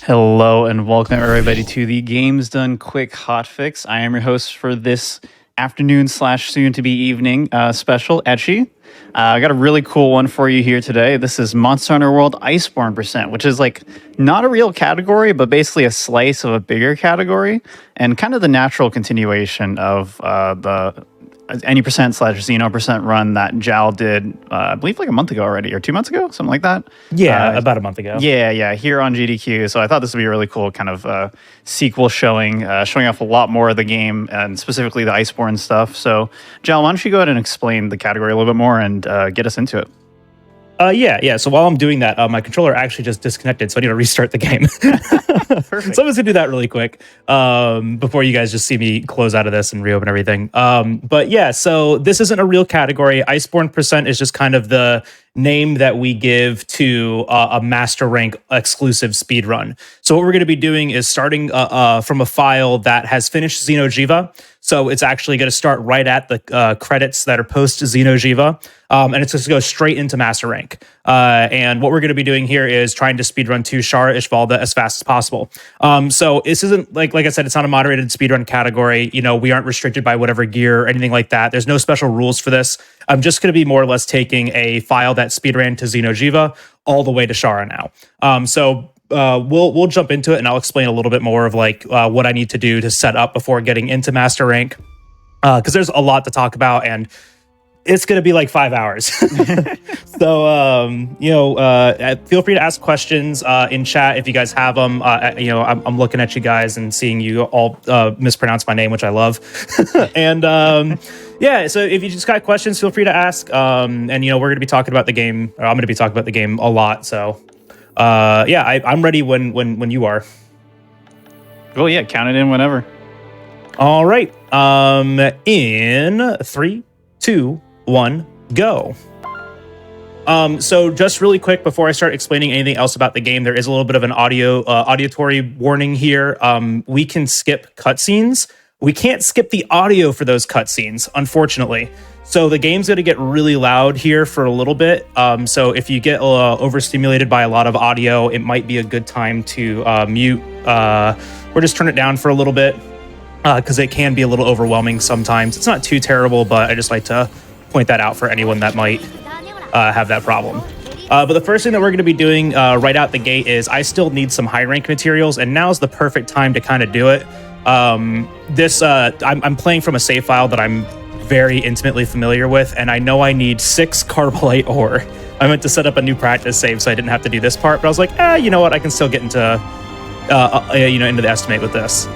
Hello and welcome everybody to the Games Done Quick Hotfix. I am your host for this afternoon slash soon to be evening special, Etchy. I got a really cool one for you here today. This is Monster Hunter World Iceborne %, which is like not a real category, but basically a slice of a bigger category and kind of the natural continuation of the any percent slash Xeno % run that Jal did, I believe like a month ago already, or 2 months ago, something like that. Yeah, about a month ago. Yeah, here on GDQ. So I thought this would be a really cool kind of sequel showing off a lot more of the game and specifically the Iceborne stuff. So Jal, why don't you go ahead and explain the category a little bit more and get us into it? Yeah. So while I'm doing that, my controller actually just disconnected, so I need to restart the game. Perfect. So I'm just gonna do that really quick before you guys just see me close out of this and reopen everything. But yeah, so this isn't a real category. Iceborne % is just kind of the name that we give to a master rank exclusive speed run. So what we're going to be doing is starting from a file that has finished Xeno'jiva. So it's actually going to start right at the credits that are post Xeno'jiva. And it's just going to go straight into master rank. And what we're going to be doing here is trying to speedrun to Shara Ishvalda as fast as possible. So this isn't like I said, it's not a moderated speedrun category. You know, we aren't restricted by whatever gear or anything like that. There's no special rules for this. I'm just going to be more or less taking a file that speedran to Xeno'jiva all the way to Shara now. So we'll jump into it and I'll explain a little bit more of like what I need to do to set up before getting into master rank. Because there's a lot to talk about and it's going to be like 5 hours. So, feel free to ask questions in chat if you guys have them. I'm looking at you guys and seeing you all mispronounce my name, which I love. And so if you just got questions, feel free to ask. And, we're going to be talking about the game. Or I'm going to be talking about the game a lot. So, I'm ready when you are. Well, yeah, count it in whenever. All right. In 3, 2, 1, go. So just really quick before I start explaining anything else about the game, there is a little bit of an auditory warning here. We can skip cutscenes. We can't skip the audio for those cutscenes, unfortunately. So the game's going to get really loud here for a little bit. So if you get overstimulated by a lot of audio, it might be a good time to mute or just turn it down for a little bit because it can be a little overwhelming sometimes. It's not too terrible, but I just like to point that out for anyone that might have that problem. But the first thing that we're going to be doing right out the gate is I still need some high rank materials, and now's the perfect time to kind of do it. I'm playing from a save file that I'm very intimately familiar with, and I know I need 6 carbonite ore. I meant to set up a new practice save so I didn't have to do this part, but I was like, you know what? I can still get into the estimate with this.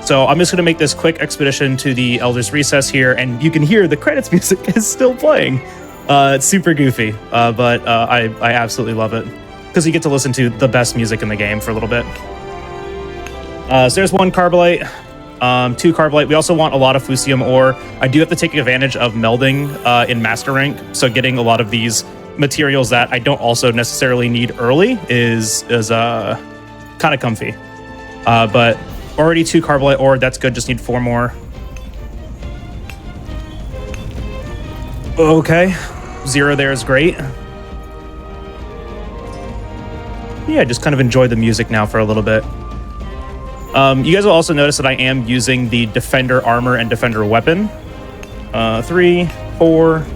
So I'm just going to make this quick expedition to the Elder's Recess here, and you can hear the credits music is still playing. It's super goofy, but I absolutely love it because you get to listen to the best music in the game for a little bit. So there's 1 carbonite, 2 carbonite. We also want a lot of fusium ore. I do have to take advantage of melding in master rank, so getting a lot of these materials that I don't also necessarily need early is kind of comfy. But already 2 carbonite ore, that's good, just need 4 more. Okay, 0 there is great. Yeah, just kind of enjoy the music now for a little bit. You guys will also notice that I am using the Defender armor and Defender weapon. 3, 4.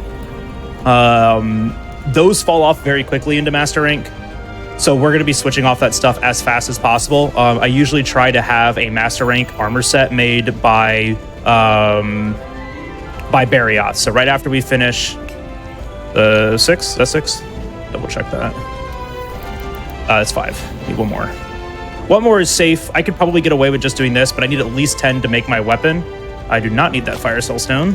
Those fall off very quickly into Master Rank. So we're going to be switching off that stuff as fast as possible. I usually try to have a Master Rank armor set made by Barrios. So right after we finish 6, that's 6. Double check that. That's 5. Need 1 more. 1 more is safe. I could probably get away with just doing this, but I need at least 10 to make my weapon. I do not need that Fire Cell Stone.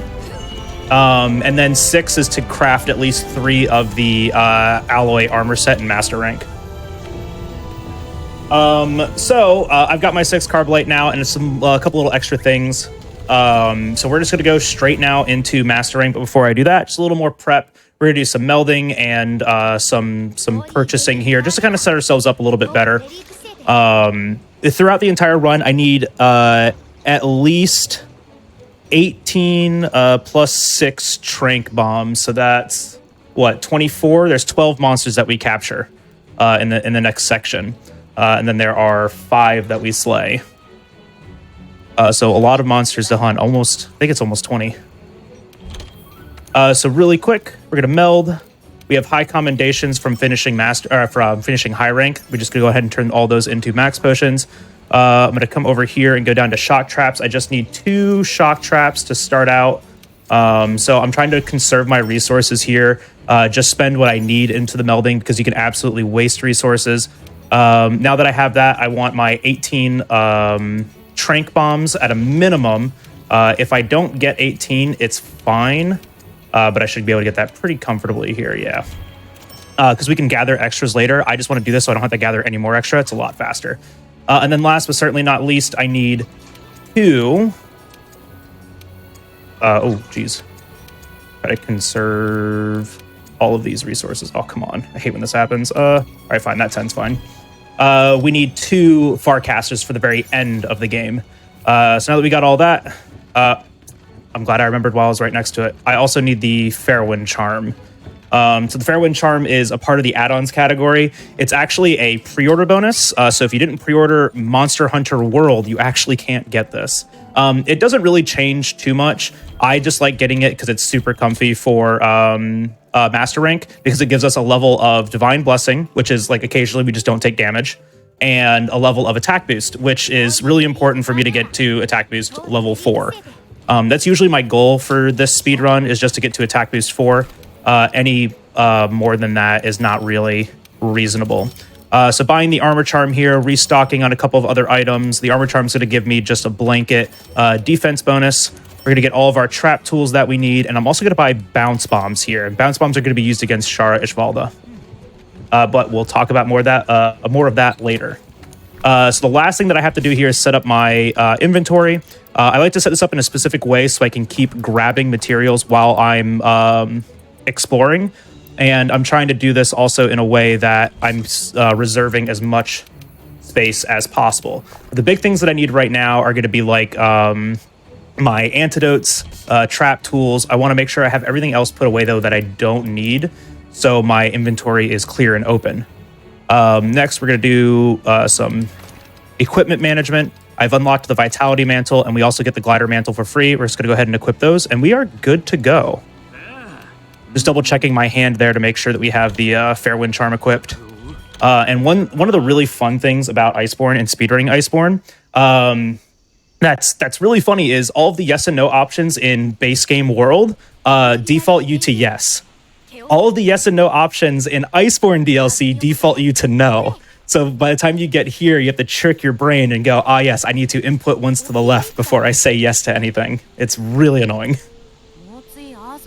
And then 6 is to craft at least 3 of the alloy armor set in Master Rank. So I've got my 6 carbonite now, and it's a couple little extra things. So we're just going to go straight now into Master Rank. But before I do that, just a little more prep. We're going to do some melding and some purchasing here, just to kind of set ourselves up a little bit better. Throughout the entire run, I need at least 18 plus 6 trank bombs. So that's what, 24? There's 12 monsters that we capture in the next section. and then there are 5 that we slay. So a lot of monsters to hunt. I think it's almost 20. So really quick, we're gonna meld. We have high commendations from finishing high rank. We're just gonna go ahead and turn all those into max potions. I'm gonna come over here and go down to shock traps. I just need 2 shock traps to start out. So I'm trying to conserve my resources here. Just spend what I need into the melding because you can absolutely waste resources. Now that I have that, I want my 18 trank bombs at a minimum. If I don't get 18, it's fine. But I should be able to get that pretty comfortably here, yeah. Because we can gather extras later. I just want to do this so I don't have to gather any more extra. It's a lot faster. And then last but certainly not least, I need 2. Oh, geez. Try to conserve all of these resources. Oh, come on. I hate when this happens. All right, fine. That 10's fine. We need 2 Farcasters for the very end of the game. So now that we got all that, I'm glad I remembered while I was right next to it. I also need the Fairwind Charm. So the Fairwind Charm is a part of the add-ons category. It's actually a pre-order bonus. So if you didn't pre-order Monster Hunter World, you actually can't get this. It doesn't really change too much. I just like getting it because it's super comfy for Master Rank because it gives us a level of Divine Blessing, which is like occasionally we just don't take damage, and a level of Attack Boost, which is really important for me to get to Attack Boost level 4. That's usually my goal for this speedrun is just to get to Attack Boost 4. Any more than that is not really reasonable. So buying the Armor Charm here, restocking on a couple of other items. The Armor Charm is going to give me just a blanket defense bonus. We're going to get all of our trap tools that we need. And I'm also going to buy Bounce Bombs here. And Bounce Bombs are going to be used against Shara Ishvalda. But we'll talk about more of that later. So the last thing that I have to do here is set up my inventory. I like to set this up in a specific way so I can keep grabbing materials while I'm exploring. And I'm trying to do this also in a way that I'm reserving as much space as possible. The big things that I need right now are going to be like my antidotes, trap tools. I want to make sure I have everything else put away, though, that I don't need, so my inventory is clear and open. Next, we're going to do some equipment management. I've unlocked the Vitality Mantle, and we also get the Glider Mantle for free. We're just going to go ahead and equip those, and we are good to go. Just double checking my hand there to make sure that we have the Fairwind Charm equipped. And one of the really fun things about Iceborne and speedrunning Iceborne, that's really funny, is all of the yes and no options in base game world default you to yes. All of the yes and no options in Iceborne DLC default you to no. So by the time you get here, you have to trick your brain and go, ah, yes, I need to input once to the left before I say yes to anything. It's really annoying.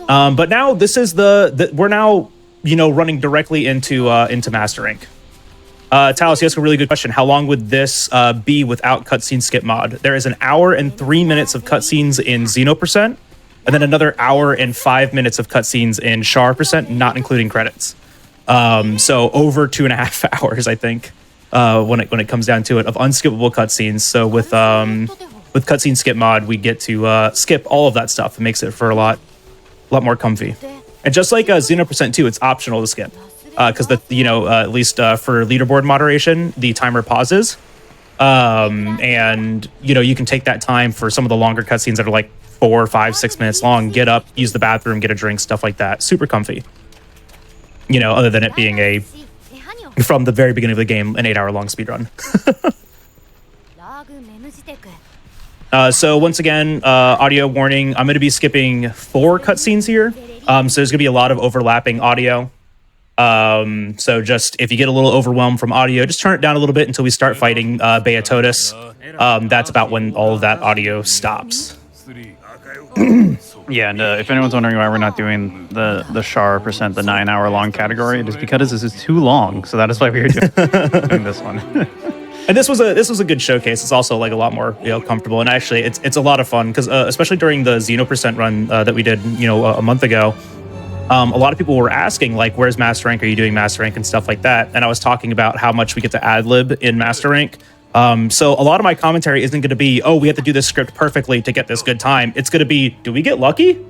But now this is we're now, running directly into Master Rank. Talos, you ask a really good question. How long would this be without cutscene skip mod? There is 1 hour and 3 minutes of cutscenes in Xeno%, and then another 1 hour and 5 minutes of cutscenes in Shara%, not including credits. So over 2.5 hours, I think, when it comes down to it, of unskippable cutscenes. So with cutscene skip mod, we get to skip all of that stuff. It makes it for a lot more comfy. And just like Xeno% too, it's optional to skip. Because at least for leaderboard moderation, the timer pauses. And you can take that time for some of the longer cutscenes that are like 4, 5, 6 minutes long, get up, use the bathroom, get a drink, stuff like that. Super comfy. Other than it being from the very beginning of the game, an 8-hour long speedrun. So once again, audio warning, I'm going to be skipping 4 cutscenes here. So there's going to be a lot of overlapping audio. So just if you get a little overwhelmed from audio, just turn it down a little bit until we start fighting Beatotus. That's about when all of that audio stops. Yeah, and if anyone's wondering why we're not doing the Shara%, the 9-hour long category, it is because this is too long. So that is why we are doing this one. And this was a good showcase. It's also like a lot more comfortable, and actually it's a lot of fun because especially during the Xeno% run that we did a month ago, a lot of people were asking like, where's Master Rank? Are you doing Master Rank and stuff like that? And I was talking about how much we get to ad lib in Master Rank. So a lot of my commentary isn't going to be, oh, we have to do this script perfectly to get this good time. It's going to be, do we get lucky?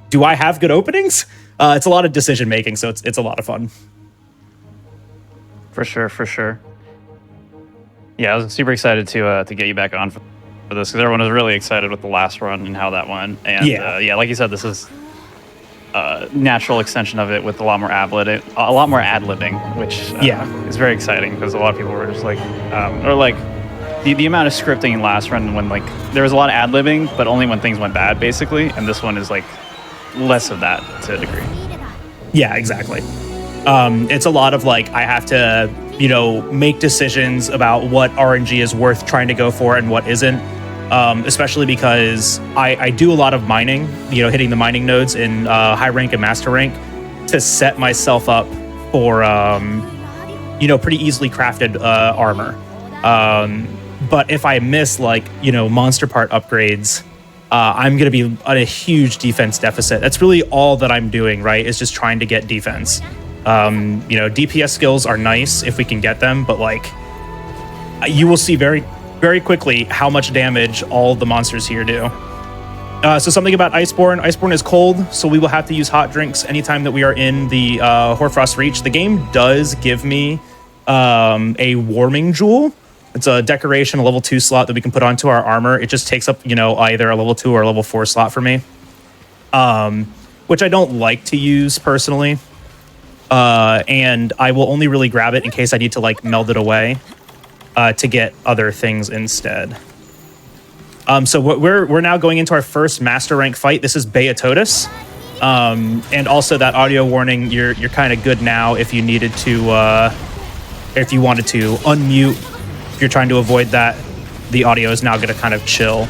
Do I have good openings? It's a lot of decision making, so it's a lot of fun. For sure. Yeah, I was super excited to get you back on for this because everyone was really excited with the last run and how that went. And yeah, like you said, this is a natural extension of it with a lot more ad-libbing, which is very exciting because a lot of people were just like, or like the amount of scripting in last run when like there was a lot of ad-libbing, but only when things went bad, basically. And this one is like less of that to a degree. Yeah, exactly. It's a lot of like I have to, make decisions about what RNG is worth trying to go for and what isn't. Especially because I do a lot of mining, hitting the mining nodes in high rank and master rank to set myself up for, pretty easily crafted armor. But if I miss monster part upgrades, I'm going to be at a huge defense deficit. That's really all that I'm doing, right? Is just trying to get defense. DPS skills are nice if we can get them, but you will see very, very quickly how much damage all the monsters here do. So something about Iceborne. Iceborne is cold, so we will have to use hot drinks anytime that we are in the Hoarfrost Reach. The game does give me a warming jewel. It's a decoration, a level 2 slot that we can put onto our armor. It just takes up, either a level 2 or a level 4 slot for me, which I don't like to use personally. And I will only really grab it in case I need to meld it away to get other things instead. So we're now going into our first master rank fight. This is Beatotus. And also that audio warning, you're kind of good now if you needed to, if you wanted to unmute. If you're trying to avoid that, the audio is now going to kind of chill.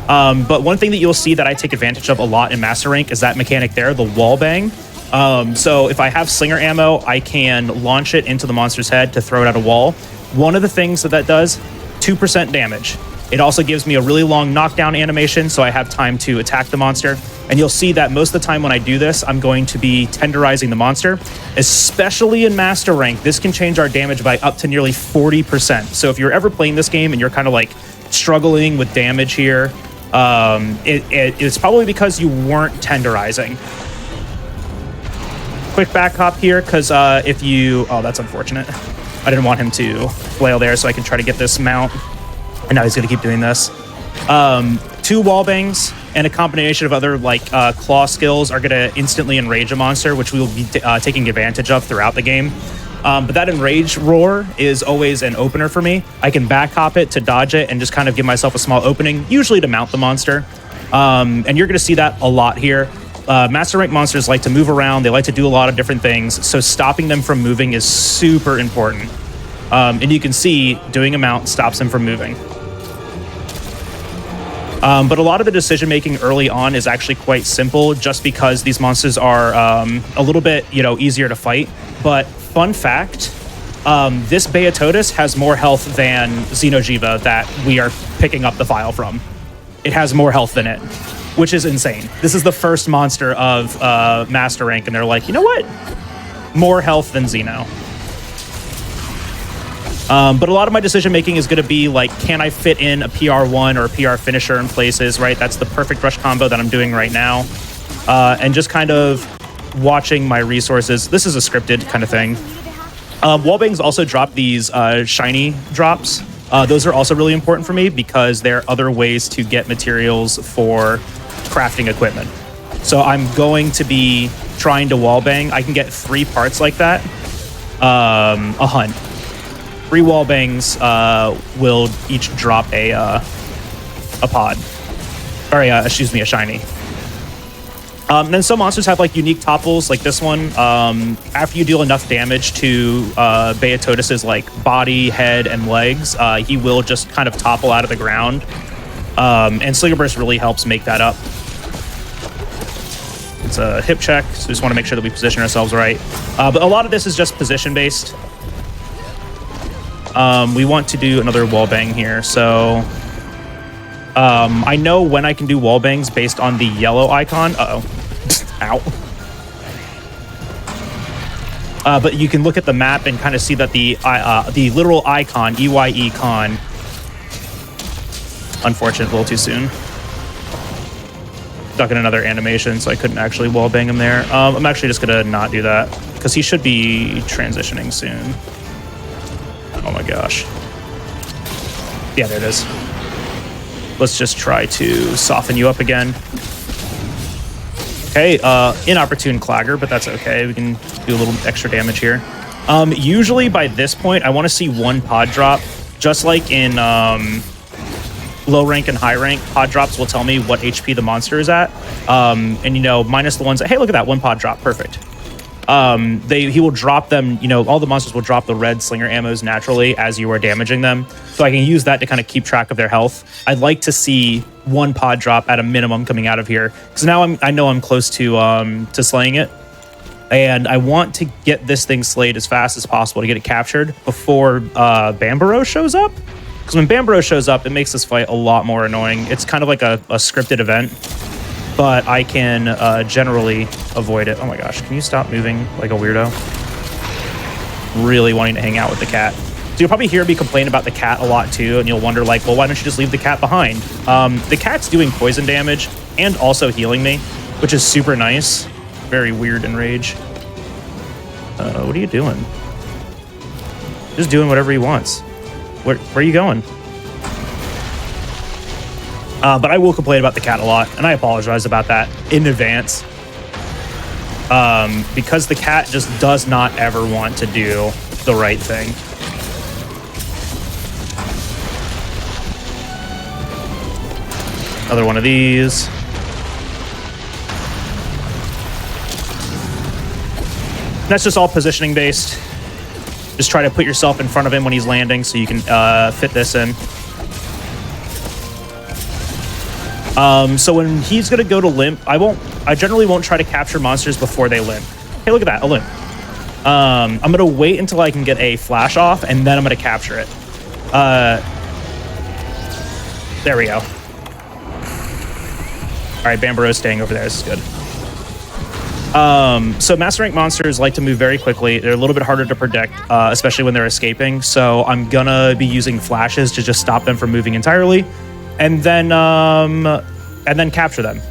But one thing that you'll see that I take advantage of a lot in master rank is that mechanic there, the wall bang. So if I have slinger ammo, I can launch it into the monster's head to throw it at a wall. One of the things that does, 2% damage. It also gives me a really long knockdown animation, so I have time to attack the monster. And you'll see that most of the time when I do this, I'm going to be tenderizing the monster. Especially in master rank, this can change our damage by up to nearly 40%. So if you're ever playing this game and you're kind of struggling with damage here, it's probably because you weren't tenderizing. Quick back hop here, because if you... Oh, that's unfortunate. I didn't want him to flail there, so I can try to get this mount. And now he's going to keep doing this. 2 wall bangs and a combination of other claw skills are going to instantly enrage a monster, which we will be taking advantage of throughout the game. But that enrage roar is always an opener for me. I can back hop it to dodge it and just kind of give myself a small opening, usually to mount the monster. And you're going to see that a lot here. Master rank monsters like to move around. They like to do a lot of different things. So stopping them from moving is super important. And you can see doing a mount stops them from moving. But a lot of the decision making early on is actually quite simple just because these monsters are a little bit, easier to fight. But fun fact, this Beatotus has more health than Xenojiva that we are picking up the file from. It has more health than it, which is insane. This is the first monster of master rank, and they're like, you know what? More health than Xeno. But a lot of my decision making is going to be can I fit in a PR1 or a PR finisher in places, right? That's the perfect rush combo that I'm doing right now. And just kind of watching my resources. This is a scripted kind of thing. Wallbangs also drop these shiny drops. Those are also really important for me because there are other ways to get materials for crafting equipment. So I'm going to be trying to wallbang. I can get 3 parts like that. A hunt. 3 wall bangs will each drop a pod, or excuse me, a shiny. And then some monsters have unique topples, like this one. After you deal enough damage to Beatotus's body, head, and legs, he will just kind of topple out of the ground. And Slinger Burst really helps make that up. It's a hip check, so we just want to make sure that we position ourselves right. But a lot of this is just position based. We want to do another wall bang here. So I know when I can do wall bangs based on the yellow icon. Uh-oh. Ow. But you can look at the map and kind of see that the literal icon, EYE con. Unfortunate, a little too soon. Stuck in another animation, so I couldn't actually wall bang him there. I'm actually just gonna not do that because he should be transitioning soon. Oh my gosh. Yeah, there it is. Let's just try to soften you up again. Okay, inopportune clagger, but that's okay. We can do a little extra damage here. Usually by this point, I want to see one pod drop, just like in low rank and high rank. Pod drops will tell me what HP the monster is at, and you know, minus the ones that, hey, look at that, one pod drop, perfect. He will drop them, you know, all the monsters will drop the red slinger ammos naturally as you are damaging them. So I can use that to kind of keep track of their health. I'd like to see one pod drop at a minimum coming out of here, because now I know I'm close to slaying it. And I want to get this thing slayed as fast as possible to get it captured before Bambaro shows up. Because when Bambaro shows up, it makes this fight a lot more annoying. It's kind of like a scripted event, but I can generally avoid it. Oh my gosh, can you stop moving like a weirdo? Really wanting to hang out with the cat. So you'll probably hear me complain about the cat a lot too, and you'll wonder like, well, why don't you just leave the cat behind? The cat's doing poison damage and also healing me, which is super nice. Very weird enrage. What are you doing? Just doing whatever he wants. Where are you going? But I will complain about the cat a lot, and I apologize about that in advance. Because the cat just does not ever want to do the right thing. Another one of these. That's just all positioning based. Just try to put yourself in front of him when he's landing so you can fit this in. So when he's gonna go to limp, I generally won't try to capture monsters before they limp. Hey, look at that, a limp. I'm gonna wait until I can get a flash off, and then I'm gonna capture it. There we go. All right, Bambaro's staying over there. This is good. So master rank monsters like to move very quickly. They're a little bit harder to predict, especially when they're escaping. So I'm gonna be using flashes to just stop them from moving entirely, and then capture them.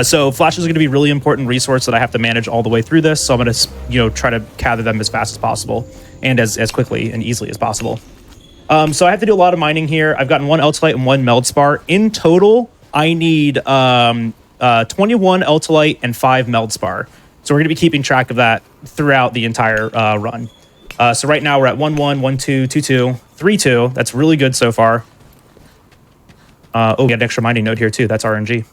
So flashes are going to be a really important resource that I have to manage all the way through this. So I'm going to, you know, try to gather them as fast as possible and as quickly and easily as possible. So I have to do a lot of mining here. I've gotten 1 Eltolite and 1 Meldspar. In total, I need 21 Eltolite and 5 Meldspar. So we're going to be keeping track of that throughout the entire run. So right now we're at 1-1, 1-2, 2-2, 3-2. That's really good so far. Oh, we got an extra mining node here too. That's RNG.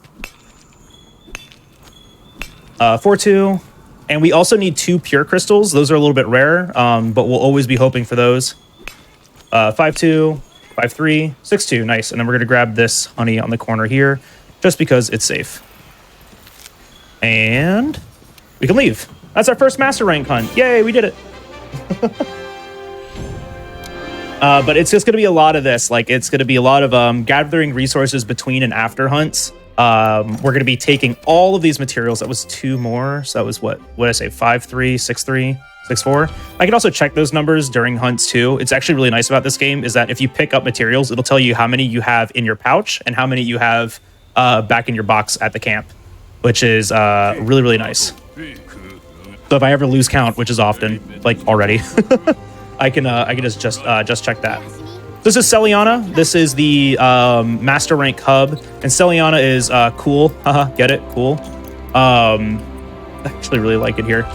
4-2. And we also need 2 pure crystals. Those are a little bit rare, but we'll always be hoping for those. 5-2, 5-3, 6-2. Nice. And then we're going to grab this honey on the corner here just because it's safe. And we can leave. That's our first master rank hunt. Yay, we did it. But it's just going to be a lot of this. Like, it's going to be a lot of gathering resources between and after hunts. We're going to be taking all of these materials. That was 2 more. So that was what did I say? 5-3, 6-3, 6-4. I can also check those numbers during hunts too. It's actually really nice about this game is that if you pick up materials, it'll tell you how many you have in your pouch and how many you have back in your box at the camp, which is really, really nice. So if I ever lose count, which is often, like already, I can just check that. This is Celiana. This is the master rank hub, and Celiana is cool. Haha, get it? Cool. I actually really like it here.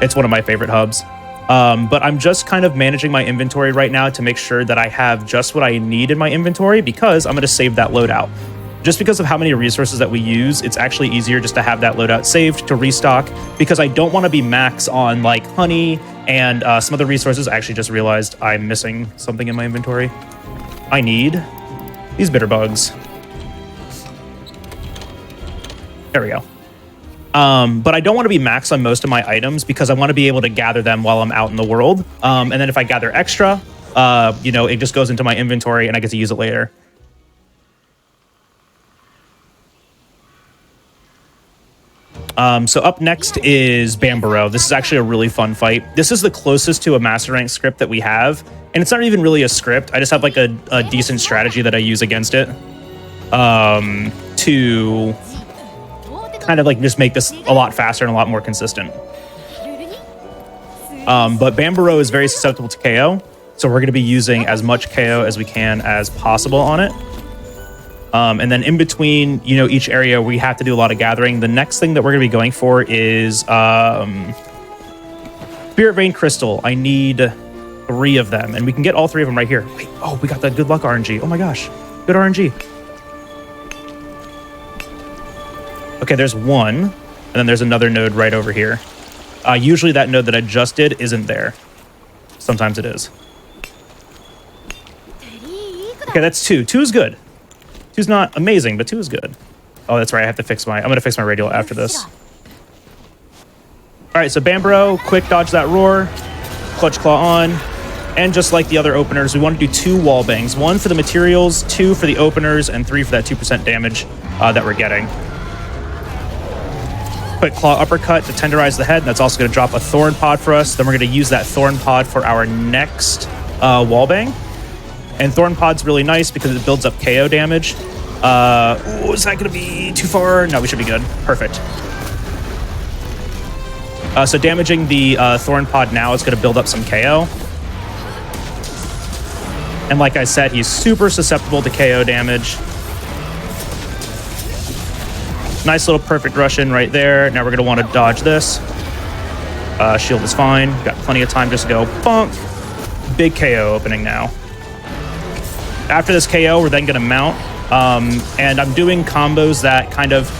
It's one of my favorite hubs. But I'm just kind of managing my inventory right now to make sure that I have just what I need in my inventory because I'm going to save that loadout. Just because of how many resources that we use, it's actually easier just to have that loadout saved to restock because I don't want to be max on like honey and some other resources. I actually just realized I'm missing something in my inventory. I need these bitter bugs. There we go. But I don't want to be max on most of my items because I want to be able to gather them while I'm out in the world. And then if I gather extra, you know, it just goes into my inventory and I get to use it later. So up next is Bambaro. This is actually a really fun fight. This is the closest to a master rank script that we have. And it's not even really a script. I just have like a decent strategy that I use against it to kind of like just make this a lot faster and a lot more consistent. But Bambaro is very susceptible to KO. So we're going to be using as much KO as we can as possible on it. And then in between, you know, each area, we have to do a lot of gathering. The next thing that we're going to be going for is Spirit Vein Crystal. I need 3 of them, and we can get all 3 of them right here. Wait, oh, we got that good luck RNG. Oh my gosh, good RNG. Okay, there's 1, and then there's another node right over here. Usually that node that I just did isn't there. Sometimes it is. Okay, that's 2. 2 is good. 2's not amazing, but 2 is good. Oh, that's right. I have to fix I'm going to fix my radial after this. All right, so Bambro, quick dodge that roar. Clutch Claw on. And just like the other openers, we want to do 2 wall bangs. 1 for the materials, 2 for the openers, and 3 for that 2% damage that we're getting. Quick Claw uppercut to tenderize the head. That's also going to drop a Thorn Pod for us. Then we're going to use that Thorn Pod for our next wall bang. And Thorn Pod's really nice because it builds up KO damage. Is that going to be too far? No, we should be good. Perfect. So damaging the Thorn Pod now is going to build up some KO. And like I said, he's super susceptible to KO damage. Nice little perfect rush in right there. Now we're going to want to dodge this. Shield is fine. Got plenty of time just to go bonk. Big KO opening now. After this KO, we're then going to mount. And I'm doing combos that kind of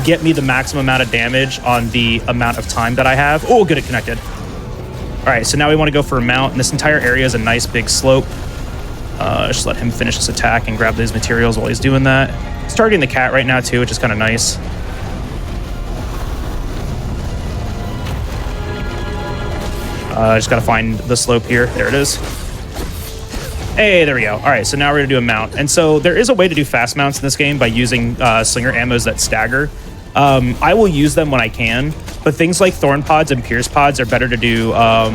get me the maximum amount of damage on the amount of time that I have. Oh, good, it connected. All right, so now we want to go for a mount. And this entire area is a nice big slope. Just let him finish this attack and grab these materials while he's doing that. He's targeting the cat right now too, which is kind of nice. Just gotta find the slope here. There it is. Hey, there we go. All right, so now we're gonna do a mount. And so there is a way to do fast mounts in this game by using slinger ammos that stagger. I will use them when I can, but things like Thorn Pods and Pierce Pods are better to do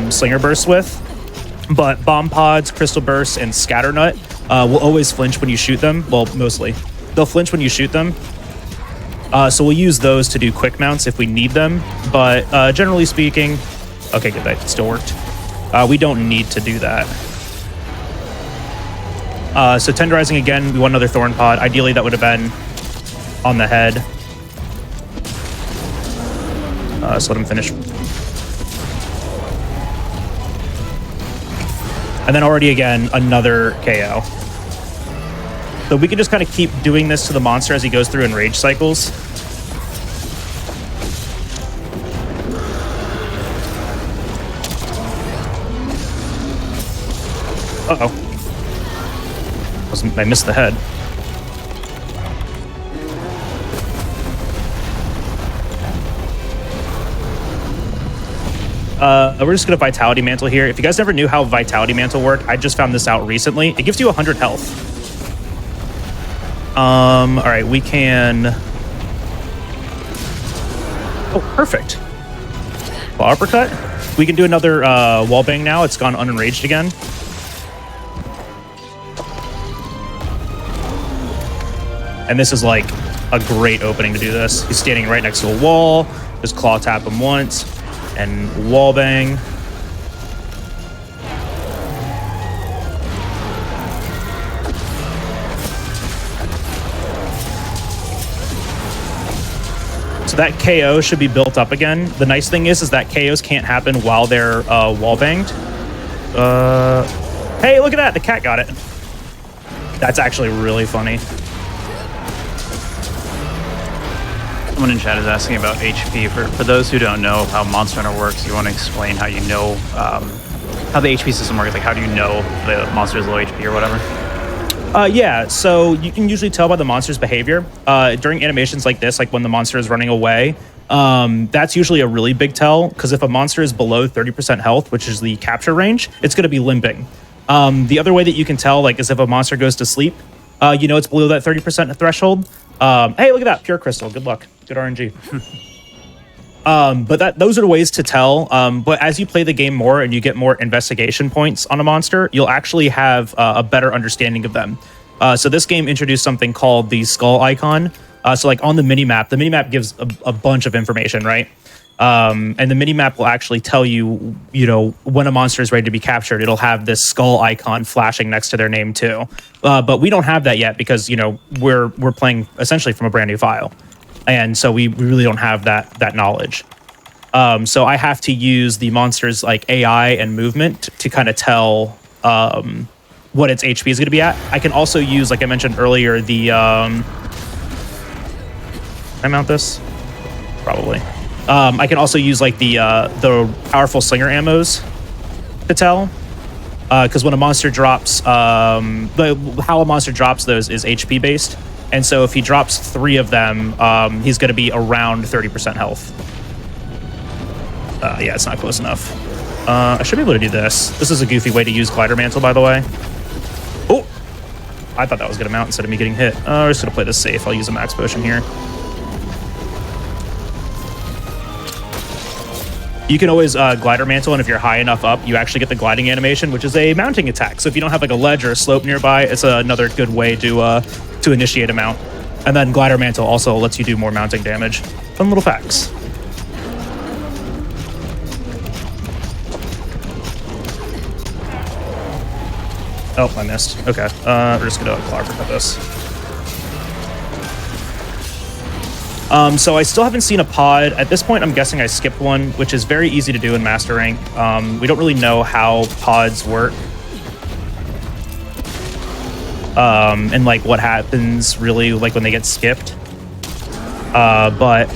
slinger bursts with. But Bomb Pods, Crystal Bursts, and Scatternut will always flinch when you shoot them. Well, mostly. They'll flinch when you shoot them. So we'll use those to do quick mounts if we need them. But generally speaking... Okay, good, that still worked. We don't need to do that. So tenderizing again, we want another Thorn Pod. Ideally, that would have been on the head. So let him finish. And then already again, another KO. So we can just kind of keep doing this to the monster as he goes through in rage cycles. Uh-oh. I missed the head. We're just going to Vitality Mantle here. If you guys never knew how Vitality Mantle worked, I just found this out recently. It gives you 100 health. All right, we can... Oh, perfect. Well, uppercut. We can do another wall bang now. It's gone unenraged again. And this is like a great opening to do this. He's standing right next to a wall. Just claw tap him once. And wall bang. So that KO should be built up again. The nice thing is that KOs can't happen while they're wall banged. Hey, look at that. The cat got it. That's actually really funny. Someone in chat is asking about HP. For those who don't know how Monster Hunter works, you want to explain how you know how the HP system works? Like, how do you know the monster is low HP or whatever? Yeah, so you can usually tell by the monster's behavior. During animations like this, like when the monster is running away, that's usually a really big tell, because if a monster is below 30% health, which is the capture range, it's going to be limping. The other way that you can tell, like, is if a monster goes to sleep, you know it's below that 30% threshold. Hey, look at that, pure crystal. Good luck. Good RNG. But those are the ways to tell. But as you play the game more and you get more investigation points on a monster, you'll actually have a better understanding of them. So this game introduced something called the skull icon. So like on the minimap gives a bunch of information, right? And the mini map will actually tell you, you know, when a monster is ready to be captured. It'll have this skull icon flashing next to their name too. But we don't have that yet because, you know, we're playing essentially from a brand new file, and so we really don't have that knowledge. So I have to use the monster's like AI and movement to kind of tell what its HP is going to be at. I can also use, like I mentioned earlier, the can I mount this? Probably. I can also use like the powerful slinger ammos to tell, because when a monster drops, how a monster drops those is HP based, and so if he drops 3 of them, he's going to be around 30% health. Yeah, it's not close enough. I should be able to do this. This is a goofy way to use glider mantle, by the way. Oh, I thought that was going to mount instead of me getting hit. We're just going to play this safe. I'll use a max potion here. You can always glider mantle, and if you're high enough up, you actually get the gliding animation, which is a mounting attack. So if you don't have like a ledge or a slope nearby, it's another good way to initiate a mount. And then glider mantle also lets you do more mounting damage. Fun little facts. Oh, I missed. Okay, we're just gonna cut this. So I still haven't seen a pod. At this point, I'm guessing I skipped one, which is very easy to do in Master Rank. We don't really know how pods work. And like what happens really like when they get skipped. But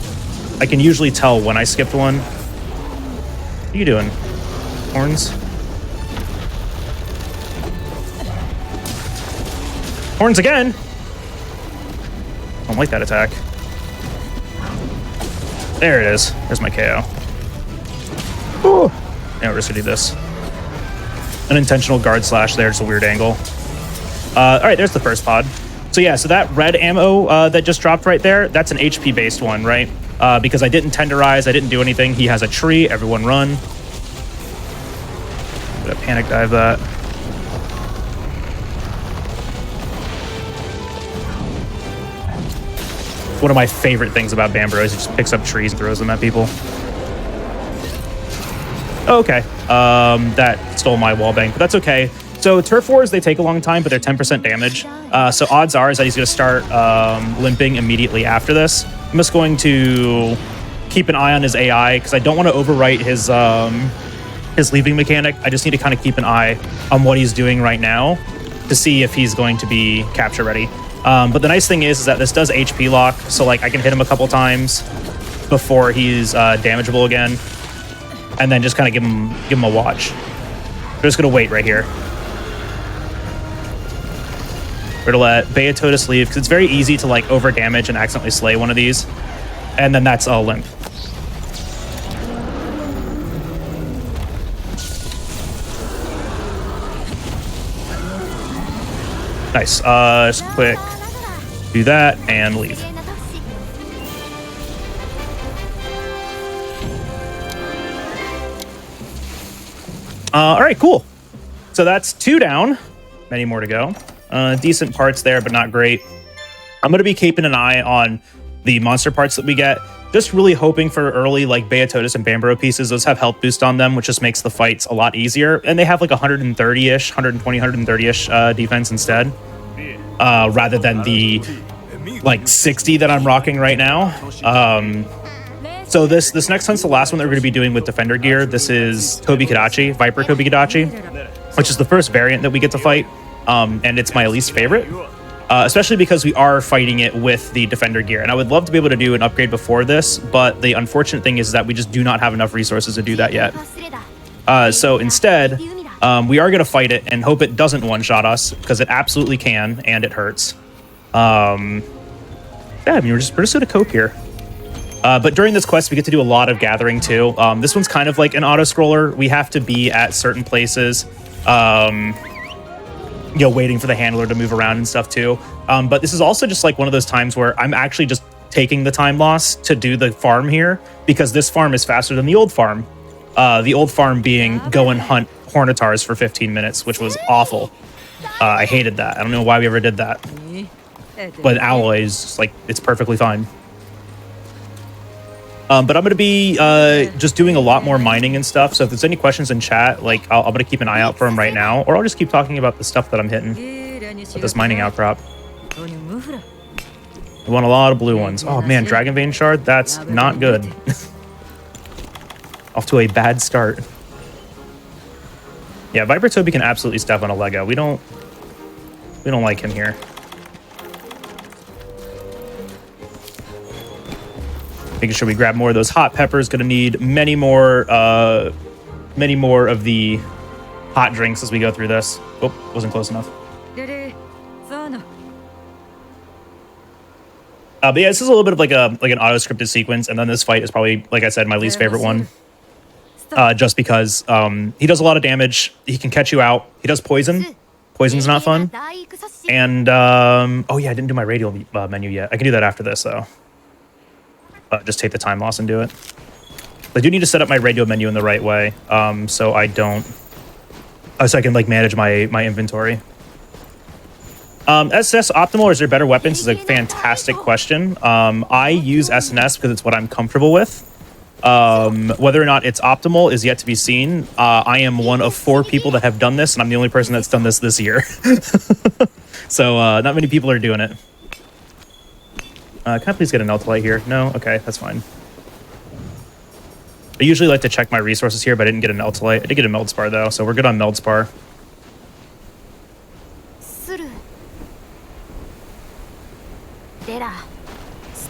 I can usually tell when I skipped one. What are you doing? Horns? Horns again! I don't like that attack. There it is. There's my KO. Ooh. Now we're just gonna do this. Unintentional guard slash there, just a weird angle. All right, there's the first pod. So yeah, so that red ammo that just dropped right there, that's an HP based one, right? Because I didn't tenderize, I didn't do anything. He has a tree, everyone run. I'm gonna panic dive that. One of my favorite things about Bambro is he just picks up trees and throws them at people. Okay, that stole my wallbang, but that's okay. So turf wars, they take a long time, but they're 10% damage. So odds are is that he's going to start limping immediately after this. I'm just going to keep an eye on his AI because I don't want to overwrite his leaving mechanic. I just need to kind of keep an eye on what he's doing right now to see if he's going to be capture ready. But the nice thing is that this does HP lock, so like I can hit him a couple times before he's damageable again, and then just kind of give him a watch. We're just gonna wait right here. We're gonna let Beatotus leave because it's very easy to like over damage and accidentally slay one of these, and then that's a limp. Nice. Just quick. Do that and leave. All right, cool. So that's 2 down. Many more to go. Decent parts there, but not great. I'm going to be keeping an eye on the monster parts that we get. Just really hoping for early like Beatotus and Bambro pieces. Those have health boost on them, which just makes the fights a lot easier. And they have like 130-ish, 120, 130-ish defense instead. Rather than the like 60 that I'm rocking right now. So this next hunt's the last one that we're going to be doing with Defender gear. This is Kobi-Kadachi, Viper Kobi-Kadachi, which is the first variant that we get to fight. And it's my least favorite, especially because we are fighting it with the Defender gear. And I would love to be able to do an upgrade before this, but the unfortunate thing is that we just do not have enough resources to do that yet. So instead, we are going to fight it and hope it doesn't one-shot us, because it absolutely can, and it hurts. Yeah, I mean, we're just going to cope here. But during this quest, we get to do a lot of gathering, too. This one's kind of like an auto-scroller. We have to be at certain places, you know, waiting for the handler to move around and stuff, too. But this is also just like one of those times where I'm actually just taking the time loss to do the farm here, because this farm is faster than the old farm. The old farm being go and hunt Hornitars for 15 minutes, which was awful. I hated that. I don't know why we ever did that. But alloy is just like, it's perfectly fine. But I'm going to be just doing a lot more mining and stuff. So if there's any questions in chat, like I'm going to keep an eye out for them right now, or I'll just keep talking about the stuff that I'm hitting with this mining outcrop. We want a lot of blue ones. Oh man, Dragon Vein Shard, that's not good. Off to a bad start. Yeah, Viper Toby can absolutely step on a Lego. We don't like him here. Making sure we grab more of those hot peppers. Going to need many more of the hot drinks as we go through this. Oh, wasn't close enough. But yeah, this is a little bit of like an auto-scripted sequence, and then this fight is probably, like I said, my least favorite one. Just because he does a lot of damage. He can catch you out. He does poison. Poison's not fun. And oh yeah, I didn't do my radial menu yet. I can do that after this though. Just take the time loss and do it. I do need to set up my radio menu in the right way, so I don't, so I can like manage my inventory. SS optimal, or is there better weapons? Is a fantastic question. I use SNS because it's what I'm comfortable with. Whether or not it's optimal is yet to be seen. I am one of 4 people that have done this, and I'm the only person that's done this year. So not many people are doing it. Can I please get an Ultralight here? No? Okay, that's fine. I usually like to check my resources here, but I didn't get an Ultralight. I did get a Meldspar, though, so we're good on Meldspar.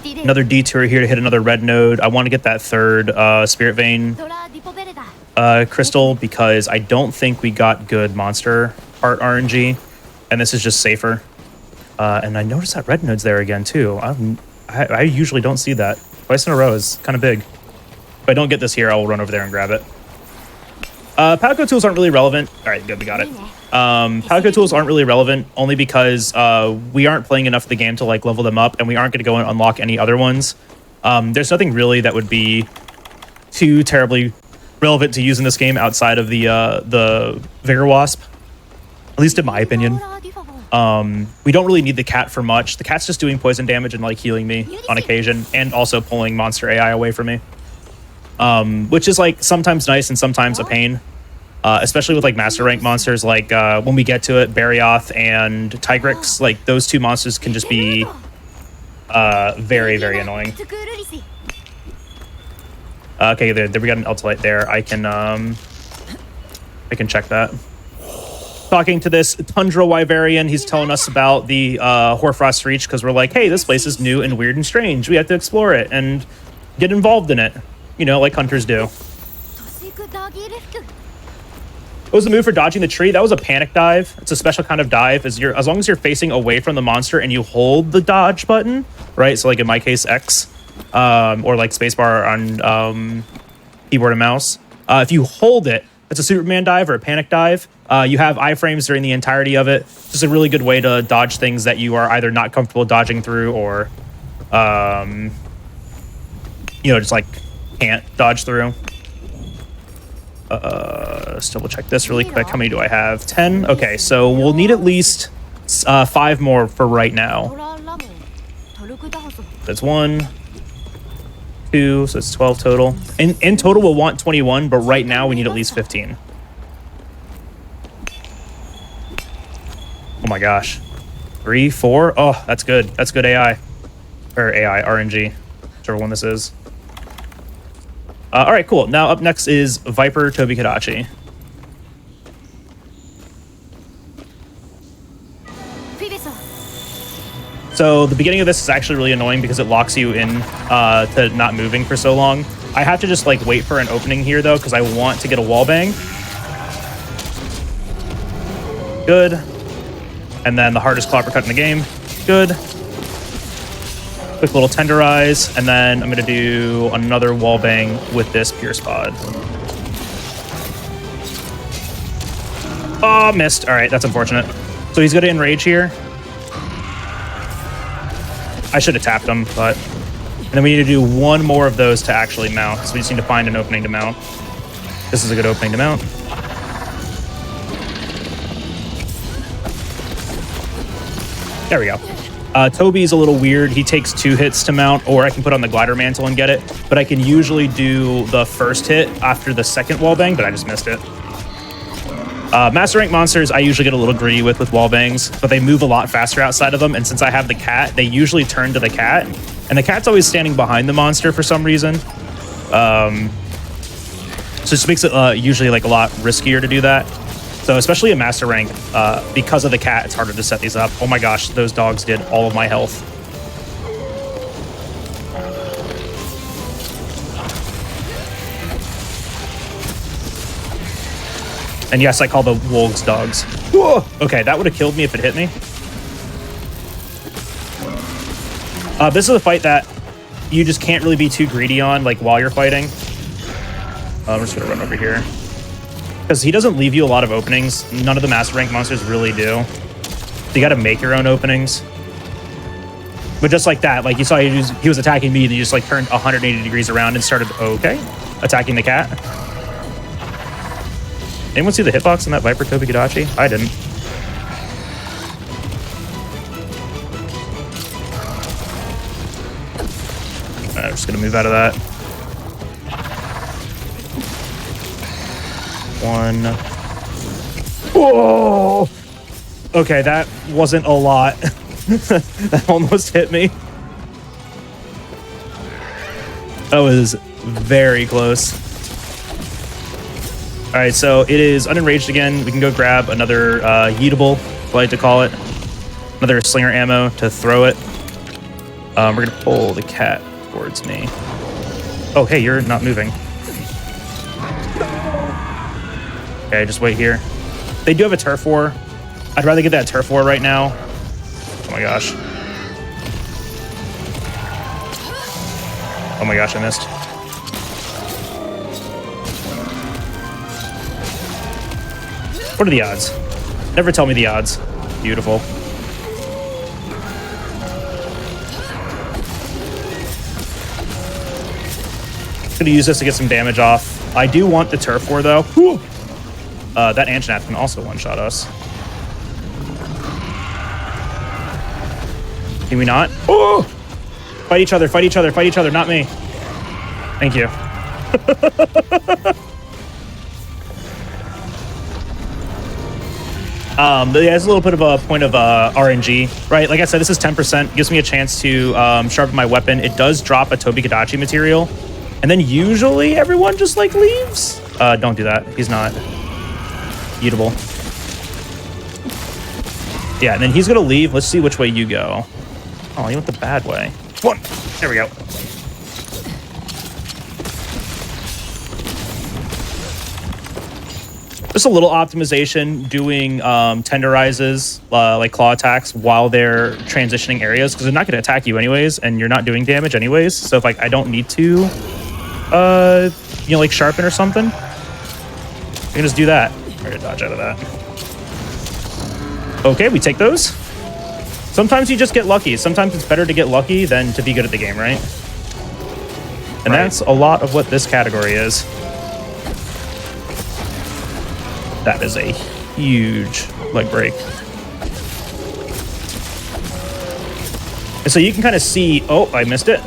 Another detour here to hit another red node. I want to get that third Spirit Vein crystal because I don't think we got good monster heart RNG, and this is just safer. And I noticed that red node's there again, too. I usually don't see that. Twice in a row is kind of big. If I don't get this here, I will run over there and grab it. Palico tools aren't really relevant. All right, good, we got it. Palico tools aren't really relevant only because we aren't playing enough of the game to like level them up, and we aren't going to go and unlock any other ones. There's nothing really that would be too terribly relevant to use in this game outside of the Vigor Wasp, at least in my opinion. We don't really need the cat for much. The cat's just doing poison damage and like healing me on occasion, and also pulling monster AI away from me. Which is like sometimes nice and sometimes a pain, especially with like master rank monsters. Like when we get to it, Barioth and Tigrex, like those 2 monsters can just be very, very annoying. Okay, there we got an Ultralight there. I can check that. Talking to this Tundra Wyverian, he's telling us about the Hoarfrost Reach because we're like, hey, this place is new and weird and strange. We have to explore it and get involved in it. You know, like hunters do. What was the move for dodging the tree? That was a panic dive. It's a special kind of dive. As long as you're facing away from the monster and you hold the dodge button, right? So like in my case, X, or like spacebar on keyboard and mouse. If you hold it, it's a Superman dive or a panic dive. You have iframes during the entirety of it. It's just a really good way to dodge things that you are either not comfortable dodging through or, you know, just like can't dodge through. Still we'll check this really quick. How many do I have? 10? Okay, so we'll need at least 5 more for right now. That's 1, 2, so it's 12 total. In total, we'll want 21, but right now we need at least 15. Oh my gosh. 3, 4. Oh, that's good. That's good AI. Or AI, RNG. Whichever one this is. All right, cool. Now up next is Viper Toby Kadachi. So the beginning of this is actually really annoying because it locks you in to not moving for so long. I have to just like wait for an opening here though because I want to get a wall bang. Good. And then the hardest claw uppercut in the game. Good. Quick little tenderize, and then I'm going to do another wall bang with this Pierce Pod. Oh, missed. All right, that's unfortunate. So he's going to enrage here. I should have tapped him, but... And then we need to do 1 more of those to actually mount, so we just need to find an opening to mount. This is a good opening to mount. There we go. Toby's a little weird. He takes 2 hits to mount, or I can put on the glider mantle and get it. But I can usually do the first hit after the second wallbang, but I just missed it. Master rank monsters, I usually get a little greedy with wallbangs, but they move a lot faster outside of them. And since I have the cat, they usually turn to the cat. And the cat's always standing behind the monster for some reason. So it just makes it usually like a lot riskier to do that. So especially in master rank, because of the cat, it's harder to set these up. Oh my gosh, those dogs did all of my health. And yes, I call the wolves dogs. Whoa! Okay, that would have killed me if it hit me. This is a fight that you just can't really be too greedy on, like while you're fighting. I'm just gonna run over here. Because he doesn't leave you a lot of openings. None of the master rank monsters really do. So you gotta make your own openings. But just like that, like you saw he was attacking me and he just like turned 180 degrees around and started, okay, attacking the cat. Anyone see the hitbox in that Viper Tobi-Kadachi? I didn't. I'm just gonna move out of that. 1. Whoa! Okay, that wasn't a lot. That almost hit me. That was very close. All right, so it is unenraged again. We can go grab another yeetable, I like to call it. Another slinger ammo to throw it. We're gonna pull the cat towards me. Oh, hey, you're not moving. Okay, just wait here. They do have a turf war. I'd rather get that turf war right now. Oh my gosh. Oh my gosh, I missed. What are the odds? Never tell me the odds. Beautiful. Gonna use this to get some damage off. I do want the turf war though. That Anjanath can also one-shot us. Can we not? Oh! Fight each other, fight each other, fight each other, not me. Thank you. But yeah, it's a little bit of a point of RNG, right? Like I said, this is 10%. Gives me a chance to sharpen my weapon. It does drop a Tobi-Kadachi material. And then usually everyone just like leaves. Don't do that. He's not eatable. Yeah, and then he's gonna leave. Let's see which way you go. Oh, you went the bad way. One. There we go. Just a little optimization doing tenderizes, like claw attacks while they're transitioning areas, because they're not going to attack you anyways, and you're not doing damage anyways. So if like I don't need to, like sharpen or something, I can just do that. I'm going to dodge out of that. Okay, we take those. Sometimes you just get lucky. Sometimes it's better to get lucky than to be good at the game, right? And that's a lot of what this category is. That is a huge leg break. And so you can kind of see, oh, I missed it,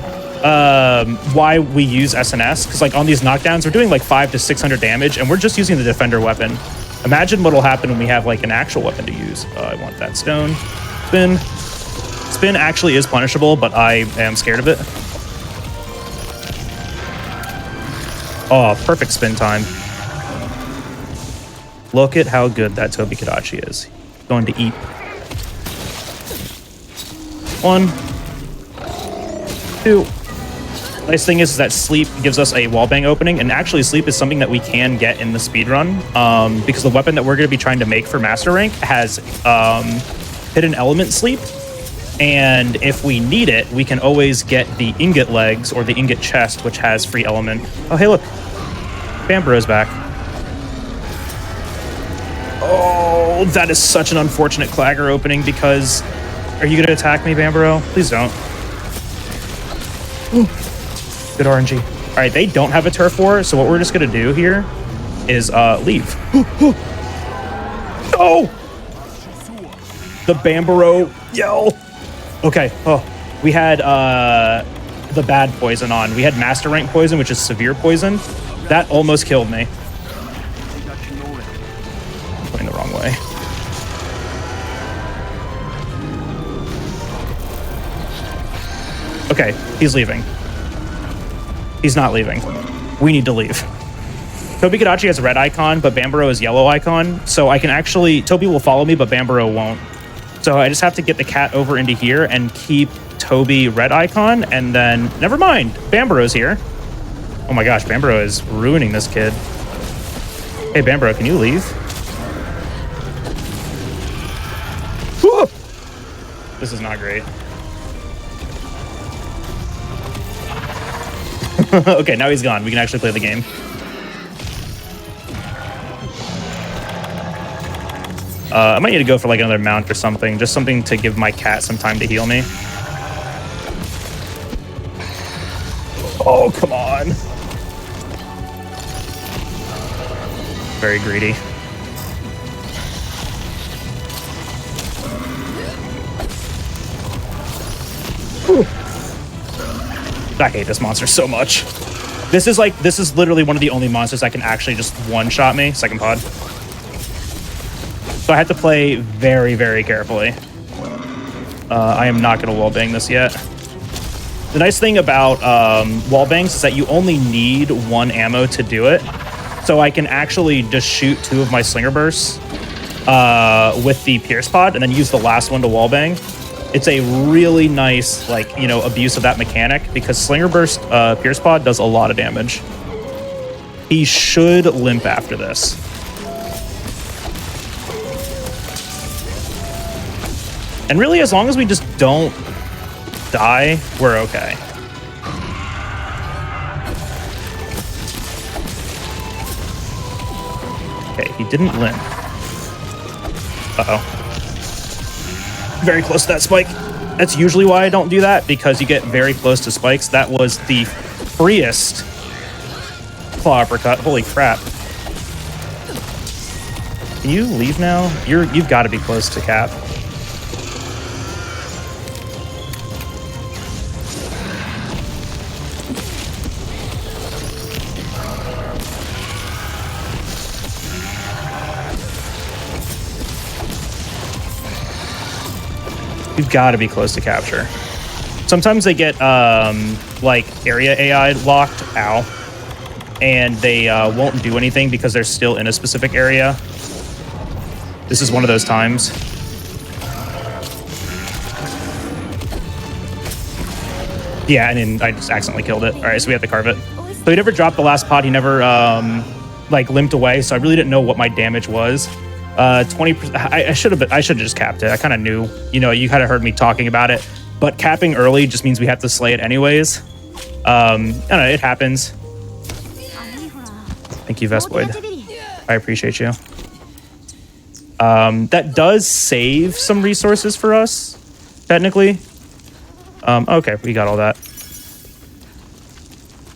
why we use SNS. Because like on these knockdowns, we're doing like 500 to 600 damage, and we're just using the defender weapon. Imagine what'll happen when we have like an actual weapon to use. I want that stone. Spin. Spin actually is punishable, but I am scared of it. Oh, perfect spin time. Look at how good that Tobi-Kadachi is. Going to eat. 1, 2. Nice thing is that sleep gives us a wallbang opening, and actually sleep is something that we can get in the speedrun, because the weapon that we're going to be trying to make for master rank has hidden element sleep, and if we need it, we can always get the ingot legs or the ingot chest, which has free element. Oh, hey, look. Bamburo's back. Oh, that is such an unfortunate Clagger opening because... Are you going to attack me, Bamburo? Please don't. Ooh. Good RNG. All right, they don't have a turf war, so what we're just going to do here is leave. Oh! The Bamburo yell. Okay. Oh, we had the bad poison on. We had master rank poison, which is severe poison. That almost killed me. Going the wrong way. Okay, he's leaving. He's not leaving. We need to leave. Toby Kadachi has a red icon, but Bambaro is yellow icon. So I can actually, Toby will follow me, but Bambaro won't. So I just have to get the cat over into here and keep Toby red icon. And then, never mind, Bambaro's here. Oh my gosh, Bambaro is ruining this kid. Hey, Bambaro, can you leave? Whoa! This is not great. Okay, now he's gone. We can actually play the game. I might need to go for like another mount or something. Just something to give my cat some time to heal me. Oh, come on. Very greedy. Whew. I hate this monster so much. This is literally one of the only monsters that can actually just one-shot me. Second pod. So I have to play very, very carefully. I am not going to wallbang this yet. The nice thing about wallbangs is that you only need one ammo to do it. So I can actually just shoot 2 of my slinger bursts with the pierce pod and then use the last one to wallbang. It's a really nice, like, you know, abuse of that mechanic because Slinger Burst Pierce Pod does a lot of damage. He should limp after this. And really, as long as we just don't die, we're okay. Okay, he didn't limp. Uh-oh. Very close to that spike. That's usually why I don't do that, because you get very close to spikes. That was the freest claw uppercut. Holy crap. Can you leave now? You've got to be close to cap. You've got to be close to capture. Sometimes they get like area AI locked, ow, and they won't do anything because they're still in a specific area. This is one of those times. Yeah, and then I just accidentally killed it. All right, so we have to carve it. So he never dropped the last pot. He never like limped away, so I really didn't know what my damage was. 20%. I should have just capped it. I kind of knew, you know, you kind of heard me talking about it, but capping early just means we have to slay it anyways. I don't know, it happens. Thank you, Vespoid. I appreciate you. That does save some resources for us, technically. Okay, we got all that.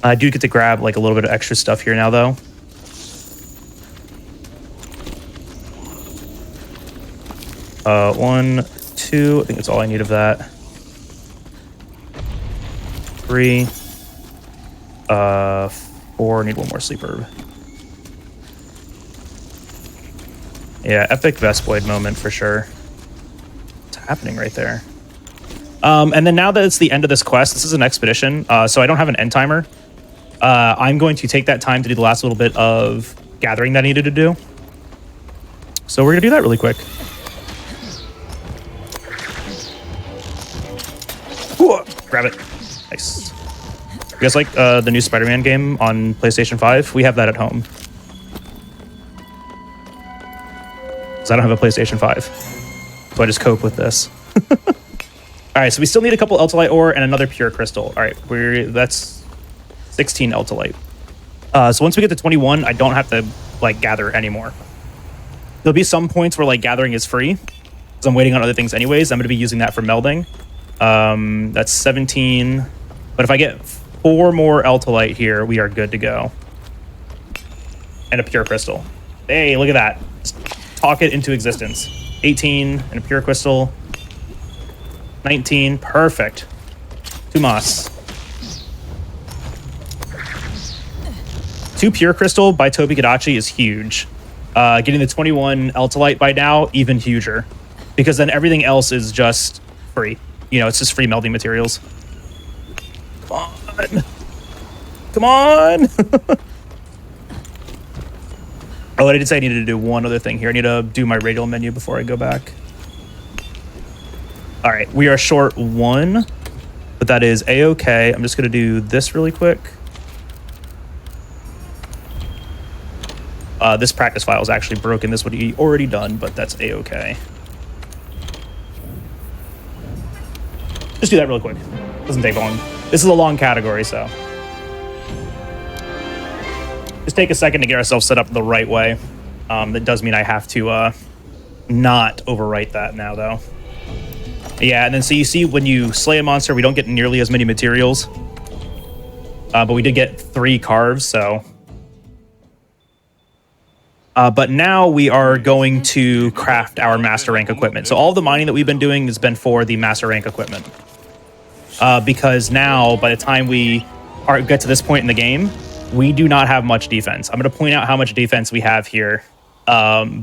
I do get to grab like a little bit of extra stuff here now, though. One, 2, I think that's all I need of that. 3, 4, need one more sleep herb. Yeah, epic Vespoid moment for sure. What's happening right there? And then now that it's the end of this quest, this is an expedition, so I don't have an end timer. I'm going to take that time to do the last little bit of gathering that I needed to do. So we're going to do that really quick. Grab it. Nice. You guys like the new Spider-Man game on PlayStation 5? We have that at home. Because I don't have a PlayStation 5. So I just cope with this. All right, so we still need a couple Eltalite ore and another pure crystal. All right, that's 16 Eltalite. So once we get to 21, I don't have to like gather anymore. There'll be some points where like gathering is free, because I'm waiting on other things anyways. I'm going to be using that for melding. That's 17, but if I get 4 more Eltalite here, we are good to go. And a pure crystal. Hey, look at that. Just talk it into existence. 18 and a pure crystal. 19. Perfect. 2 moss. 2 pure crystal by Toby Gadachi is huge. Getting the 21 Eltalite by now, even huger. Because then everything else is just free. You know, it's just free melting materials. Come on. Come on. Oh, I did say I needed to do one other thing here. I need to do my radial menu before I go back. All right, we are short 1, but that is a-okay. I'm just going to do this really quick. This practice file is actually broken. This would be already done, but that's a-okay. Just do that real quick. Doesn't take long. This is a long category, so. Just take a second to get ourselves set up the right way. That does mean I have to not overwrite that now, though. Yeah, and then so you see when you slay a monster, we don't get nearly as many materials. But we did get 3 carves, so. But now we are going to craft our master rank equipment. So all the mining that we've been doing has been for the master rank equipment. Because now, by the time we get to this point in the game, we do not have much defense. I'm going to point out how much defense we have here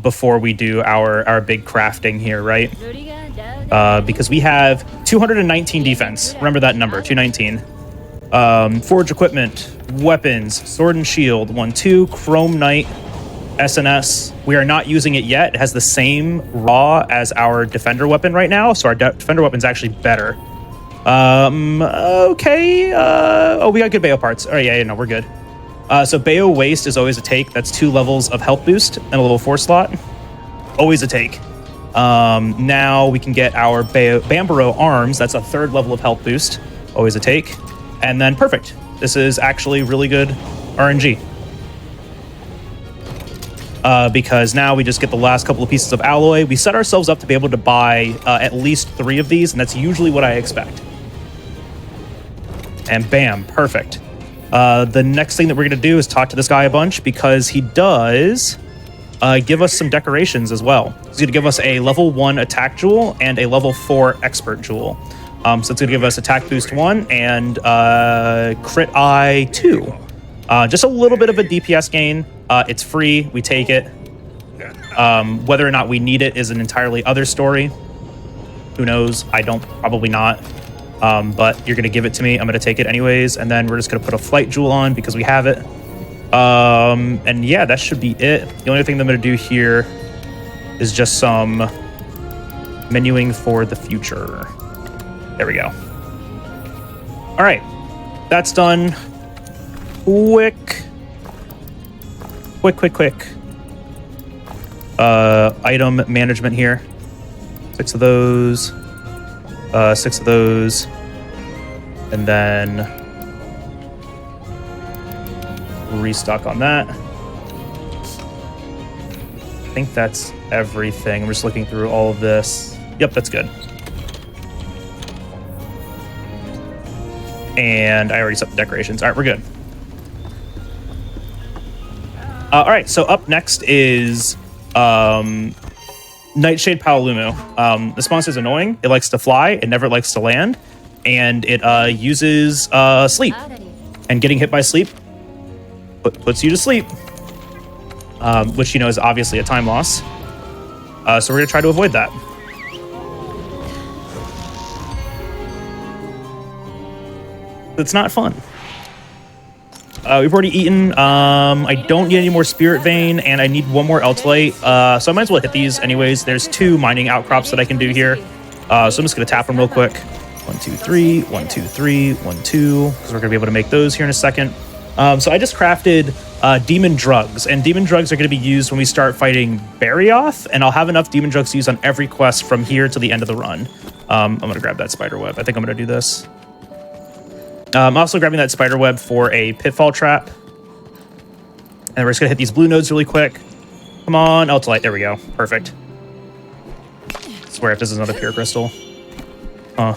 before we do our big crafting here, right? Because we have 219 defense. Remember that number, 219. Forge equipment, weapons, sword and shield, 1-2, chrome knight, SNS. We are not using it yet. It has the same raw as our defender weapon right now, so our defender weapon is actually better. Okay. Oh, we got good Bayo parts. Oh, yeah, no, we're good. So Bayo waste is always a take. That's 2 levels of health boost and a level 4 slot. Always a take. Now we can get our Bambaro arms. That's a 3rd level of health boost. Always a take. And then perfect. This is actually really good RNG. Because now we just get the last couple of pieces of alloy. We set ourselves up to be able to buy at least 3 of these, and that's usually what I expect. And bam, perfect. The next thing that we're going to do is talk to this guy a bunch, because he does give us some decorations as well. He's going to give us a level 1 attack jewel and a level 4 expert jewel. So it's going to give us attack boost 1 and crit eye 2. Just a little bit of a DPS gain. It's free. We take it. Whether or not we need it is an entirely other story. Who knows? I don't. Probably not. But you're going to give it to me. I'm going to take it anyways. And then we're just going to put a flight jewel on because we have it. And yeah, that should be it. The only thing that I'm going to do here is just some menuing for the future. There we go. All right. That's done. Quick. Item management here. 6 of those. 6 of those. And then restock on that. I think that's everything. I'm just looking through all of this. Yep, that's good. And I already set the decorations. All right, we're good. All right, so up next is Nightshade Paolumu. This monster is annoying. It likes to fly. It never likes to land. And it uses sleep. And getting hit by sleep puts you to sleep. Which, you know, is obviously a time loss. So we're going to try to avoid that. It's not fun. We've already eaten. I don't need any more Spirit Vein, and I need 1 more Eltalite. So I might as well hit these anyways. There's 2 mining outcrops that I can do here. So I'm just going to tap them real quick. 1, 2, 3, 1, 2, 3, 1, 2, because we're going to be able to make those here in a second. So I just crafted Demon Drugs, and Demon Drugs are going to be used when we start fighting Barioth, and I'll have enough Demon Drugs to use on every quest from here to the end of the run. I'm going to grab that spider web. I think I'm going to do this. I'm also grabbing that spider web for a pitfall trap. And we're just going to hit these blue nodes really quick. Come on, Eltalite. There we go. Perfect. I swear if this is another pure crystal. All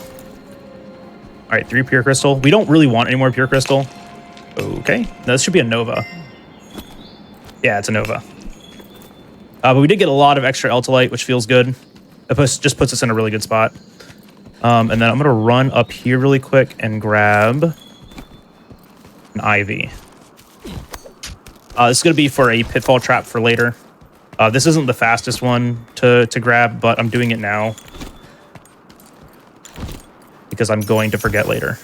right, 3 pure crystal. We don't really want any more pure crystal. Okay. No, this should be a Nova. Yeah, it's a Nova. But we did get a lot of extra Eltalite, which feels good. It just puts us in a really good spot. And then I'm going to run up here really quick and grab an ivy. This is going to be for a pitfall trap for later. This isn't the fastest one to grab, but I'm doing it now because I'm going to forget later.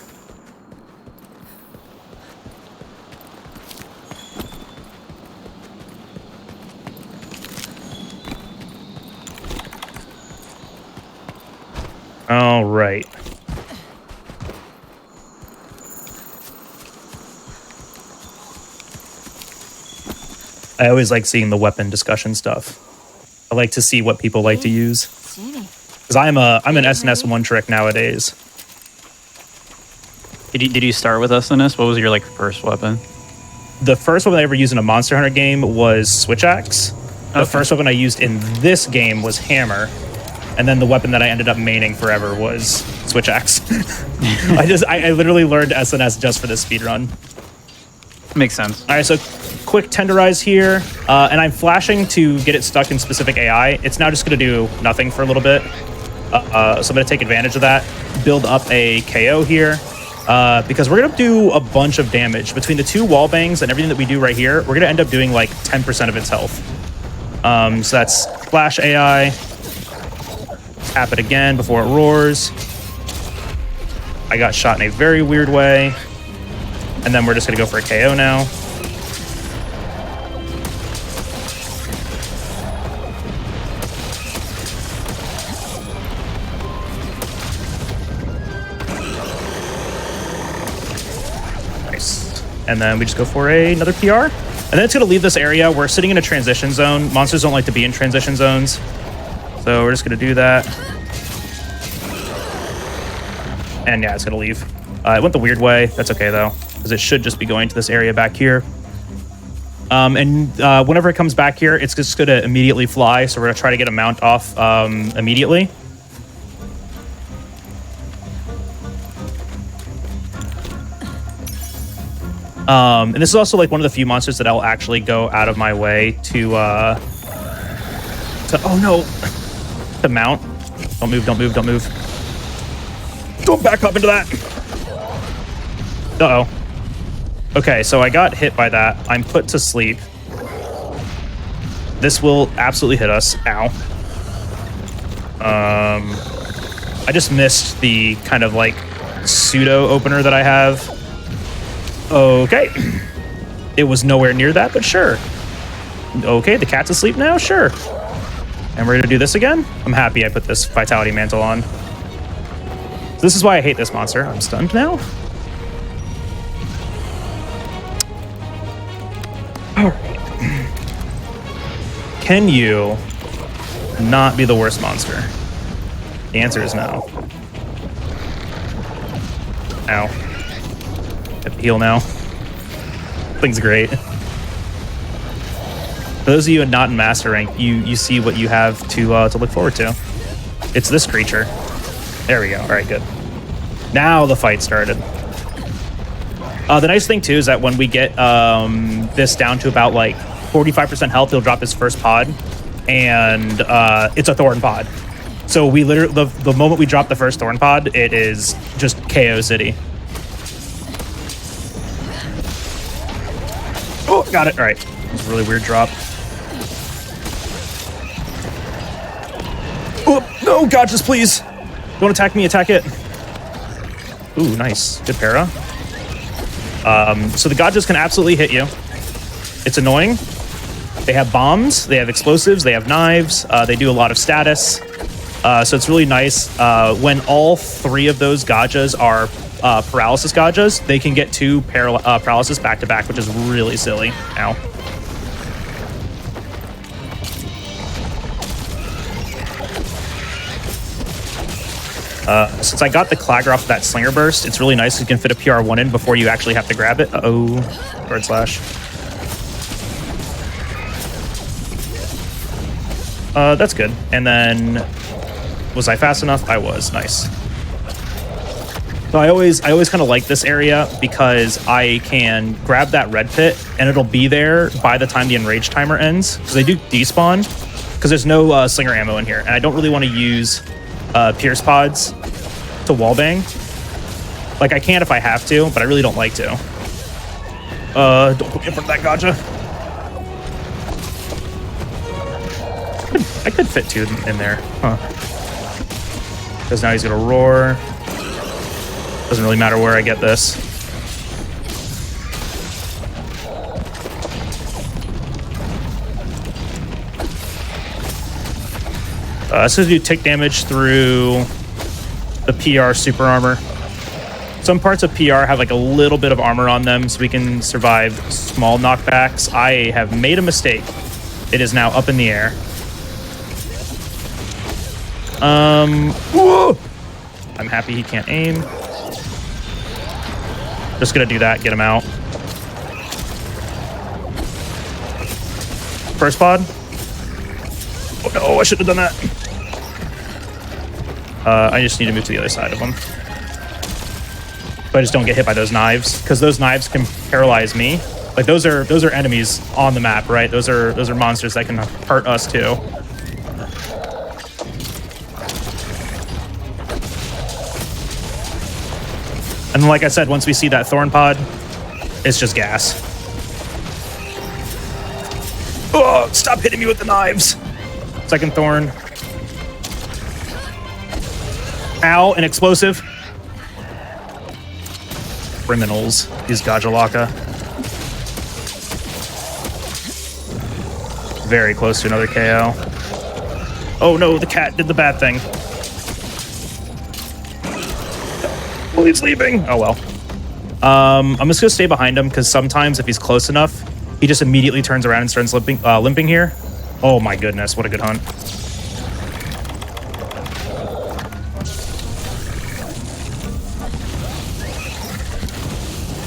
All right. I always like seeing the weapon discussion stuff. I like to see what people like to use. Because I'm an SNS one trick nowadays. Did you start with SNS? What was your like first weapon? The first weapon I ever used in a Monster Hunter game was Switch Axe. The first weapon I used in this game was Hammer. And then the weapon that I ended up maining forever was Switch Axe. I literally learned SNS just for this speedrun. Makes sense. All right, so quick tenderize here. And I'm flashing to get it stuck in specific AI. It's now just going to do nothing for a little bit. So I'm going to take advantage of that. Build up a KO here. Because we're going to do a bunch of damage. Between the 2 wall bangs and everything that we do right here, we're going to end up doing like 10% of its health. So that's flash AI. Tap it again before it roars. I got shot in a very weird way. And then we're just going to go for a KO now. Nice. And then we just go for another PR. And then it's going to leave this area. We're sitting in a transition zone. Monsters don't like to be in transition zones. So we're just going to do that. And yeah, it's going to leave. It went the weird way. That's okay, though, because it should just be going to this area back here. Whenever it comes back here, it's just going to immediately fly. So we're going to try to get a mount off immediately. And this is also like one of the few monsters that I'll actually go out of my way to oh no, to mount. Don't move, don't move, don't move. Don't back up into that. Uh-oh. Okay, so I got hit by that. I'm put to sleep. This will absolutely hit us. Ow. I just missed the kind of like pseudo opener that I have. Okay. It was nowhere near that, but sure. Okay, the cat's asleep now? Sure. And we're gonna do this again? I'm happy I put this Vitality Mantle on. So this is why I hate this monster. I'm stunned now. Alright. Can you not be the worst monster? The answer is no. Ow. Have to heal now. Thing's great. For those of you not in Master Rank, you see what you have to look forward to. It's this creature. There we go. All right, good. Now the fight started. The nice thing too is that when we get this down to about like 45% health, he'll drop his first pod, and it's a Thorn pod. So we literally the moment we drop the first Thorn pod, it is just KO City. Oh, got it. All right. It was a really weird drop. Oh, no, Gotchas, please. Don't attack me, attack it. Ooh, nice. Good para. So the Gotchas can absolutely hit you. It's annoying. They have bombs, they have explosives, they have knives, they do a lot of status. So it's really nice. When all 3 of those Gotchas are paralysis Gotchas, they can get 2 paralysis back to back, which is really silly. Ow. Since I got the Clagger off of that Slinger Burst, it's really nice you can fit a PR1 in before you actually have to grab it. Uh-oh. Bird Slash. That's good. And then, was I fast enough? I was. Nice. So I always kind of like this area because I can grab that red pit and it'll be there by the time the enrage timer ends. Because they do despawn because there's no slinger ammo in here, and I don't really want to use pierce pods to wallbang. Like, I can if I have to, but I really don't like to. Don't put me in front of that gotcha. I could fit two in there, huh? Because now he's gonna roar. Doesn't really matter where I get this. So do tick damage through the PR super armor. Some parts of PR have like a little bit of armor on them, so we can survive small knockbacks. I have made a mistake. It is now up in the air. Whoa! I'm happy he can't aim. Just gonna do that, get him out. First pod. Oh no, I should have done that. I just need to move to the other side of him. But I just don't get hit by those knives, because those knives can paralyze me. Like those are enemies on the map, right? Those are monsters that can hurt us too. And like I said, once we see that thorn pod, it's just gas. Oh, stop hitting me with the knives. Second thorn. Ow, an explosive. Criminals, these Gajalaka. Very close to another KO. Oh no, the cat did the bad thing. Well, he's leaving. Oh well. I'm just gonna stay behind him because sometimes if he's close enough, he just immediately turns around and starts limping here. Oh my goodness, what a good hunt.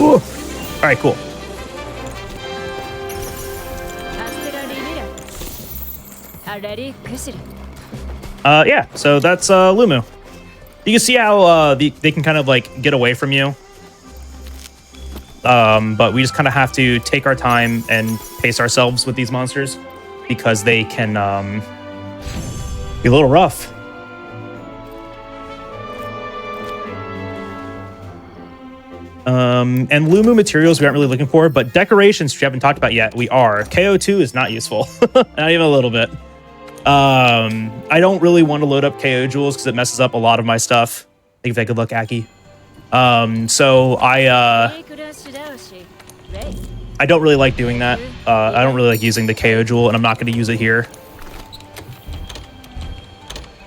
Ooh. All right, cool. Yeah, so that's Lumu. You can see how they can kind of like get away from you. But we just kind of have to take our time and pace ourselves with these monsters because they can be a little rough. And Lumu materials we aren't really looking for, but decorations, which we haven't talked about yet, we are. KO2 is not useful. Not even a little bit. I don't really want to load up KO jewels because it messes up a lot of my stuff. I think if I could look, Aki. So I don't really like doing that. I don't really like using the KO jewel, and I'm not going to use it here.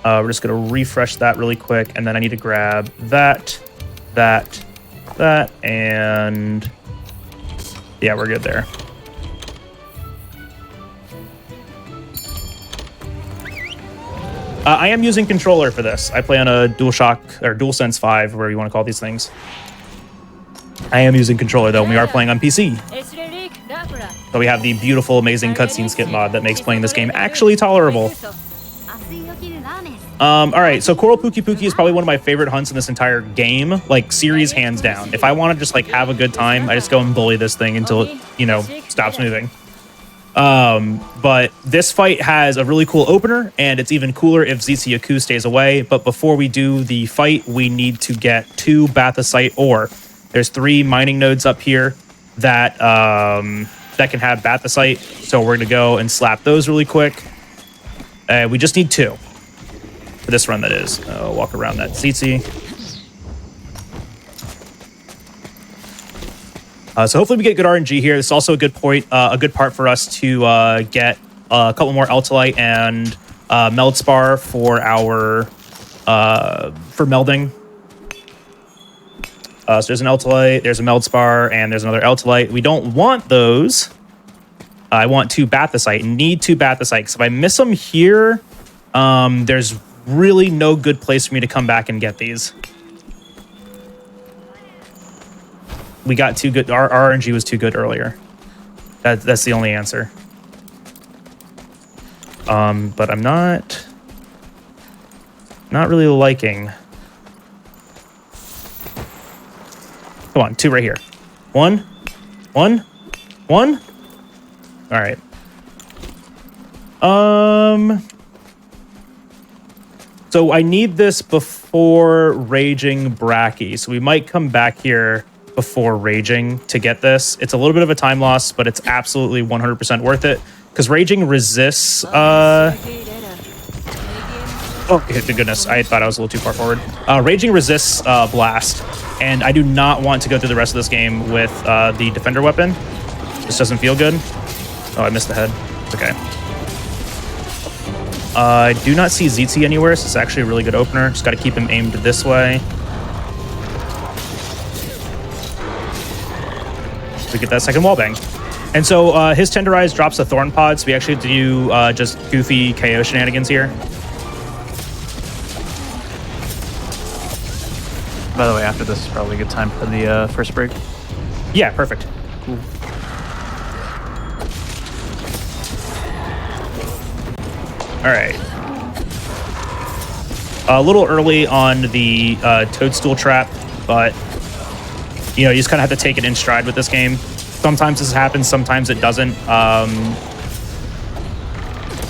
We're just going to refresh that really quick, and then I need to grab that, and yeah, we're good there. I am using controller for this. I play on a DualShock or DualSense 5, whatever you want to call these things. I am using controller though, and we are playing on PC. So we have the beautiful, amazing cutscene skip mod that makes playing this game actually tolerable. All right, so Coral Pookie Pookie is probably one of my favorite hunts in this entire game, like series hands down. If I want to just like have a good time, I just go and bully this thing until it, you know, stops moving. But this fight has a really cool opener, and it's even cooler if Zetsuyaku stays away. But before we do the fight, we need to get 2 Bathosite ore. There's 3 mining nodes up here that that can have Bathosite, so we're gonna go and slap those really quick. We just need 2 for this run. That is, walk around that Zetsu. So hopefully we get good RNG here. This is also a good point, a good part for us to get a couple more Eltalite and Meldspar for our for melding. So there's an Eltalite, there's a Meldspar, and there's another Eltalite. We don't want those. I want 2 Bathosite. Need 2 Bathosite. Because if I miss them here, there's really no good place for me to come back and get these. We got too good. Our RNG was too good earlier. That's the only answer. But I'm not really liking. Come on, 2 right here. 1. All right. So I need this before. before Raging Bracky. So we might come back here before Raging to get this. It's a little bit of a time loss, but it's absolutely 100% worth it because Raging resists. Oh, good goodness. I thought I was a little too far forward. Raging resists Blast, and I do not want to go through the rest of this game with the Defender weapon. This doesn't feel good. Oh, I missed the head. It's okay. I do not see ZT anywhere, so it's actually a really good opener. Just got to keep him aimed this way. We get that second wallbang. And so his Tenderize drops a Thorn Pod, so we actually do just goofy KO shenanigans here. By the way, after this is probably a good time for the first break. Yeah, perfect. Cool. All right. A little early on the Toadstool trap, but you know, you just kind of have to take it in stride with this game. Sometimes this happens, sometimes it doesn't.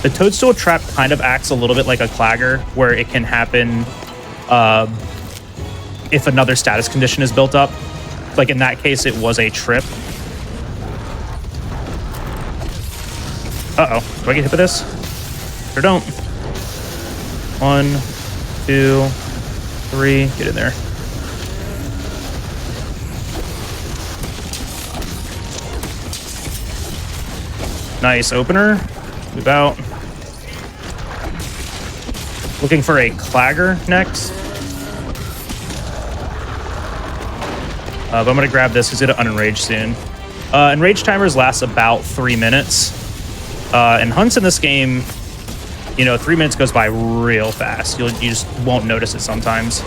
The Toadstool trap kind of acts a little bit like a Clagger, where it can happen if another status condition is built up. Like in that case, it was a trip. Uh-oh. Do I get hit with this? Or don't. 1, 2, 3. Get in there. Nice opener. Move out. Looking for a Clagger next. But I'm going to grab this because it's going to unenrage soon. Enrage timers last about 3 minutes. And hunts in this game, you know, 3 minutes goes by real fast. You just won't notice it sometimes.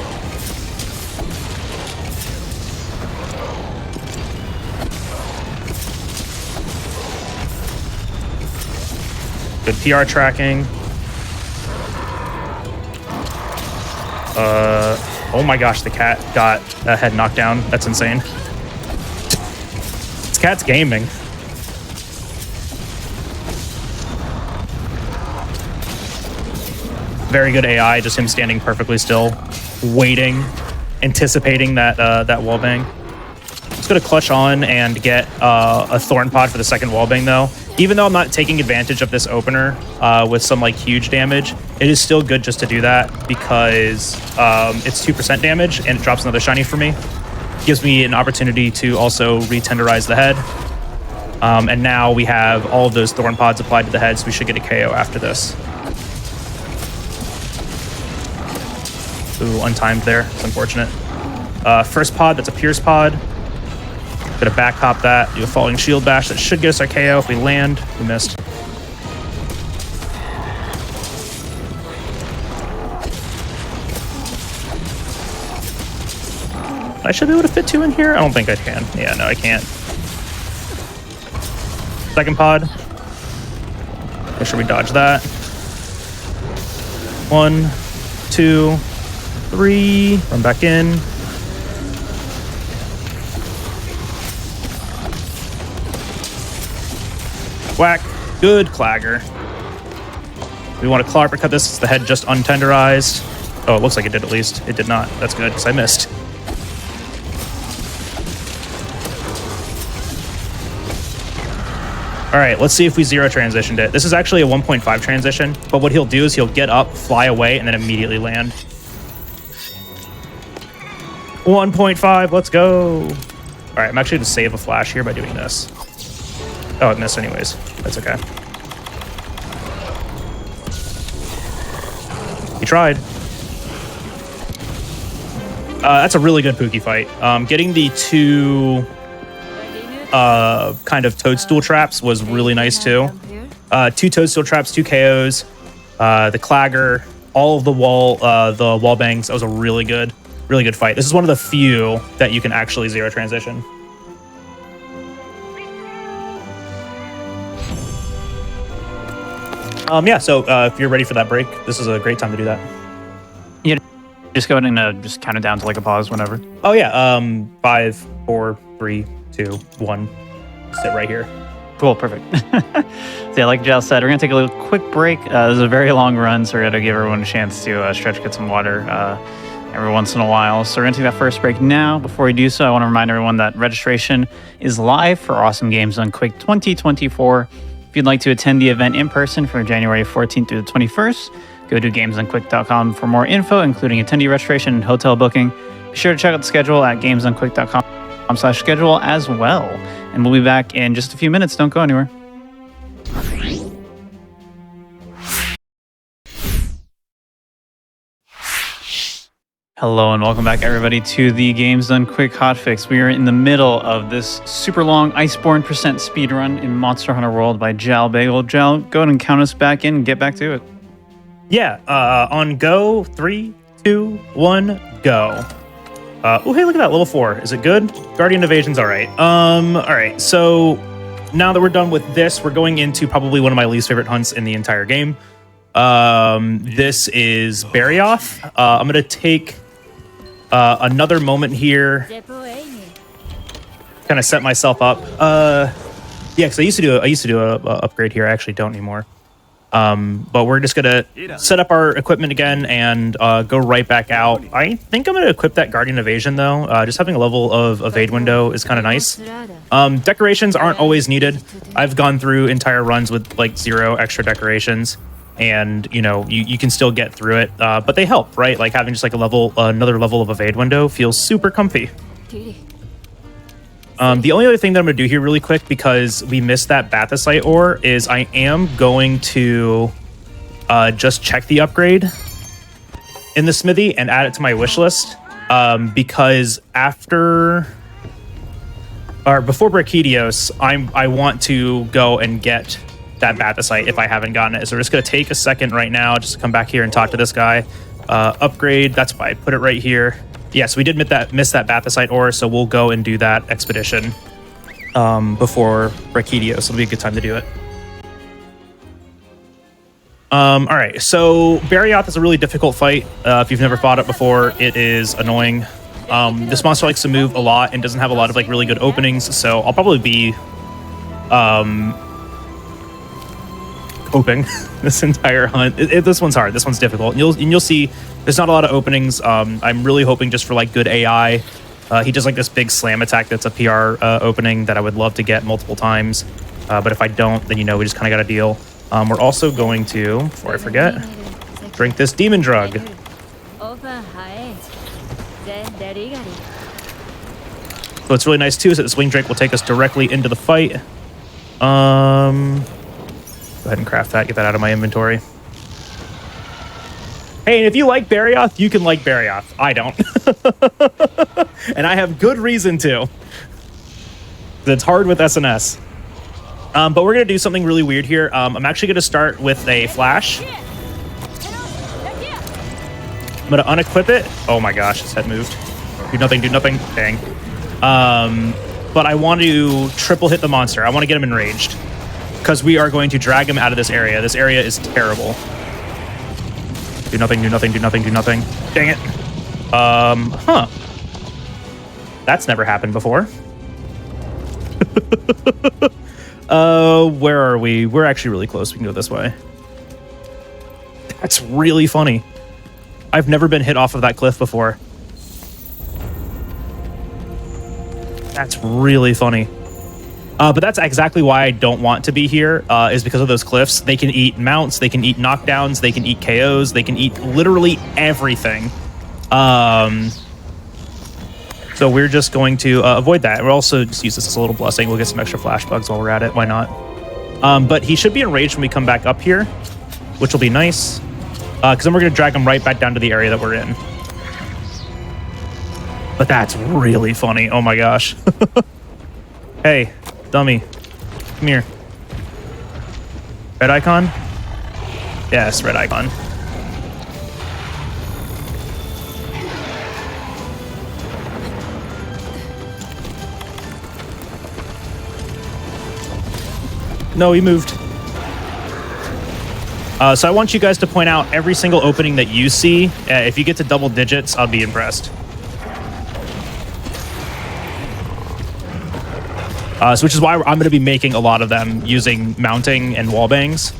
Good PR tracking. Oh my gosh, the cat got a head knocked down. That's insane. This cat's gaming. Very good AI, just him standing perfectly still, waiting, anticipating that that wallbang. Just gonna clutch on and get a Thorn Pod for the second wallbang though. Even though I'm not taking advantage of this opener with some like huge damage, it is still good just to do that because it's 2% damage and it drops another shiny for me. Gives me an opportunity to also re-tenderize the head. And now we have all of those Thorn Pods applied to the head, so we should get a KO after this. Ooh, untimed there. It's unfortunate. First pod, that's a Pierce Pod. Gonna back hop that, do a Falling Shield Bash. That should get us our KO if we land. We missed. I should be able to fit 2 in here? I don't think I can. Yeah, no, I can't. Second pod. Make sure we dodge that. 1, 2, 3. Run back in. Whack. Good Clagger. We want to claw uppercut this. It's the head just untenderized. Oh, it looks like it did at least. It did not. That's good because I missed. All right, let's see if we zero transitioned it. This is actually a 1.5 transition, but what he'll do is he'll get up, fly away, and then immediately land. 1.5, let's go. All right, I'm actually going to save a flash here by doing this. Oh, it missed anyways. That's okay. He tried. That's a really good Pookie fight. Getting the 2 kind of Toadstool traps was really nice too. 2 Toadstool traps, 2 KOs, the Clagger, all of the wall bangs. That was a really good fight. This is one of the few that you can actually zero transition. Yeah, so if you're ready for that break, this is a great time to do that. Yeah, just go ahead and just count it down to like a pause whenever. Oh yeah, 5, 4, 3, 2, 1. Sit right here. Cool, perfect. So yeah, like Jal said, we're gonna take a little quick break. This is a very long run, so we're gonna give everyone a chance to stretch, get some water. every once in a while. So we're going to take that first break now. Before we do so, I want to remind everyone that registration is live for Awesome Games Done Quick 2024. If you'd like to attend the event in person from January 14th through the 21st, go to gamesdonequick.com for more info, including attendee registration and hotel booking. Be sure to check out the schedule at gamesdonequick.com/schedule as well. And we'll be back in just a few minutes. Don't go anywhere. Hello and welcome back, everybody, to the Games Done Quick Hotfix. We are in the middle of this super long Iceborne percent speedrun in Monster Hunter World by Jal Bagel. Jal, go ahead and count us back in and get back to it. Yeah, on go, 3, 2, 1, go. Oh, hey, look at that, level 4. Is it good? Guardian Evasion's all right. All right, so now that we're done with this, we're going into probably one of my least favorite hunts in the entire game. This is Barioth. I'm going to take another moment here, kind of set myself up. Yeah, because I used to do a upgrade here. I actually don't anymore. But we're just gonna set up our equipment again and go right back out. I think I'm gonna equip that Guardian Evasion though. Just having a level of evade window is kind of nice. Decorations aren't always needed. I've gone through entire runs with like 0 extra decorations, and you know you can still get through it. But they help, right? Like having just like another level of evade window feels super comfy. The only other thing that I'm going to do here really quick, because we missed that Bathysite ore, is I am going to just check the upgrade in the smithy and add it to my wish list. Because before Brachitios, I want to go and get that Bathysite if I haven't gotten it. So we're just going to take a second right now just to come back here and talk to this guy. Upgrade, that's why I put it right here. Yes, we did miss that Bathysite ore, so we'll go and do that expedition before Brachitios. It'll be a good time to do it. All right, so Barioth is a really difficult fight. If you've never fought it before, it is annoying. This monster likes to move a lot and doesn't have a lot of like really good openings, so I'll probably be coping this entire hunt. This one's hard. This one's difficult. And you'll see there's not a lot of openings. I'm really hoping just for like good AI. He does like this big slam attack that's a PR opening that I would love to get multiple times. But if I don't, then you know we just kind of got to deal. We're also going to, before I forget, drink this demon drug. So what's really nice too is that this wing drink will take us directly into the fight. Go ahead and craft that, get that out of my inventory. Hey, and if you like Barioth, you can like Barioth. I don't. And I have good reason to. It's hard with SNS. But we're going to do something really weird here. I'm actually going to start with a flash. I'm going to unequip it. Oh my gosh, his head moved. Do nothing, dang. But I want to triple hit the monster. I want to get him enraged, because we are going to drag him out of this area. This area is terrible. Do nothing. Dang it. Huh. That's never happened before. Where are we? We're actually really close. We can go this way. That's really funny. I've never been hit off of that cliff before. That's really funny. But that's exactly why I don't want to be here, is because of those cliffs. They can eat mounts, they can eat knockdowns, they can eat KOs, they can eat literally everything. So we're just going to avoid that. We'll also just use this as a little blessing. We'll get some extra flash bugs while we're at it. Why not? But he should be enraged when we come back up here, which will be nice. Because then we're going to drag him right back down to the area that we're in. But that's really funny. Oh my gosh. Hey. Dummy, come here. Red icon? Yes, red icon. No, he moved. So I want you guys to point out every single opening that you see. If you get to double digits, I'll be impressed. So which is why I'm going to be making a lot of them using mounting and wall bangs.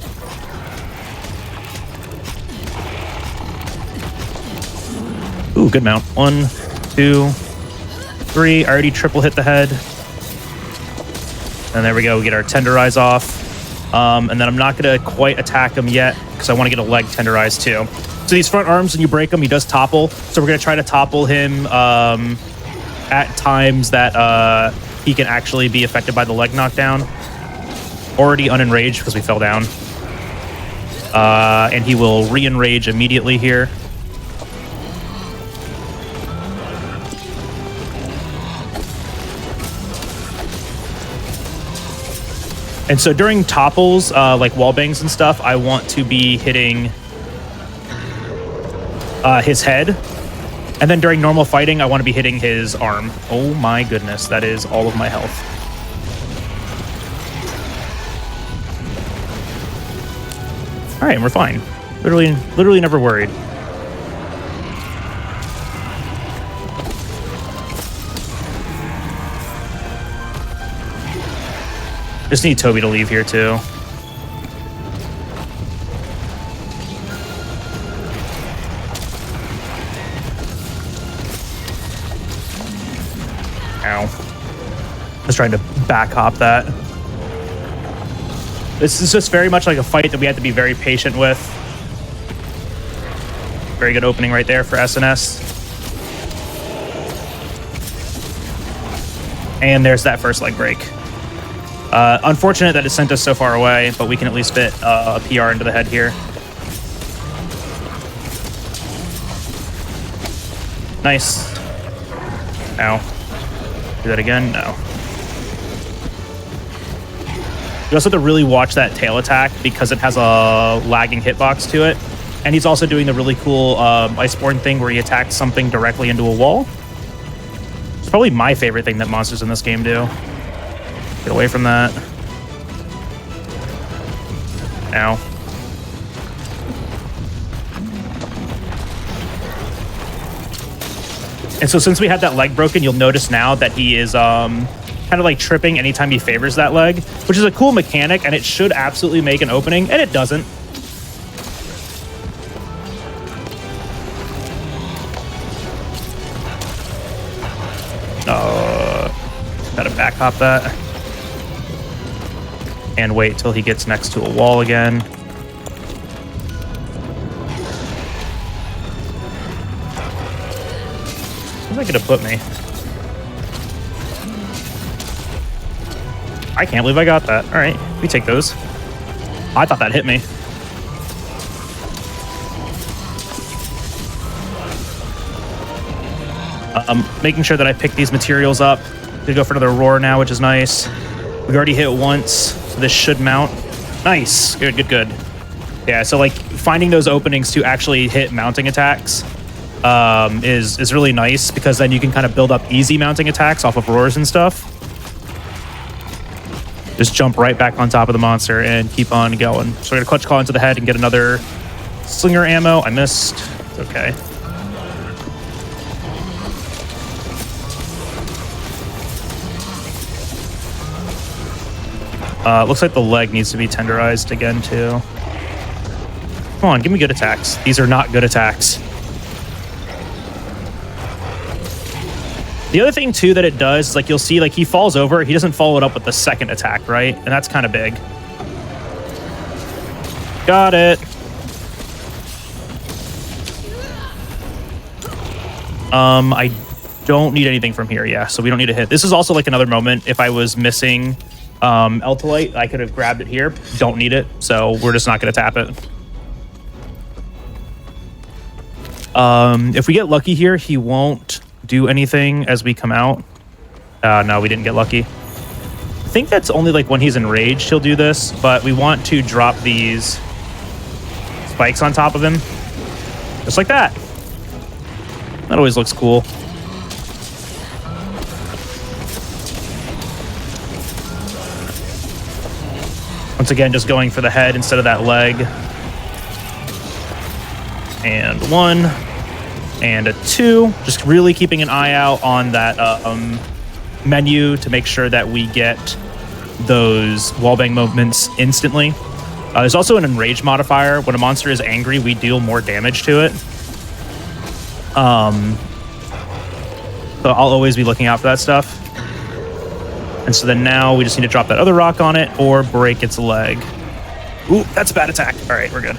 Ooh, good mount. 1, 2, 3. I already triple hit the head. And there we go. We get our tenderize off. And then I'm not going to quite attack him yet because I want to get a leg tenderized too. So these front arms, when you break them, he does topple. So we're going to try to topple him at times that he can actually be affected by the leg knockdown. Already unenraged because we fell down. And he will re-enrage immediately here. And so during topples, like wall bangs and stuff, I want to be hitting his head. And then during normal fighting, I want to be hitting his arm. Oh my goodness, that is all of my health. All right, we're fine. Literally never worried. Just need Toby to leave here too. Ow. I was trying to back hop that. This is just very much like a fight that we have to be very patient with. Very good opening right there for SNS. And there's that first leg break. Unfortunate that it sent us so far away, but we can at least fit a PR into the head here. Nice. Ow. Do that again? No. You also have to really watch that tail attack because it has a lagging hitbox to it. And he's also doing the really cool Iceborne thing where he attacks something directly into a wall. It's probably my favorite thing that monsters in this game do. Get away from that. Ow. And so since we had that leg broken, you'll notice now that he is kind of like tripping anytime he favors that leg, which is a cool mechanic, and it should absolutely make an opening, and it doesn't. Gotta back hop that. And wait till he gets next to a wall again. Where's that gonna put me? I can't believe I got that. All right, we take those. I thought that hit me. Making sure that I pick these materials up. Gonna go for another roar now, which is nice. We've already hit once, so this should mount. Nice. Good, good, good. Yeah, so like finding those openings to actually hit mounting attacks is really nice because then you can kind of build up easy mounting attacks off of roars and stuff. Just jump right back on top of the monster and keep on going. So we're gonna clutch claw into the head and get another slinger ammo. I missed. It's okay. Looks like the leg needs to be tenderized again too. Come on, give me good attacks. These are not good attacks. The other thing too that it does is like you'll see like he falls over, he doesn't follow it up with the second attack, right? And that's kind of big. Got it. I don't need anything from here, yeah, so we don't need to hit. This is also like another moment if I was missing Eltolite, I could have grabbed it here. Don't need it, so we're just not going to tap it. If we get lucky here, he won't do anything as we come out. No, we didn't get lucky. I think that's only like when he's enraged he'll do this, but we want to drop these spikes on top of him. Just like that. That always looks cool. Once again, just going for the head instead of that leg. And 1. And a 2. Just really keeping an eye out on that menu to make sure that we get those wallbang movements instantly. There's also an enrage modifier. When a monster is angry, we deal more damage to it. So I'll always be looking out for that stuff. And so then now we just need to drop that other rock on it or break its leg. Ooh, that's a bad attack. All right, we're good.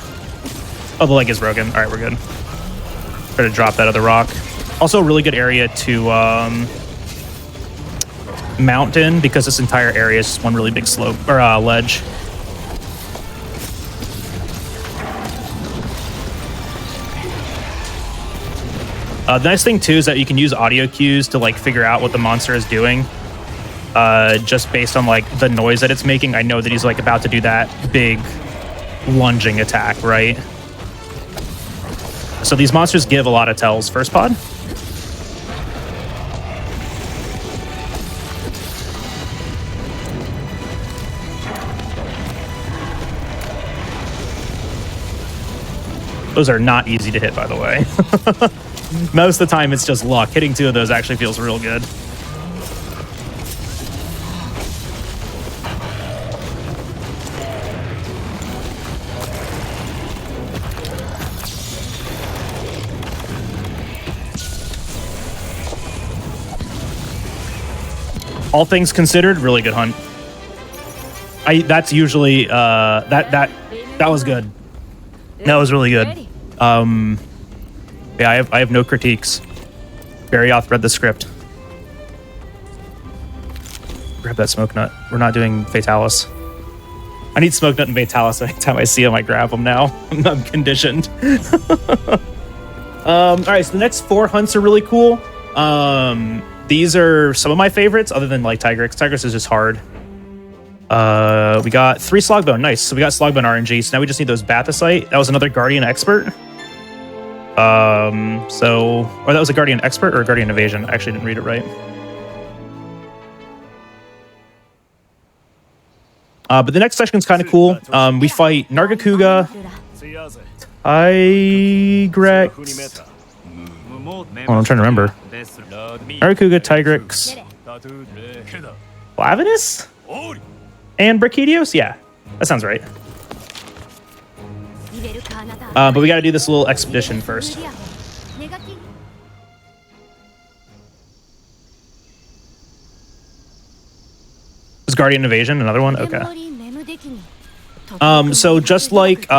Oh, the leg is broken. All right, we're good. Try to drop that other rock. Also a really good area to mount in because this entire area is just one really big slope or ledge. The nice thing too is that you can use audio cues to like figure out what the monster is doing. Just based on like the noise that it's making, I know that he's like about to do that big lunging attack, right? So these monsters give a lot of tells. First pod. Those are not easy to hit, by the way. Most of the time, it's just luck. Hitting 2 of those actually feels real good. All things considered, really good hunt. That's usually that was good. That was really good. Yeah, I have no critiques. Barioth read the script. Grab that smoke nut. We're not doing Fatalis. I need smoke nut and Fatalis anytime I see him. I grab them now. I'm conditioned. All right, so the next 4 hunts are really cool. These are some of my favorites, other than like Tigrex. Tigrex is just hard. We got 3 Slogbone. Nice. So we got Slogbone RNG. So now we just need those Bathysite. That was another Guardian Expert. Or that was a Guardian Expert or a Guardian Evasion. I actually didn't read it right. But the next section's kind of cool. We fight Nargacuga, Tigrex. Oh, I'm trying to remember. Nargacuga, Tigrex, Flavinus, and Brachiodios? Yeah, that sounds right. But we got to do this little expedition first. Was Guardian Evasion another one? Okay. So just like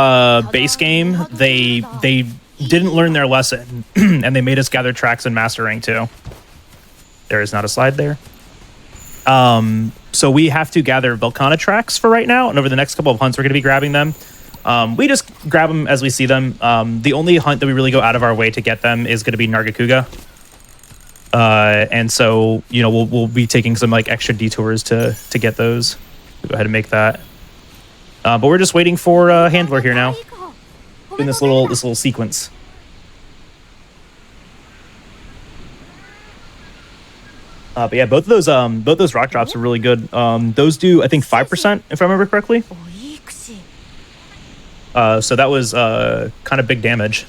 base game, they didn't learn their lesson, and they made us gather tracks in Master Rank 2. There is not a slide there. So we have to gather Volcana tracks for right now, and over the next couple of hunts, we're going to be grabbing them. We just grab them as we see them. The only hunt that we really go out of our way to get them is going to be Nargacuga. And so, you know, we'll be taking some like extra detours to get those. Go ahead and make that. But we're just waiting for Handler here now. In this little sequence. But yeah, both of those rock drops are really good. Those do, I think, 5%, if I remember correctly. So that was kind of big damage.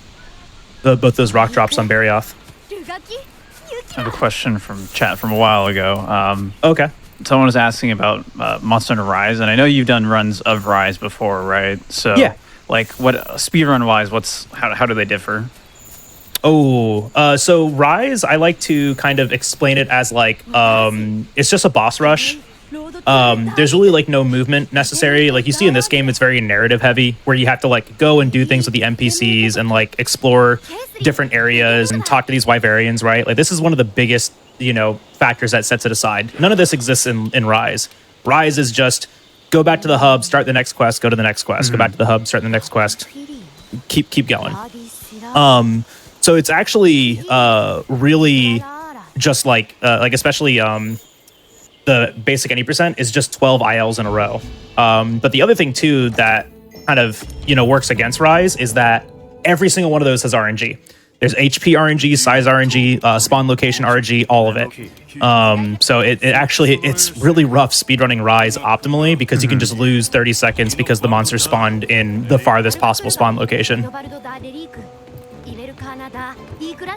Both those rock drops on Barioth. I have a question from chat from a while ago. Okay. Someone was asking about Monster Hunter Rise, and I know you've done runs of Rise before, right? So yeah. Like, what speedrun wise, how do they differ? So Rise, I like to kind of explain it as like it's just a boss rush. There's really like no movement necessary. Like you see in this game, it's very narrative heavy, where you have to like go and do things with the NPCs and like explore different areas and talk to these Wyverians, right? Like this is one of the biggest, you know, factors that sets it aside. None of this exists in Rise. Rise is just go back to the hub, start the next quest, go to the next quest, go back to the hub, start the next quest, keep going. So it's actually really just like especially the basic any percent is just 12 ILs in a row. But the other thing too that kind of, you know, works against Rise is that every single one of those has RNG. There's HP RNG, size RNG, spawn location RNG, all of it. So it's really rough speedrunning Rise optimally because you can just lose 30 seconds because the monster spawned in the farthest possible spawn location.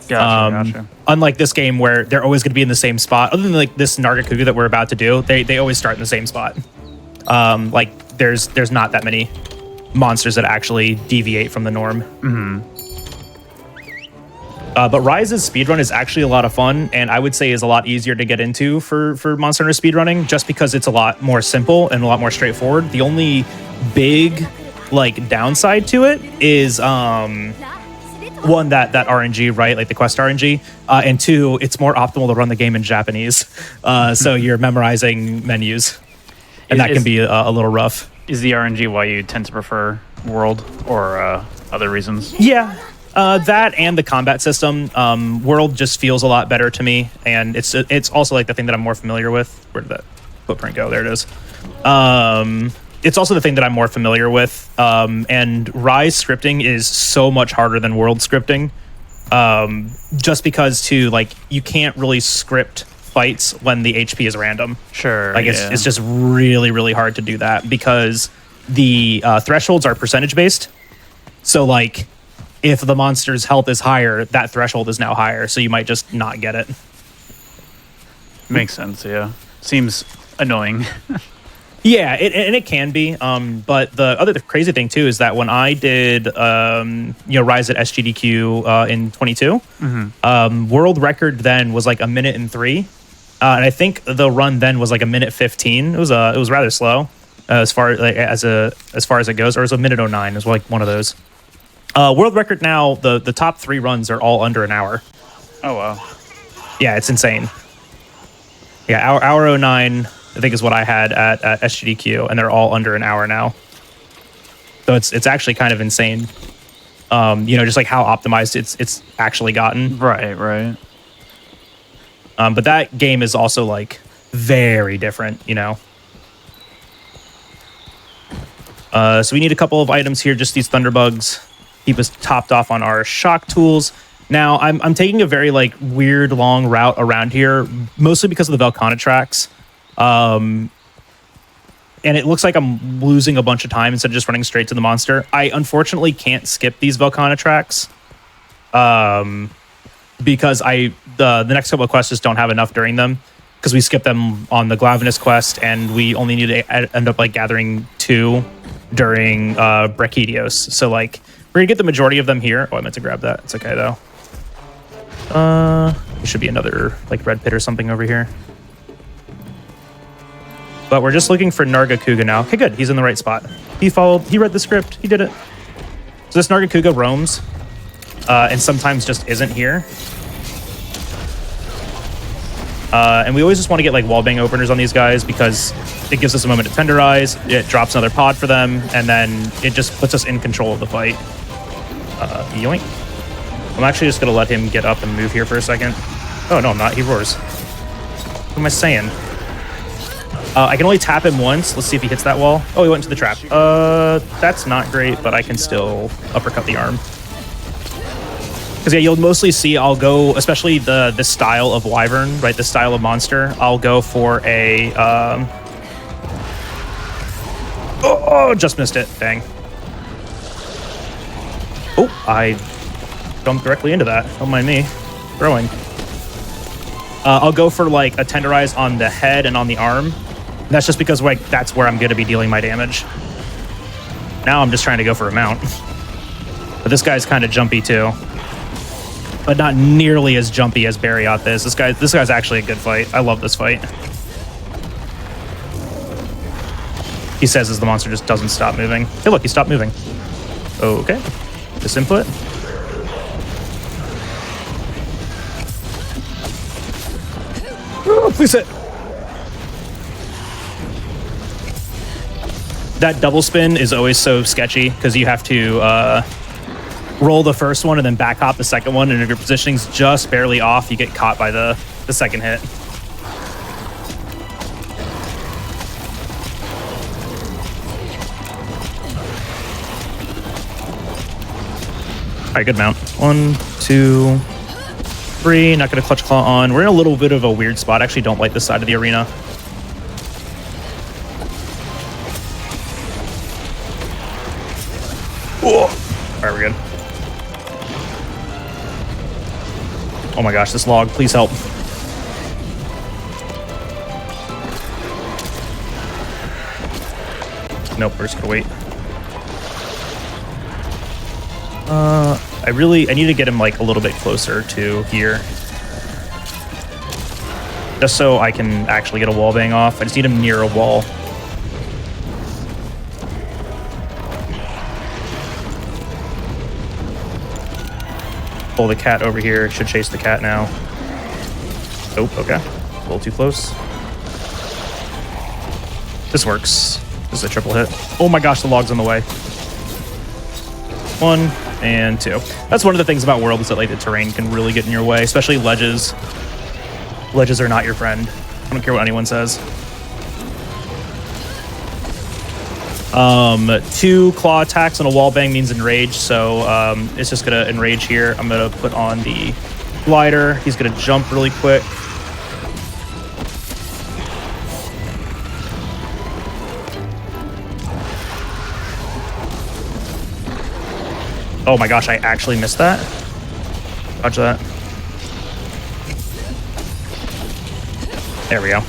Gotcha. Unlike this game where they're always going to be in the same spot, other than like this Nargacuga that we're about to do, they always start in the same spot. Like there's not that many monsters that actually deviate from the norm. But Rise's speedrun is actually a lot of fun, and I would say is a lot easier to get into for Monster Hunter speedrunning, just because it's a lot more simple and a lot more straightforward. The only big like downside to it is one, that RNG, right? Like the quest RNG, and two, it's more optimal to run the game in Japanese, so you're memorizing menus, and that can be a little rough. Is the RNG why you tend to prefer World, or other reasons? Yeah, that and the combat system. World just feels a lot better to me, and it's also like the thing that I'm more familiar with. Where did that footprint go? There it is. It's also the thing that I'm more familiar with, and Rise scripting is so much harder than World scripting, just because you can't really script fights when the HP is random. Sure. Like it's just really, really hard to do that because the thresholds are percentage based. So like if the monster's health is higher, that threshold is now higher, so you might just not get it. Makes sense, yeah. Seems annoying. Yeah, and it can be. But the crazy thing too is that when I did Rise at SGDQ in 22, world record then was like 1:03, and I think the run then was like 1:15. It was rather slow as far as it goes, or it was 1:09. It was like one of those. World record now, the top 3 runs are all under an hour. Oh wow. Yeah, it's insane. Yeah, hour 09. I think is what I had at SGDQ, and they're all under an hour now. So it's actually kind of insane. Just like how optimized it's actually gotten. Right. But that game is also like very different, So we need a couple of items here, just these thunderbugs. Keep us topped off on our shock tools. Now I'm taking a very like weird long route around here, mostly because of the Velkhana tracks. And it looks like I'm losing a bunch of time instead of just running straight to the monster. I unfortunately can't skip these Velkhana tracks, because the next couple of quests just don't have enough during them, because we skipped them on the Glavenus quest, and we only need to end up like gathering 2 during Brachydios. So like we're gonna get the majority of them here. Oh, I meant to grab that. It's okay though. There should be another like red pit or something over here. But we're just looking for Nargacuga now. Okay, good. He's in the right spot. He read the script. He did it. So this Nargacuga roams, and sometimes just isn't here. And we always just want to get like wallbang openers on these guys because it gives us a moment to tenderize, it drops another pod for them, and then it just puts us in control of the fight. Yoink. I'm actually just going to let him get up and move here for a second. Oh, no, I'm not. He roars. What am I saying? I can only tap him once. Let's see if he hits that wall. Oh, he went into the trap. That's not great, but I can still uppercut the arm. Because yeah, you'll mostly see I'll go, especially this style of wyvern, right? This style of monster. I'll go for a. Just missed it. Dang. Oh, I jumped directly into that. Don't mind me. Throwing. I'll go for like a tenderize on the head and on the arm. And that's just because like that's where I'm going to be dealing my damage. Now I'm just trying to go for a mount. But this guy's kind of jumpy too. But not nearly as jumpy as Barriot is. This guy's actually a good fight. I love this fight. He says as the monster just doesn't stop moving. Hey, look, he stopped moving. Okay. This input. Oh, please hit. That double spin is always so sketchy because you have to roll the first one and then back hop the second one, and if your positioning's just barely off, you get caught by the second hit. All right, good mount. 1, 2, 3. Not going to clutch claw on. We're in a little bit of a weird spot. I actually don't like this side of the arena. All right, we're good. Oh my gosh, this log, please help. Nope, we're just gonna wait. I need to get him like a little bit closer to here. Just so I can actually get a wall bang off. I just need him near a wall. Pull the cat over here. Should chase the cat now. Oh, okay. A little too close. This works. This is a triple hit. Oh my gosh, the log's on the way. 1 and 2. That's one of the things about World is that like the terrain can really get in your way, especially ledges. Ledges are not your friend. I don't care what anyone says. 2 claw attacks on a wall bang means enrage, so it's just gonna enrage here. I'm gonna put on the glider. He's gonna jump really quick. Oh my gosh, I actually missed that. Dodge that. There we go.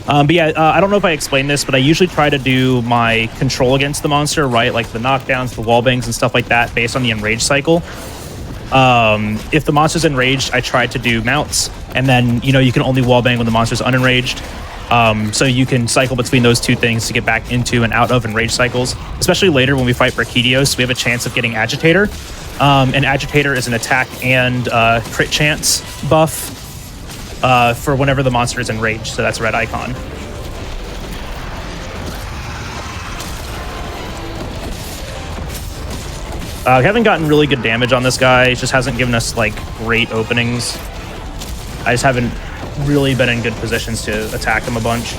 But yeah, I don't know if I explained this, but I usually try to do my control against the monster, right? Like the knockdowns, the wall bangs, and stuff like that based on the enrage cycle. If the monster's enraged, I try to do mounts, and then, you know, you can only wall bang when the monster's unenraged. So you can cycle between those two things to get back into and out of enrage cycles, especially later when we fight Brachitios. We have a chance of getting Agitator. And Agitator is an attack and crit chance buff for whenever the monster is enraged, so that's a red icon. We haven't gotten really good damage on this guy. He just hasn't given us like great openings. I just haven't really been in good positions to attack him a bunch.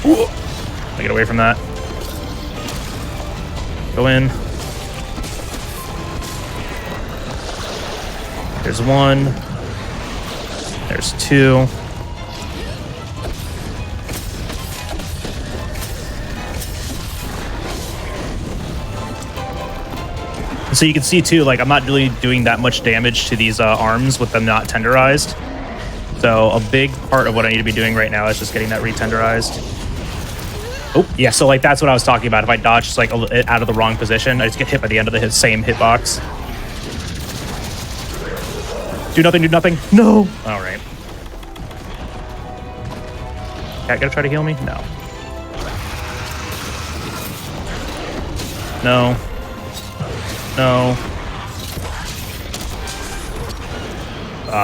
Ooh. Get away from that. Go in. There's 1. There's 2. So you can see too, like I'm not really doing that much damage to these arms with them not tenderized. So a big part of what I need to be doing right now is just getting that re-tenderized. Oh, yeah, so like that's what I was talking about. If I dodge just like out of the wrong position, I just get hit by the end of the same hitbox. Do nothing, do nothing. No. All right. Cat gonna try to heal me? No. No. No.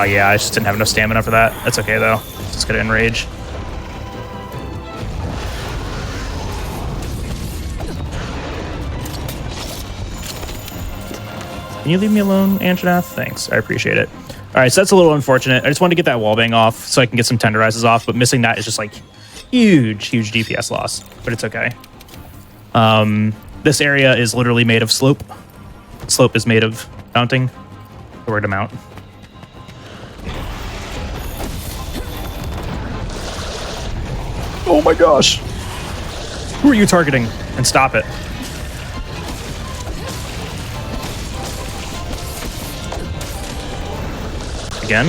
Yeah, I just didn't have enough stamina for that. That's okay, though. Just gonna enrage. Can you leave me alone, Anjanath? Thanks. I appreciate it. All right, so that's a little unfortunate. I just wanted to get that wallbang off so I can get some tenderizes off, but missing that is just like huge DPS loss, but it's okay. This area is literally made of slope. Slope is made of mounting. So we're to mount. Oh my gosh. Who are you targeting? And stop it. Again.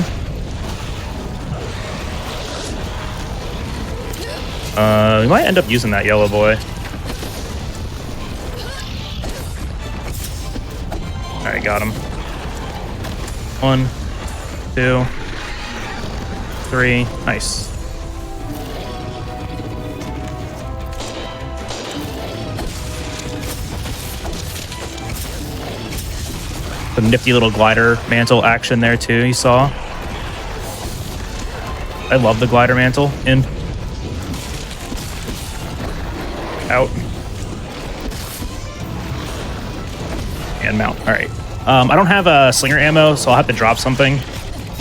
We might end up using that yellow boy. Alright, got him. 1, 2, 3. Nice. Some nifty little glider mantle action there too, you saw. I love the glider mantle. In. Out. And mount. All right. I don't have a slinger ammo, so I'll have to drop something.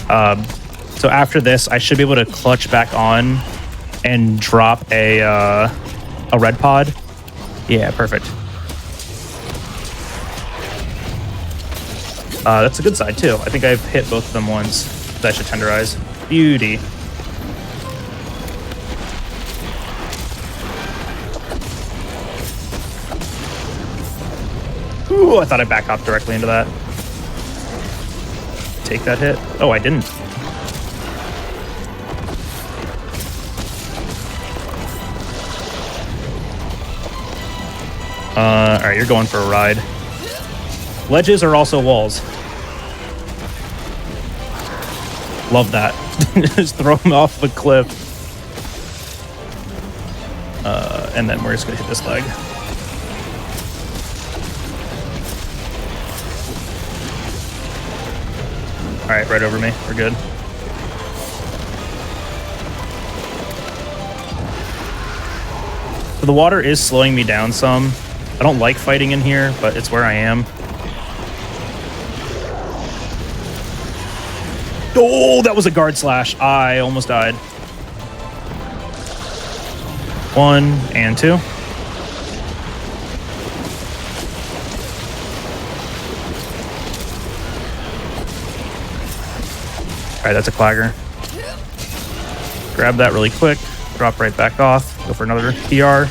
So after this, I should be able to clutch back on and drop a red pod. Yeah, perfect. That's a good side too. I think I've hit both of them once. That should tenderize. Beauty. Ooh, I thought I back hopped directly into that. Take that hit. Oh, I didn't. All right, you're going for a ride. Ledges are also walls. Love that. Just throw him off the cliff. And then we're just gonna hit this leg. All right, right over me. We're good. So the water is slowing me down some. I don't like fighting in here, but it's where I am. Oh, that was a guard slash. I almost died. 1 and 2. All right, that's a clagger. Grab that really quick. Drop right back off. Go for another PR.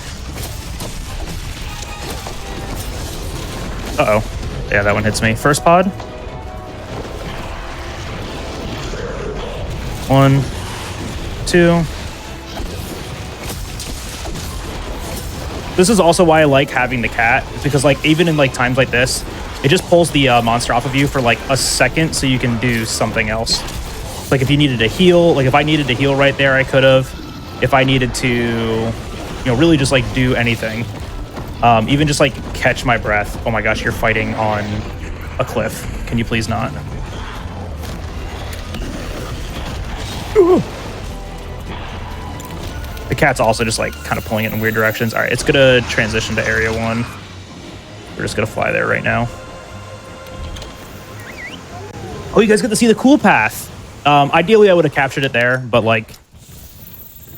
Uh-oh. Yeah, that one hits me. First pod. 1, 2. This is also why I like having the cat. It's because like even in like times like this, it just pulls the monster off of you for like a second so you can do something else. Like if you needed to heal, like if I needed to heal right there, I could have. If I needed to, you know, really just like do anything. Even just like catch my breath. Oh my gosh, you're fighting on a cliff. Can you please not? Ooh. The cat's also just like kind of pulling it in weird directions. All right, it's gonna transition to area 1. We're just gonna fly there right now. Oh, you guys get to see the cool path. Ideally, I would have captured it there, but like,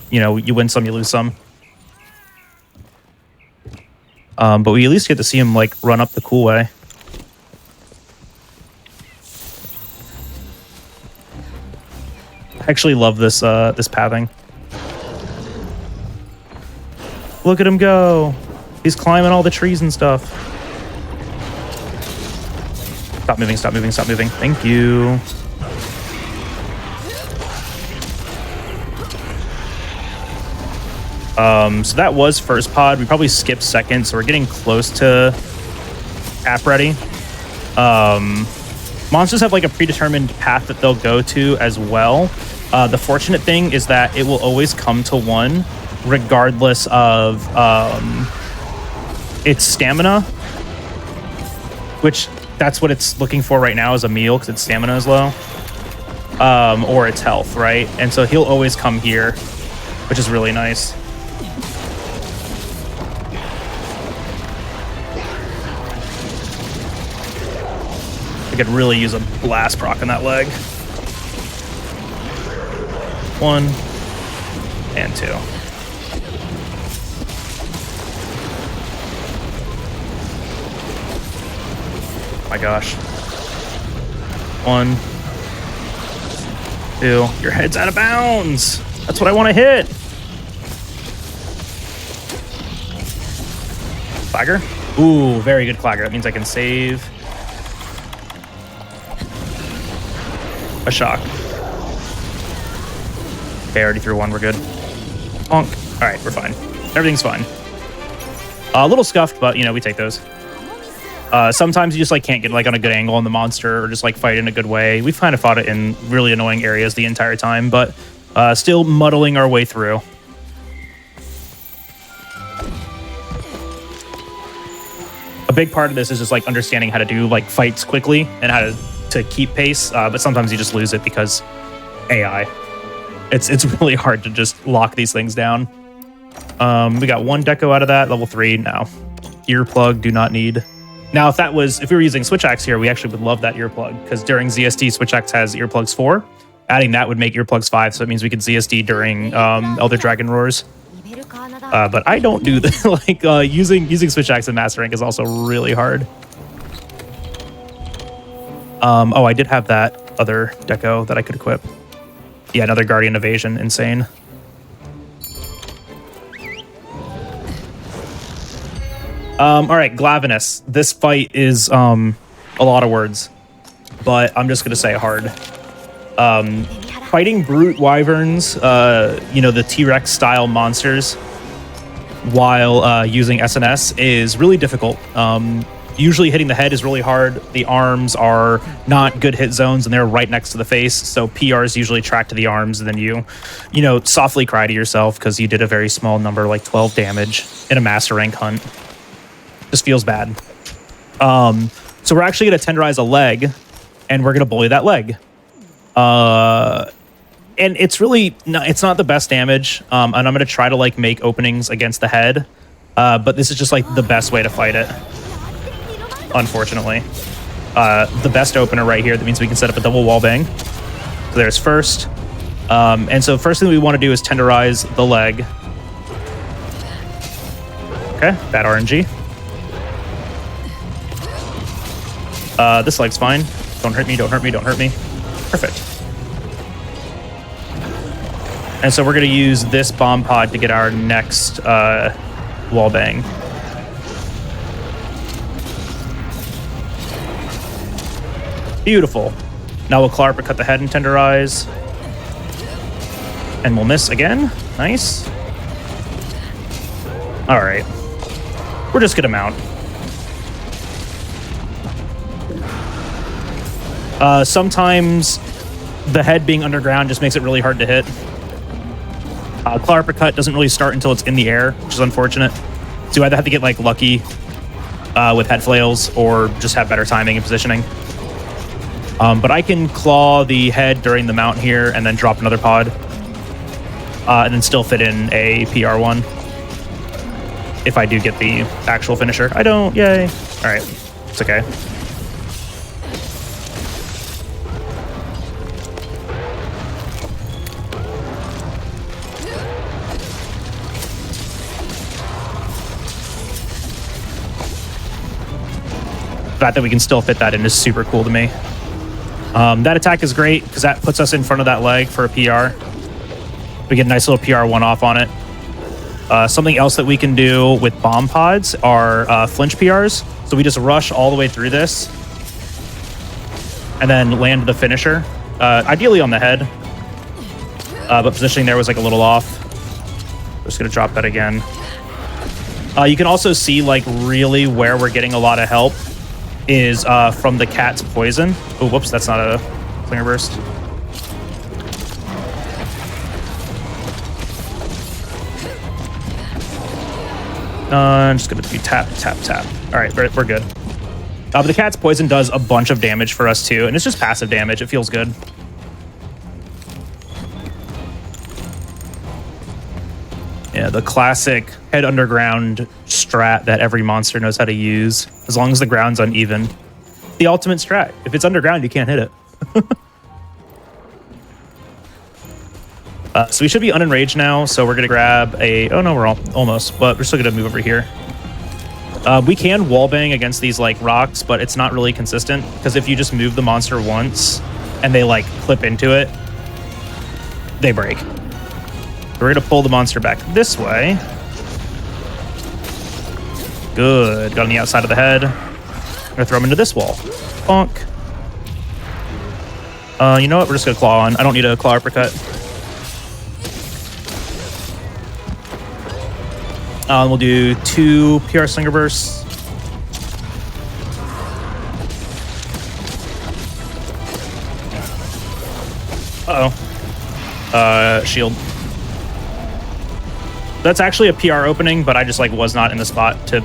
you know, you win some, you lose some. But we at least get to see him like run up the cool way. I actually love this this pathing. Look at him go. He's climbing all the trees and stuff. Stop moving, stop moving, stop moving. Thank you. So that was first pod. We probably skipped second, so we're getting close to app ready. Monsters have like a predetermined path that they'll go to as well. The fortunate thing is that it will always come to 1 regardless of its stamina, which that's what it's looking for right now is a meal because its stamina is low, or its health, right? And so he'll always come here, which is really nice. I could really use a blast proc on that leg. 1 and 2. My gosh. 1, 2. Your head's out of bounds. That's what I want to hit. Clagger. Ooh, very good clagger. That means I can save a shock. Okay, I already threw 1. We're good. Honk. All right, we're fine. Everything's fine. A little scuffed, but you know, we take those. Sometimes you just like can't get like on a good angle on the monster or just like fight in a good way. We've kind of fought it in really annoying areas the entire time, but still muddling our way through. A big part of this is just like understanding how to do like fights quickly and how to keep pace, but sometimes you just lose it because AI. It's really hard to just lock these things down. We got 1 deco out of that, level 3 now. Earplug, do not need. Now, if we were using Switch Axe here, we actually would love that earplug because during ZSD, Switch Axe has earplugs 4. Adding that would make earplugs 5, so it means we could ZSD during Elder Dragon Roars. But I don't do that. Like using Switch Axe in Master Rank is also really hard. Oh, I did have that other deco that I could equip. Yeah, another Guardian Evasion, insane. All right, Glavenus. This fight is a lot of words, but I'm just gonna say hard. Fighting brute wyverns, you know, the T-Rex style monsters, while using SNS is really difficult. usually hitting the head is really hard. The arms are not good hit zones, and they're right next to the face. So PRs usually track to the arms, and then you softly cry to yourself because you did a very small number, like 12 damage in a master rank hunt. Just feels bad. So we're actually going to tenderize a leg, and we're going to bully that leg. And it's really it's not the best damage. And I'm going to try to like make openings against the head. But this is just like the best way to fight it. Unfortunately, the best opener right here. That means we can set up a double wall bang. So there's first. And so first thing we want to do is tenderize the leg. Okay, bad RNG. This leg's fine. Don't hurt me, don't hurt me, don't hurt me. Perfect. And so we're going to use this bomb pod to get our next wall bang. Beautiful. Now we'll claw uppercut the head and tenderize. And we'll miss again. Nice. All right. We're just going to mount. Sometimes the head being underground just makes it really hard to hit. Claw uppercut doesn't really start until it's in the air, which is unfortunate. So you either have to get like lucky with head flails or just have better timing and positioning. But I can claw the head during the mount here and then drop another pod. And then still fit in a PR1. If I do get the actual finisher. I don't, yay. All right, it's okay. The fact that we can still fit that in is super cool to me. That attack is great because that puts us in front of that leg for a PR. We get a nice little PR1 off on it. Something else that we can do with bomb pods are flinch PRs. So we just rush all the way through this and then land the finisher, ideally on the head. But positioning there was like a little off. Just gonna drop that again. You can also see like really where we're getting a lot of help is from the cat's poison. Oh, whoops, that's not a clinger burst. I'm just gonna do tap, tap, tap. All right, we're good. But the cat's poison does a bunch of damage for us too, and it's just passive damage. It feels good. Yeah, the classic head underground strat that every monster knows how to use, as long as the ground's uneven. The ultimate strat. If it's underground, you can't hit it. So we should be unenraged now, so we're going to grab a... Oh, no, we're almost, but we're still going to move over here. We can wallbang against these, like, rocks, but it's not really consistent, because if you just move the monster once and they, like, clip into it, they break. We're going to pull the monster back this way. Good. Got on the outside of the head. I'm going to throw him into this wall. Bonk. You know what? We're just going to claw on. I don't need a claw uppercut. We'll do 2 PR Slinger Bursts. Uh-oh. Shield. That's actually a PR opening, but I just like was not in the spot to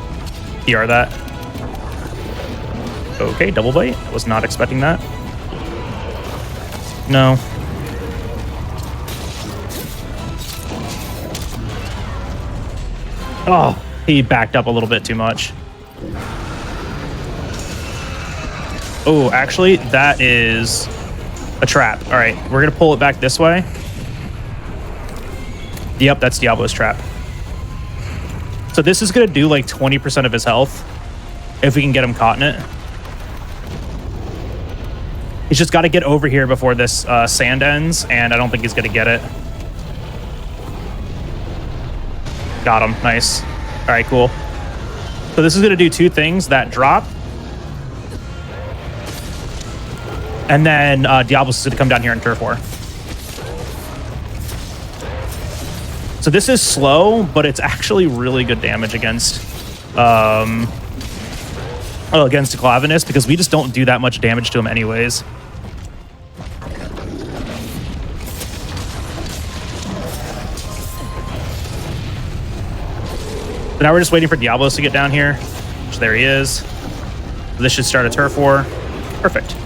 PR that. Okay, double bite. Was not expecting that. No. Oh, he backed up a little bit too much. Oh, actually, that is a trap. All right, we're going to pull it back this way. Yep, that's Diablo's trap. So this is going to do like 20% of his health if we can get him caught in it. He's just got to get over here before this sand ends, and I don't think he's going to get it. Got him. Nice. All right, cool. So this is going to do 2 things. That drop. And then Diablos is going to come down here and turf war. So this is slow, but it's actually really good damage against against Glavenus, because we just don't do that much damage to him anyways. So now we're just waiting for Diablos to get down here. So there he is. This should start a turf war. Perfect.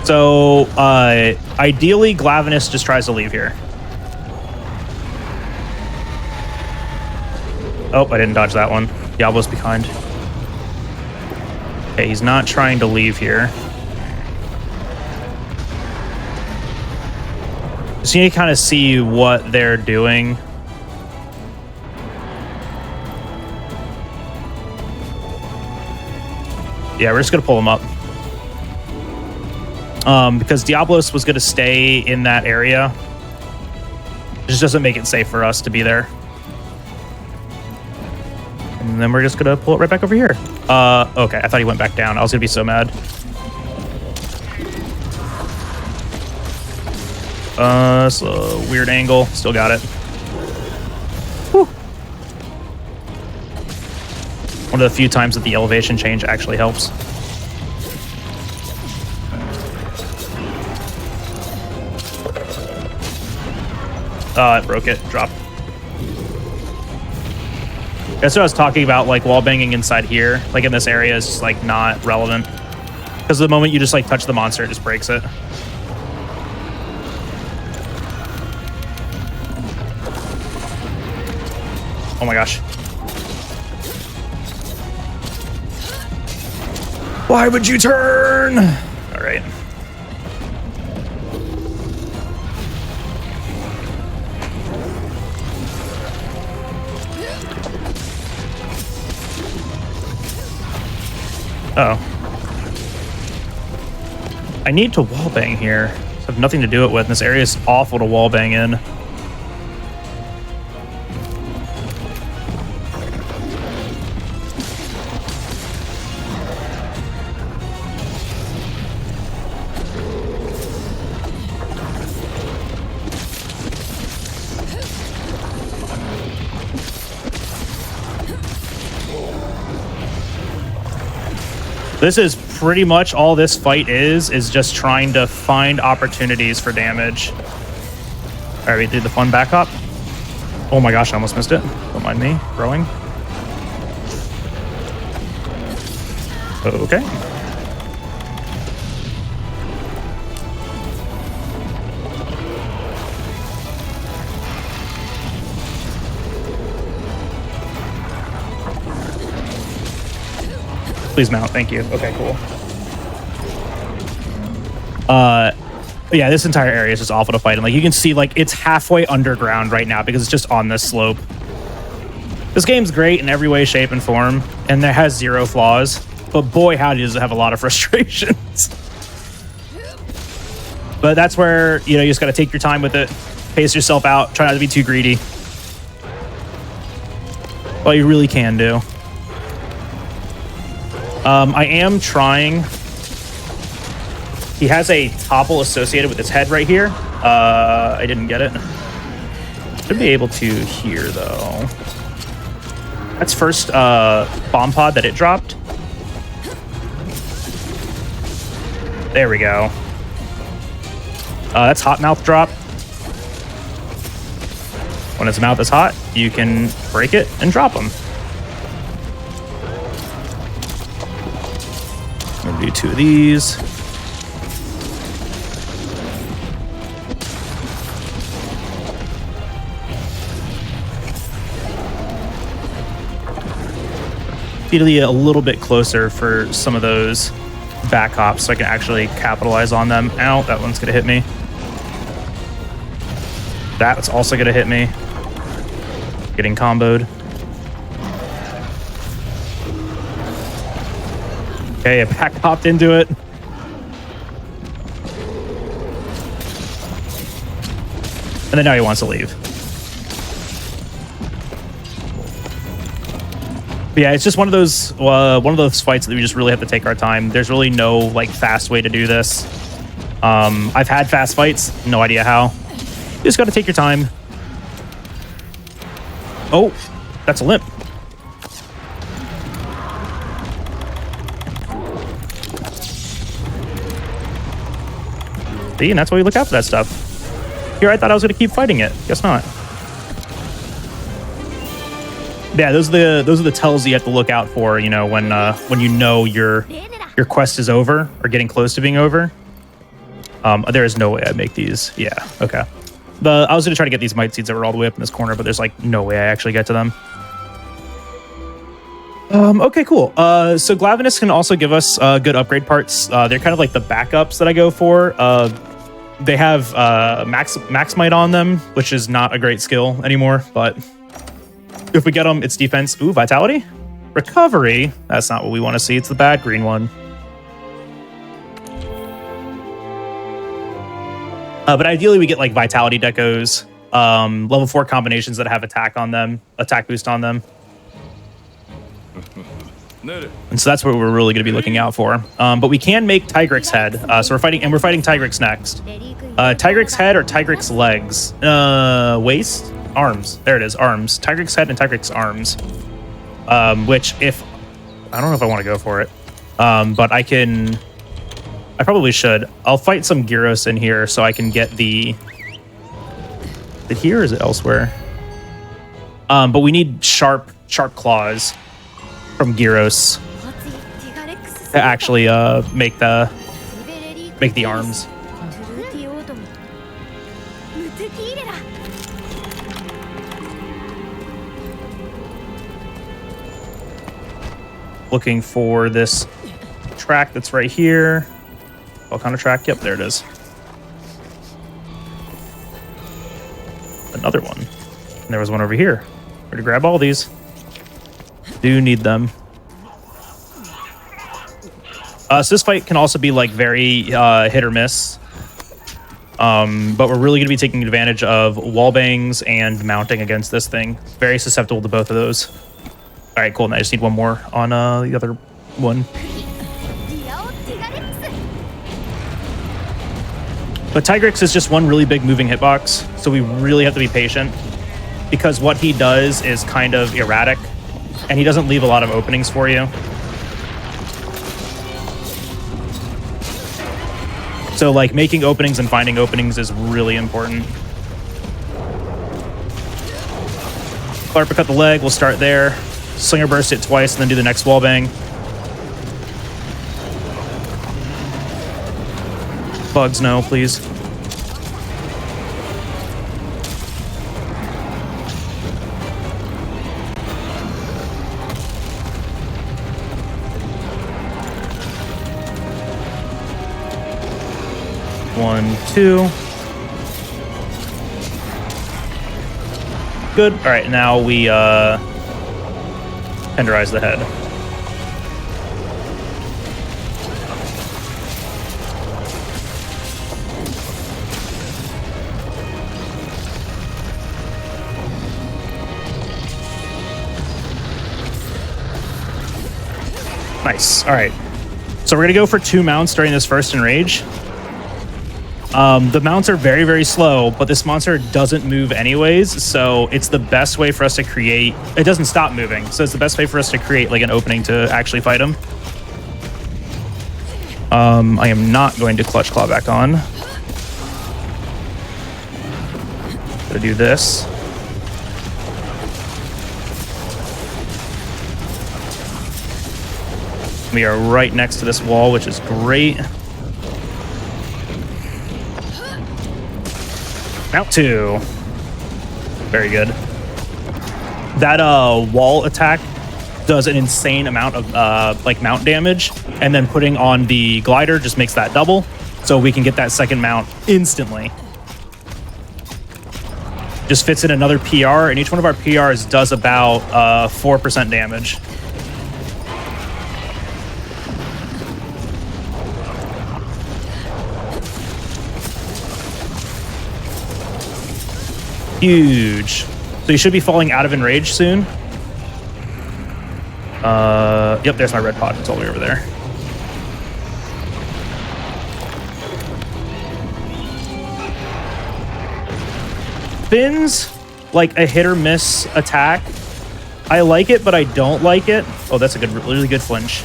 So, ideally, Glavenus just tries to leave here. Oh, I didn't dodge that one. Diablo's behind. Okay, he's not trying to leave here. Just need to kind of see what they're doing. Yeah, we're just going to pull him up. Because Diablos was going to stay in that area. It just doesn't make it safe for us to be there. And then we're just going to pull it right back over here. Okay, I thought he went back down. I was going to be so mad. It's a weird angle. Still got it. Whew. One of the few times that the elevation change actually helps. It broke it. Drop. That's what I was talking about, like wall banging inside here, like in this area is just like not relevant. Because the moment you just like touch the monster, it just breaks it. Oh my gosh. Why would you turn? All right. Oh. I need to wallbang here. I have nothing to do it with. This area is awful to wallbang in. This is pretty much all this fight is just trying to find opportunities for damage. All right, we did the fun back hop. Oh my gosh, I almost missed it. Don't mind me, rowing. Okay. Please mount, thank you. Okay, cool. Yeah, this entire area is just awful to fight. And like you can see, like it's halfway underground right now because it's just on this slope. This game's great in every way, shape, and form, and it has zero flaws. But boy, howdy does it have a lot of frustrations. But that's where, you know, you just got to take your time with it, pace yourself out, try not to be too greedy. Well, you really can do. I am trying. He has a topple associated with his head right here. I didn't get it. Should be able to here, though. That's first bomb pod that it dropped. There we go. That's hot mouth drop. When its mouth is hot, you can break it and drop them. I'm gonna do two of these. Need to be a little bit closer for some of those back hops so I can actually capitalize on them. Ow, that one's gonna hit me. That's also gonna hit me. Getting comboed. Okay, I back hopped into it. And then now he wants to leave. But yeah, it's just one of those fights that we just really have to take our time. There's really no like fast way to do this. I've had fast fights, no idea how. You just got to take your time. Oh, that's a limp. See, and that's why you look out for that stuff. Here, I thought I was going to keep fighting it. Guess not. Yeah, those are the tells you have to look out for. You know, when you know your quest is over or getting close to being over. There is no way I make these. Yeah, okay. I was going to try to get these mite seeds that were all the way up in this corner, but there's like no way I actually get to them. Okay, cool. So Glavinus can also give us good upgrade parts. They're kind of like the backups that I go for. They have max might on them, which is not a great skill anymore, but if we get them, it's defense. Ooh, vitality? Recovery? That's not what we want to see. It's the bad green one. But ideally, we get like vitality decos, level 4 combinations that have attack on them, attack boost on them. And so that's what we're really going to be looking out for. But we can make Tigrex head. So we're fighting Tigrex next. Tigrex head or Tigrex legs? Waist? Arms. There it is. Arms. Tigrex head and Tigrex arms. Which if... I don't know if I want to go for it. But I can... I probably should. I'll fight some Gyros in here so I can get the... Is it here or is it elsewhere? But we need sharp claws from Gyros to actually make the arms. Looking for this track that's right here. What kind of track? Yep, there it is. Another one. And there was one over here. Where to grab all these? Do need them. So this fight can also be like very hit or miss. But we're really going to be taking advantage of wall bangs and mounting against this thing. Very susceptible to both of those. All right, cool. And I just need one more on the other one. But Tigrex is just one really big moving hitbox, so we really have to be patient because what he does is kind of erratic, and he doesn't leave a lot of openings for you. So, like, making openings and finding openings is really important. Clarper cut the leg, we'll start there. Slinger burst it twice and then do the next wall bang. Bugs, no, please. One, two. Good. All right, now we tenderize the head. Nice. All right. So we're going to go for 2 mounts during this first enrage. The mounts are very, very slow, but this monster doesn't move anyways, so it's the best way for us to create... It doesn't stop moving, so it's the best way for us to create like an opening to actually fight him. I am not going to clutch claw back on. Gonna do this. We are right next to this wall, which is great. Mount 2. Very good. That wall attack does an insane amount of like mount damage, and then putting on the glider just makes that double, so we can get that second mount instantly. Just fits in another PR, and each one of our PRs does about 4% damage. Huge. So you should be falling out of enrage soon. Yep, there's my red pod. It's all the way over there. Finn's like a hit or miss attack. I like it, but I don't like it. Oh, that's a really good flinch.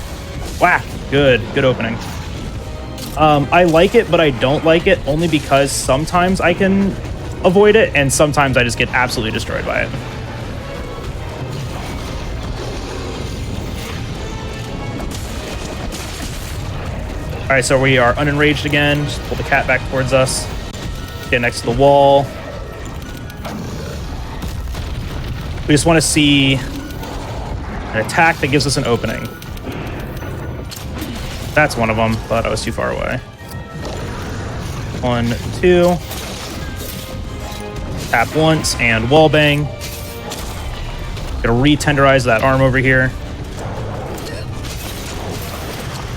Whack. Good opening. I like it, but I don't like it only because sometimes I can avoid it and sometimes I just get absolutely destroyed by it. All right, so we are unenraged again. Just pull the cat back towards us. Get next to the wall. We just want to see an attack that gives us an opening. That's one of them, but I was too far away. 1, 2. Tap once and wallbang. Gonna re-tenderize that arm over here.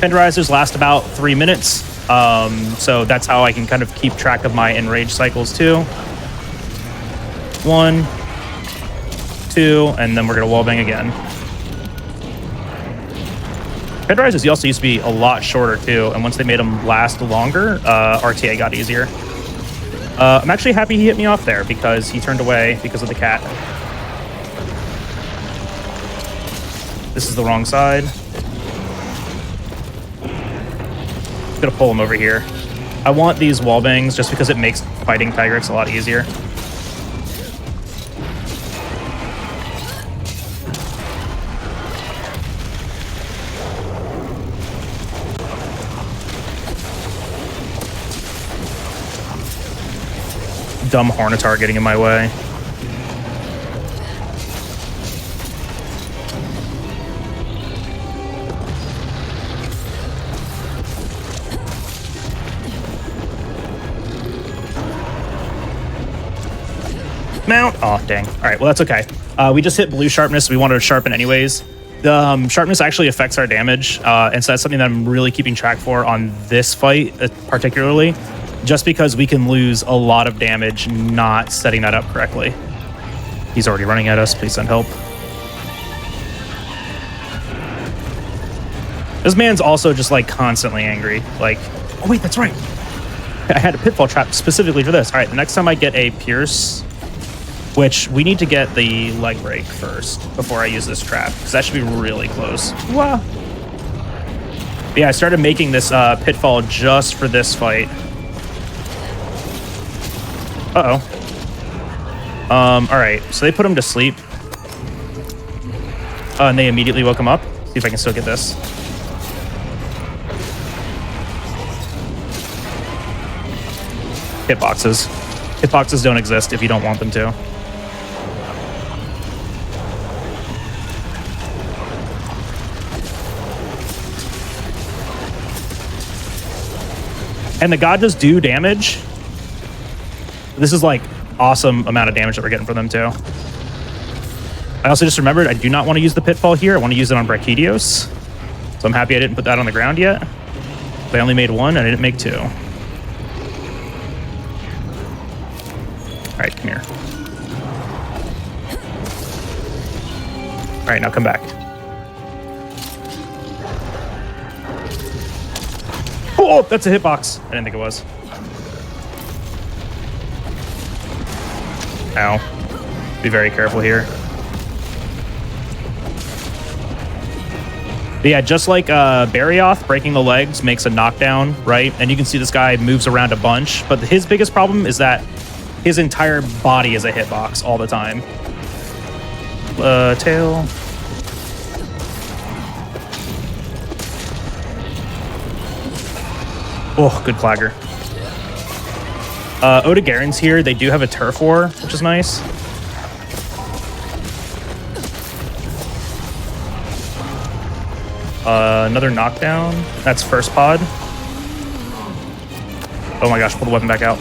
Tenderizers last about 3 minutes. So that's how I can kind of keep track of my enrage cycles too. 1, 2, and then we're gonna wallbang again. Tenderizers also used to be a lot shorter too, and once they made them last longer, RTA got easier. I'm actually happy he hit me off there because he turned away because of the cat. This is the wrong side. I'm gonna pull him over here. I want these wallbangs just because it makes fighting Tigrex a lot easier. Dumb Hornitar getting in my way. Mount. Oh, dang. All right, well, that's okay. We just hit blue sharpness. We wanted to sharpen anyways. The sharpness actually affects our damage, and so that's something that I'm really keeping track for on this fight, particularly, just because we can lose a lot of damage not setting that up correctly. He's already running at us. Please send help. This man's also just like constantly angry. Like, oh wait, that's right. I had a pitfall trap specifically for this. All right, the next time I get a pierce, which we need to get the leg break first before I use this trap, because that should be really close. Wow. Yeah, I started making this pitfall just for this fight. Uh-oh. All right, so they put him to sleep. And they immediately woke him up. See if I can still get this. Hitboxes. Hitboxes don't exist if you don't want them to. And the god does do damage. This is like awesome amount of damage that we're getting from them too. I also just remembered I do not want to use the pitfall here. I want to use it on Brachydios. So I'm happy I didn't put that on the ground yet. I only made one and I didn't make two. All right, come here. All right, now come back. Oh, that's a hitbox. I didn't think it was. Ow. Be very careful here. But yeah, just like Barioth, breaking the legs makes a knockdown, right? And you can see this guy moves around a bunch, but his biggest problem is that his entire body is a hitbox all the time. Tail. Oh, good flagger. Odegaren's here. They do have a turf war, which is nice. Another knockdown. That's first pod. Oh my gosh, pull the weapon back out.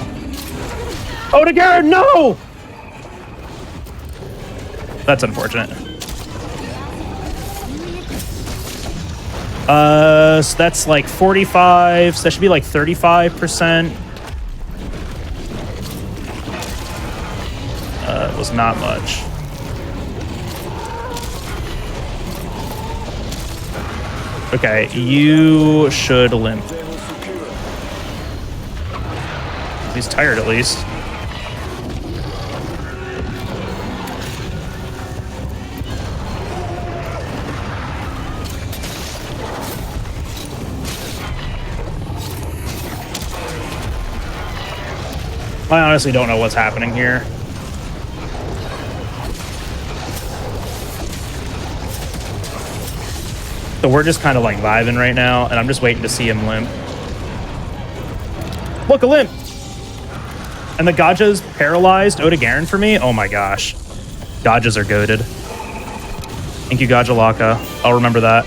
Odegaren, no! That's unfortunate. So that's like 45. So that should be like 35%. It was not much. Okay, you should limp. He's tired at least. I honestly don't know what's happening here. So we're just kind of like vibing right now, and I'm just waiting to see him limp. Look, a limp! And the Gaja's paralyzed Oda for me? Oh my gosh. Gajas are goated. Thank you, Gaja Laka. I'll remember that.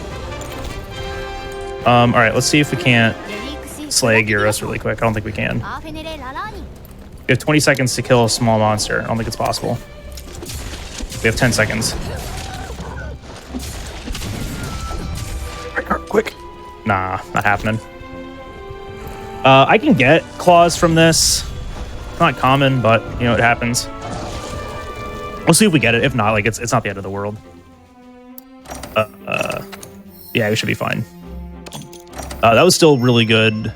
Alright, let's see if we can't slay Gyros really quick. I don't think we can. We have 20 seconds to kill a small monster. I don't think it's possible. We have 10 seconds. Quick. Nah, not happening. I can get claws from this. Not common, but you know, it happens. We'll see if we get it. If not, like it's not the end of the world. Yeah, we should be fine. That was still really good.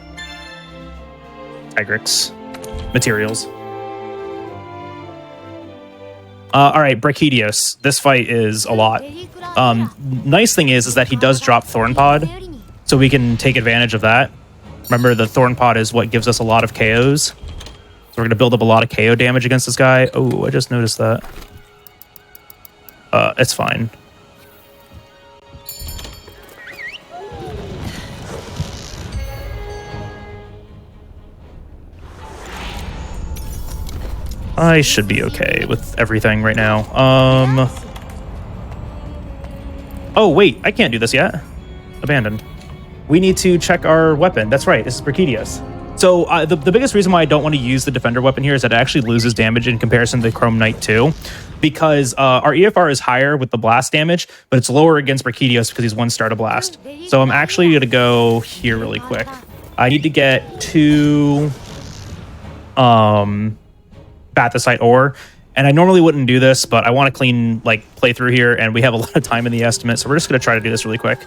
Tigrix materials. All right, Brachedios. This fight is a lot. Nice thing is that he does drop Thorn Pod, so we can take advantage of that. Remember, the Thorn Pod is what gives us a lot of KOs. So we're going to build up a lot of KO damage against this guy. Oh, I just noticed that. It's fine. I should be okay with everything right now. Oh, wait, I can't do this yet. Abandoned. We need to check our weapon. That's right, this is Brachedios. So the biggest reason why I don't want to use the Defender weapon here is that it actually loses damage in comparison to the Chrome Knight 2. Because our EFR is higher with the blast damage, but it's lower against Brachedios because he's 1-star to blast. So I'm actually going to go here really quick. I need to get 2 Bathysite ore. And I normally wouldn't do this, but I want to clean play through here, and we have a lot of time in the estimate, so we're just going to try to do this really quick.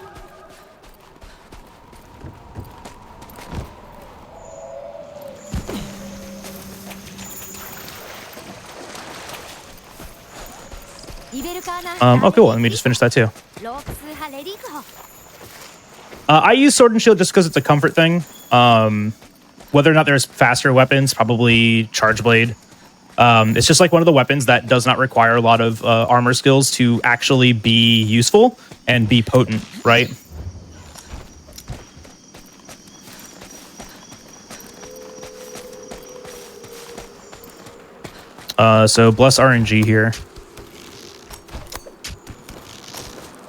Oh, cool. Let me just finish that too. I use Sword and Shield just because it's a comfort thing. Whether or not there's faster weapons, probably Charge Blade. It's just like one of the weapons that does not require a lot of armor skills to actually be useful and be potent, right? So bless RNG here.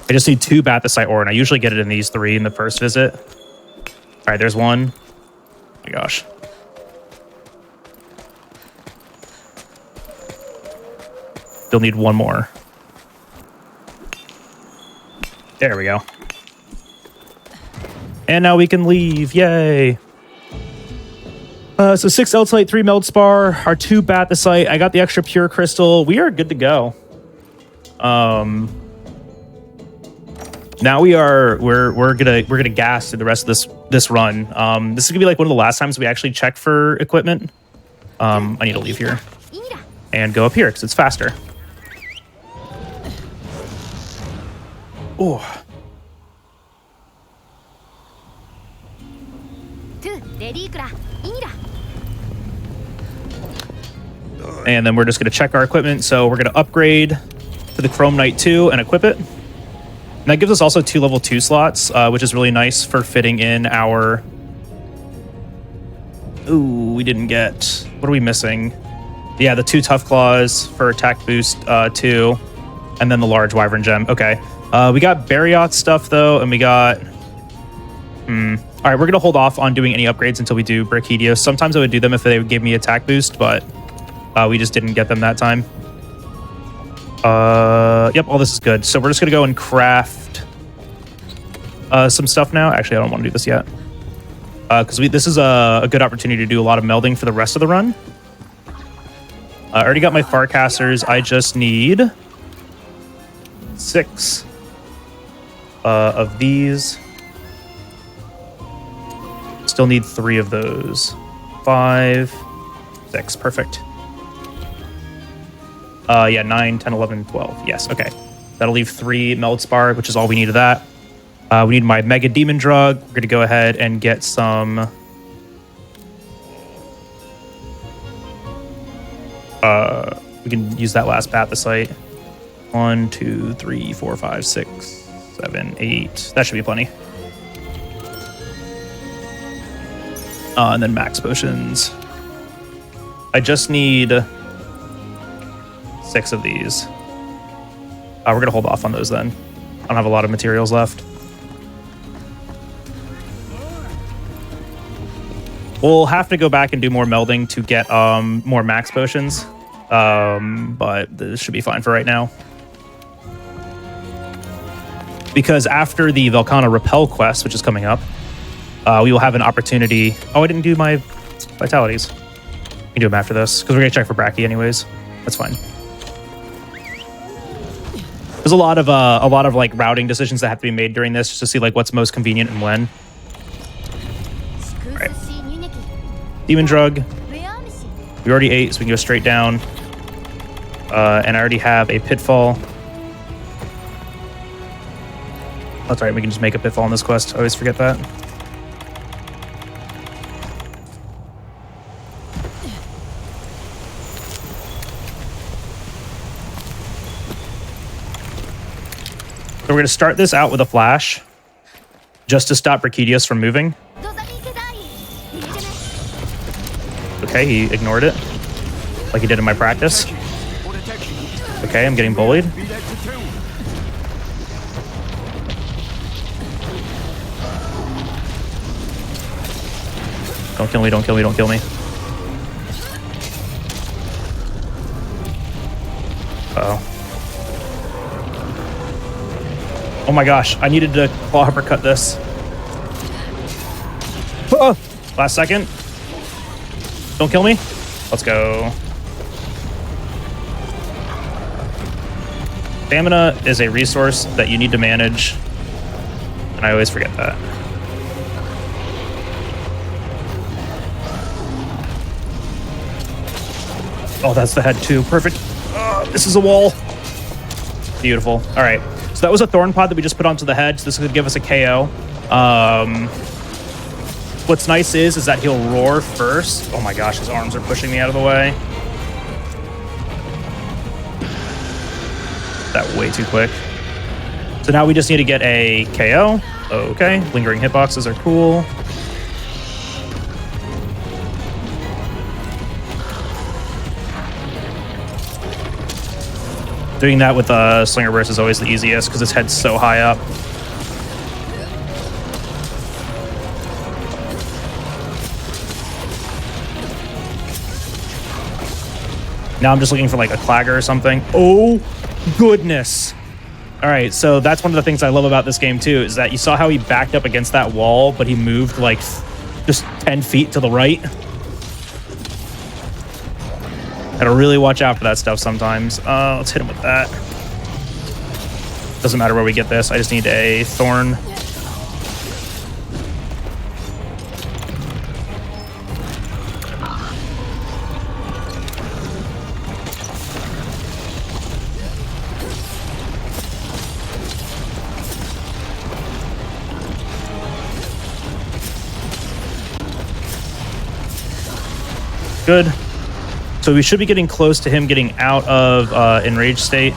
I just need 2 Bathysite ore, and I usually get it in these 3 in the first visit. All right, there's 1. Oh my gosh. Still need 1 more. There we go. And now we can leave. Yay. So 6 Eltite, 3 Meldspar, our 2 Bathysite. I got the extra Pure Crystal. We are good to go. Now we're gonna gas through the rest of this run. This is gonna be like one of the last times we actually check for equipment. I need to leave here and go up here because it's faster. Oh. And then we're just gonna check our equipment. So we're gonna upgrade to the Chrome Knight 2 and equip it. And that gives us also 2 level 2 slots, which is really nice for fitting in our... Ooh, we didn't get... What are we missing? Yeah, the 2 Tough Claws for attack boost 2, and then the large Wyvern Gem. Okay. We got Barioth stuff, though, and we got... All right, we're going to hold off on doing any upgrades until we do Brachedios. Sometimes I would do them if they would give me attack boost, but we just didn't get them that time. Yep, all this is good. So we're just gonna go and craft some stuff now. Actually, I don't want to do this yet because this is a good opportunity to do a lot of melding for the rest of the run. I already got my Farcasters. I just need 6 of these. Still need 3 of those. 5, 6. Perfect. Yeah, 9, 10, 11, 12. Yes, okay. That'll leave 3 meld spar, which is all we need of that. We need my mega demon drug. We're gonna go ahead and get some. We can use that last pathosite. 1, 2, 3, 4, 5, 6, 7, 8. That should be plenty. And then max potions. I just need 6 of these. We're gonna hold off on those then. I don't have a lot of materials left. We'll have to go back and do more melding to get more max potions. But this should be fine for right now. Because after the Volcano Repel quest, which is coming up, we will have an opportunity. Oh, I didn't do my vitalities. We can do them after this because we're gonna check for Bracky anyways. That's fine. There's a lot of like routing decisions that have to be made during this just to see like what's most convenient and when. All right. Demon drug. We already ate, so we can go straight down. And I already have a pitfall. That's right, we can just make a pitfall on this quest. I always forget that. So we're going to start this out with a flash, just to stop Brachedius from moving. Okay, he ignored it, like he did in my practice. Okay, I'm getting bullied. Don't kill me, don't kill me, don't kill me. Uh-oh. Oh my gosh, I needed to claw uppercut this. Oh, last second. Don't kill me. Let's go. Stamina is a resource that you need to manage, and I always forget that. Oh, that's the head too. Perfect. This is a wall. Beautiful. All right. So that was a thorn pod that we just put onto the head. So this could give us a KO. What's nice is that he'll roar first. Oh my gosh, his arms are pushing me out of the way. That way too quick. So now we just need to get a KO. Okay. Lingering hitboxes are cool. Doing that with Slinger Burst is always the easiest because his head's so high up. Now I'm just looking for like a clagger or something. Oh, goodness. All right, so that's one of the things I love about this game too, is that you saw how he backed up against that wall, but he moved like just 10 feet to the right. Gotta really watch out for that stuff sometimes. Let's hit him with that. Doesn't matter where we get this. I just need a thorn. Good. So we should be getting close to him getting out of enraged state.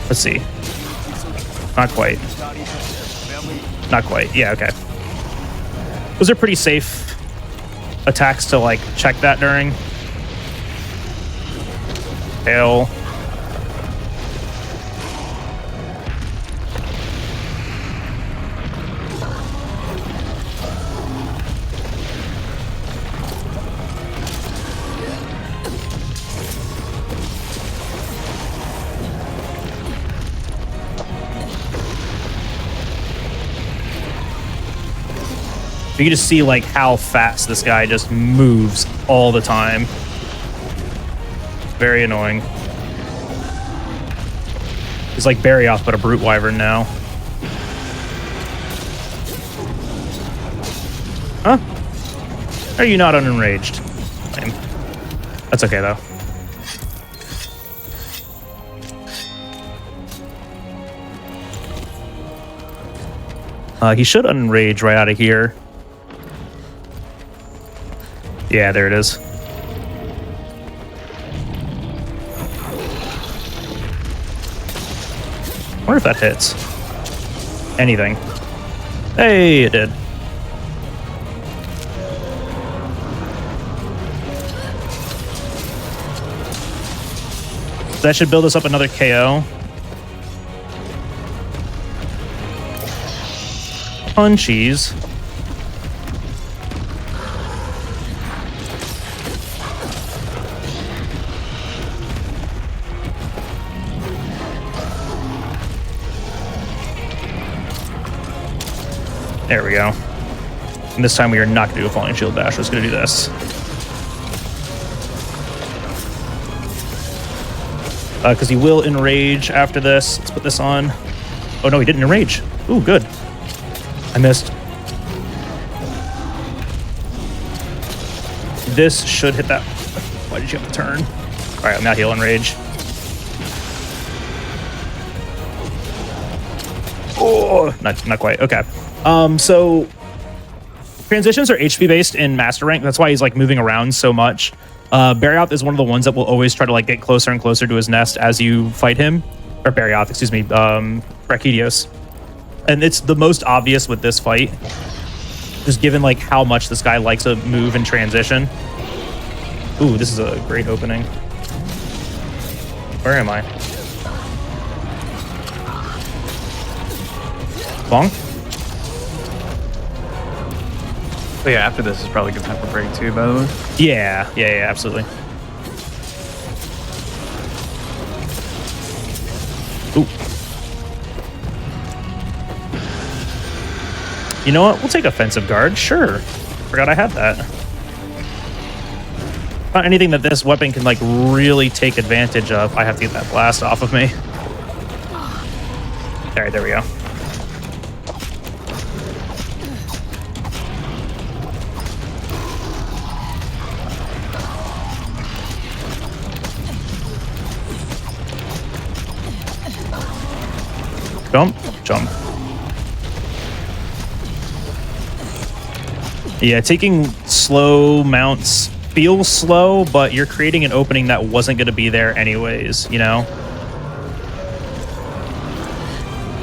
Let's see. Not quite. Not quite. Yeah, okay. Those are pretty safe attacks to like check that during. Hail. You can just see like how fast this guy just moves all the time. Very annoying. He's like Barryoth, but a Brute Wyvern now. Huh? Are you not unenraged? Lame. That's okay, though. He should unenrage right out of here. Yeah, there it is. I wonder if that hits. Anything. Hey, it did. That should build us up another KO. Punchies. There we go. And this time we are not going to do a falling shield bash. We're just going to do this. Because he will enrage after this. Let's put this on. Oh, no, he didn't enrage. Ooh, good. I missed. This should hit that. Why did you have to turn? All right, now he'll enrage. Oh, not quite. Okay. So transitions are HP based in Master Rank. That's why he's like moving around so much. Barioth is one of the ones that will always try to like get closer and closer to his nest as you fight him. Or Barioth, excuse me. Brachydios. And it's the most obvious with this fight. Just given like how much this guy likes to move and transition. Ooh, this is a great opening. Where am I? Bonk? So yeah, after this is probably a good time for break too, by the way. Yeah, absolutely. Ooh. You know what? We'll take offensive guard. Sure. Forgot I had that. Not anything that this weapon can like really take advantage of. I have to get that blast off of me. All right, there we go. Jump, jump. Yeah, taking slow mounts feels slow, but you're creating an opening that wasn't going to be there anyways, you know?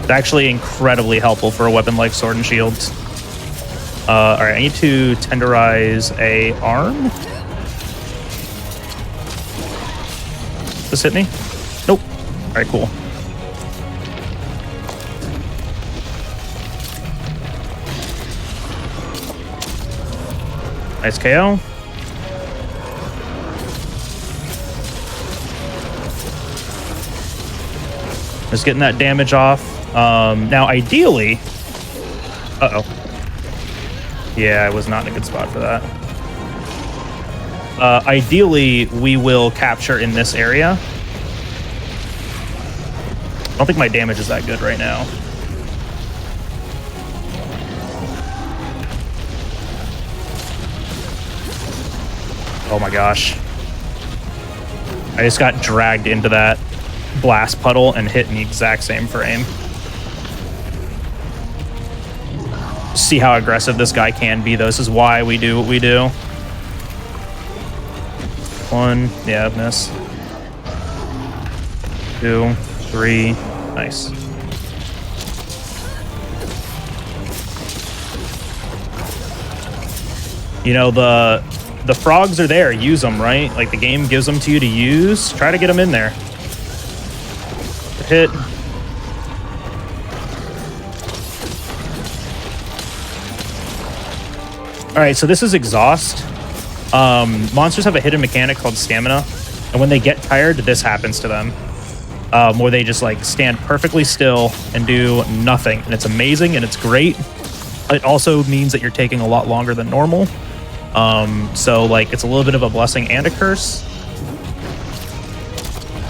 It's actually incredibly helpful for a weapon like Sword and Shield. All right, I need to tenderize a arm. Does this hit me? Nope. All right, cool. Nice KO. Just getting that damage off. Now, ideally... Uh-oh. Yeah, I was not in a good spot for that. Ideally, we will capture in this area. I don't think my damage is that good right now. Oh my gosh. I just got dragged into that blast puddle and hit in the exact same frame. See how aggressive this guy can be, though. This is why we do what we do. One. Yeah, miss. 2, 3. Nice. You know, the frogs are there. Use them, right? Like, the game gives them to you to use. Try to get them in there. Hit. All right, so this is exhaust. Monsters have a hidden mechanic called stamina, and when they get tired, this happens to them. Where they just like stand perfectly still and do nothing, and it's amazing and it's great. It also means that you're taking a lot longer than normal. So like it's a little bit of a blessing and a curse.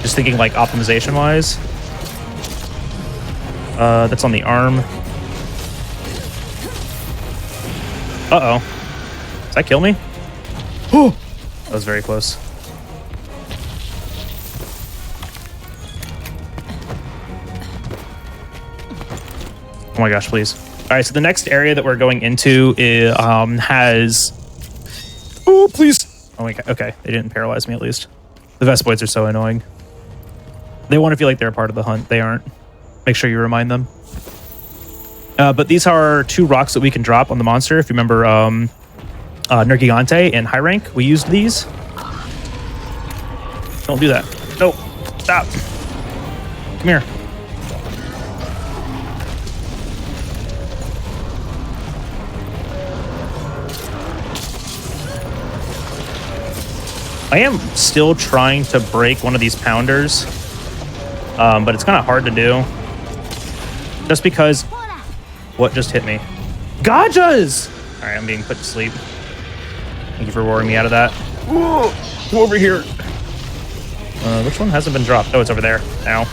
Just thinking like optimization wise. That's on the arm. Uh-oh. Does that kill me? Oh, that was very close. Oh my gosh, please. All right, so the next area that we're going into is, has... Oh, please. Oh my god, okay. They didn't paralyze me at least. The Vespoids are so annoying. They want to feel like they're a part of the hunt. They aren't. Make sure you remind them. But these are 2 rocks that we can drop on the monster. If you remember Nergigante in high rank, we used these. Don't do that. No, stop. Come here. I am still trying to break one of these pounders, but it's kind of hard to do. Just because... What just hit me? Gajahs! All right, I'm being put to sleep. Thank you for roaring me out of that. Whoa, go over here. Which one hasn't been dropped? Oh, it's over there. Ow.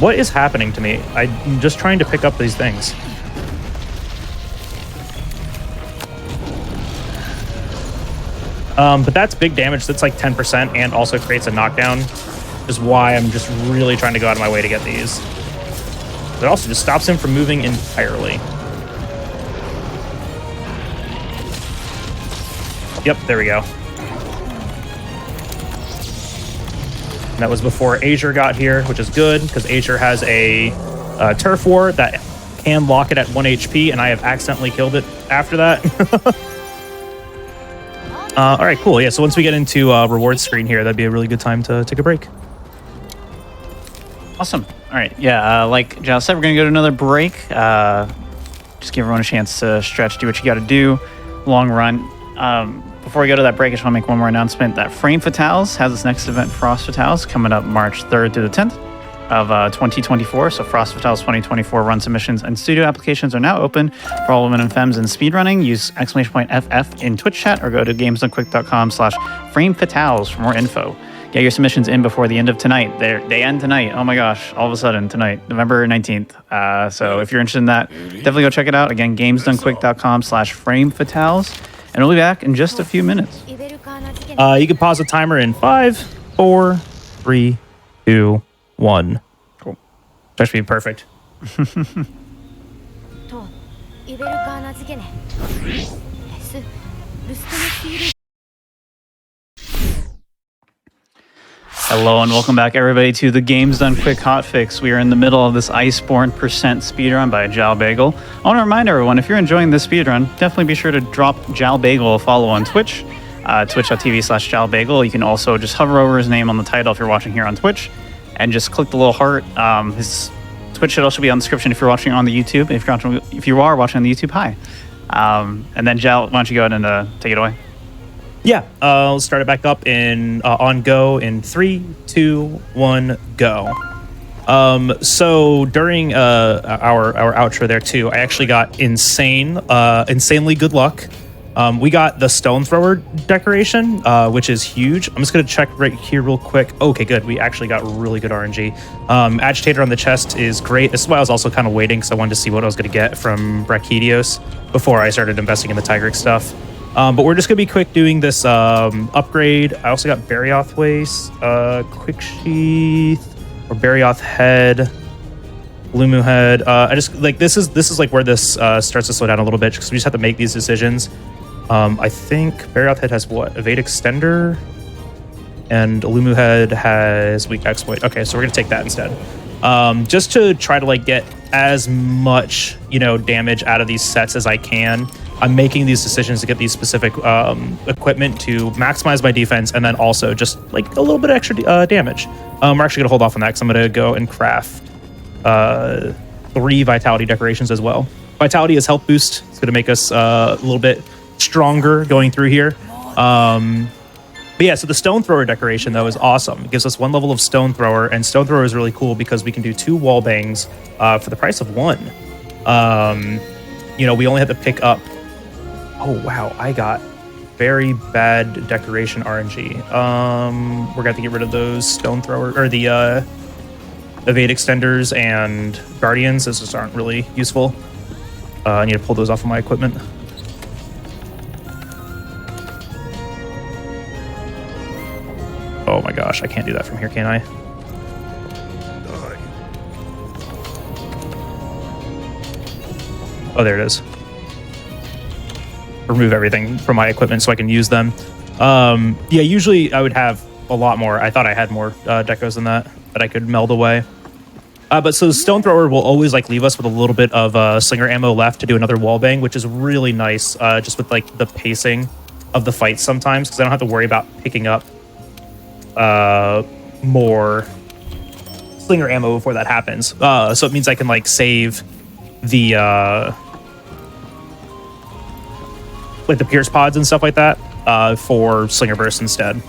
What is happening to me? I'm just trying to pick up these things. But that's big damage. That's like 10% and also creates a knockdown. Which is why I'm just really trying to go out of my way to get these. It also just stops him from moving entirely. Yep, there we go. And that was before Azure got here, which is good because Azure has a turf war that can lock it at 1 HP, and I have accidentally killed it after that. All right, cool. Yeah, so once we get into rewards screen here, that'd be a really good time to take a break. Awesome. All right. Yeah, like Giles said, we're going to go to another break. Just give everyone a chance to stretch, do what you got to do. Long run. Before we go to that break, I just want to make one more announcement that Frame Fatales has its next event, Frost Fatales, coming up March 3rd through the 10th of 2024. So Frost Fatales 2024 run submissions and studio applications are now open for all women and femmes in speedrunning. Use !FF in Twitch chat or go to gamesdonequick.com/framefatales for more info. Get your submissions in before the end of tonight. They end tonight. Oh my gosh, all of a sudden tonight, November 19th. So if you're interested in that, definitely go check it out. Again, gamesdonequick.com/framefatales. And we'll be back in just a few minutes. You can pause the timer in 5, 4, 3, 2, 1. Cool. That should be perfect. Hello and welcome back, everybody, to the Games Done Quick Hotfix. We are in the middle of this Iceborne percent speedrun by Jal Bagel. I want to remind everyone, if you're enjoying this speedrun, definitely be sure to drop Jal Bagel a follow on Twitch, twitch.tv/JalBagel. You can also just hover over his name on the title if you're watching here on Twitch, and just click the little heart. His Twitch should also be on the description if you're watching on the YouTube. If you are watching on the YouTube, hi. And then Jal, why don't you go ahead and take it away? Yeah, let's start it back up in on go in 3, 2, 1, go. So during our outro there too, I actually got insanely good luck. We got the stone thrower decoration, which is huge. I'm just gonna check right here real quick. Okay, good. We actually got really good RNG. Agitator on the chest is great. This is why I was also kind of waiting because I wanted to see what I was gonna get from Brachiodios before I started investing in the Tigrex stuff. But we're just gonna be quick doing this upgrade. I also got Barioth Waste, Quick Sheath, or Barioth Head, Lumu Head. I just like this is like where this starts to slow down a little bit because we just have to make these decisions. I think Barioth Head has what? Evade Extender, and Lumu Head has Weak Exploit. Okay, so we're gonna take that instead. Just to try to like get as much damage out of these sets as I can. I'm making these decisions to get these specific equipment to maximize my defense and then also just like a little bit extra damage. We're actually gonna hold off on that because I'm gonna go and craft 3 vitality decorations as well. Vitality is health boost. It's gonna make us a little bit stronger going through here. But yeah, so the stone thrower decoration though is awesome. It gives us 1 level of stone thrower, and stone thrower is really cool because we can do 2 wall bangs for the price of 1. We only have to pick up. Oh wow, I got very bad decoration RNG. We're gonna have to get rid of those stone thrower or the evade extenders and guardians. Those just aren't really useful. I need to pull those off of my equipment. Oh my gosh, I can't do that from here, can I? Oh, there it is. Remove everything from my equipment so I can use them. Yeah, usually I would have a lot more. I thought I had more decos than that I could meld away. But so Stone Thrower will always like leave us with a little bit of slinger ammo left to do another wall bang, which is really nice just with like the pacing of the fights sometimes, because I don't have to worry about picking up more slinger ammo before that happens. So it means I can like save the like the Pierce pods and stuff like that for Slinger Burst instead.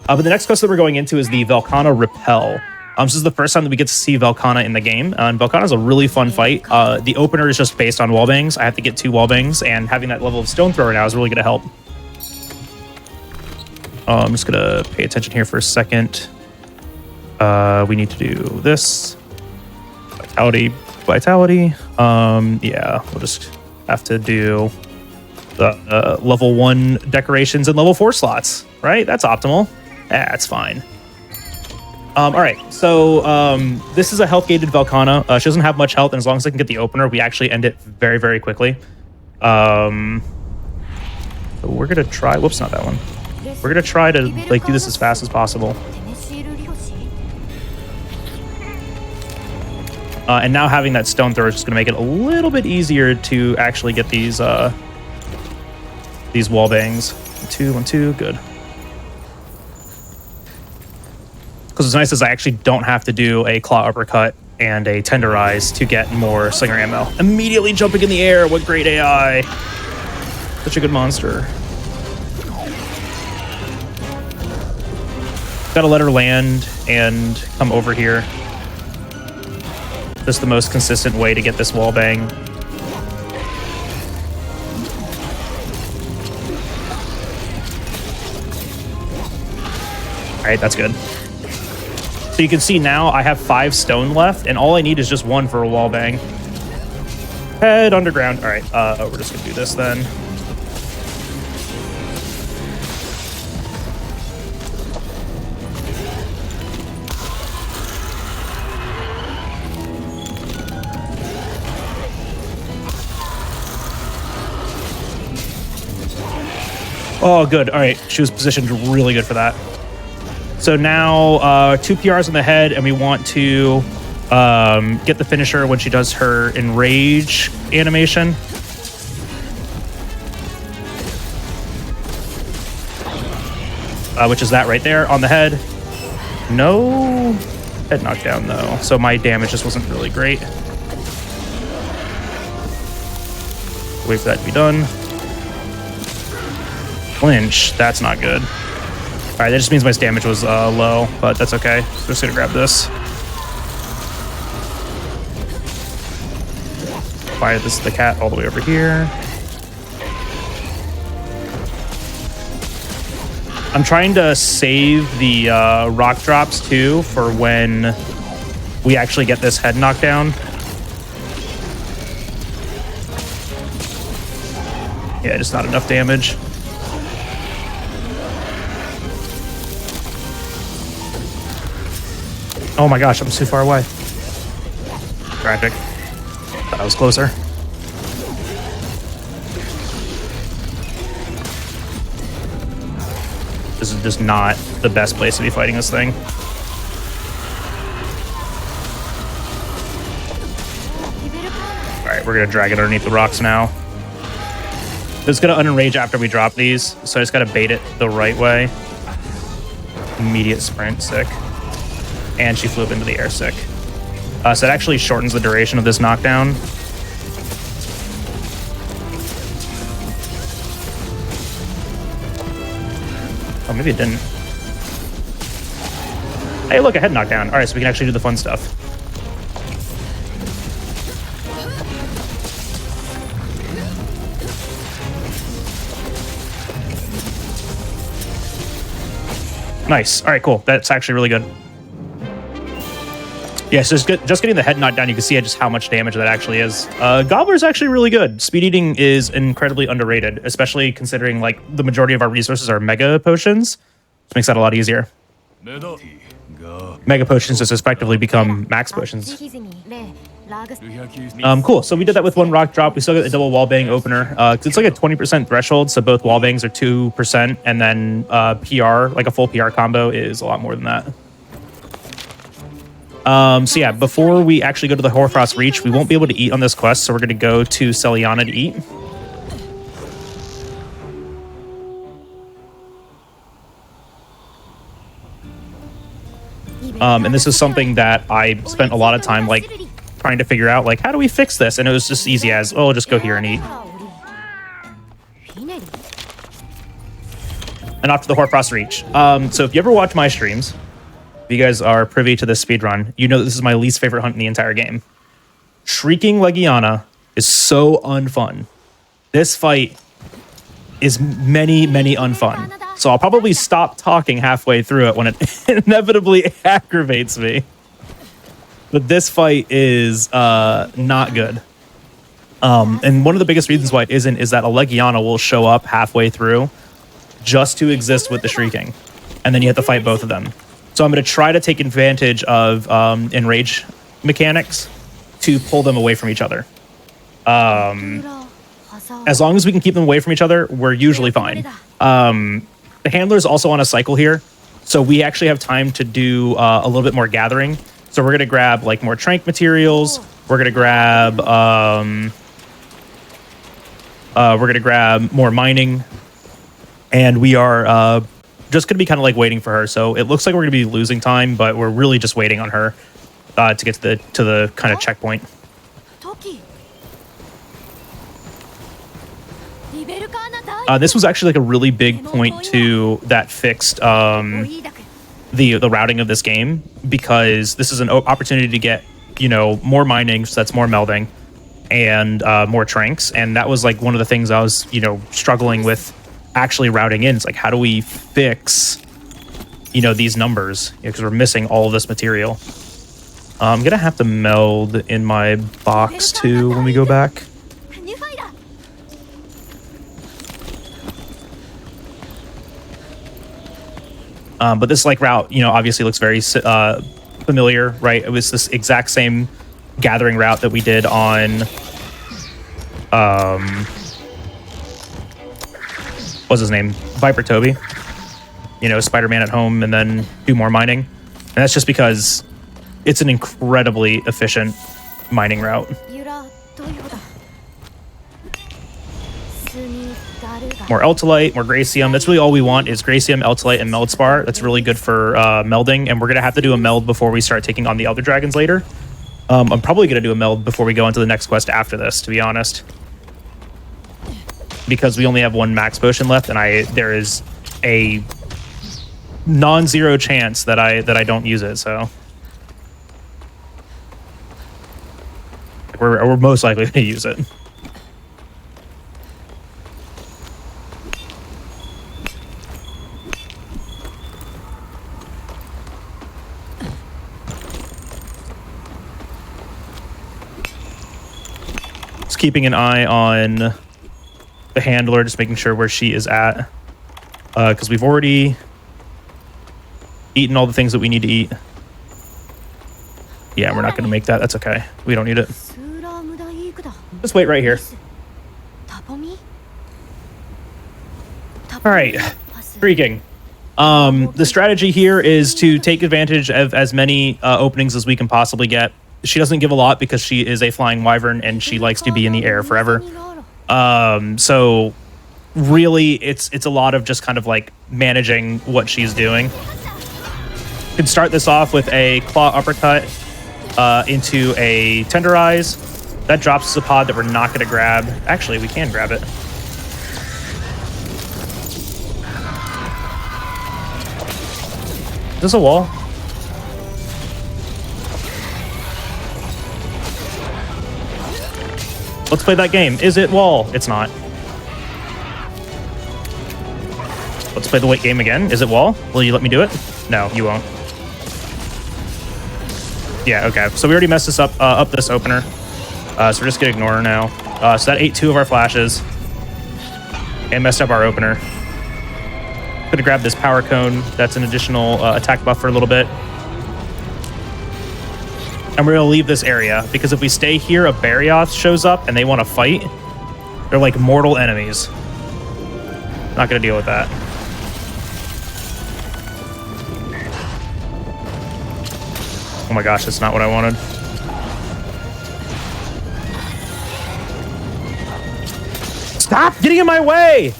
But the next quest that we're going into is the Velkhana Repel. This is the first time that we get to see Velkhana in the game, and Velkhana is a really fun fight. The opener is just based on wallbangs. I have to get 2 wallbangs, and having that level of Stone Thrower now is really going to help. I'm just going to pay attention here for a second. We need to do this. Vitality. Yeah, we'll just have to do the level 1 decorations and level 4 slots, right? That's optimal. That's fine. All right, so this is a health-gated Velkhana. She doesn't have much health, and as long as I can get the opener, we actually end it very, very quickly. So we're gonna try. Whoops, not that one. We're gonna try to like do this as fast as possible. And now having that stone thrower is just gonna make it a little bit easier to actually get these wall bangs. 1, 2, good. Because what's nice is I actually don't have to do a claw uppercut and a tenderize to get more slinger ammo. Immediately jumping in the air. What great AI. Such a good monster. Gotta let her land and come over here. Just the most consistent way to get this wall bang. All right, that's good. So you can see now I have 5 stone left, and all I need is just 1 for a wall bang. Head underground. All right, we're just gonna do this then. Oh, good. All right, she was positioned really good for that. So now 2 PRs on the head, and we want to get the finisher when she does her enrage animation. Which is that right there on the head. No head knockdown though, so my damage just wasn't really great. Wait for that to be done. Flinch, that's not good. All right, that just means my damage was low, but that's okay. So just gonna grab this. Fire the cat all the way over here. I'm trying to save the rock drops too for when we actually get this head knocked down. Yeah, just not enough damage. Oh my gosh, I'm too far away. Tragic. That was closer. This is just not the best place to be fighting this thing. All right, we're gonna drag it underneath the rocks now. It's gonna unenrage after we drop these, so I just gotta bait it the right way. Immediate sprint, sick. And she flew up into the air, sick. So it actually shortens the duration of this knockdown. Oh, maybe it didn't. Hey, look, a head knockdown. All right, so we can actually do the fun stuff. Nice. All right, cool. That's actually really good. Yeah, so just getting the head knocked down, you can see just how much damage that actually is. Gobbler's actually really good. Speed eating is incredibly underrated, especially considering like the majority of our resources are mega potions, which makes that a lot easier. Mega potions just effectively become max potions. Cool. So we did that with one rock drop. We still got the double wall bang opener. It's like a 20% threshold, so both wall bangs are 2%, and then PR, like a full PR combo, is a lot more than that. So yeah, before we actually go to the Hoarfrost Reach, we won't be able to eat on this quest, so we're going to go to Celiana to eat. And this is something that I spent a lot of time like trying to figure out, like, how do we fix this? And it was just easy as, oh, just go here and eat. And off to the Hoarfrost Reach. So if you ever watch my streams, if you guys are privy to this speedrun, you know this is my least favorite hunt in the entire game. Shrieking Legiana is so unfun. This fight is many unfun. So I'll probably stop talking halfway through it when it inevitably aggravates me. But this fight is not good. And one of the biggest reasons why it isn't is that a Legiana will show up halfway through just to exist with the Shrieking. And then you have to fight both of them. So I'm going to try to take advantage of enrage mechanics to pull them away from each other. As long as we can keep them away from each other, we're usually fine. The handler's also on a cycle here, so we actually have time to do a little bit more gathering. So we're going to grab like more trank materials. We're going to grab more mining, and we are just going to be kind of like waiting for her. So it looks like we're going to be losing time, but we're really just waiting on her to get to the kind of checkpoint. This was actually like a really big point too that fixed the routing of this game, because this is an opportunity to get, you know, more mining, so that's more melding, and more tranks. And that was like one of the things I was, you know, struggling with actually routing in. It's like, how do we fix, you know, these numbers, because we're missing all of this material. I'm gonna have to meld in my box too when we go back. But this like route, you know, obviously looks very familiar, right? It was this exact same gathering route that we did on what's his name? Viper Toby. You know, Spider-Man at home and then do more mining. And that's just because it's an incredibly efficient mining route. More Eltolite, more Gracium. That's really all we want is Gracium, Eltolite, and Meldspar. That's really good for melding, and we're going to have to do a meld before we start taking on the Elder Dragons later. I'm probably going to do a meld before we go into the next quest after this, to be honest. Because we only have one max potion left, and there is a non-zero chance that I don't use it, so... We're most likely going to use it. Keeping an eye on the handler, just making sure where she is at, because we've already eaten all the things that we need to eat. Yeah, we're not going to make that. That's okay. We don't need it. Just wait right here. All right, Shrieking. The strategy here is to take advantage of as many openings as we can possibly get. She doesn't give a lot because she is a flying wyvern and she likes to be in the air forever. So really it's a lot of just kind of like managing what she's doing. You can start this off with a claw uppercut into a tenderize. That drops us a pod that we're not going to grab. Actually, we can grab it. Is this a wall? Let's play that game. Is it wall? It's not. Let's play the wait game again. Is it wall? Will you let me do it? No, you won't. Yeah, okay. So we already messed this up this opener. So we're just gonna ignore her now. So that ate 2 of our flashes and messed up our opener. Gonna grab this power cone. That's an additional attack buff for a little bit. And we're gonna leave this area because if we stay here, a Barioth shows up and they want to fight. They're like mortal enemies. Not gonna deal with that. Oh my gosh, that's not what I wanted. Stop getting in my way!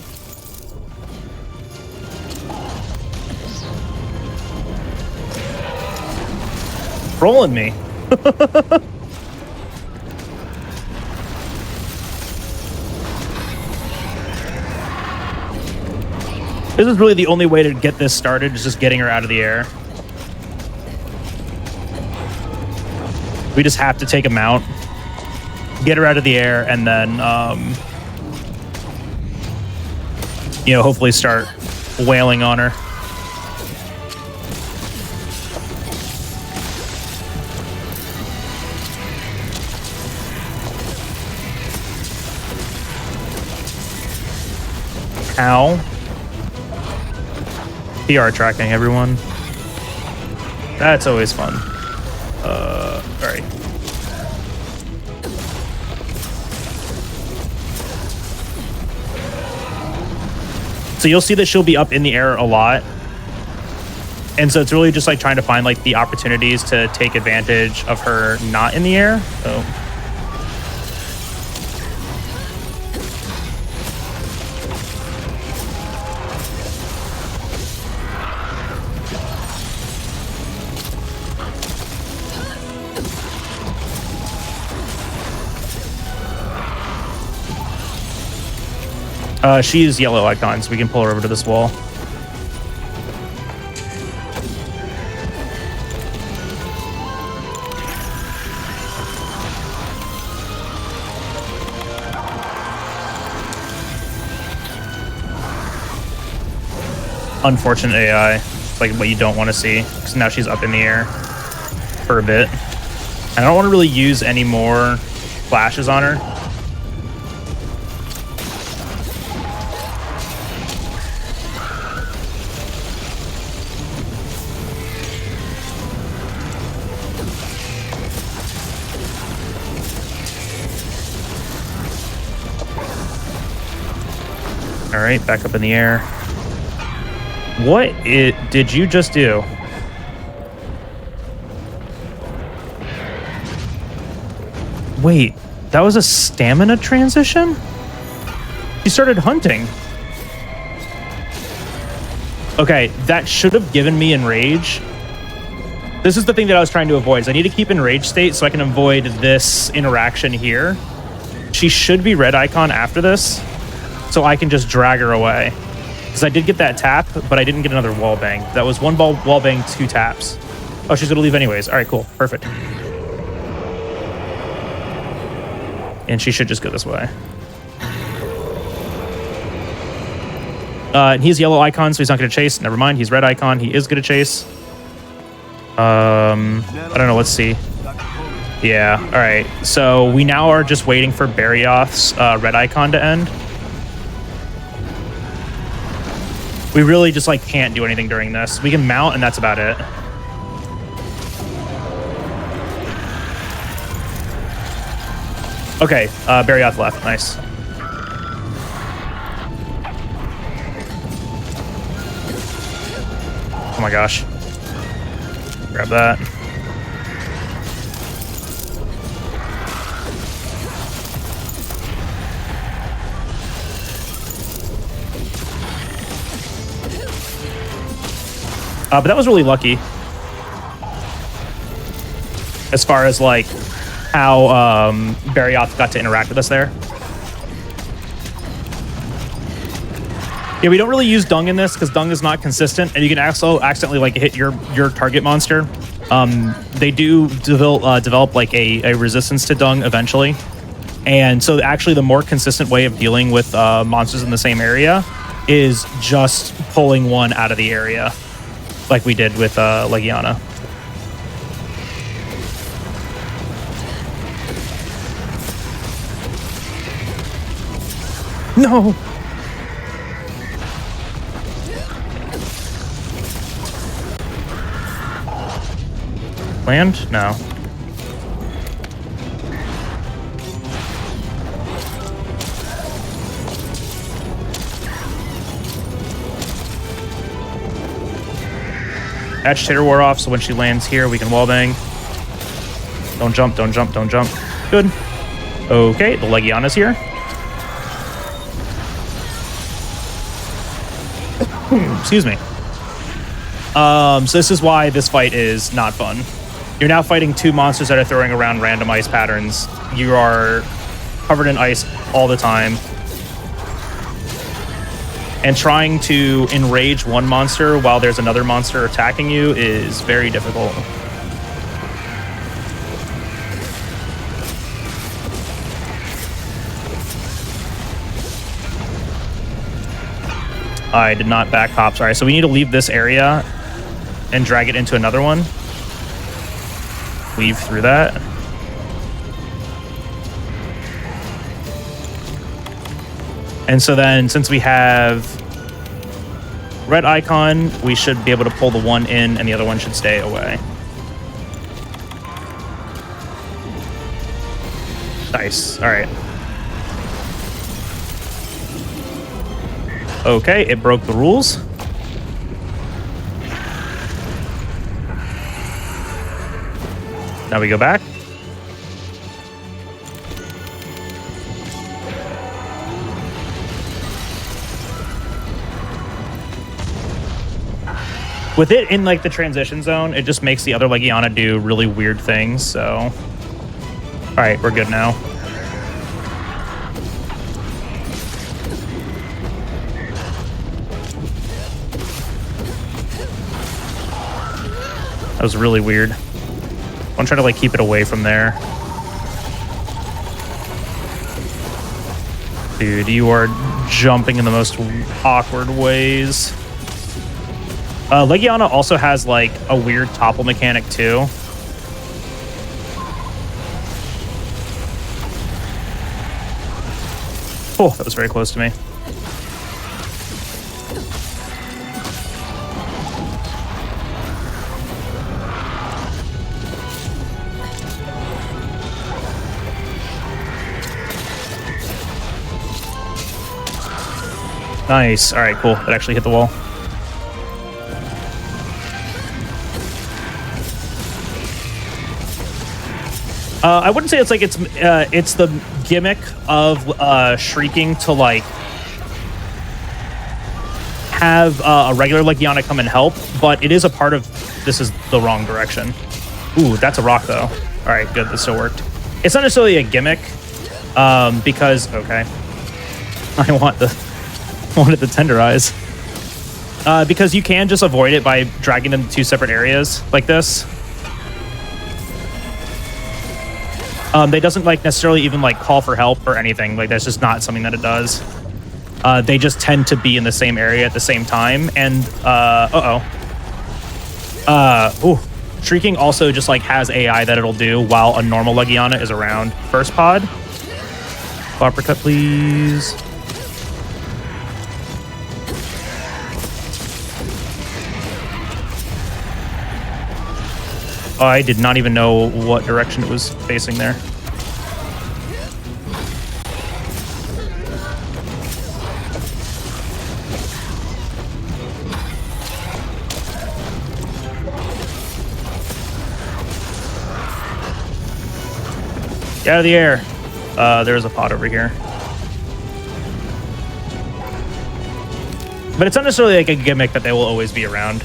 Trolling me. This is really the only way to get this started, is just getting her out of the air. We just have to take a mount, get her out of the air, and then, you know, hopefully start wailing on her. Ow. PR tracking, everyone. That's always fun. Alright. So you'll see that she'll be up in the air a lot. And so it's really just like trying to find like the opportunities to take advantage of her not in the air. So she is yellow icon, so we can pull her over to this wall. Unfortunate AI. It's like what you don't want to see, because now she's up in the air for a bit. I don't want to really use any more flashes on her. All right, back up in the air. What did you just do? Wait, that was a stamina transition? She started hunting. Okay, that should have given me enrage. This is the thing that I was trying to avoid. Is I need to keep enrage state so I can avoid this interaction here. She should be red icon after this, so I can just drag her away. Because I did get that tap, but I didn't get another wall bang. That was one wall bang, 2 taps. Oh, she's gonna leave anyways. All right, cool, perfect. And she should just go this way. And he's yellow icon, so he's not gonna chase. Never mind, he's red icon. He is gonna chase. I don't know, let's see. Yeah, all right. So we now are just waiting for Barioth's red icon to end. We really just like can't do anything during this. We can mount and that's about it. Okay, Barioth left, nice. Oh my gosh. Grab that. But that was really lucky. As far as like how Barioth got to interact with us there. Yeah, we don't really use dung in this because dung is not consistent, and you can also accidentally like hit your target monster. They do develop like a resistance to dung eventually, and so actually the more consistent way of dealing with monsters in the same area is just pulling one out of the area, like we did with Legiana. No. Land? No. Agitator wore off, so when she lands here, we can wallbang. Don't jump, don't jump, don't jump. Good. Okay, the Legiana's here. Excuse me. So this is why this fight is not fun. You're now fighting two monsters that are throwing around random ice patterns. You are covered in ice all the time. And trying to enrage one monster while there's another monster attacking you is very difficult. I did not back hop. Sorry. So we need to leave this area and drag it into another one. Weave through that. And so then, since we have red icon, we should be able to pull the one in and the other one should stay away. Nice. All right. Okay, it broke the rules. Now we go back. With it in like the transition zone, it just makes the other Legiana do really weird things, so. All right, we're good now. That was really weird. I'm trying to like keep it away from there. Dude, you are jumping in the most awkward ways. Legiana also has like a weird topple mechanic too. Oh, that was very close to me. Nice. All right, cool. That actually hit the wall. I wouldn't say it's like it's the gimmick of shrieking to like have a regular Legiana come and help, but it is a part of this is the wrong direction. Ooh, that's a rock though. All right, good. This still worked. It's not necessarily a gimmick because okay, I wanted the tenderize because you can just avoid it by dragging them to two separate areas like this. They doesn't like necessarily even like call for help or anything. Like that's just not something that it does. They just tend to be in the same area at the same time. And shrieking also just like has AI that it'll do while a normal Legiana is around. First pod. Uppercut, please. I did not even know what direction it was facing there. Get out of the air. There's a pod over here. But it's not necessarily like a gimmick that they will always be around.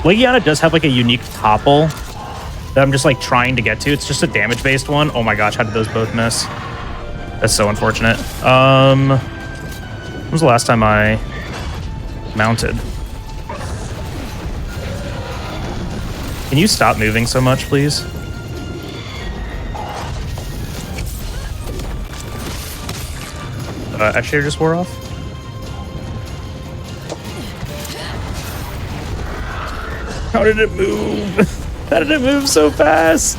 Legiana does have like a unique topple that I'm just like trying to get to. It's just a damage-based one. Oh my gosh, how did those both miss? That's so unfortunate. When was the last time I mounted? Can you stop moving so much, please? Actually, I just wore off. How did it move? How did it move so fast?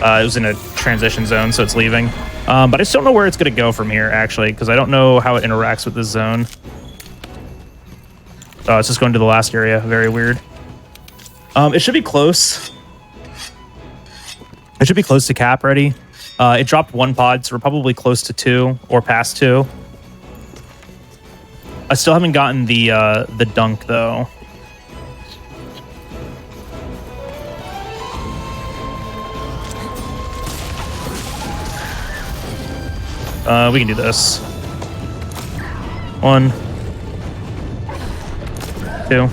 It was in a transition zone, so it's leaving. But I just don't know where it's going to go from here, actually, because I don't know how it interacts with this zone. Oh, it's just going to the last area. Very weird. It should be close. It should be close to cap ready. It dropped 1 pod, so we're probably close to 2 or past 2. I still haven't gotten the dunk, though. We can do this. 1, 2,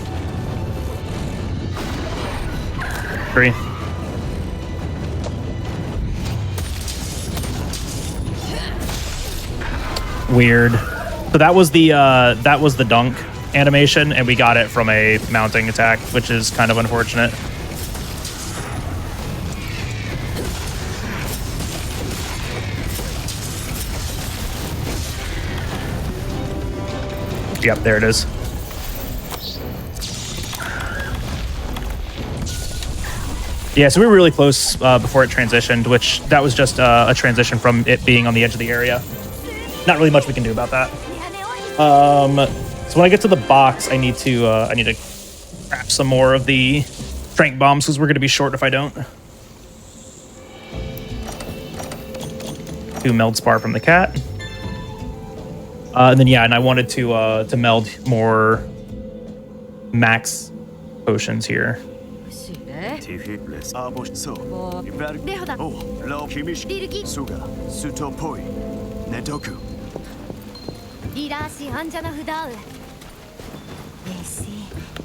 3. Weird. So that was the dunk animation, and we got it from a mounting attack, which is kind of unfortunate. Yep, there it is. Yeah, so we were really close before it transitioned, which that was just a transition from it being on the edge of the area. Not really much we can do about that. So when I get to the box, I need to craft some more of the trank bombs because we're going to be short if I don't. 2 meld spar from the cat. And then, yeah, and I wanted to meld more max potions here.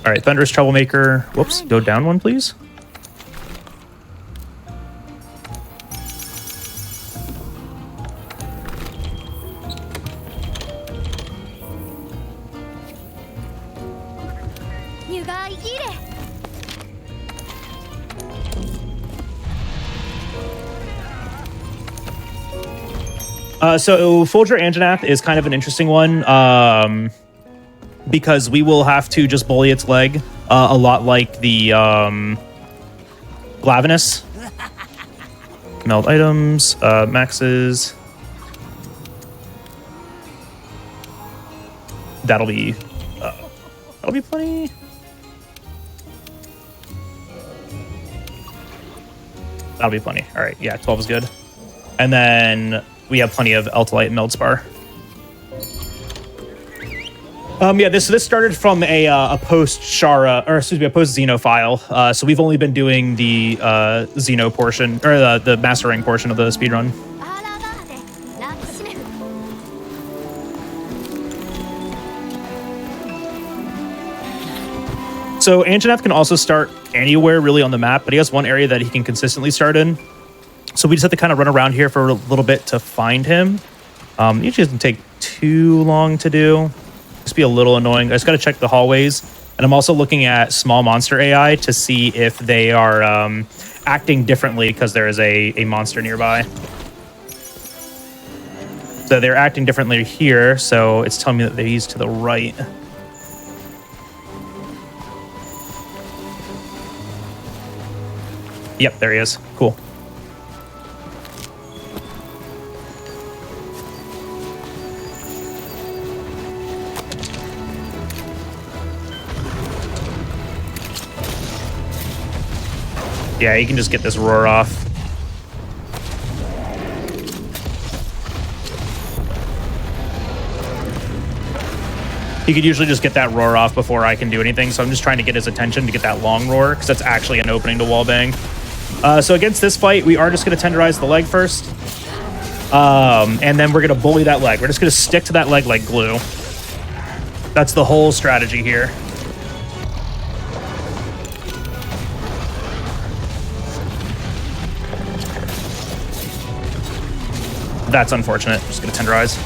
All right, Thunderous Troublemaker. Whoops, go down 1, please. So Folger Anjanath is kind of an interesting one because we will have to just bully its leg a lot like the Glavenus. Meld items, maxes. That'll be plenty. That'll be plenty. All right, yeah, 12 is good. And then we have plenty of Eltalite and Meldspar. Yeah, this started from a post Shara, or excuse me, a post Xeno file. So we've only been doing the Xeno portion, or the mastering portion of the speedrun. So Anjanath can also start anywhere really on the map, but he has one area that he can consistently start in. So we just have to kind of run around here for a little bit to find him. Usually doesn't take too long to do. Just be a little annoying. I just got to check the hallways. And I'm also looking at small monster AI to see if they are acting differently because there is a monster nearby. So they're acting differently here. So it's telling me that he's to the right. Yep, there he is. Cool. Yeah, you can just get this roar off. You could usually just get that roar off before I can do anything, so I'm just trying to get his attention to get that long roar, because that's actually an opening to wallbang. So against this fight, we are just going to tenderize the leg first. And then we're going to bully that leg. We're just going to stick to that leg like glue. That's the whole strategy here. That's unfortunate. Just gonna tenderize.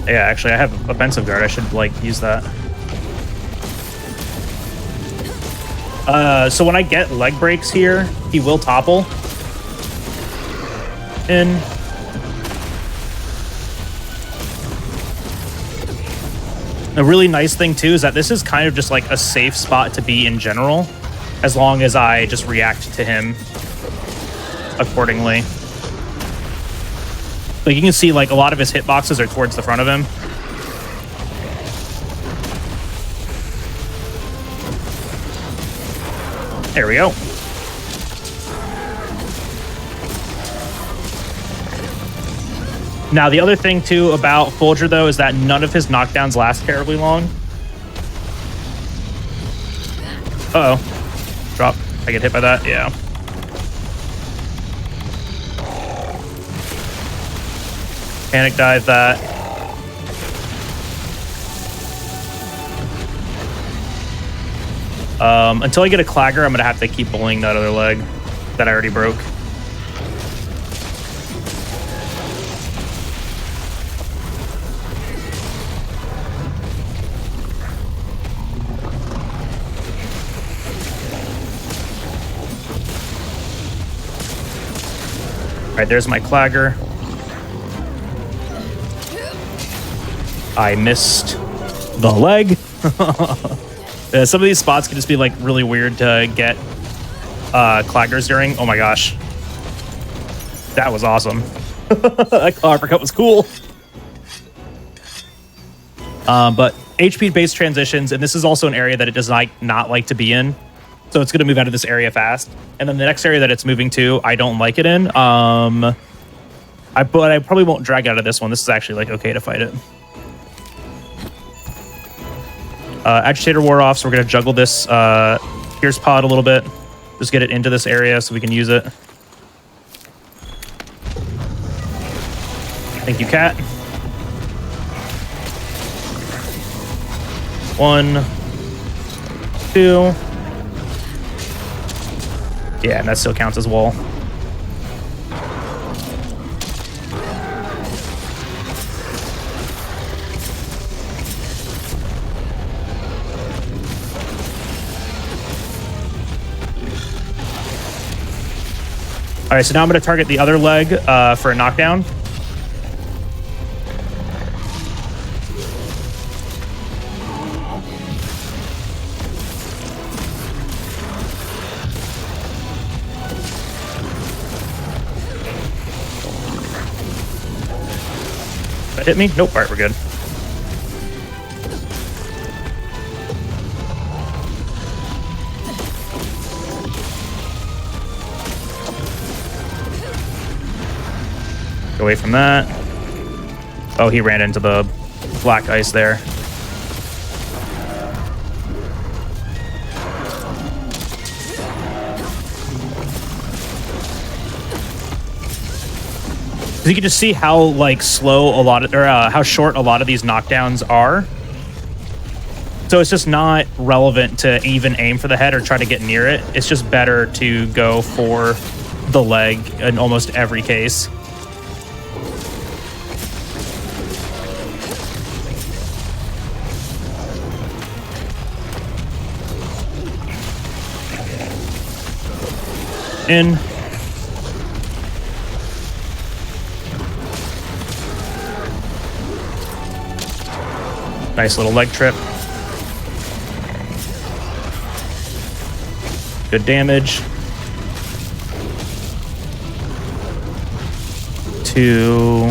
Yeah, actually, I have offensive guard. I should, like, use that. So when I get leg breaks here, he will topple. In. A really nice thing, too, is that this is kind of just, like, a safe spot to be in general, as long as I just react to him accordingly. Like, you can see, like, a lot of his hitboxes are towards the front of him. There we go. Now, the other thing, too, about Folger, though, is that none of his knockdowns last terribly long. Uh-oh. Drop. I get hit by that? Yeah. Panic dive that. Until I get a clagger, I'm going to have to keep bullying that other leg that I already broke. All right, there's my clagger. I missed the leg. Some of these spots can just be like really weird to get claggers during. Oh my gosh. That was awesome. That claw uppercut was cool. But HP based transitions, and this is also an area that it does not like to be in. So it's going to move out of this area fast. And then the next area that it's moving to, I don't like it in. But I probably won't drag out of this one. This is actually like okay to fight it. Agitator wore off, so we're going to juggle this Pierce Pod a little bit. Just get it into this area so we can use it. Thank you, Cat. 1, 2. Yeah, and that still counts as wall. All right, so now I'm going to target the other leg for a knockdown. That hit me? Nope. All right, we're good. Go away from that. Oh, he ran into the black ice there. You can just see how like slow a lot of, or how short a lot of these knockdowns are. So it's just not relevant to even aim for the head or try to get near it. It's just better to go for the leg in almost every case. In. Nice little leg trip. Good damage. 2.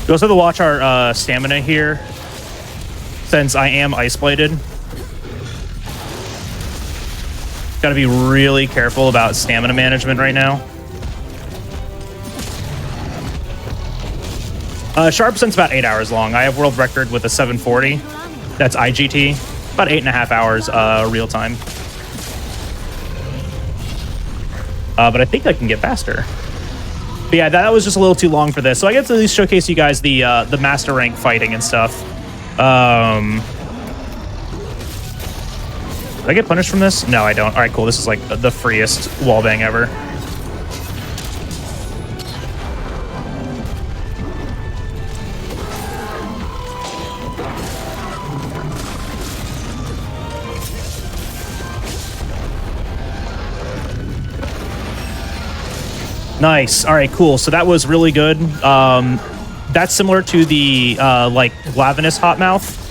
We also have to watch our stamina here, since I am ice bladed. Got to be really careful about stamina management right now. Sharp Percent's about 8 hours long. I have world record with a 740. That's IGT. About 8.5 hours real time. But I think I can get faster. But yeah, that was just a little too long for this. So I get to at least showcase you guys the master rank fighting and stuff. Did I get punished from this? No, I don't. All right, cool. This is like the freest wallbang ever. Nice. All right, cool. So that was really good. That's similar to the like Glavenus Hot Mouth.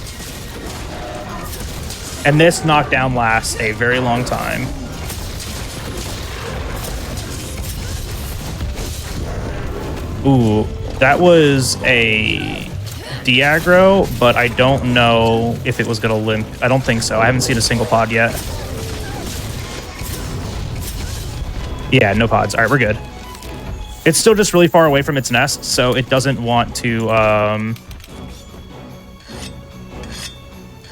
And this knockdown lasts a very long time. Ooh, that was a de-aggro, but I don't know if it was going to limp. I don't think so. I haven't seen a single pod yet. Yeah, no pods. All right, we're good. It's still just really far away from its nest, so it doesn't want to...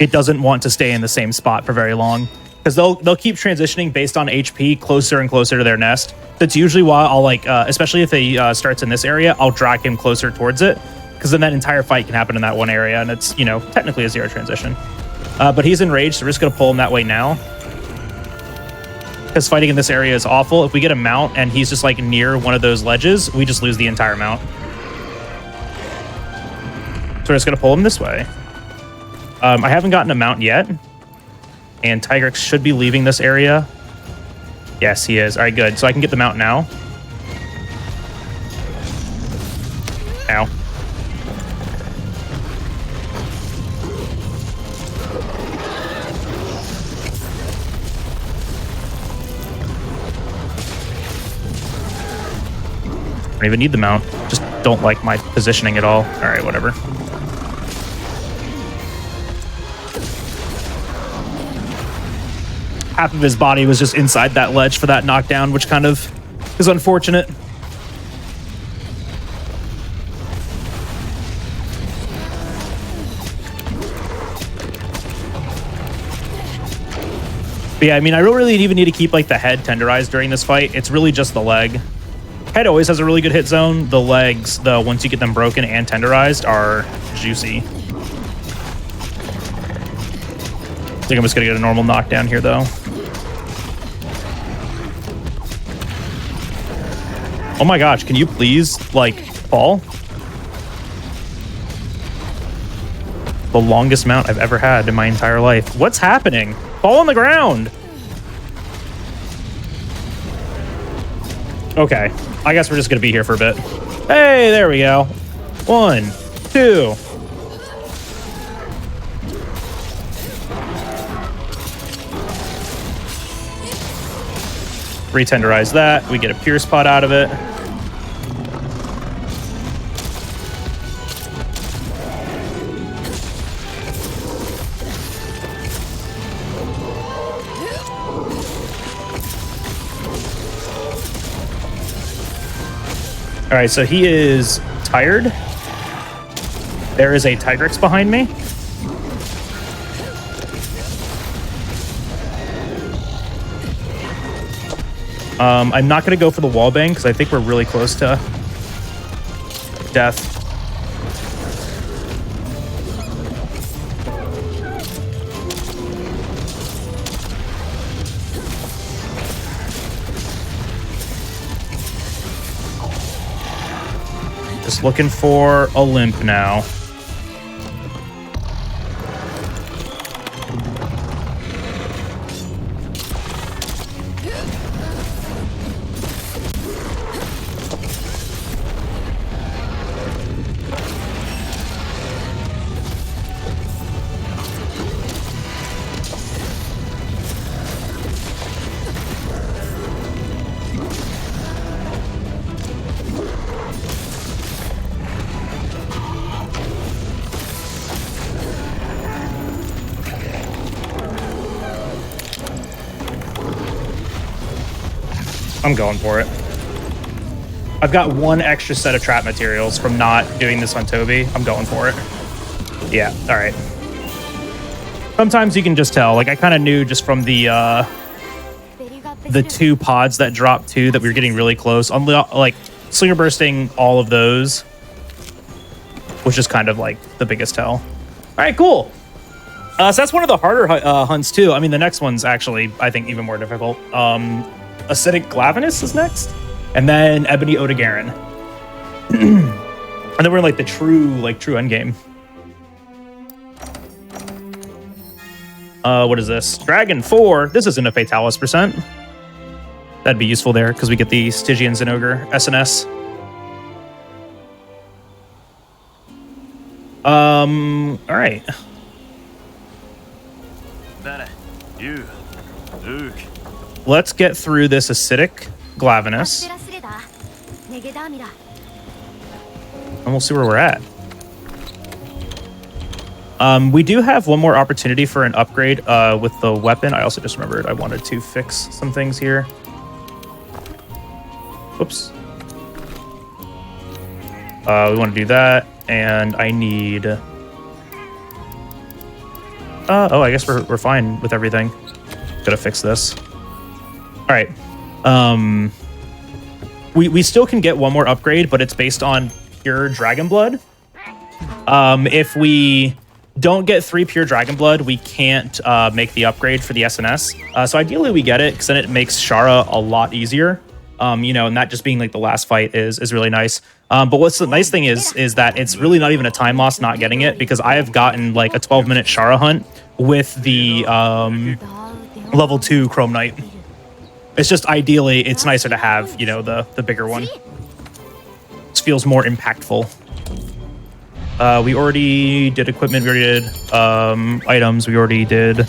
it doesn't want to stay in the same spot for very long, because they'll keep transitioning based on HP closer and closer to their nest. That's usually why I'll like, especially if he starts in this area, I'll drag him closer towards it, because then that entire fight can happen in that one area, and it's, you know, technically a zero transition. But he's enraged, so we're just gonna pull him that way now, because fighting in this area is awful. If we get a mount and he's just like near one of those ledges, we just lose the entire mount. So we're just gonna pull him this way. I haven't gotten a mount yet, and Tigrex should be leaving this area. Yes, he is. All right, good. So I can get the mount now. Ow. I don't even need the mount. Just don't like my positioning at all. All right, whatever. Half of his body was just inside that ledge for that knockdown, which kind of is unfortunate. But yeah, I mean, I don't really even need to keep like the head tenderized during this fight. It's really just the leg. Head always has a really good hit zone. The legs, though, once you get them broken and tenderized, are juicy. I think I'm just gonna get a normal knockdown here, though. Oh my gosh, can you please, like, fall? The longest mount I've ever had in my entire life. What's happening? Fall on the ground! Okay, I guess we're just gonna be here for a bit. Hey, there we go. 1, 2. Retenderize that. We get a Pierce Pot out of it. All right, so he is tired. There is a Tigrex behind me. I'm not going to go for the wallbang because I think we're really close to death. Just looking for a limp now. I'm going for it. I've got one extra set of trap materials from not doing this on Toby. I'm going for it. Yeah, all right. Sometimes you can just tell. Like, I kind of knew just from the 2 pods that dropped too that we were getting really close. On the, like, Slinger bursting all of those, which is kind of like the biggest tell. All right, cool. So that's one of the harder hunts too. I mean, the next one's actually, I think, even more difficult. Acidic Glavenus is next, and then Ebony Odogaron. And then we're in like the true end game. What is this? Dragon 4. This isn't a Fatalis percent. That'd be useful there because we get the Stygian Zinogre SNS. All right. Let's get through this acidic Glavenus, and we'll see where we're at. We do have one more opportunity for an upgrade with the weapon. I also just remembered I wanted to fix some things here. Whoops. We want to do that, and I need... oh, I guess we're fine with everything. Gotta fix this. All right. We still can get one more upgrade, but it's based on pure Dragon Blood. If we don't get 3 pure Dragon Blood, we can't make the upgrade for the SNS. So ideally we get it, because then it makes Shara a lot easier. You know, and that just being like the last fight is really nice. But what's the nice thing is that it's really not even a time loss not getting it, because I have gotten like a 12-minute Shara hunt with the level 2 Chrome Knight. It's just ideally it's nicer to have, you know, the bigger one. This feels more impactful. We already did equipment, we already did items, we already did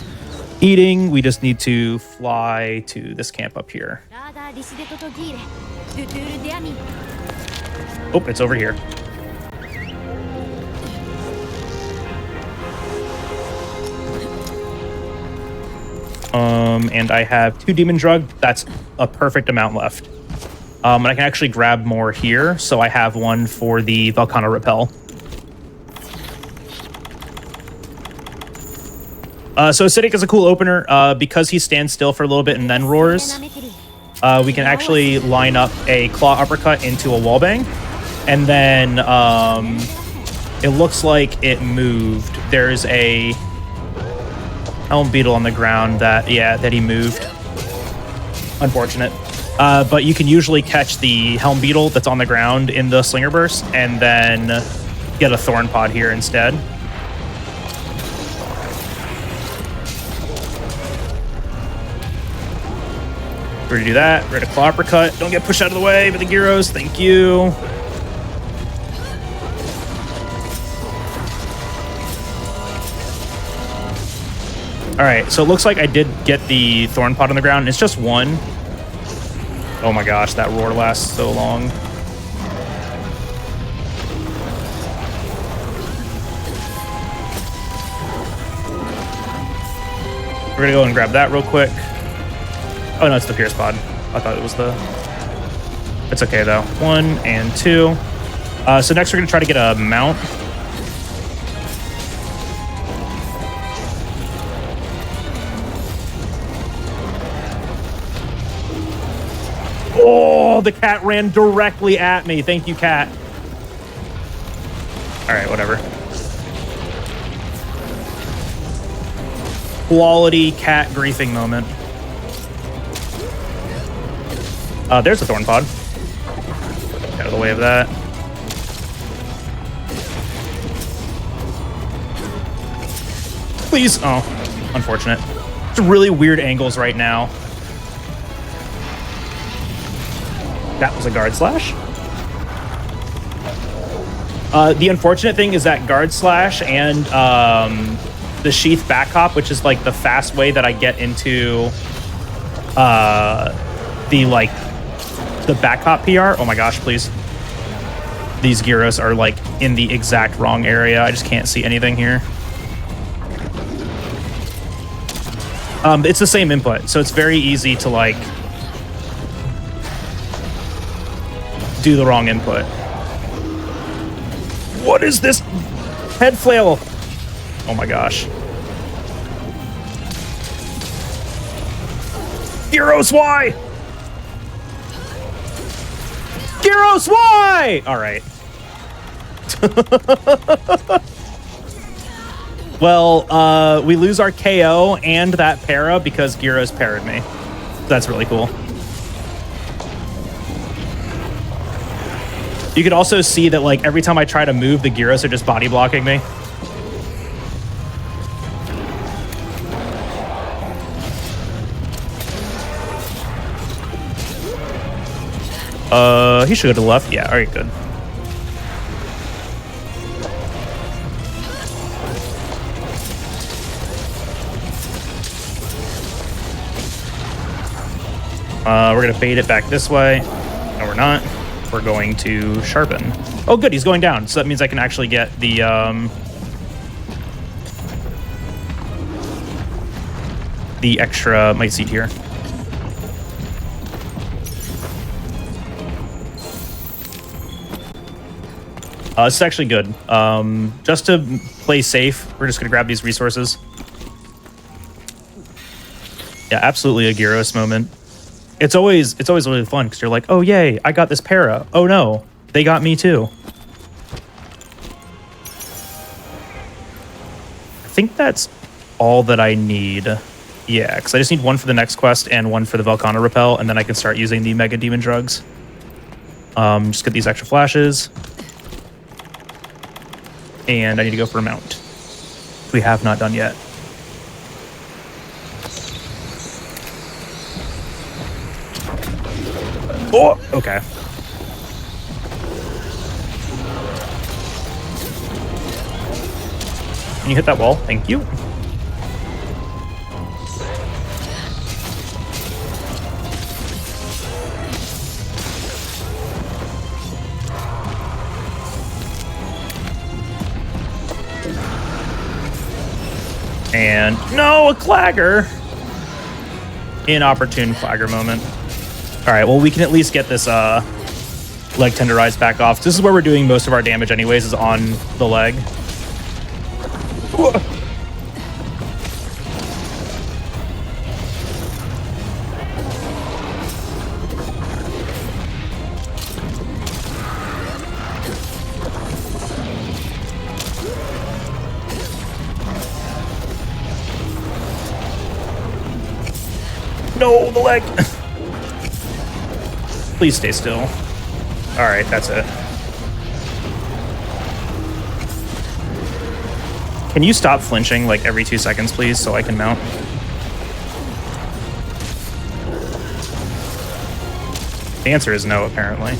eating. We just need to fly to this camp up here. Oh, it's over here. And I have 2 demon drug. That's a perfect amount left. And I can actually grab more here. So I have one for the Volcano Repel. So Acidic is a cool opener because he stands still for a little bit and then roars. We can actually line up a claw uppercut into a wallbang, and then it looks like it moved. There's a Helm Beetle on the ground that he moved. Unfortunate. But you can usually catch the Helm Beetle that's on the ground in the Slinger Burst, and then get a Thorn Pod here instead. We're gonna do that. We're gonna claw uppercut. Don't get pushed out of the way by the Gyros. Thank you. All right, so it looks like I did get the Thorn Pod on the ground. It's just one. Oh my gosh, that roar lasts so long. We're gonna go and grab that real quick. Oh no, it's the Pierce Pod. I thought it was the... It's okay though. 1 and 2. So next we're gonna try to get a mount. Oh, the cat ran directly at me. Thank you, cat. All right, whatever. Quality cat griefing moment. There's a Thorn Pod. Out of the way of that. Please. Oh, unfortunate. It's really weird angles right now. That was a Guard Slash. The unfortunate thing is that Guard Slash and the Sheath Back Hop, which is like the fast way that I get into the back hop PR. Oh my gosh, please. These Gyros are like in the exact wrong area. I just can't see anything here. It's the same input, so it's very easy to like do the wrong input. What is this head flail? Oh my gosh. Gyros, why? Gyros, why? All right. Well, we lose our KO and that para because Gyros parried me. That's really cool. You could also see that, like, every time I try to move, the Gyros are just body blocking me. He should go to the left. Yeah, all right, good. We're gonna bait it back this way. No, we're not. We're going to sharpen. Oh, good, he's going down. So that means I can actually get the extra might seed here. This is actually good. Just to play safe, we're just gonna grab these resources. Yeah, absolutely a Gyros moment. It's always really fun because you're like, oh yay, I got this para. Oh no, they got me too. I think that's all that I need. Yeah, because I just need one for the next quest and one for the Volcano Repel, and then I can start using the Mega Demon drugs. Just get these extra flashes. And I need to go for a mount. We have not done yet. Oh, okay. Can you hit that wall? Thank you. And no, a clagger. Inopportune clagger moment. All right, well, we can at least get this leg tenderized back off. This is where we're doing most of our damage anyways, is on the leg. No, the leg. Please stay still. All right, that's it. Can you stop flinching like every 2 seconds, please, so I can mount? The answer is no, apparently.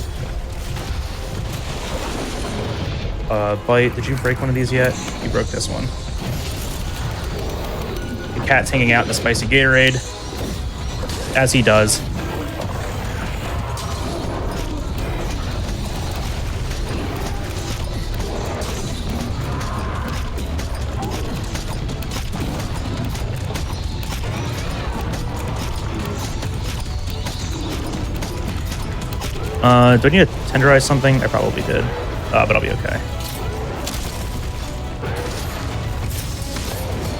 Bite, did you break one of these yet? You broke this one. The cat's hanging out in the spicy Gatorade, as he does. Do I need to tenderize something? I probably did, but I'll be okay.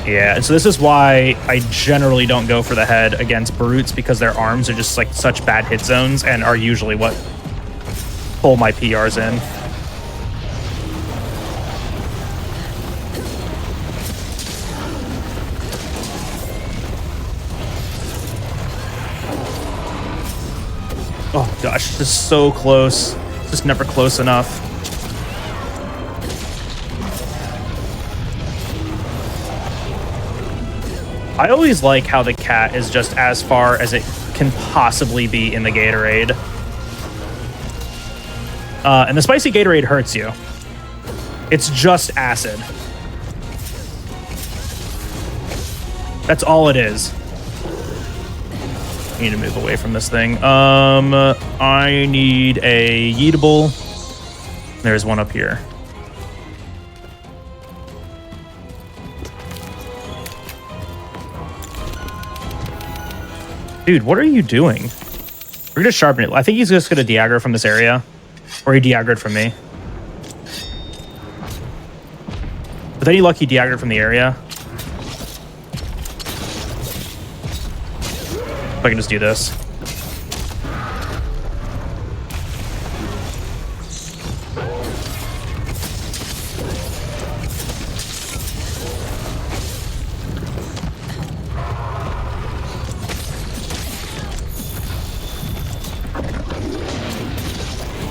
Yeah, so this is why I generally don't go for the head against brutes, because their arms are just like such bad hit zones and are usually what pull my PRs in. Oh gosh, this is so close. Just never close enough. I always like how the cat is just as far as it can possibly be in the Gatorade. And the spicy Gatorade hurts you. It's just acid. That's all it is. I need to move away from this thing. I need a yeetable. There's one up here. Dude, what are you doing? We're gonna sharpen it. I think he's just gonna de-aggro from this area. Or he de-aggroed from me. With any luck, he de-aggroed from the area. If I can just do this.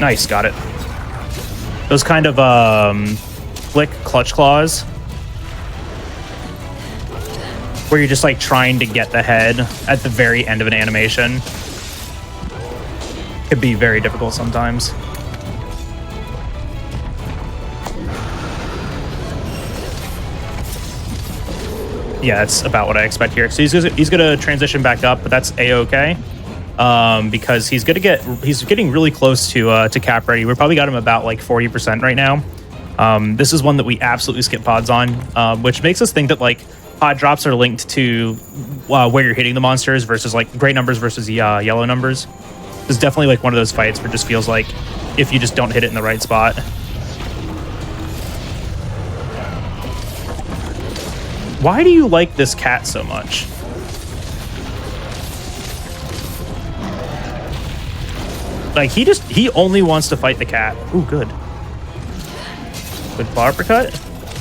Nice, got it. Those kind of flick clutch claws, where you're just like trying to get the head at the very end of an animation, could be very difficult sometimes. Yeah, that's about what I expect here. So he's gonna transition back up, but that's a-okay, because he's getting really close to cap ready. We probably got him about like 40% right now. This is one that we absolutely skip pods on, which makes us think that like pod drops are linked to where you're hitting the monsters versus like gray numbers versus yellow numbers. It's definitely like one of those fights where it just feels like if you just don't hit it in the right spot. Why do you like this cat so much? Like, he only wants to fight the cat. Ooh, good. Good claw uppercut.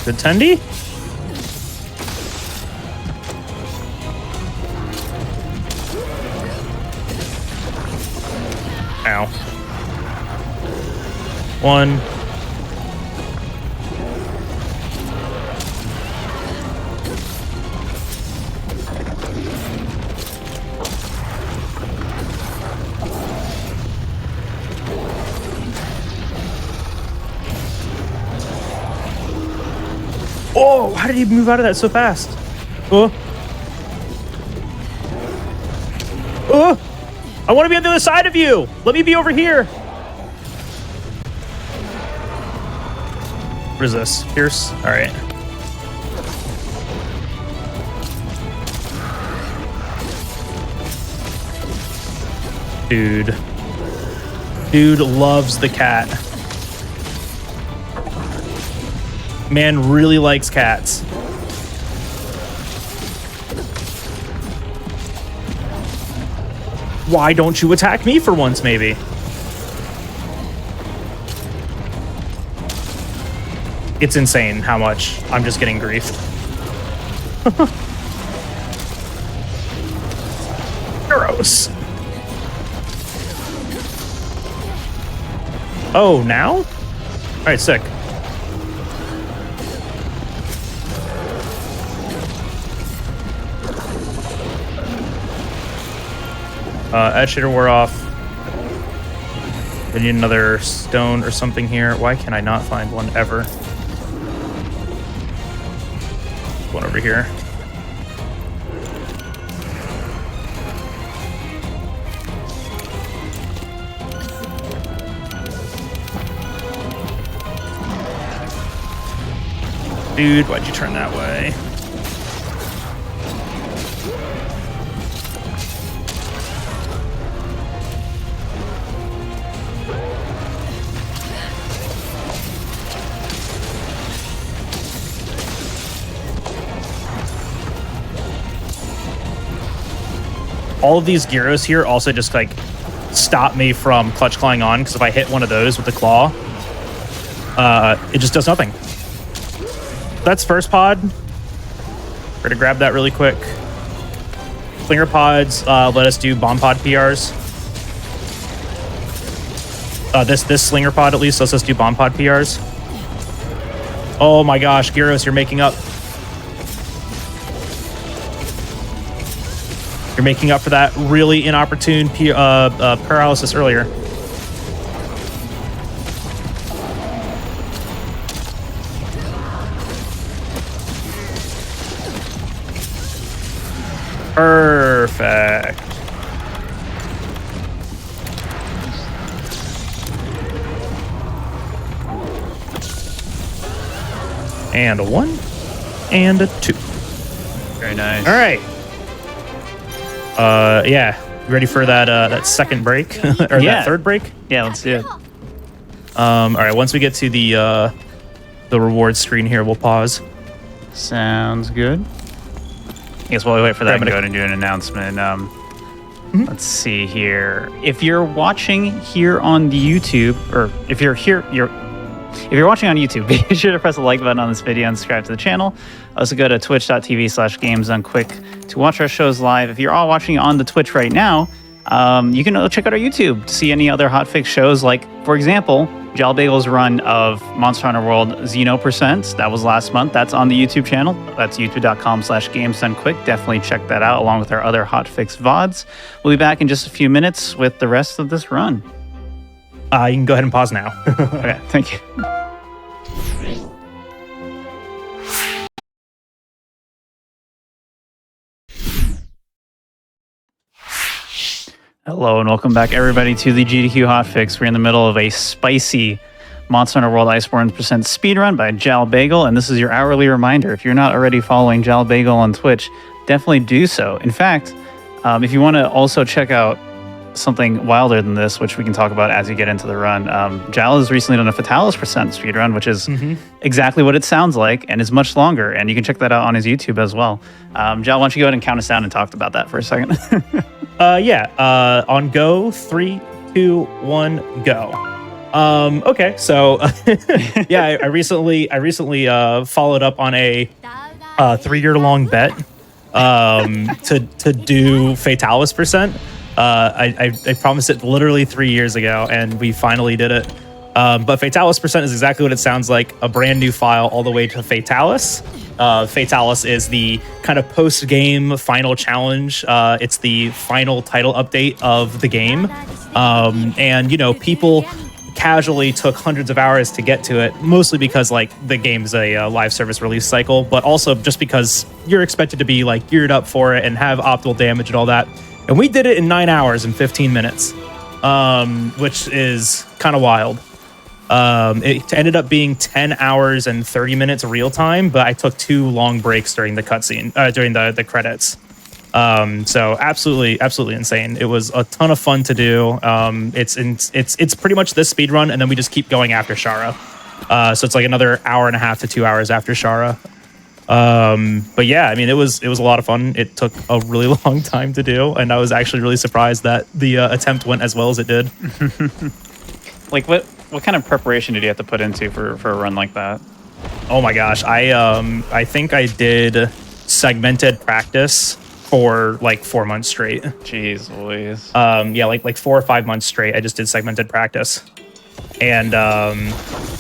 Good tendy. Ow. One. Oh, how did he move out of that so fast? Oh. Oh. I want to be on the other side of you. Let me be over here. What is this? Pierce? All right. Dude. Dude loves the cat. Man really likes cats. Why don't you attack me for once, maybe? It's insane how much I'm just getting griefed. Gross. Oh, now? All right, sick. Edge hitter wore off. We need another stone or something here. Why can I not find one ever? One over here. Dude, why'd you turn that way? All of these gyros here also just like stop me from clutch clawing on, because if I hit one of those with the claw, it just does nothing. That's first pod. We're gonna grab that really quick. Slinger pods let us do bomb pod PRs. This slinger pod at least lets us do bomb pod PRs. Oh my gosh, gyros, you're making up. You're making up for that really inopportune paralysis earlier. Perfect. And a 1 and a 2. Very nice. All right. Yeah. You ready for that second break or that third break? Yeah, let's do it. All right. Once we get to the reward screen here, we'll pause. Sounds good. I guess while we wait for that, I can go ahead and do an announcement. Let's see here. If you're watching here on the YouTube, or if you're watching on YouTube, be sure to press the like button on this video and subscribe to the channel. Also go to twitch.tv/gamesdonequick to watch our shows live. If you're all watching on the Twitch right now, You can check out our YouTube to see any other hotfix shows, like, for example, Jal Bagel's run of Monster Hunter World Xeno%. That was last month. That's on the YouTube channel. That's youtube.com/gamesdonequick. Definitely check that out, along with our other hotfix VODs. We'll be back in just a few minutes with the rest of this run. You can go ahead and pause now. Okay, thank you. Hello and welcome back, everybody, to the GDQ Hotfix. We're in the middle of a spicy Monster Hunter World Iceborne Presents speedrun by Jal Bagel, and this is your hourly reminder. If you're not already following Jal Bagel on Twitch, definitely do so. In fact, if you want to also check out something wilder than this, which we can talk about as you get into the run, Jal has recently done a Fatalis Percent speedrun, which is exactly what it sounds like and is much longer, and you can check that out on his YouTube as well. Jal, why don't you go ahead and count us down and talk about that for a second? On go, 3, 2, 1, go. Okay, so yeah, I recently followed up on a 3-year-long bet to do Fatalis Percent. I promised it literally 3 years ago, and we finally did it. But Fatalis Percent is exactly what it sounds like, a brand new file all the way to Fatalis. Fatalis is the kind of post-game final challenge. It's the final title update of the game. And, you know, people casually took hundreds of hours to get to it, mostly because, like, the game's a live service release cycle, but also just because you're expected to be, like, geared up for it and have optimal damage and all that. And we did it in 9 hours and 15 minutes, which is kind of wild. It ended up being 10 hours and 30 minutes real time, but I took 2 long breaks during the cutscene, during the credits. So absolutely insane. It was a ton of fun to do. It's pretty much this speed run, and then we just keep going after Shara. So it's like another hour and a half to 2 hours after Shara. But yeah, I mean, it was a lot of fun. It took a really long time to do, and I was actually really surprised that the attempt went as well as it did. Like, what kind of preparation did you have to put into for a run like that? Oh my gosh, I think I did segmented practice for like 4 months straight. Jeez Louise. Yeah, like 4 or 5 months straight. I just did segmented practice. And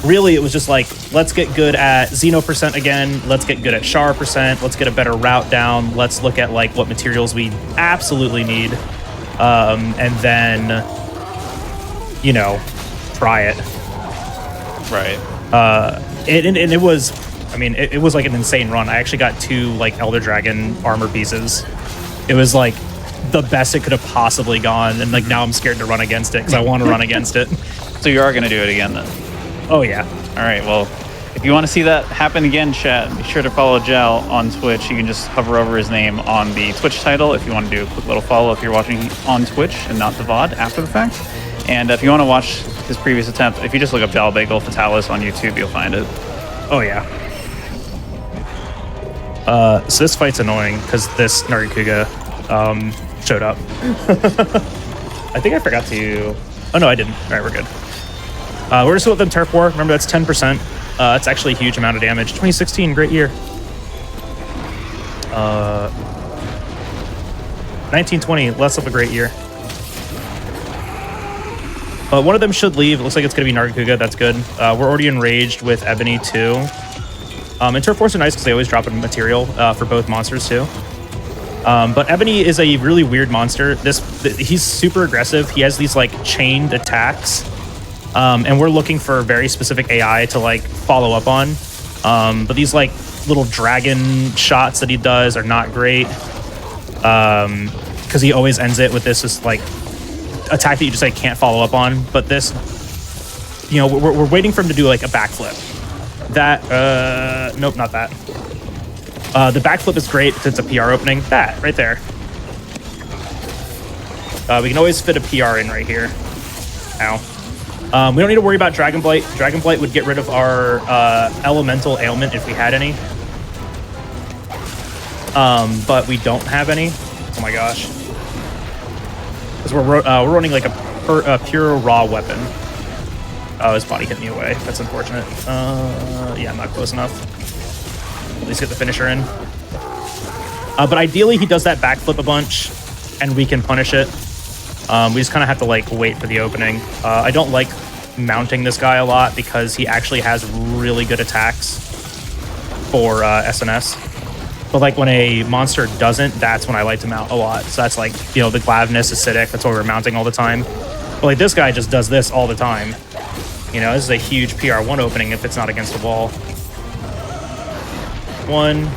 really, it was just like, let's get good at Xeno% again. Let's get good at Shara%. Let's get a better route down. Let's look at like what materials we absolutely need. And then, you know, try it. Right. And it was, I mean, it was like an insane run. I actually got 2 like Elder Dragon armor pieces. It was like the best it could have possibly gone. And like now I'm scared to run against it because I want to run against it. So you are going to do it again then? Oh, yeah. All right. Well, if you want to see that happen again, chat, be sure to follow Jal on Twitch. You can just hover over his name on the Twitch title if you want to do a quick little follow if you're watching on Twitch and not the VOD after the fact. And if you want to watch his previous attempt, if you just look up Jal Bagel Fatalis on YouTube, you'll find it. Oh, yeah. So this fight's annoying because this Nargacuga showed up. I think I forgot to... Oh, no, I didn't. All right, we're good. We're just with them Turf War. Remember, that's 10%. It's actually a huge amount of damage. 2016, great year. 1920, less of a great year. But one of them should leave. It looks like it's going to be Nargacuga. That's good. We're already enraged with Ebony, too. And Turf Wars are nice because they always drop in material for both monsters, too. But Ebony is a really weird monster. He's super aggressive. He has these, like, chained attacks. And we're looking for very specific AI to, like, follow up on. But these, like, little dragon shots that he does are not great. Because he always ends it with this just, like, attack that you just like can't follow up on. But this, you know, we're waiting for him to do like a backflip. That nope, not that. The backflip is great because it's a PR opening. That right there. We can always fit a PR in right here. Ow. We don't need to worry about Dragon Blight. Dragon Blight would get rid of our elemental ailment if we had any. But we don't have any. Oh my gosh. Because we're running like a pure raw weapon. Oh, his body hit me away. That's unfortunate. Yeah, I'm not close enough. At least get the finisher in. But ideally, he does that backflip a bunch, and we can punish it. We just kind of have to like wait for the opening. I don't like mounting this guy a lot because he actually has really good attacks for SNS. But like when a monster doesn't, that's when I like to mount a lot. So that's like, you know, the Glavness, Acidic, that's why we're mounting all the time. But like this guy just does this all the time. You know, this is a huge PR1 opening if it's not against a wall. 1,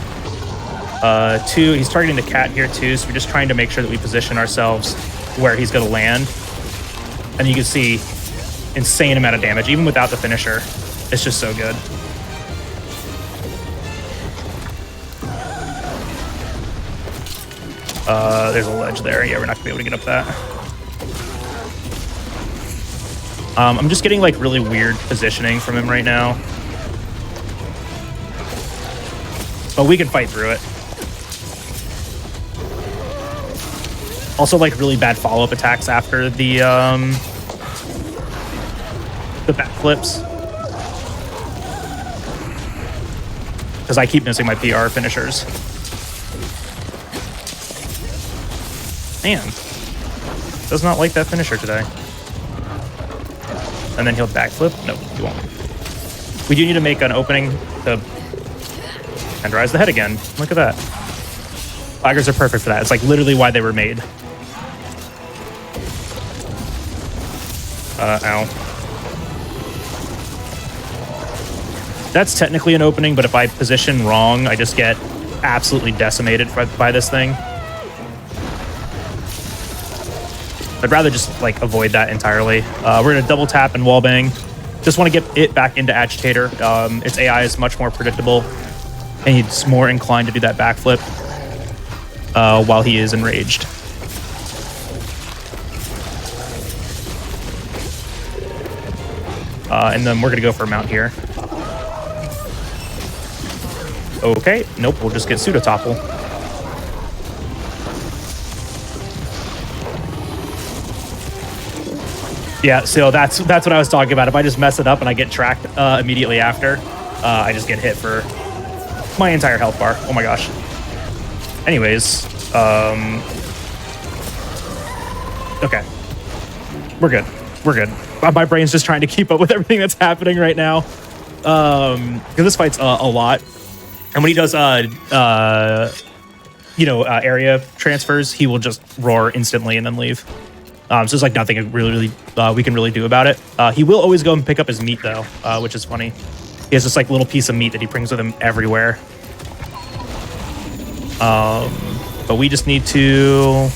2, he's targeting the cat here too, so we're just trying to make sure that we position ourselves where he's gonna land. And you can see insane amount of damage, even without the finisher. It's just so good. There's a ledge there. Yeah, we're not gonna be able to get up that. I'm just getting like really weird positioning from him right now. But we can fight through it. Also like really bad follow-up attacks after the backflips. Because I keep missing my PR finishers. Man, does not like that finisher today. And then he'll backflip. No, he won't. We do need to make an opening to tenderize the head again. Look at that. Flaggers are perfect for that. It's like literally why they were made. Ow. That's technically an opening, but if I position wrong, I just get absolutely decimated by this thing. I'd rather just like avoid that entirely. We're gonna double tap and wallbang. Just want to get it back into Agitator. Its AI is much more predictable, and he's more inclined to do that backflip while he is enraged. And then we're gonna go for a mount here. Okay, nope, we'll just get pseudo topple. Yeah, so that's what I was talking about. If I just mess it up and I get tracked immediately after, I just get hit for my entire health bar. Oh my gosh. Anyways, okay, we're good. We're good. My brain's just trying to keep up with everything that's happening right now. Because this fight's a lot, and when he does area transfers, he will just roar instantly and then leave. So there's like nothing really we can really do about it. He will always go and pick up his meat though, which is funny. He has this like little piece of meat that he brings with him everywhere. But we just need to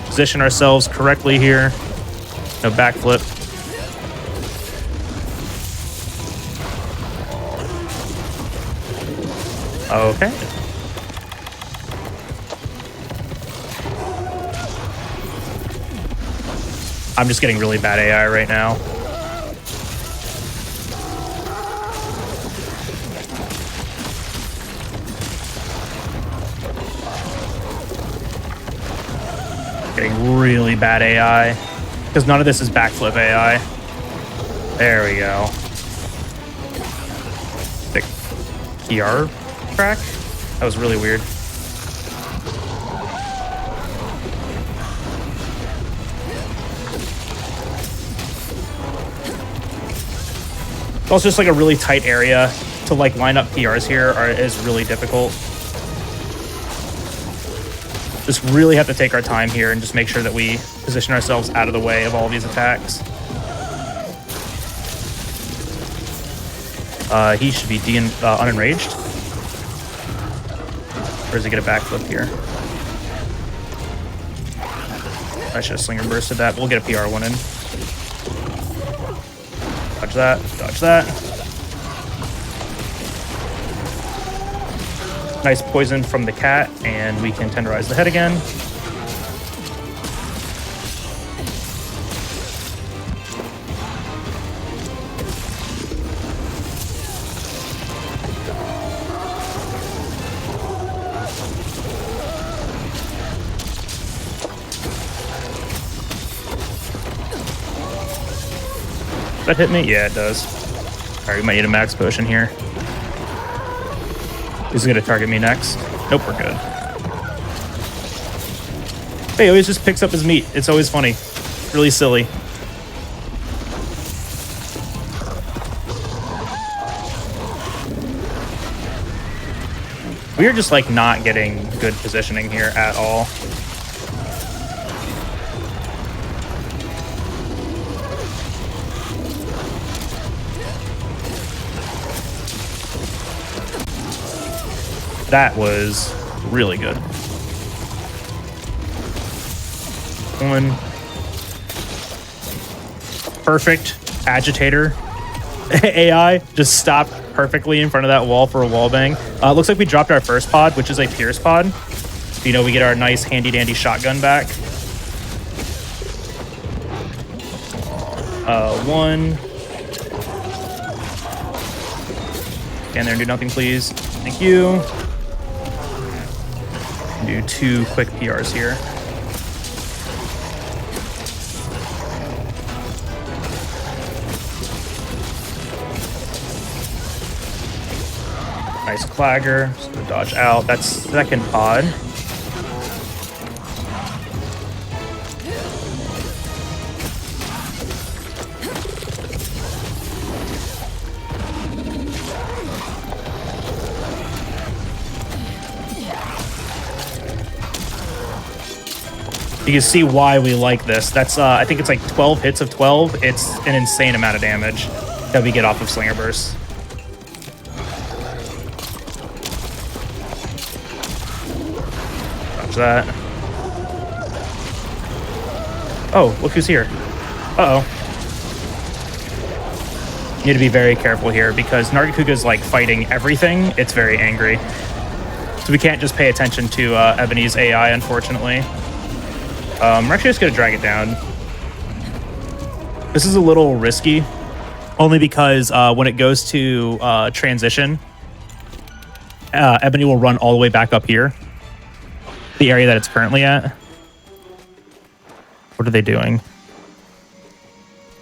position ourselves correctly here. No backflip. Okay. I'm just getting really bad AI right now. Getting really bad AI. Because none of this is backflip AI. There we go. The PR track? That was really weird. It's also just like a really tight area to like line up PRs here is really difficult. Just really have to take our time here and just make sure that we position ourselves out of the way of all of these attacks. He should be unenraged. Or does he get a backflip here? I should have slinger bursted that, but we'll get a PR1 in. Dodge that, dodge that. Nice poison from the cat, and we can tenderize the head again. Does that hit me? Yeah, it does. All right, we might need a max potion here. He's gonna target me next. Nope, we're good. He always just picks up his meat. It's always funny. Really silly. We are just like not getting good positioning here at all. That was really good. One. Perfect agitator. AI just stopped perfectly in front of that wall for a wall bang. Looks like we dropped our first pod, which is a Pierce pod. You know, we get our nice handy dandy shotgun back. One. Stand there and do nothing, please. Thank you. Do 2 quick PRs here. Nice clagger. Just gonna dodge out. That's second pod. You can see why we like this. That's I think it's like 12 hits of 12. It's an insane amount of damage that we get off of Slinger Burst. Watch that. Oh, look who's here. Uh-oh. Need to be very careful here because Nargacuga's like fighting everything. It's very angry. So we can't just pay attention to Ebony's AI, unfortunately. We're actually just going to drag it down. This is a little risky, only because when it goes to transition, Ebony will run all the way back up here, the area that it's currently at. What are they doing?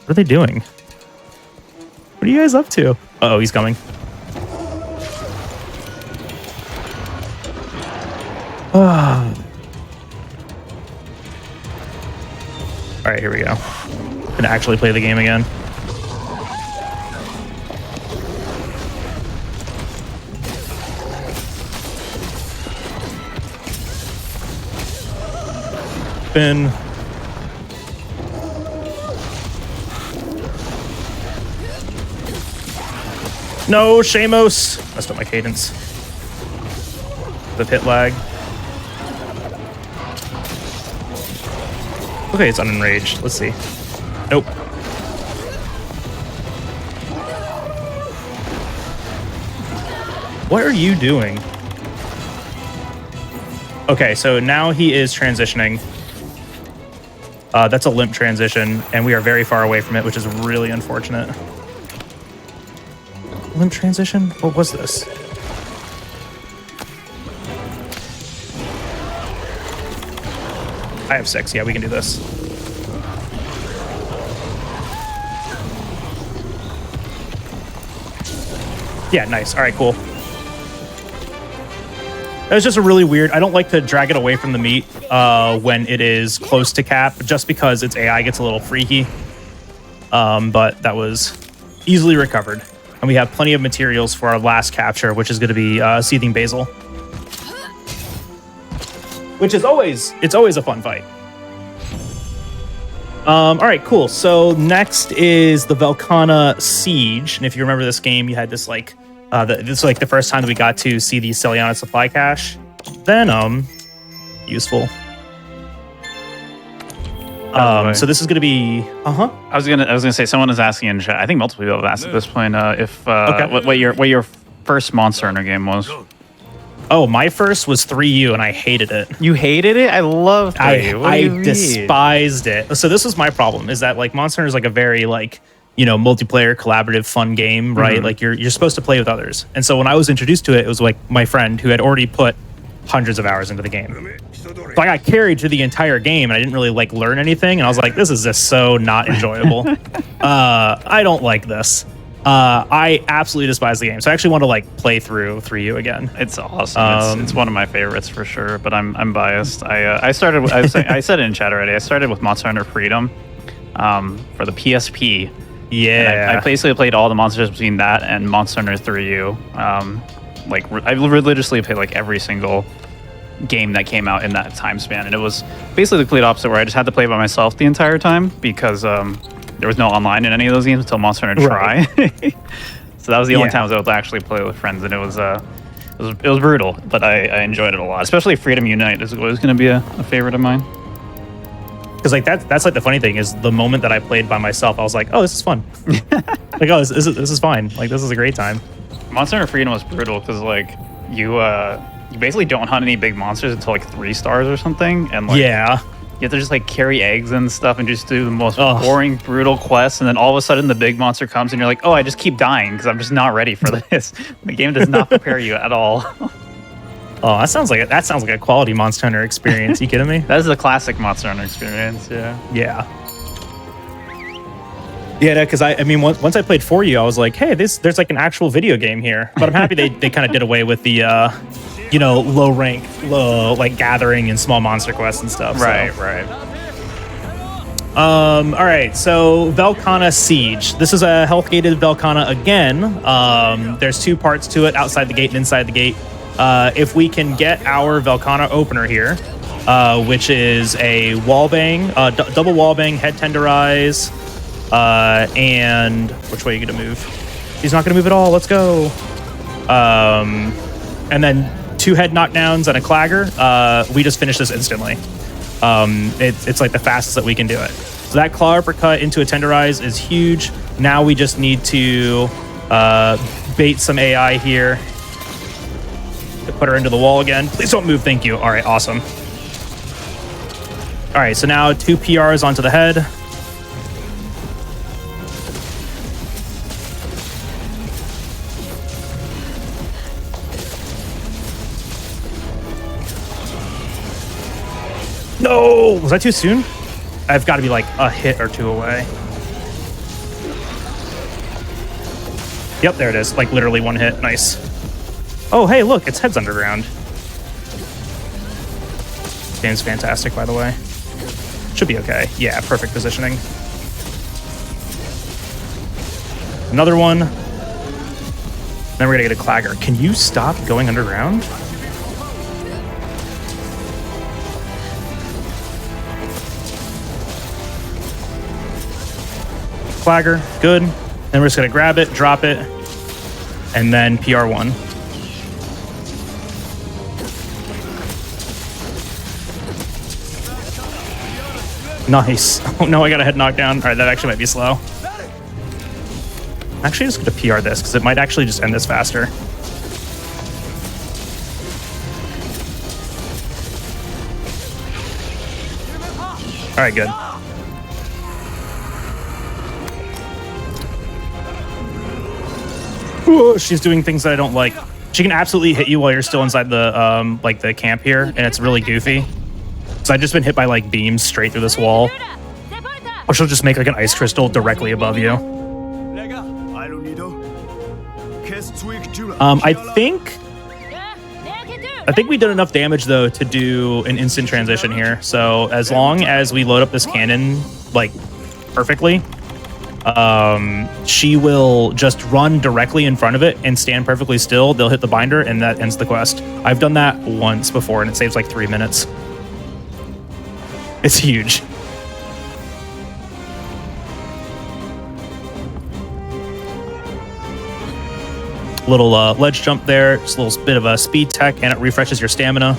What are they doing? What are you guys up to? Uh-oh, he's coming. All right, here we go. Gonna actually play the game again. Spin. No, Shamos. Messed up my cadence. The hit lag. Okay, it's unenraged. Let's see. Nope. What are you doing? Okay, so now he is transitioning. That's a limp transition, and we are very far away from it, which is really unfortunate. Limp transition? What was this? I have 6. Yeah, we can do this. Yeah, nice. All right, cool. That was just a really weird... I don't like to drag it away from the meat when it is close to cap, just because its AI gets a little freaky. But that was easily recovered. And we have plenty of materials for our last capture, which is going to be Seething Basil. Which is always... It's always a fun fight. All right, cool. So next is the Velkhana Siege. And if you remember this game, you had this like... this is like the first time that we got to see the Celiana supply cache. Venom. Useful. So this is going to be... I was gonna say, someone is asking in chat. I think multiple people have asked at this point if Okay. what your first Monster Hunter game was. Oh, my first was 3U, and I hated it. You hated it? I loved it. I despised it. So this was my problem, is that like Monster Hunter is like a very like, you know, multiplayer, collaborative, fun game, right? Mm-hmm. Like you're supposed to play with others. And so when I was introduced to it, it was like my friend who had already put hundreds of hours into the game. So I got carried through the entire game, and I didn't really like learn anything. And I was like, this is just so not enjoyable. I don't like this. I absolutely despise the game, so I actually want to like play through 3U again. It's awesome. It's one of my favorites for sure, but I'm biased. I started. I said it in chat already. I started with Monster Hunter Freedom for the PSP. Yeah, I basically played all the monsters between that and Monster Hunter 3U. I religiously played like every single game that came out in that time span, and it was basically the complete opposite, where I just had to play by myself the entire time because there was no online in any of those games until Monster Hunter Try. So that was the only time I was able to actually play with friends, and it was brutal, but I enjoyed it a lot. Especially Freedom Unite is always going to be a favorite of mine. Because like that's like the funny thing is the moment that I played by myself, I was like, oh, this is fun. Like, oh, this is fine. Like, this is a great time. Monster Hunter Freedom was brutal because like you basically don't hunt any big monsters until like 3 stars or something, and like you have to just like carry eggs and stuff and just do the most boring, brutal quests, and then all of a sudden the big monster comes and you're like, oh, I just keep dying because I'm just not ready for this. The game does not prepare you at all. Oh, that sounds like a quality Monster Hunter experience. You kidding me? That is a classic Monster Hunter experience. Yeah. Yeah, because I mean, once I played 4U, I was like, hey, there's like an actual video game here. But I'm happy they kind of did away with the, low rank, like gathering and small monster quests and stuff. Right. All right, so Velkhana Siege. This is a health gated Velkhana again. There's 2 parts to it, outside the gate and inside the gate. If we can get our Velkhana opener here, which is a wall bang, double wall bang, head tenderize, and which way are you gonna move? He's not gonna move at all. Let's go. And then 2 head knockdowns and a clagger. We just finished this instantly. It's like the fastest that we can do it. So that claw uppercut into a tenderize is huge. Now we just need to bait some AI here. Put her into the wall again. Please don't move. Thank you. All right, awesome. All right, so now 2 PRs onto the head. No! Was that too soon? I've got to be like a hit or 2 away. Yep, there it is. Like literally 1 hit. Nice. Oh, hey, look, its head's underground. Game's fantastic, by the way. Should be okay. Yeah, perfect positioning. Another one. Then we're gonna get a clagger. Can you stop going underground? Clagger, good. Then we're just gonna grab it, drop it, and then PR1. Nice. Oh no, I got a head knockdown. All right, that actually might be slow. I'm actually just going to PR this because it might actually just end this faster. All right, good. Ooh, she's doing things that I don't like. She can absolutely hit you while you're still inside the like the camp here, and it's really goofy. So I've just been hit by like beams straight through this wall. Or she'll just make like an ice crystal directly above you. I think we did enough damage though to do an instant transition here. So as long as we load up this cannon like perfectly, she will just run directly in front of it and stand perfectly still. They'll hit the binder and that ends the quest. I've done that once before and it saves like 3 minutes. It's huge. Little ledge jump there, just a little bit of a speed tech, and it refreshes your stamina.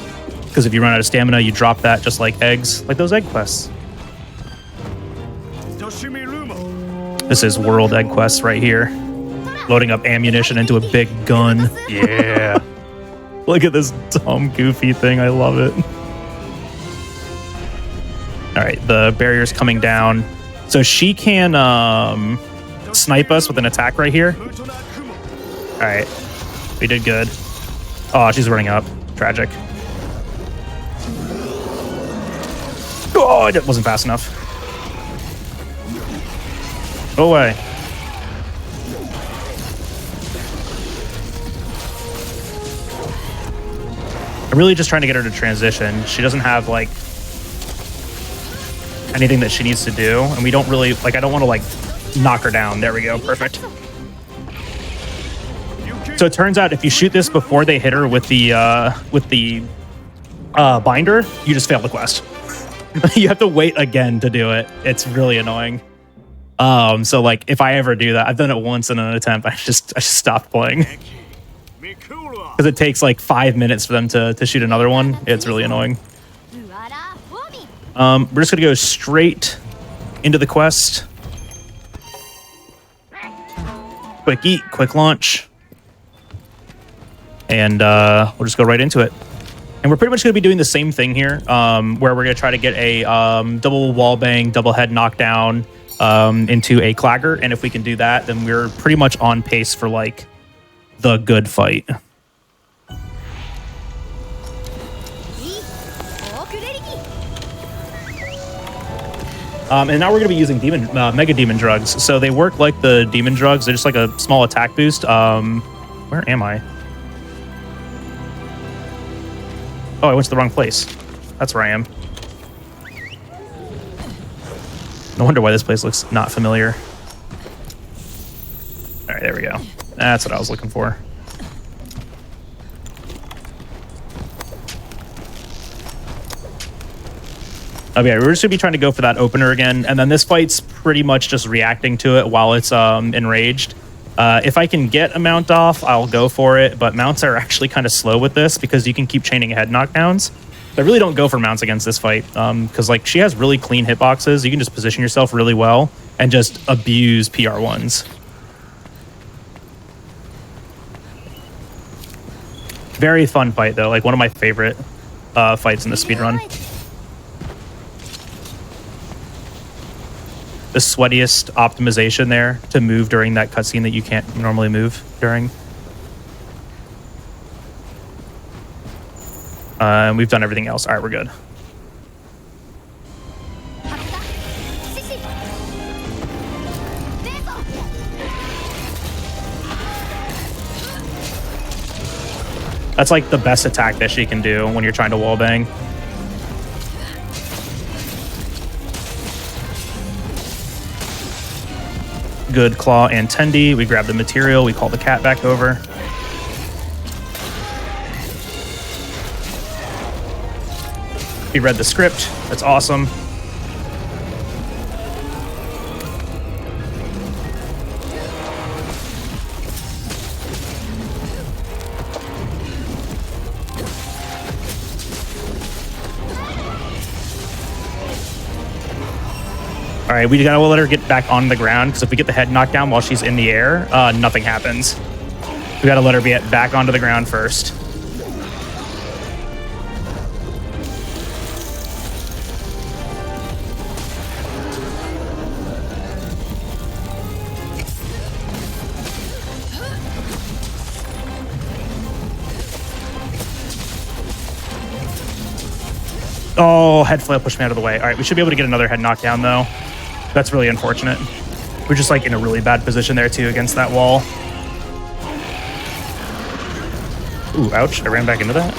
Because if you run out of stamina, you drop that just like eggs, like those egg quests. This is world egg quests right here. Loading up ammunition into a big gun. Yeah. Look at this dumb, goofy thing. I love it. All right, the barrier's coming down. So she can snipe us with an attack right here. All right, we did good. Oh, she's running up. Tragic. Oh, it wasn't fast enough. Go away. really just trying to get her to transition. She doesn't have like anything that she needs to do, and we don't really like. I don't want to like knock her down. There we go. Perfect. So it turns out if you shoot this before they hit her with the binder, you just fail the quest. You have to wait again to do it. It's really annoying. So like if I ever do that, I've done it once in an attempt. I just stopped playing because it takes like 5 minutes for them to shoot another one. It's really annoying. We're just gonna go straight into the quest. Quick eat, quick launch, and we'll just go right into it. And we're pretty much going to be doing the same thing here, where we're going to try to get a double wall bang, double head knockdown into a clagger. And if we can do that, then we're pretty much on pace for like the good fight. And now we're going to be using mega demon drugs. So they work like the demon drugs. They're just like a small attack boost. Where am I? Oh, I went to the wrong place. That's where I am. No wonder why this place looks not familiar. All right, there we go. That's what I was looking for. Okay, we're just gonna be trying to go for that opener again, and then this fight's pretty much just reacting to it while it's enraged. If I can get a mount off, I'll go for it, but mounts are actually kind of slow with this because you can keep chaining head knockdowns. I really don't go for mounts against this fight because like she has really clean hitboxes. You can just position yourself really well and just abuse PR1s. Very fun fight though, like one of my favorite fights in the speedrun. The sweatiest optimization there to move during that cutscene that you can't normally move during. And we've done everything else. All right, we're good. That's like the best attack that she can do when you're trying to wallbang. Good claw and tendy. We grab the material. We call the cat back over. We read the script. That's awesome. All right, we gotta let her get back on the ground because if we get the head knocked down while she's in the air, nothing happens. We gotta let her get back onto the ground first. Oh, head flail pushed me out of the way. All right, we should be able to get another head knockdown though. That's really unfortunate. We're just like in a really bad position there too against that wall. Ooh, ouch. I ran back into that.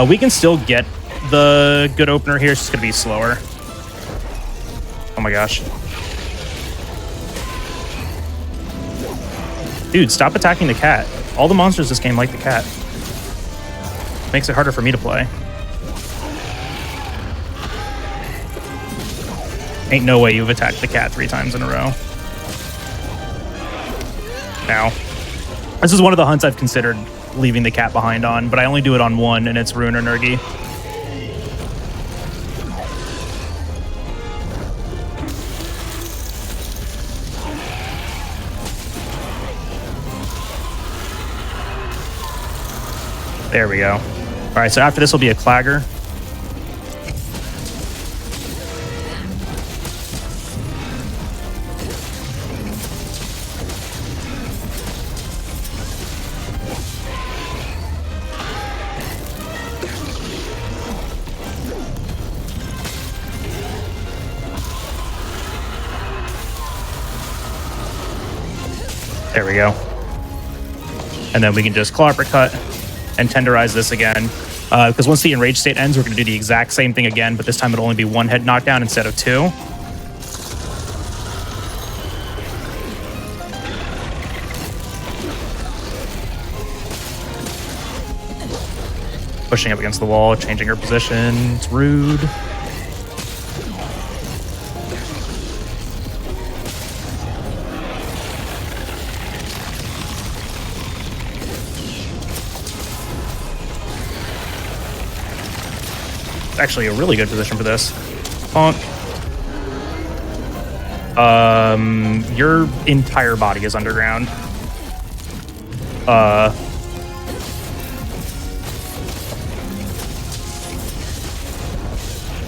We can still get the good opener here. It's just going to be slower. Oh my gosh. Dude, stop attacking the cat. All the monsters this game like the cat. Makes it harder for me to play. Ain't no way you've attacked the cat 3 times in a row. Now, this is one of the hunts I've considered leaving the cat behind on, but I only do it on one, and it's Rune or Nergi. There we go. All right, so after this will be a clagger. There we go. And then we can just claw uppercut and tenderize this again. Because once the enraged state ends, we're going to do the exact same thing again, but this time it'll only be 1 head knockdown instead of 2. Pushing up against the wall, changing her position. It's rude. Actually a really good position for this. Bonk. Your entire body is underground.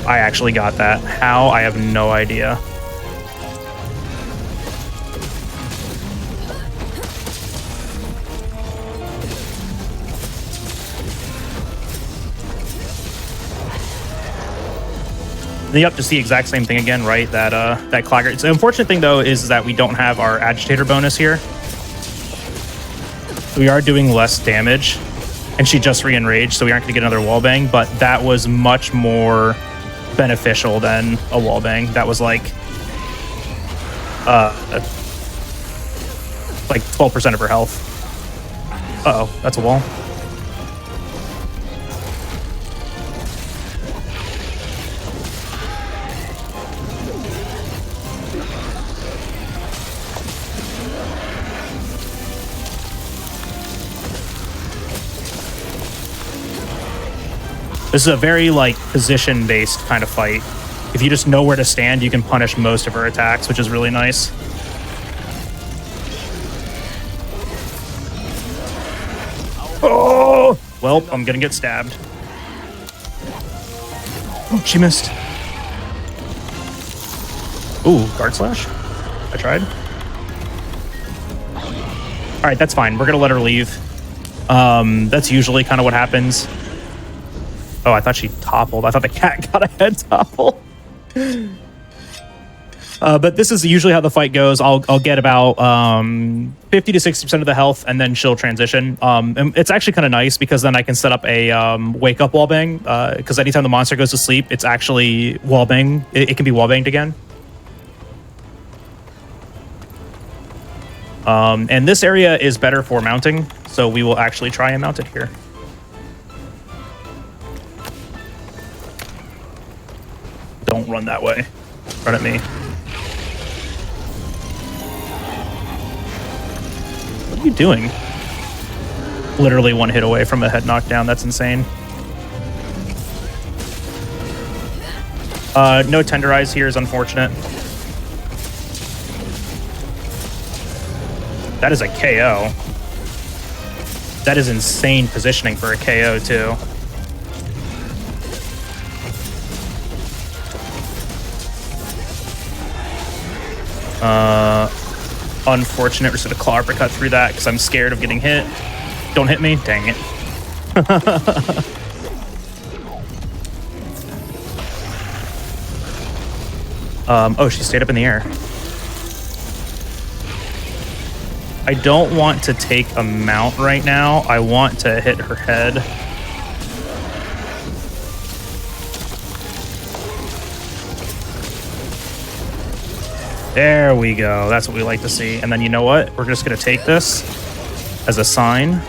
I actually got that. How? I have no idea. Yep, just the exact same thing again, right? That Clagger. The unfortunate thing, though, is that we don't have our agitator bonus here. We are doing less damage, and she just re-enraged, so we aren't going to get another wallbang, but that was much more beneficial than a wallbang. That was like 12% of her health. Uh-oh, that's a wall. This is a very, like, position-based kind of fight. If you just know where to stand, you can punish most of her attacks, which is really nice. Oh! Well, I'm gonna get stabbed. Oh, she missed. Ooh, guard slash? I tried. All right, that's fine. We're gonna let her leave. That's usually kind of what happens. Oh, I thought she toppled. I thought the cat got a head topple. But this is usually how the fight goes. I'll get about 50 to 60% of the health, and then she'll transition. And it's actually kind of nice because then I can set up a wake up wallbang. Because anytime the monster goes to sleep, it's actually wallbang. It can be wallbanged again. And this area is better for mounting, so we will actually try and mount it here. Don't run that way. Run at me. What are you doing? Literally 1 hit away from a head knockdown. That's insane. No tenderize here is unfortunate. That is a KO. That is insane positioning for a KO, too. Unfortunate. We're just gonna claw uppercut through that because I'm scared of getting hit. Don't hit me. Dang it. Oh, she stayed up in the air. I don't want to take a mount right now. I want to hit her head. There we go. That's what we like to see. And then you know what? We're just going to take this as a sign.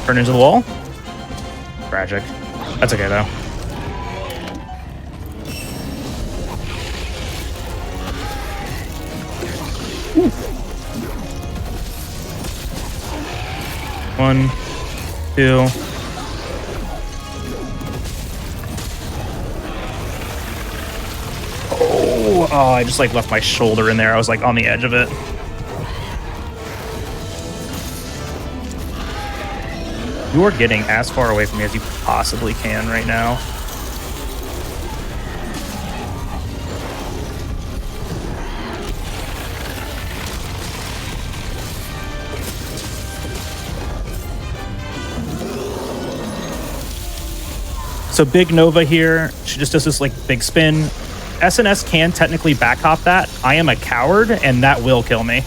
Turn into the wall. Tragic. That's okay, though. Ooh. 1, 2. Oh, I just like left my shoulder in there. I was like on the edge of it. You are getting as far away from me as you possibly can right now. So Big Nova here, she just does this like big spin. SNS can technically back hop that. I am a coward, and that will kill me.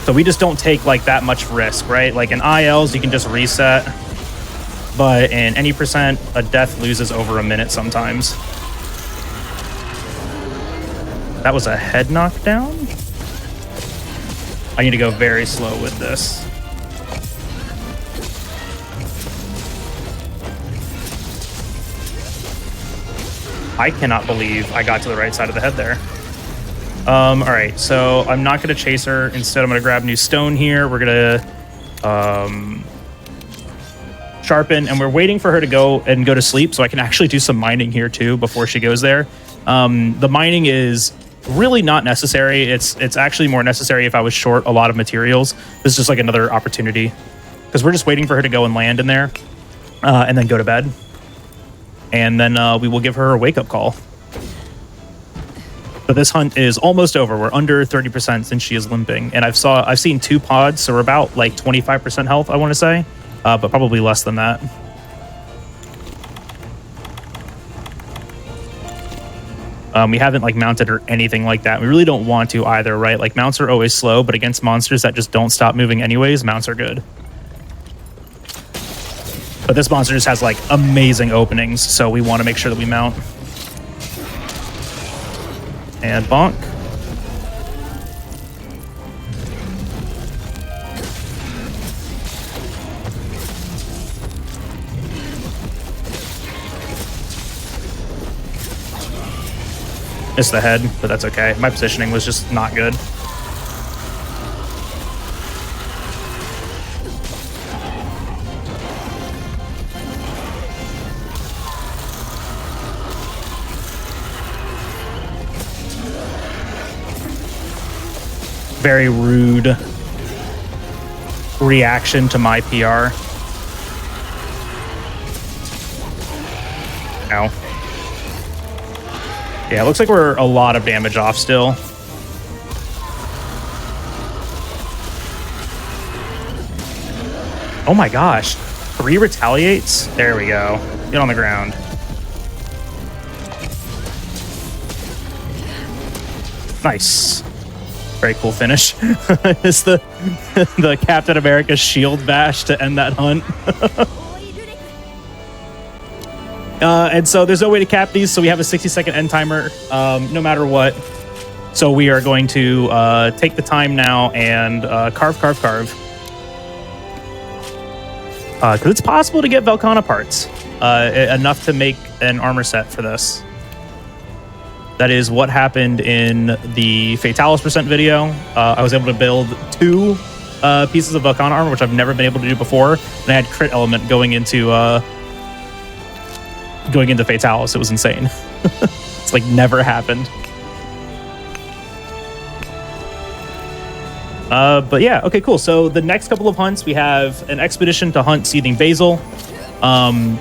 So we just don't take like that much risk, right? Like in ILs, you can just reset. But in any percent, a death loses over a minute sometimes. That was a head knockdown. I need to go very slow with this. I cannot believe I got to the right side of the head there. All right, so I'm not going to chase her. Instead, I'm going to grab new stone here. We're going to sharpen, and we're waiting for her to go to sleep so I can actually do some mining here too before she goes there. The mining is really not necessary. It's actually more necessary if I was short a lot of materials. This is just like another opportunity because we're just waiting for her to go and land in there and then go to bed. And then we will give her a wake-up call. But this hunt is almost over. We're under 30% since she is limping. And I've seen 2 pods, so we're about like 25% health, I want to say. But probably less than that. We haven't like mounted or anything like that. We really don't want to either, right? Like mounts are always slow, but against monsters that just don't stop moving anyways, mounts are good. But this monster just has like amazing openings, so we want to make sure that we mount. And bonk. Missed the head, but that's okay. My positioning was just not good. Very rude reaction to my PR. Ow. Yeah, it looks like we're a lot of damage off still. Oh my gosh. 3 retaliates? There we go. Get on the ground. Nice. Very cool finish. It's the Captain America shield bash to end that hunt. And so there's no way to cap these, so we have a 60-second end timer no matter what. So we are going to take the time now and carve. Because it's possible to get Velcana parts. Enough to make an armor set for this. That is what happened in the Fatalis percent video. I was able to build 2 pieces of Velcana armor, which I've never been able to do before. And I had crit element going into Fatalis. It was insane. It's like never happened. But yeah, okay, cool. So the next couple of hunts, we have an expedition to hunt Seething Basil,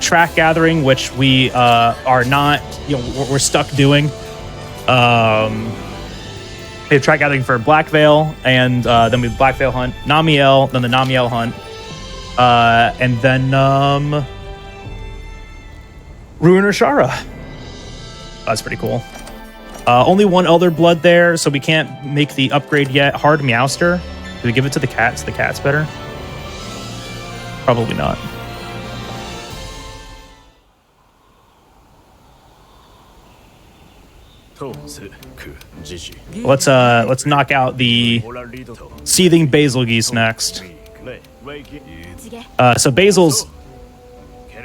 track gathering, which we are not, we're stuck doing. We have track gathering for Black Veil, and then we have Black Veil hunt, Namiel, then the Namiel hunt, and then Ruiner Shara. That's pretty cool. Only 1 Elder Blood there, so we can't make the upgrade yet. Hard Meowster. Do we give it to the cats? The cat's better? Probably not. Let's knock out the Seething Basil Geese next. So Basil's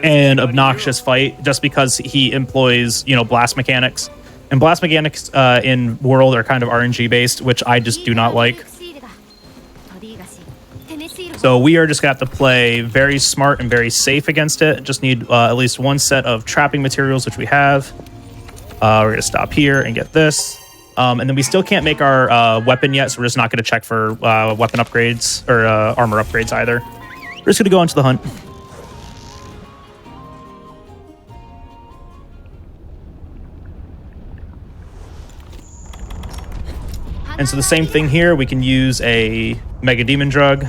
an obnoxious fight just because he employs, blast mechanics. And blast mechanics in World are kind of RNG based, which I just do not like. So we are just going to have to play very smart and very safe against it. Just need at least 1 set of trapping materials, which we have. We're going to stop here and get this. And then we still can't make our weapon yet, so we're just not going to check for weapon upgrades or armor upgrades either. We're just going to go on to the hunt. And so the same thing here, we can use a Mega Demon Drug.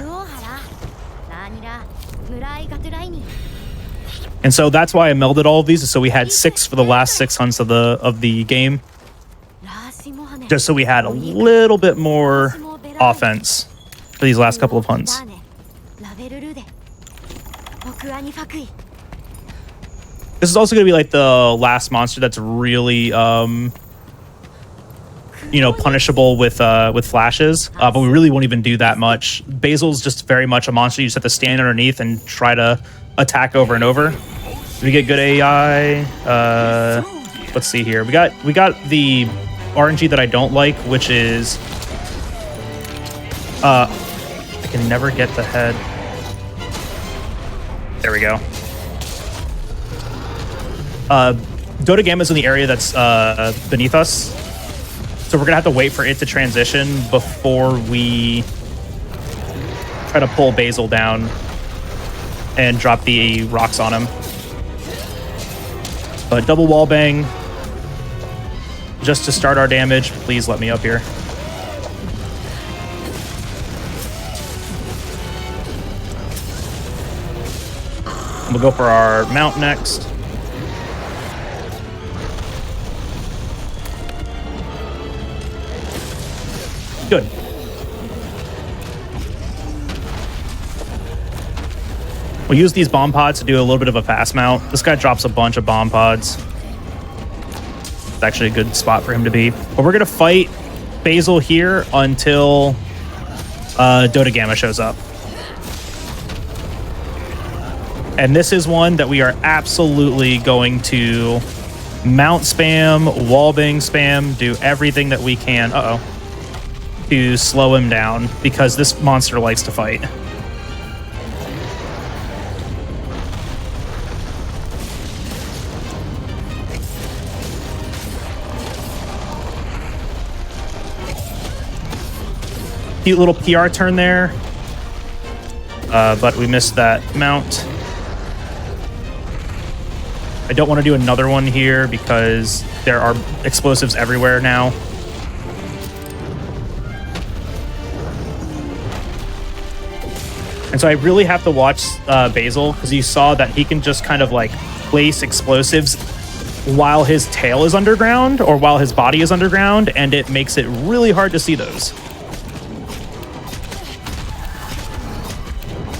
And so that's why I melded all of these. So we had 6 for the last 6 hunts of the game, just so we had a little bit more offense for these last couple of hunts. This is also going to be like the last monster that's really, you know, punishable with flashes. But we really won't even do that much. Basil's just very much a monster you just have to stand underneath and try to attack over and over. We get good AI. Let's see here. We got the RNG that I don't like, which is I can never get the head. There we go. Dota Gamma's in the area that's beneath us, so we're gonna have to wait for it to transition before we try to pull Basil down and drop the rocks on him. But double wall bang just to start our damage. Please let me up here. We'll go for our mount next. Good. We'll use these bomb pods to do a little bit of a fast mount. This guy drops a bunch of bomb pods. It's actually a good spot for him to be. But we're going to fight Basil here until Dota Gamma shows up. And this is one that we are absolutely going to mount spam, wallbang spam, do everything that we can. To slow him down, because this monster likes to fight. Cute little PR turn there, but we missed that mount. I don't want to do another one here because there are explosives everywhere now. And so I really have to watch Basil, because you saw that he can just kind of like place explosives while his tail is underground or while his body is underground, and it makes it really hard to see those.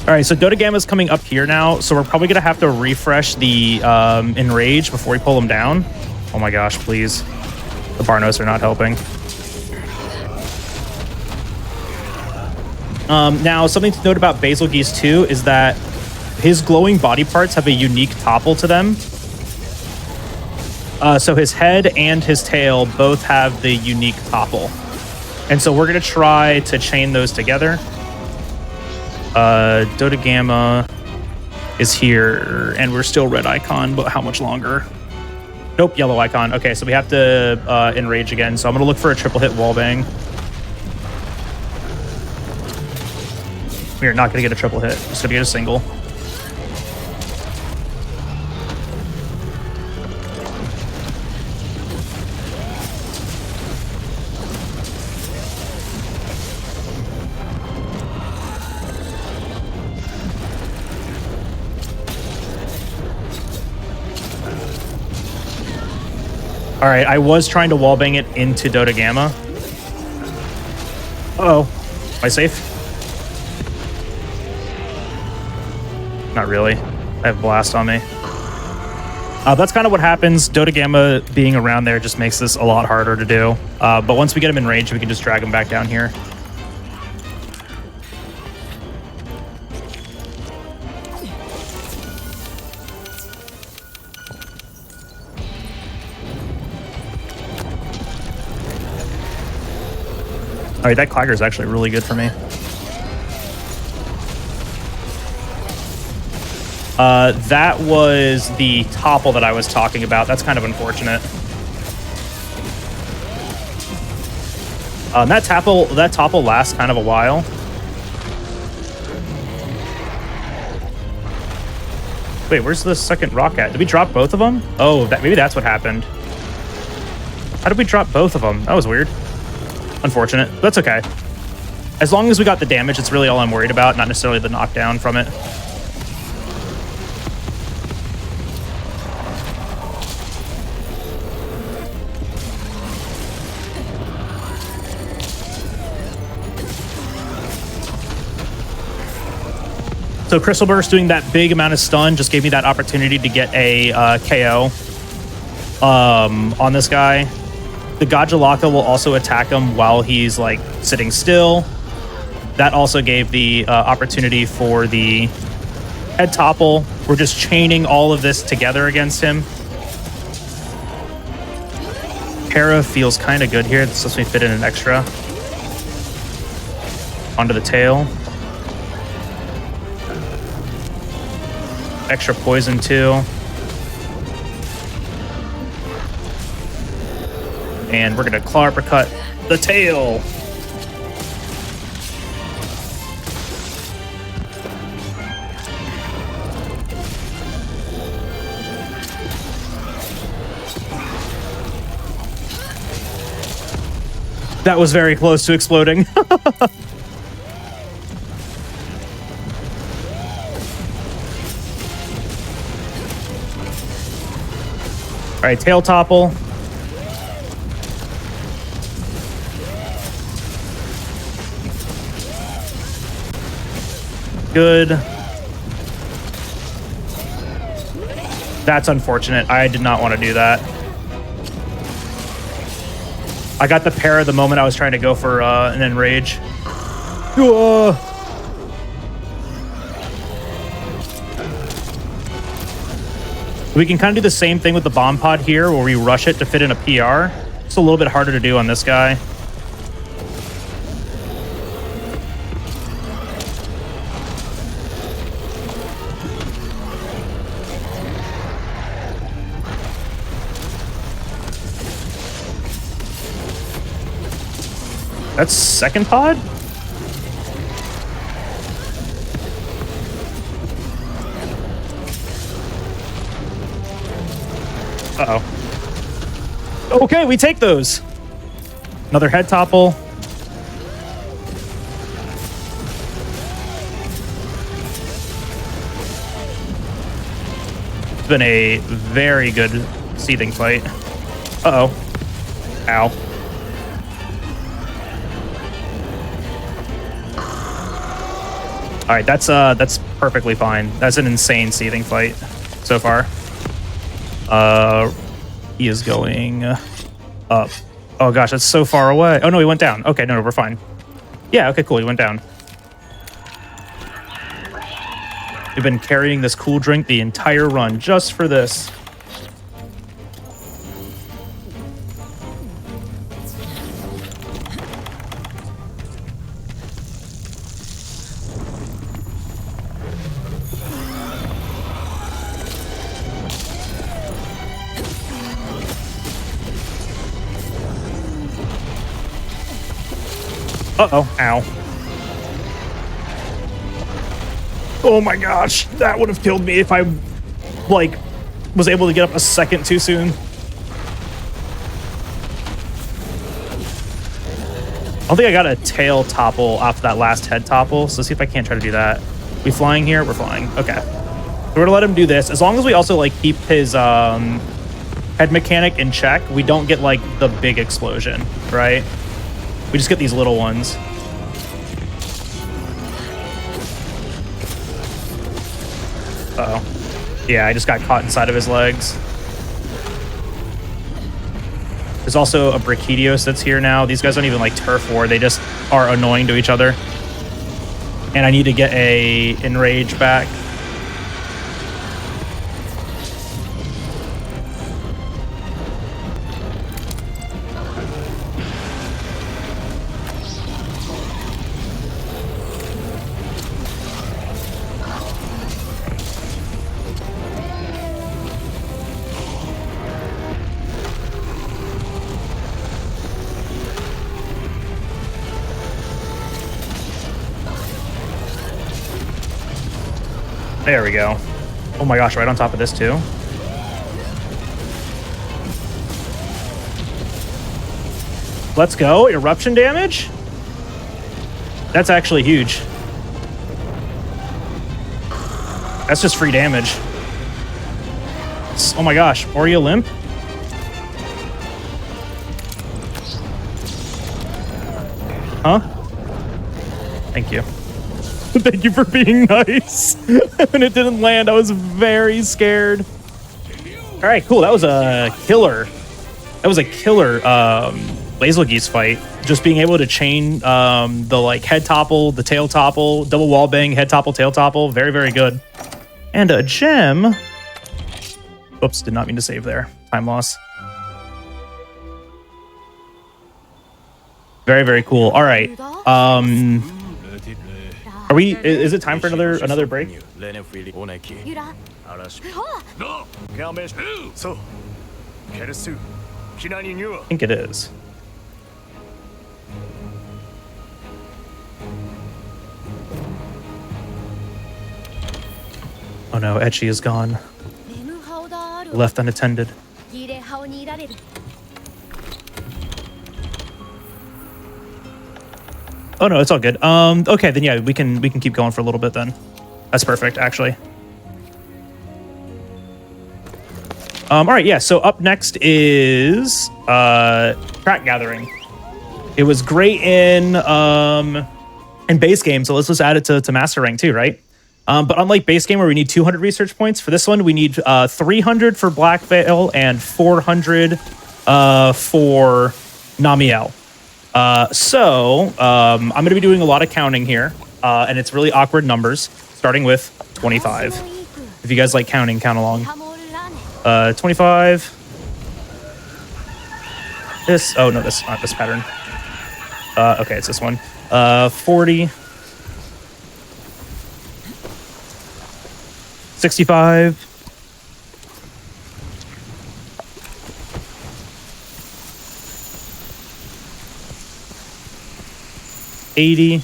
All right, so Dota Gamma's coming up here now, so we're probably going to have to refresh the Enrage before we pull him down. Oh my gosh, please. The Barnos are not helping. Now, something to note about Basil Geese 2 is that his glowing body parts have a unique topple to them. So his head and his tail both have the unique topple. And so we're going to try to chain those together. Dota Gamma is here, and we're still red icon, but how much longer? Nope, yellow icon. Okay, so we have to enrage again. So I'm going to look for a triple hit wallbang. We are not going to get a triple hit. Just going to get a single. All right, I was trying to wallbang it into Dota Gamma. Uh-oh. Am I safe? Not really. I have Blast on me. That's kind of what happens. Dota Gamma being around there just makes this a lot harder to do. But once we get him in range, we can just drag him back down here. All right, that Clagger is actually really good for me. That was the topple that I was talking about. That's kind of unfortunate. That topple lasts kind of a while. Wait, where's the second rock at? Did we drop both of them? Oh, maybe that's what happened. How did we drop both of them? That was weird. Unfortunate. That's okay. As long as we got the damage, it's really all I'm worried about, not necessarily the knockdown from it. So Crystal Burst doing that big amount of stun just gave me that opportunity to get a KO on this guy. The Gajalaka will also attack him while he's like sitting still. That also gave the opportunity for the head topple. We're just chaining all of this together against him. Para feels kind of good here. This lets me fit in an extra. Onto the tail. Extra poison too. And we're gonna claw uppercut the tail. That was very close to exploding. All right, tail topple. Good. That's unfortunate. I did not want to do that. I got the para the moment I was trying to go for an enrage. We can kind of do the same thing with the bomb pod here where we rush it to fit in a PR. It's a little bit harder to do on this guy. That's second pod? Uh-oh. Okay, we take those. Another head topple. It's been a very good seething fight. Uh-oh. Ow. All right, that's perfectly fine. That's an insane seething fight so far. He is going up. Oh gosh, that's so far away. Oh no, he went down. Okay, no, we're fine. Yeah, okay, cool, he went down. We've been carrying this cool drink the entire run just for this. Uh-oh, ow. Oh my gosh, that would have killed me if I, like, was able to get up a second too soon. I don't think I got a tail topple off that last head topple, so let's see if I can't try to do that. We flying here? We're flying. Okay. So we're gonna let him do this. As long as we also, like, keep his head mechanic in check, we don't get, like, the big explosion, right? We just get these little ones. Uh-oh. Yeah, I just got caught inside of his legs. There's also a Brachiosaurus that's here now. These guys don't even like turf war. They just are annoying to each other. And I need to get a enrage back. There we go. Oh my gosh, right on top of this too. Let's go. Eruption damage? That's actually huge. That's just free damage. Oh my gosh, Oreo Limp? Huh? Thank you. Thank you for being nice. When it didn't land, I was very scared. All right, cool. That was a killer. That was a killer Laser Geese fight. Just being able to chain the like head topple, the tail topple, double wall bang, head topple, tail topple. Very, very good. And a gem. Oops, did not mean to save there. Time loss. Very, very cool. All right. Are we? Is it time for another break? I think it is. Oh no, Etchy is gone. Left unattended. Oh no, it's all good. Okay, then yeah, we can keep going for a little bit then. That's perfect, actually. All right, yeah. So up next is track gathering. It was great in base game, so let's just add it to master rank too, right? But unlike base game where we need 200 research points, for this one we need 300 for Black Veil and 400 for Namiel. So I'm going to be doing a lot of counting here, and it's really awkward numbers, starting with 25. If you guys like counting, count along. 25. This, oh no, this not this pattern. Okay, it's this one. 40. 65. 80. Is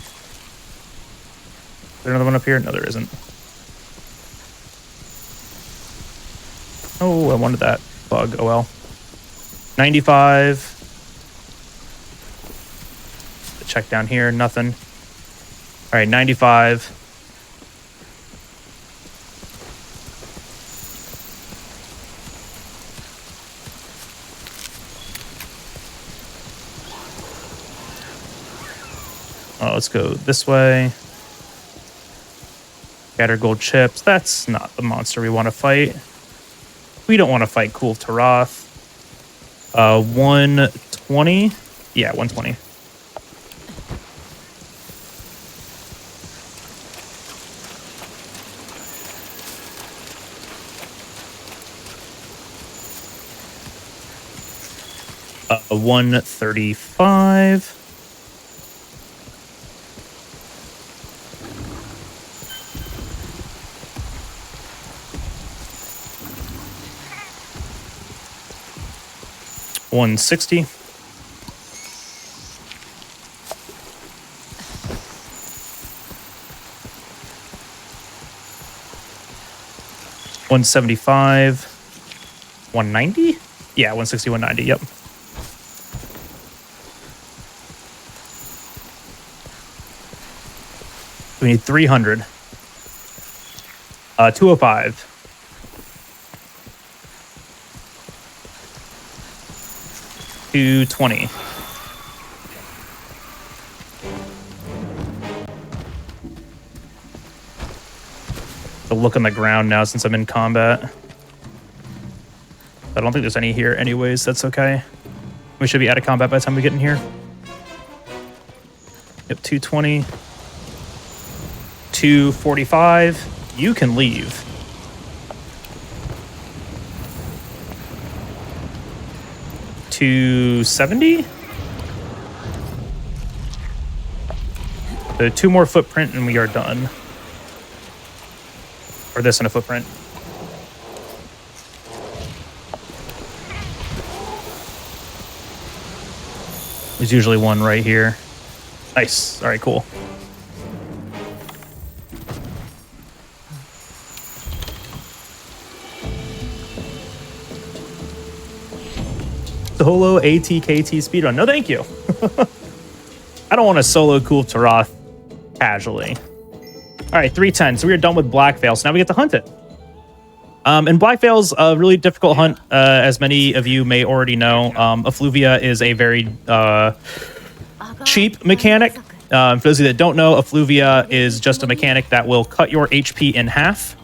there another one up here? No, there isn't. Oh, I wanted that bug. Oh well. 95. Check down here. Nothing. All right, 95. Oh, let's go this way. Scatter gold chips. That's not the monster we want to fight. We don't want to fight Cool Taroth. 120. Yeah, 120. Uh, 135. $160. $175. 190? Yeah, 160, 190, yep. We need 300. 205. 220. The look on the ground now since I'm in combat. I don't think there's any here anyways. That's okay. We should be out of combat by the time we get in here. Yep, 220. 245. You can leave. 270. So 2 more footprint and we are done. Or this and a footprint. There's usually one right here. Nice. All right, cool. Solo ATKT speedrun. No, thank you. I don't want to solo Cool Taroth casually. All right, 310. So we are done with Black Veil. So now we get to hunt it. And Black Veil's a really difficult hunt, as many of you may already know. Effluvia is a very cheap mechanic. For those of you that don't know, effluvia is just a mechanic that will cut your HP in half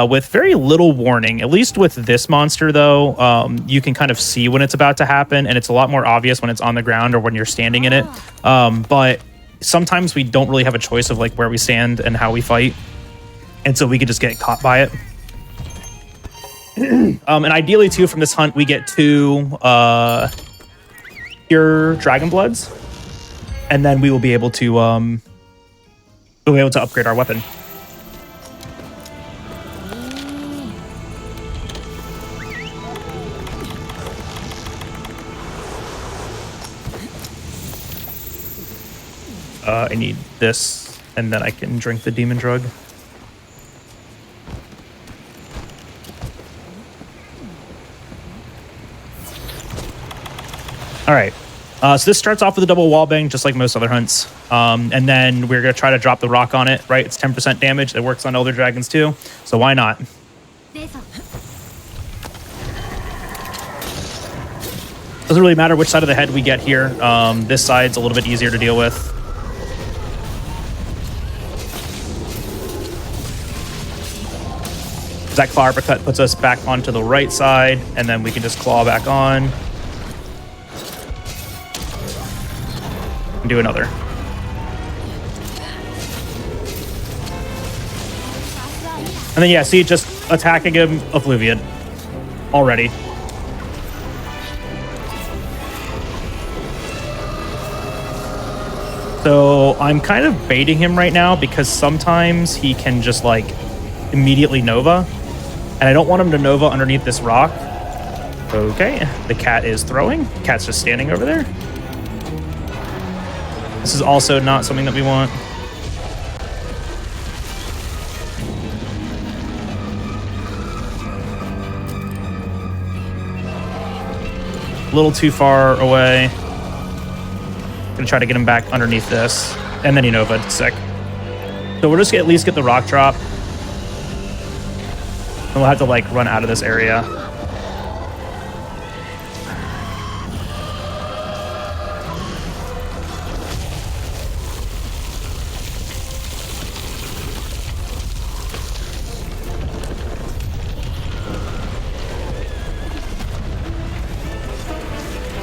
with very little warning. At least with this monster, though, you can kind of see when it's about to happen, and it's a lot more obvious when it's on the ground or when you're standing in it. But sometimes we don't really have a choice of like where we stand and how we fight, and so we could just get caught by it. And ideally, too, from this hunt, we get 2 pure dragon bloods, and then we will be able to upgrade our weapon. I need this, and then I can drink the demon drug. All right. So this starts off with a double wallbang, just like most other hunts. And then we're going to try to drop the rock on it, right? It's 10% damage. It works on Elder Dragons too. So why not? Doesn't really matter which side of the head we get here. This side's a little bit easier to deal with. That claw uppercut puts us back onto the right side, and then we can just claw back on. And do another. And then, yeah, see, just attacking him, effluvia already. So I'm kind of baiting him right now because sometimes he can just like immediately Nova. And I don't want him to Nova underneath this rock. Okay, the cat is throwing. Cat's just standing over there. This is also not something that we want. A little too far away. Gonna try to get him back underneath this. And then he Nova'd. Sick. So we'll just at least get the rock drop. And we'll have to like run out of this area.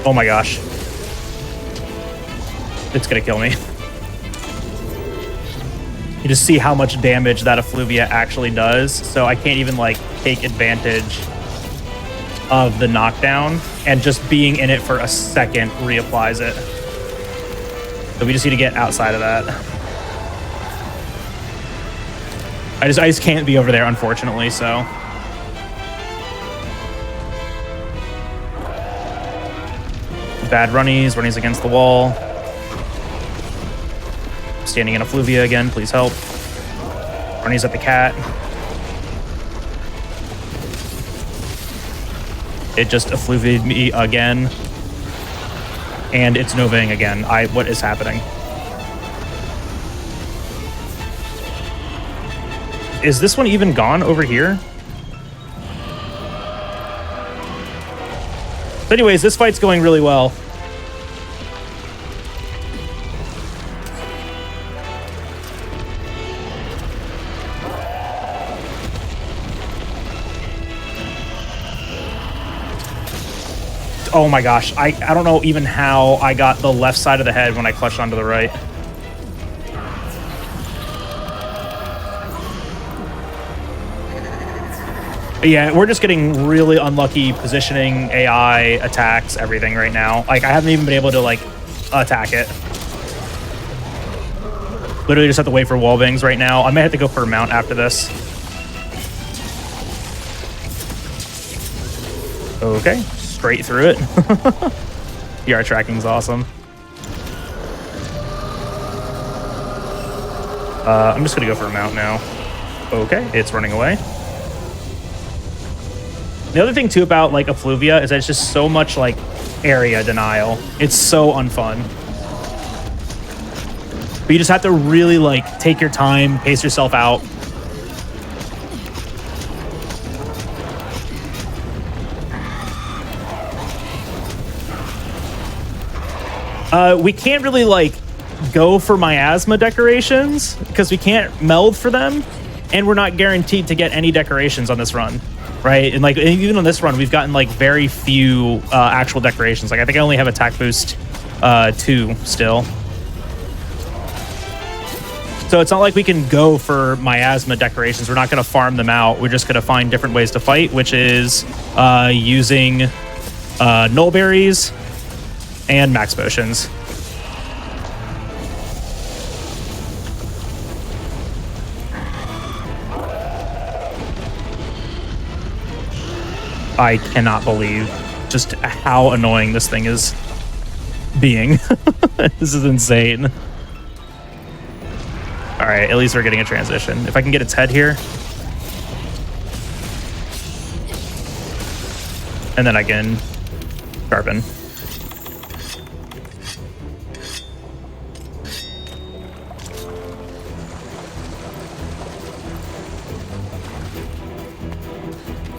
Oh my gosh. It's gonna kill me. You just see how much damage that effluvia actually does. So I can't even like take advantage of the knockdown, and just being in it for a second reapplies it. So we just need to get outside of that. I just can't be over there, unfortunately, so. Bad runnies against the wall. Standing in effluvia again, please help. Runnies at the cat. It just effluviated me again. And it's Novaing again. What is happening? Is this one even gone over here? So anyways, this fight's going really well. Oh my gosh, I don't know even how I got the left side of the head when I clutched onto the right. But yeah, we're just getting really unlucky positioning, AI, attacks, everything right now. Like, I haven't even been able to, like, attack it. Literally just have to wait for wallbangs right now. I may have to go for a mount after this. Okay, straight through it. PR tracking's awesome. I'm just gonna go for a mount now. Okay, it's running away. The other thing too about like effluvia is that it's just so much like area denial. It's so unfun. But you just have to really like take your time, pace yourself out. We can't really like go for miasma decorations because we can't meld for them, and we're not guaranteed to get any decorations on this run, right? And like even on this run, we've gotten like very few actual decorations. Like I think I only have attack boost 2 still. So it's not like we can go for miasma decorations. We're not going to farm them out. We're just going to find different ways to fight, which is using null berries and max potions. I cannot believe just how annoying this thing is being. This is insane. All right, at least we're getting a transition. If I can get its head here. And then I can sharpen.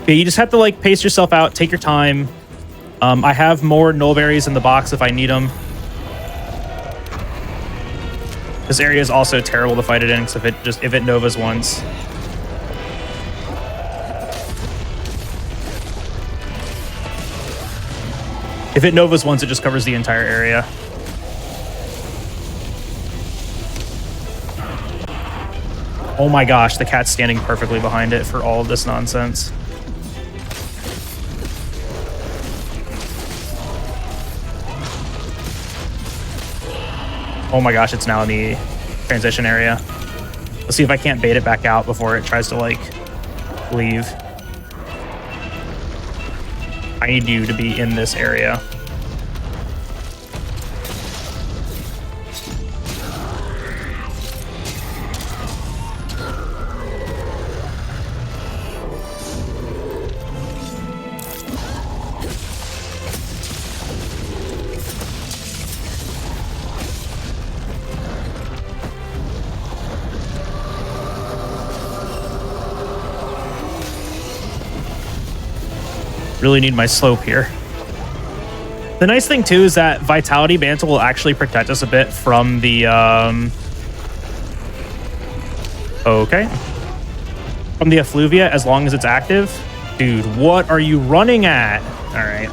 Okay, you just have to like pace yourself out, take your time. I have more null berries in the box if I need them. This area is also terrible to fight it in, because if it novas once. If it novas once, it just covers the entire area. Oh my gosh, the cat's standing perfectly behind it for all of this nonsense. Oh my gosh, it's now in the transition area. Let's see if I can't bait it back out before it tries to, like, leave. I need you to be in this area. Really need my slope here. The nice thing too is that Vitality Mantle will actually protect us a bit from the from the effluvia as long as it's active. Dude, what are you running at? All right.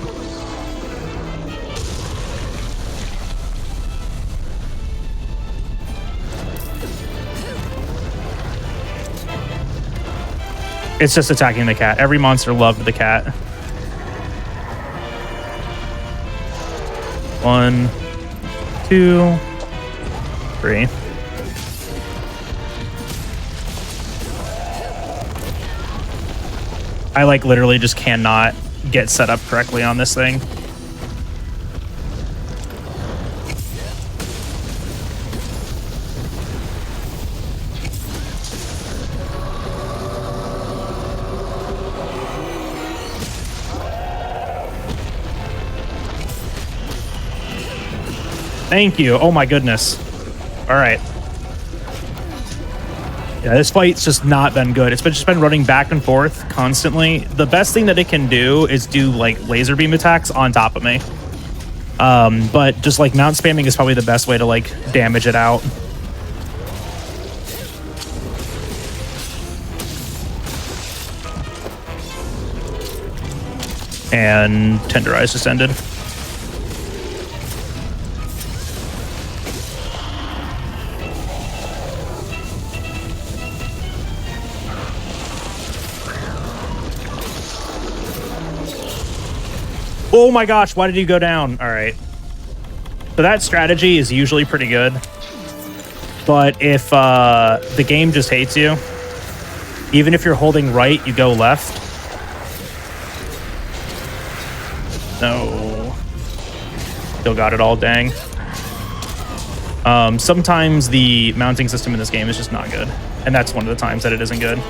It's just attacking the cat. Every monster loved the cat. 1, 2, 3. I like literally just cannot get set up correctly on this thing. Thank you. Oh my goodness. All right. Yeah, this fight's just not been good. It's just been running back and forth constantly. The best thing that it can do is do like laser beam attacks on top of me. But just like mount spamming is probably the best way to like damage it out. And Tenderize just ended. Oh my gosh, why did he go down? All right. So that strategy is usually pretty good. But if the game just hates you, even if you're holding right, you go left. No. Still got it all, dang. Sometimes the mounting system in this game is just not good. And that's one of the times that it isn't good.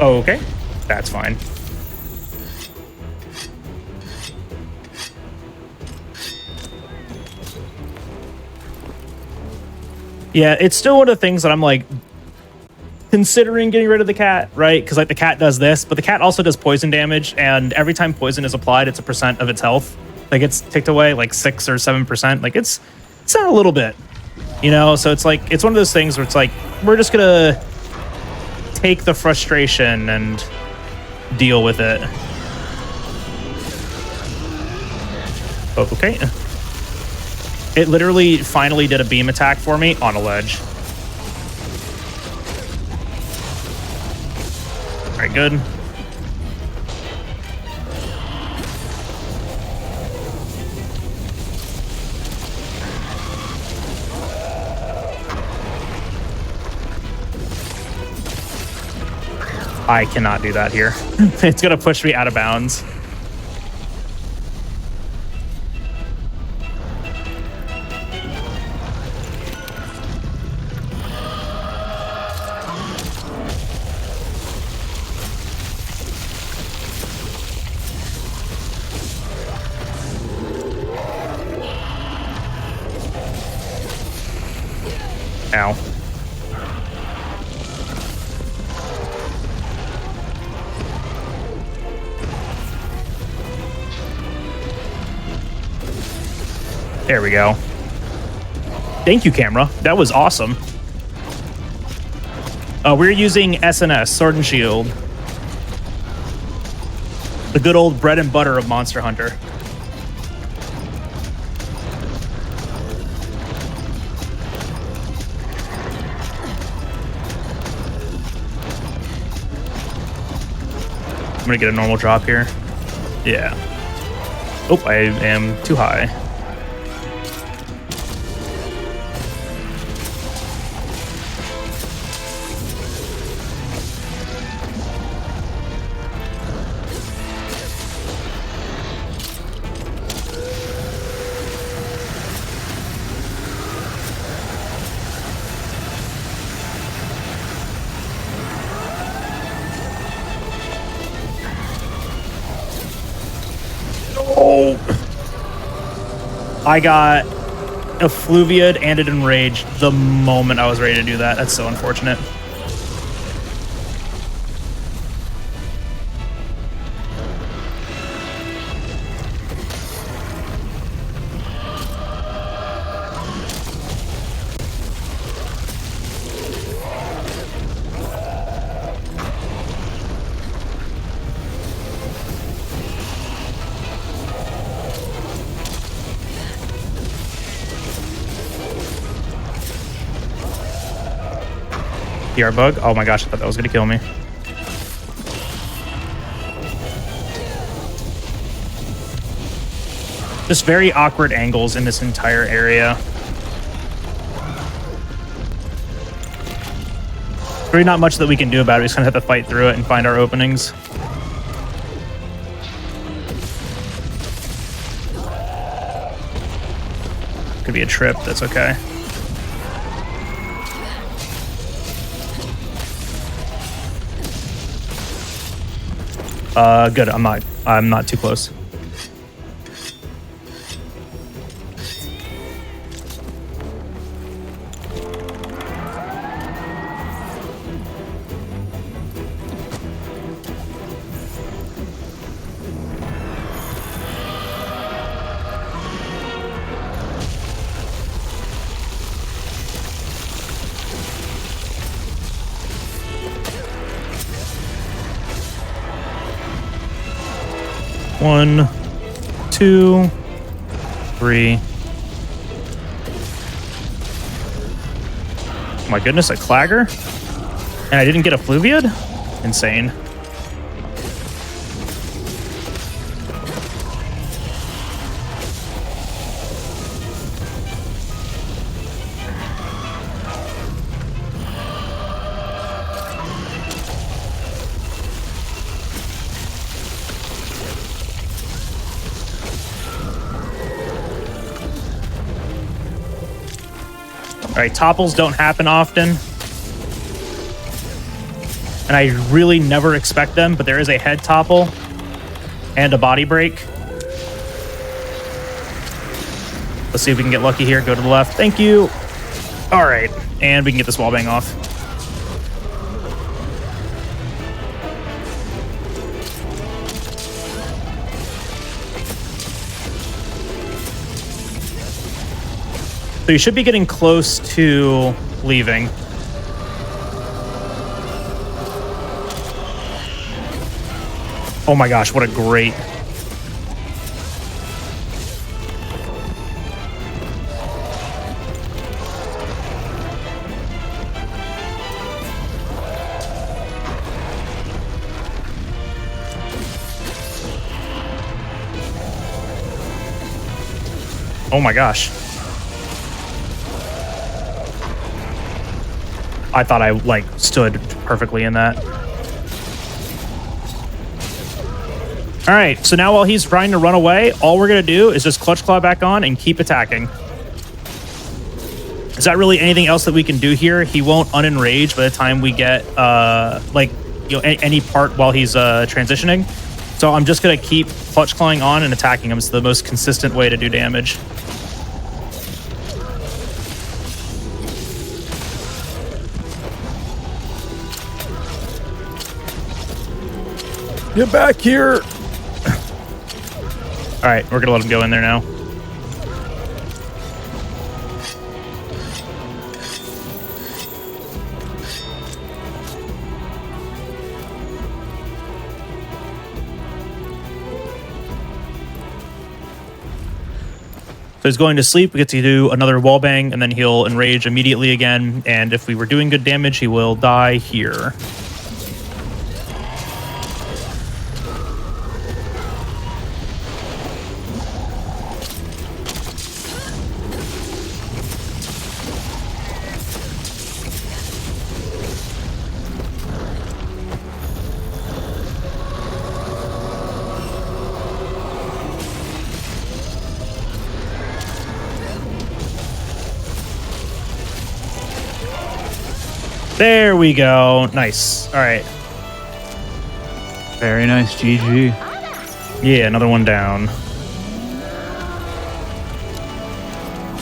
Okay, that's fine. Yeah, it's still one of the things that I'm like considering getting rid of the cat, right? Because like the cat does this, but the cat also does poison damage, and every time poison is applied, it's a percent of its health. Like it's ticked away like 6 or 7%. Like it's not a little bit, you know? So it's like, it's one of those things where it's like, we're just gonna take the frustration and deal with it. Okay. It literally finally did a beam attack for me on a ledge. All right, good. I cannot do that here. It's gonna push me out of bounds. Ow. There we go. Thank you, camera. That was awesome. We're using SNS, Sword and Shield. The good old bread and butter of Monster Hunter. I'm gonna get a normal drop here. Yeah. Oh, I am too high. Oh! I got effluviated and it enraged the moment I was ready to do that. That's so unfortunate. PR bug? Oh my gosh, I thought that was gonna kill me. Just very awkward angles in this entire area. Really not much that we can do about it. We just kind of have to fight through it and find our openings. Could be a trip, that's okay. Good. I'm not too close. One, 2, 3. Oh my goodness, a clagger? And I didn't get a fluviad? Insane. All right, topples don't happen often. And I really never expect them, but there is a head topple and a body break. Let's see if we can get lucky here. Go to the left. Thank you. All right, and we can get this wall bang off. So you should be getting close to leaving. Oh my gosh, what a great... Oh my gosh. I thought I like stood perfectly in that. All right, so now while he's trying to run away, all we're gonna do is just clutch claw back on and keep attacking. Is that really anything else that we can do here? He won't unenrage by the time we get any part while he's transitioning. So I'm just gonna keep clutch clawing on and attacking him. It's the most consistent way to do damage. Get back here! All right, we're gonna let him go in there now. So he's going to sleep. We get to do another wall bang, and then he'll enrage immediately again. And if we were doing good damage, he will die here. There we go. Nice. All right. Very nice, GG. Yeah, another one down.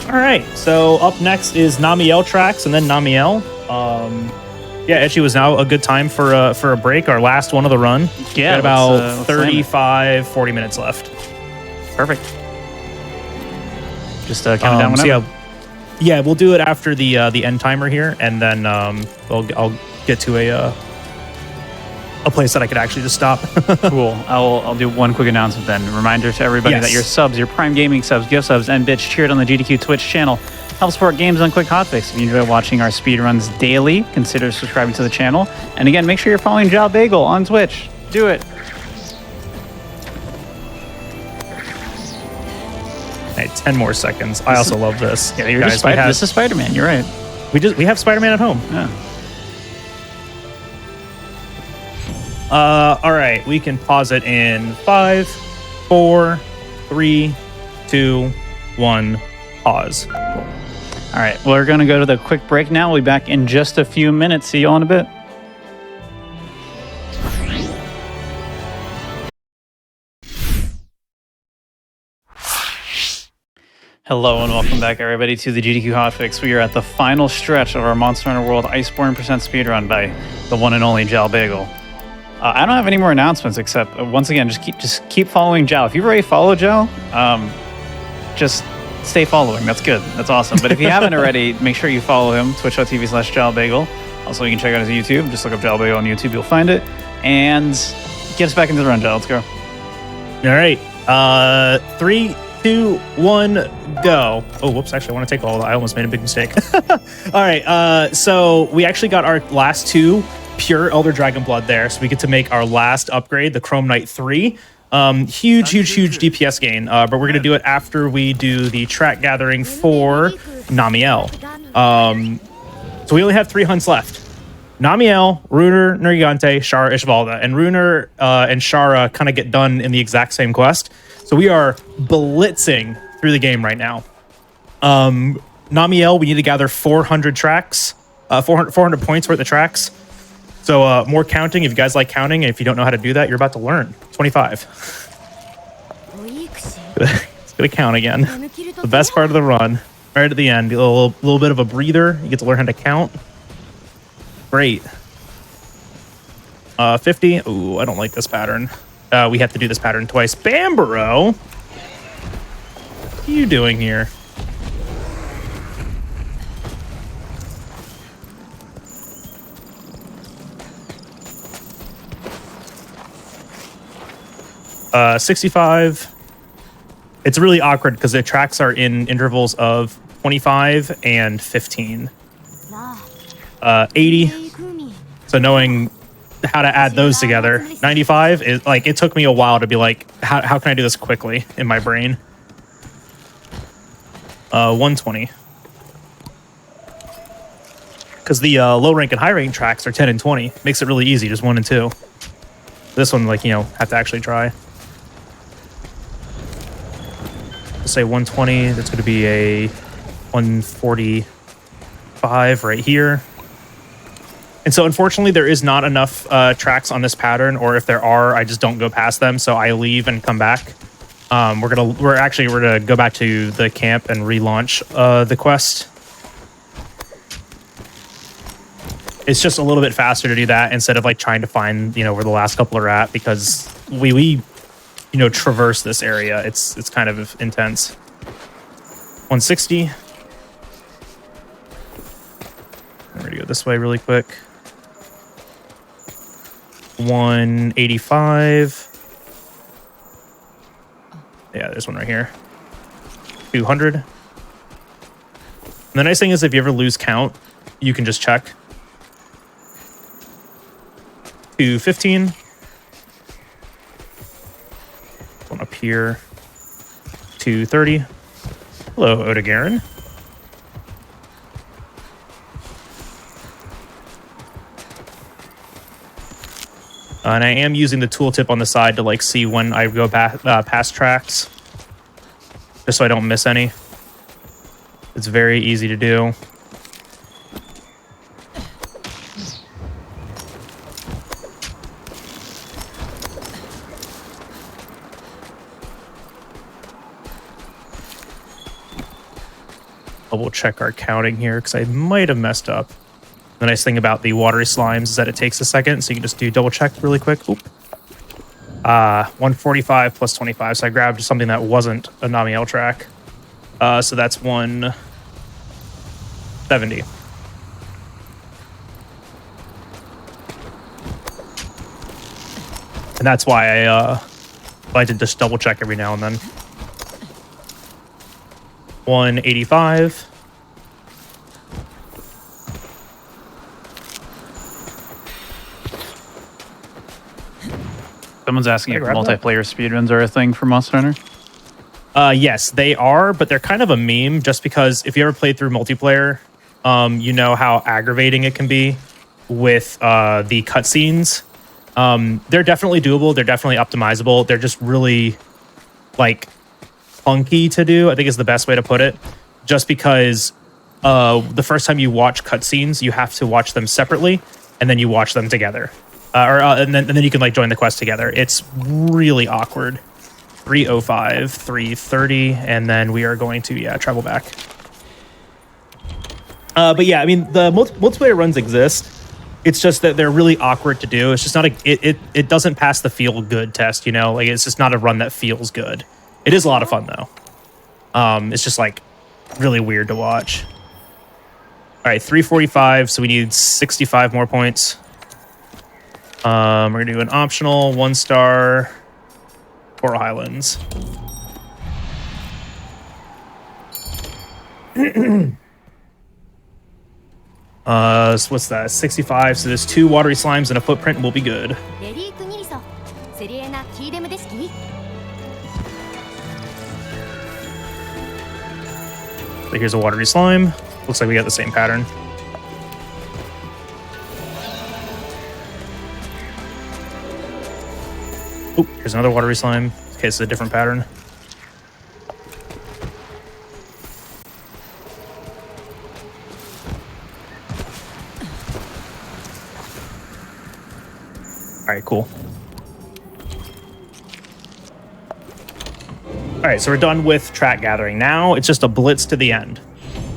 All right. So up next is Namiel tracks and then Namiel. Yeah, actually was now a good time for a break. Our last one of the run. Yeah, got about let's 35, 40 minutes left. Perfect. Just count it down whenever. Yeah, we'll do it after the end timer here, and then I'll get to a place that I could actually just stop. Cool. I'll do one quick announcement then. Reminder to everybody that your subs, your Prime Gaming subs, gift subs, and bits cheered on the GDQ Twitch channel help support Games on Quick Hotfix. If you enjoy watching our speedruns daily, consider subscribing to the channel. And again, make sure you're following Jal Bagel on Twitch. Do it. Hey, 10 more seconds. I also love this. Yeah, you're just this is Spider-Man. You're right. We have Spider-Man at home. Yeah. All right, we can pause it in 5, 4, 3, 2, 1. Pause. Cool. All right, we're going to go to the quick break now. We'll be back in just a few minutes. See you all in a bit. Hello and welcome back, everybody, to the GDQ Hotfix. We are at the final stretch of our Monster Hunter World Iceborne Percent Speedrun by the one and only Jal Bagel. I don't have any more announcements except, once again, just keep following Jal. If you've already followed Jal, just stay following. That's good. That's awesome. But if you haven't already, make sure you follow him, twitch.tv/JalBagel. Also, you can check out his YouTube. Just look up Jal Bagel on YouTube. You'll find it. And get us back into the run, Jal. Let's go. All right. 3, 2, 1, go. Oh, whoops. Actually, I want to take all. I almost made a big mistake. All right. So we actually got our last 2 pure Elder Dragon Blood there. So we get to make our last upgrade, the Chrome Knight 3. Huge DPS gain. But we're going to do it after we do the track gathering for Namiel. So we only have 3 hunts left. Namiel, Runer, Nergigante, Shara, Ishvalda. And Runer and Shara kind of get done in the exact same quest. So we are blitzing through the game right now. Namiel, we need to gather 400 tracks, 400 points worth of tracks. So more counting. If you guys like counting, and if you don't know how to do that, you're about to learn. 25. It's going to count again. The best part of the run. Right at the end, a little bit of a breather. You get to learn how to count. Great. 50. Ooh, I don't like this pattern. We have to do this pattern twice. Bamboro, what are you doing here? Uh, 65. It's really awkward because the tracks are in intervals of 25 and 15. 80. So knowing how to add those together. 95 is like, it took me a while to be like, how can I do this quickly in my brain? 120. Because the low rank and high rank tracks are 10 and 20. Makes it really easy, just 1 and 2. This one, like, you know, have to actually try. Let's say 120. That's going to be a 145 right here. And so, unfortunately, there is not enough tracks on this pattern, or if there are, I just don't go past them. So I leave and come back. We're gonna go back to the camp and relaunch the quest. It's just a little bit faster to do that instead of like trying to find, you know, where the last couple are at, because we you know, traverse this area. It's kind of intense. 160. I'm gonna go this way really quick. 185. Yeah, there's one right here. 200. And the nice thing is, if you ever lose count, you can just check. 215. One up here. 230. Hello, Odegarin. And I am using the tooltip on the side to like see when I go past tracks, just so I don't miss any. It's very easy to do. We'll check our counting here because I might have messed up. The nice thing about the watery slimes is that it takes a second, so you can just do double check really quick. Oop. 145 plus 25. So I grabbed something that wasn't a Namiel track. So that's 170. And that's why I like to just double check every now and then. 185. Someone's asking if multiplayer speedruns are a thing for Monster Hunter. Yes, they are, but they're kind of a meme just because if you ever played through multiplayer, you know how aggravating it can be with the cutscenes. They're definitely doable. They're definitely optimizable. They're just really like clunky to do, I think is the best way to put it. Just because the first time you watch cutscenes, you have to watch them separately and then you watch them together. And then you can like join the quest together. It's really awkward. 305, 330, and then we are going to travel back. But yeah, I mean the multiplayer runs exist. It's just that they're really awkward to do. It's just not it doesn't pass the feel good test, you know? Like it's just not a run that feels good. It is a lot of fun though. It's just like really weird to watch. All right, 345, so we need 65 more points. We're gonna do an optional 1-star Coral Highlands. So what's that? 65. So there's 2 watery slimes and a footprint, and we'll be good. So here's a watery slime. Looks like we got the same pattern. Oh, here's another watery slime. Okay, it's a different pattern. All right, cool. All right, so we're done with track gathering. Now it's just a blitz to the end.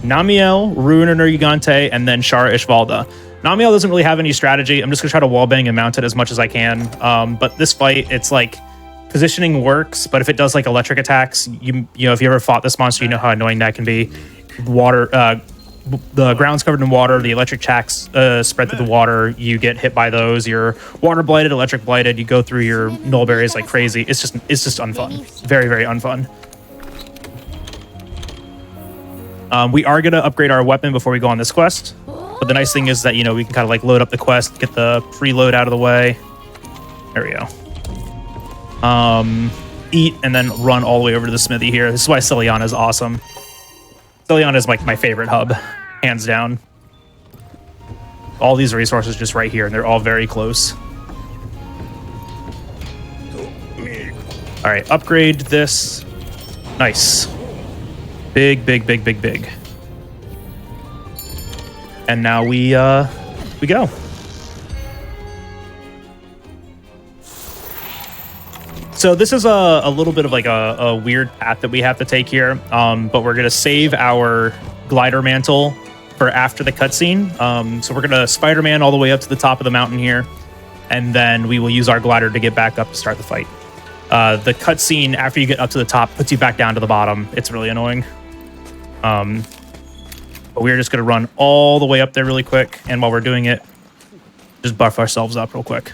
Namiel, Ruiner Gigante, and then Shara Ishvalda. Namiel doesn't really have any strategy. I'm just going to try to wallbang and mount it as much as I can. But this fight, it's like positioning works, but if it does like electric attacks, you know, if you ever fought this monster, you know how annoying that can be. Water, the ground's covered in water, the electric tracks spread through the water, you get hit by those, you're water blighted, electric blighted, you go through your null berries like crazy. It's just unfun. Very, very unfun. We are going to upgrade our weapon before we go on this quest. But the nice thing is that, you know, we can kind of like load up the quest, get the preload out of the way. There we go. Eat and then run all the way over to the smithy here. This is why Celiana is awesome. Celiana is like my favorite hub, hands down. All these resources just right here, and they're all very close. All right, upgrade this. Nice. Big, big, big, big, big. And now we go. So this is a little bit of like a weird path that we have to take here, but we're gonna save our glider mantle for after the cutscene. So we're gonna Spider-Man all the way up to the top of the mountain here, and then we will use our glider to get back up to start the fight. The cutscene after you get up to the top puts you back down to the bottom. It's really annoying. But we're just gonna run all the way up there really quick, and while we're doing it, just buff ourselves up real quick.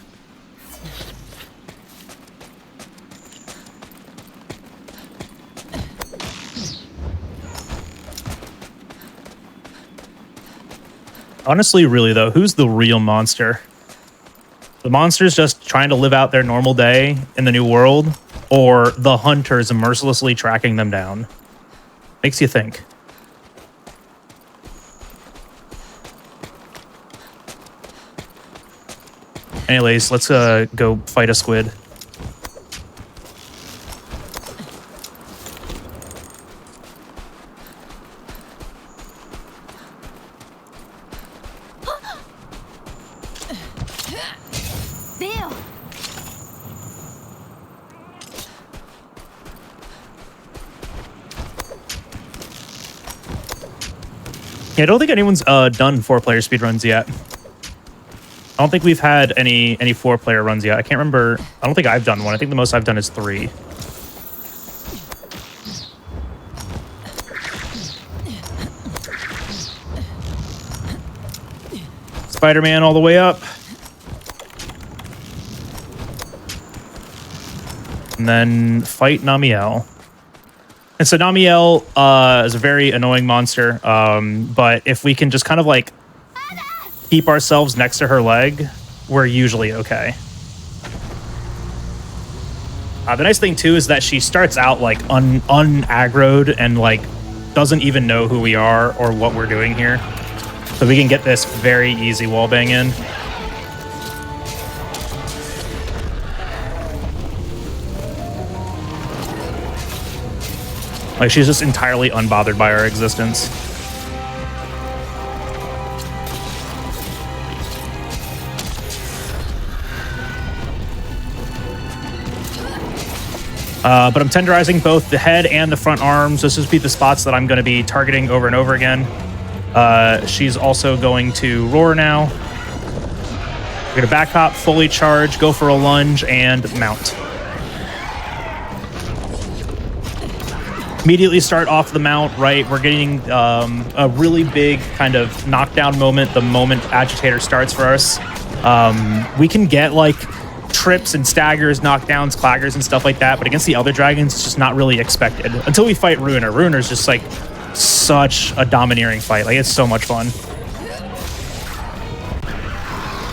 Honestly, really though, who's the real monster? The monster's just trying to live out their normal day in the new world, or the hunters mercilessly tracking them down? Makes you think. Anyways, let's go fight a squid. Yeah, I don't think anyone's done 4-player speedruns yet. I don't think we've had any 4-player runs yet. I can't remember. I don't think I've done one. I think the most I've done is 3. Spider-Man all the way up. And then fight Namiel. And so Namiel is a very annoying monster, but if we can just kind of like keep ourselves next to her leg, we're usually okay. The nice thing too is that she starts out like unaggroed and like doesn't even know who we are or what we're doing here. So we can get this very easy wallbang in. Like, she's just entirely unbothered by our existence. But I'm tenderizing both the head and the front arms. This would be the spots that I'm going to be targeting over and over again. She's also going to roar now. We're going to back hop, fully charge, go for a lunge, and mount. Immediately start off the mount, right? We're getting a really big kind of knockdown moment the moment Agitator starts for us. We can get like trips and staggers, knockdowns, claggers, and stuff like that, but against the other dragons, it's just not really expected. Until we fight Ruiner. Ruiner's just like such a domineering fight. Like, it's so much fun.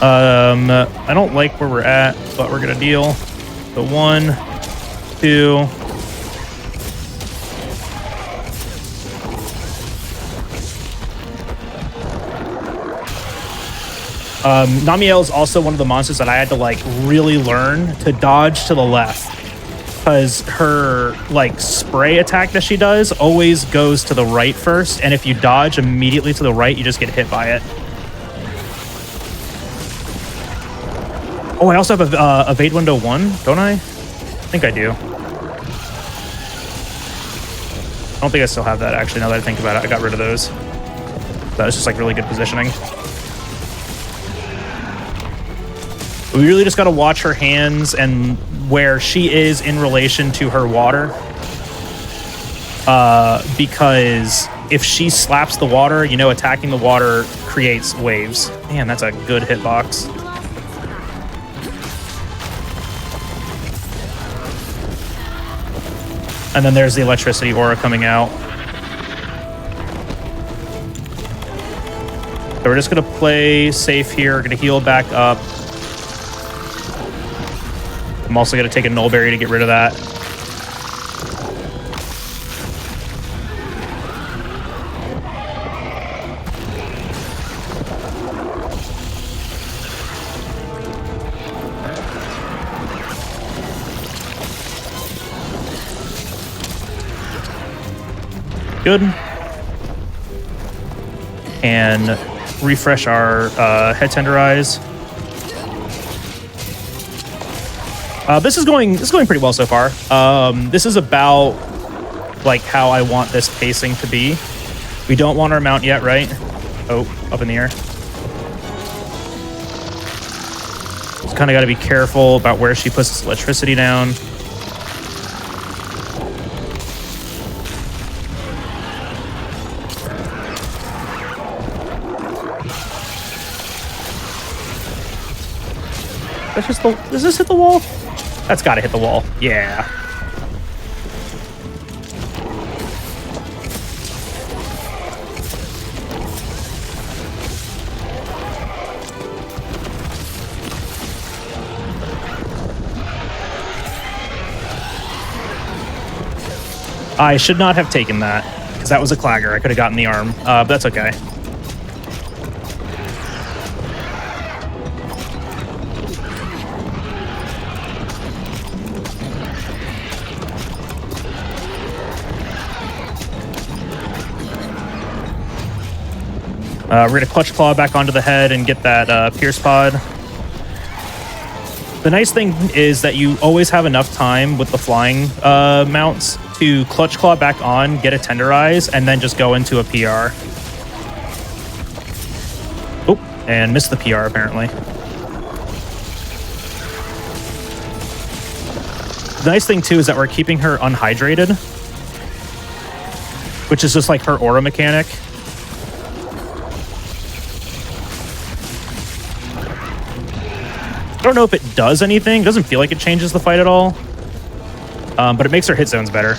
I don't like where we're at, but we're gonna deal. So 1, 2... Namiel is also one of the monsters that I had to like really learn to dodge to the left, because her like spray attack that she does always goes to the right first, and if you dodge immediately to the right, you just get hit by it. Oh, I also have a evade window 1, don't I? I think I do. I don't think I still have that, actually, now that I think about it. I got rid of those. That was just like really good positioning. We really just got to watch her hands and where she is in relation to her water. Because if she slaps the water, you know, attacking the water creates waves. Man, that's a good hitbox. And then there's the electricity aura coming out. So we're just going to play safe here. We're going to heal back up. I'm also going to take a null berry to get rid of that. Good. And refresh our head tenderize. This is going pretty well so far. This is about like how I want this pacing to be. We don't want our mount yet, right? Oh, up in the air. Just kind of got to be careful about where she puts this electricity down. That's just the. Does this hit the wall? That's got to hit the wall. Yeah. I should not have taken that because that was a clagger. I could have gotten the arm, but that's okay. We're going to clutch claw back onto the head and get that pierce pod. The nice thing is that you always have enough time with the flying mounts to clutch claw back on, get a tenderize, and then just go into a PR. Oh, and missed the PR apparently. The nice thing too is that we're keeping her unhydrated, which is just like her aura mechanic. I don't know if it does anything. It doesn't feel like it changes the fight at all. But it makes our hit zones better.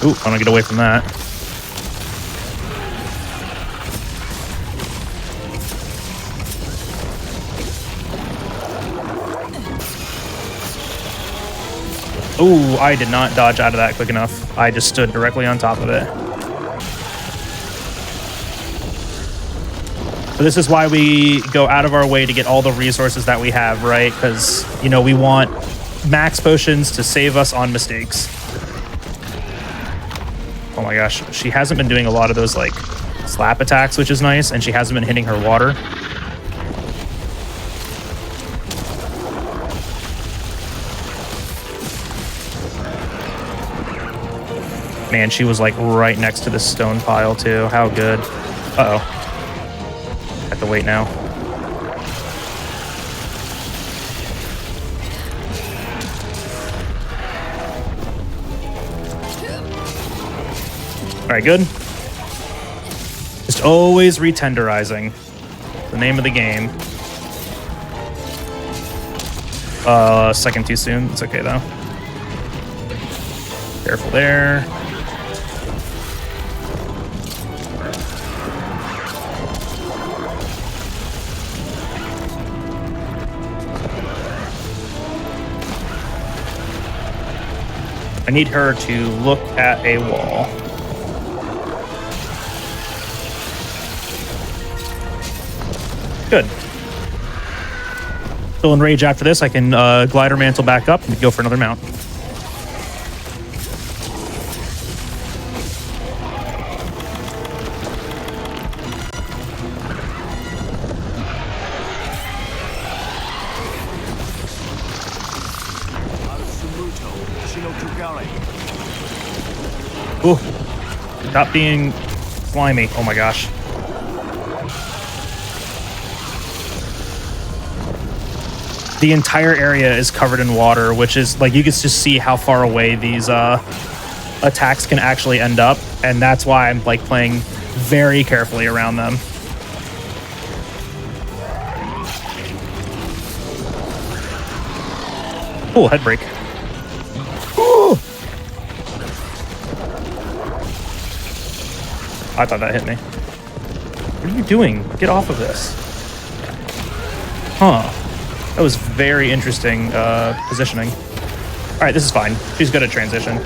Ooh, I want to get away from that. Ooh, I did not dodge out of that quick enough. I just stood directly on top of it. So this is why we go out of our way to get all the resources that we have, right? Because, you know, we want max potions to save us on mistakes. Oh my gosh, she hasn't been doing a lot of those, like, slap attacks, which is nice, and she hasn't been hitting her water. Man, she was like right next to the stone pile too. How good. Uh-oh. Have to wait now. All right, good. Just always retenderizing. The name of the game. Second too soon. It's okay though. Careful there. I need her to look at a wall. Good. Still in rage after this. I can glider mantle back up and go for another mount. Ooh. Stop being slimy. Oh my gosh. The entire area is covered in water, which is like you can just see how far away these attacks can actually end up, and that's why I'm like playing very carefully around them. Cool head break. Ooh. I thought that hit me. What are you doing? Get off of this. Huh. That was very interesting positioning. All right, this is fine. She's good at transition.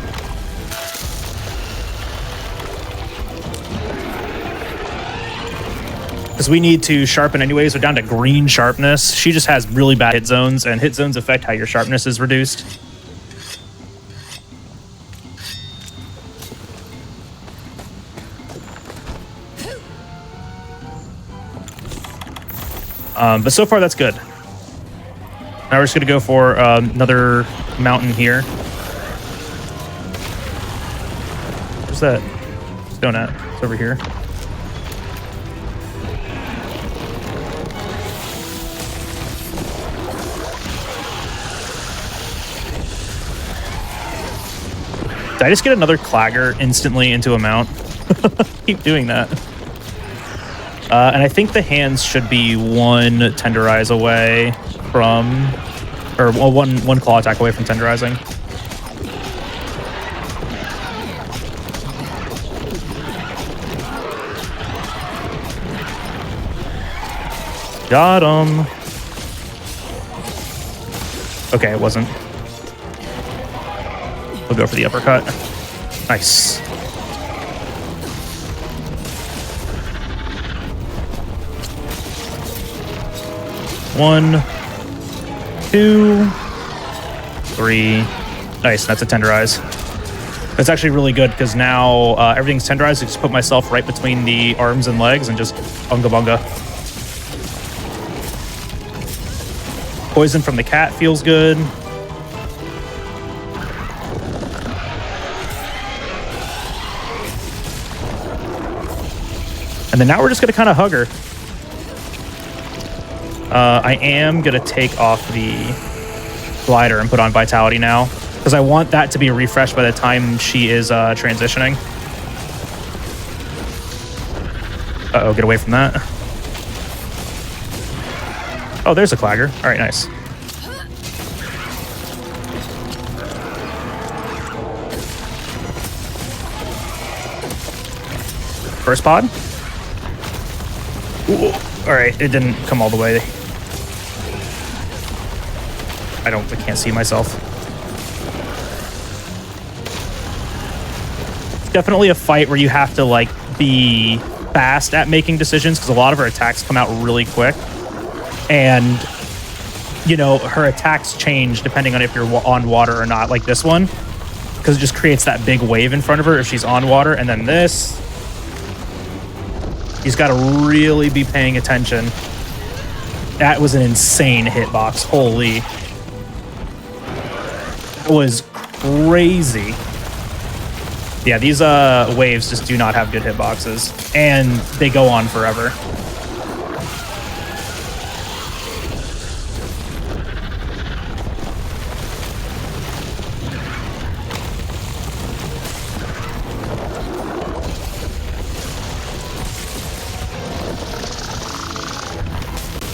Because we need to sharpen anyways. We're down to green sharpness. She just has really bad hit zones, and hit zones affect how your sharpness is reduced. But so far, that's good. Now we're just going to go for another mountain here. Where's that stone at? It's over here. Did I just get another clagger instantly into a mount? Keep doing that. And I think the hands should be one tenderize away from, or well, one claw attack away from tenderizing. Got him. Okay, it wasn't. We'll go for the uppercut. Nice. One, two, three. Nice, that's a tenderize. That's actually really good because now everything's tenderized. I just put myself right between the arms and legs and just bunga bunga. Poison from the cat feels good. And then now we're just going to kind of hug her. I am going to take off the glider and put on Vitality now, because I want that to be refreshed by the time she is transitioning. Uh-oh, get away from that. Oh, there's a clagger. All right, nice. First pod. Ooh. All right, it didn't come all the way. I can't see myself. It's definitely a fight where you have to like be fast at making decisions, because a lot of her attacks come out really quick. And, you know, her attacks change depending on if you're on water or not, like this one, because it just creates that big wave in front of her if she's on water. And then this, he's got to really be paying attention. That was an insane hitbox. Holy. It was crazy. Yeah, these waves just do not have good hitboxes, and they go on forever.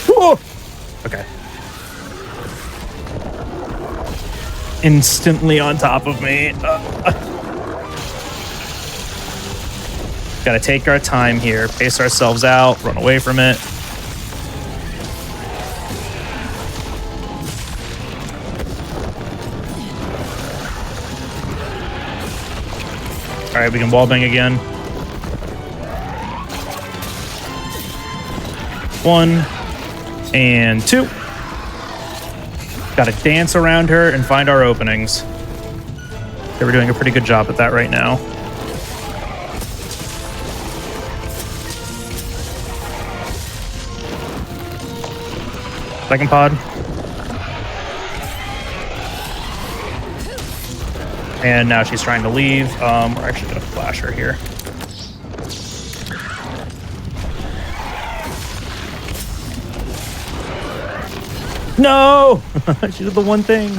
Whoa! Okay. Instantly on top of me. Gotta take our time here, pace ourselves out, run away from it. All right, we can wallbang again. One and two. Got to dance around her and find our openings. Okay, we're doing a pretty good job at that right now. Second pod. And now she's trying to leave. We're actually going to flash her here. No! She did the one thing.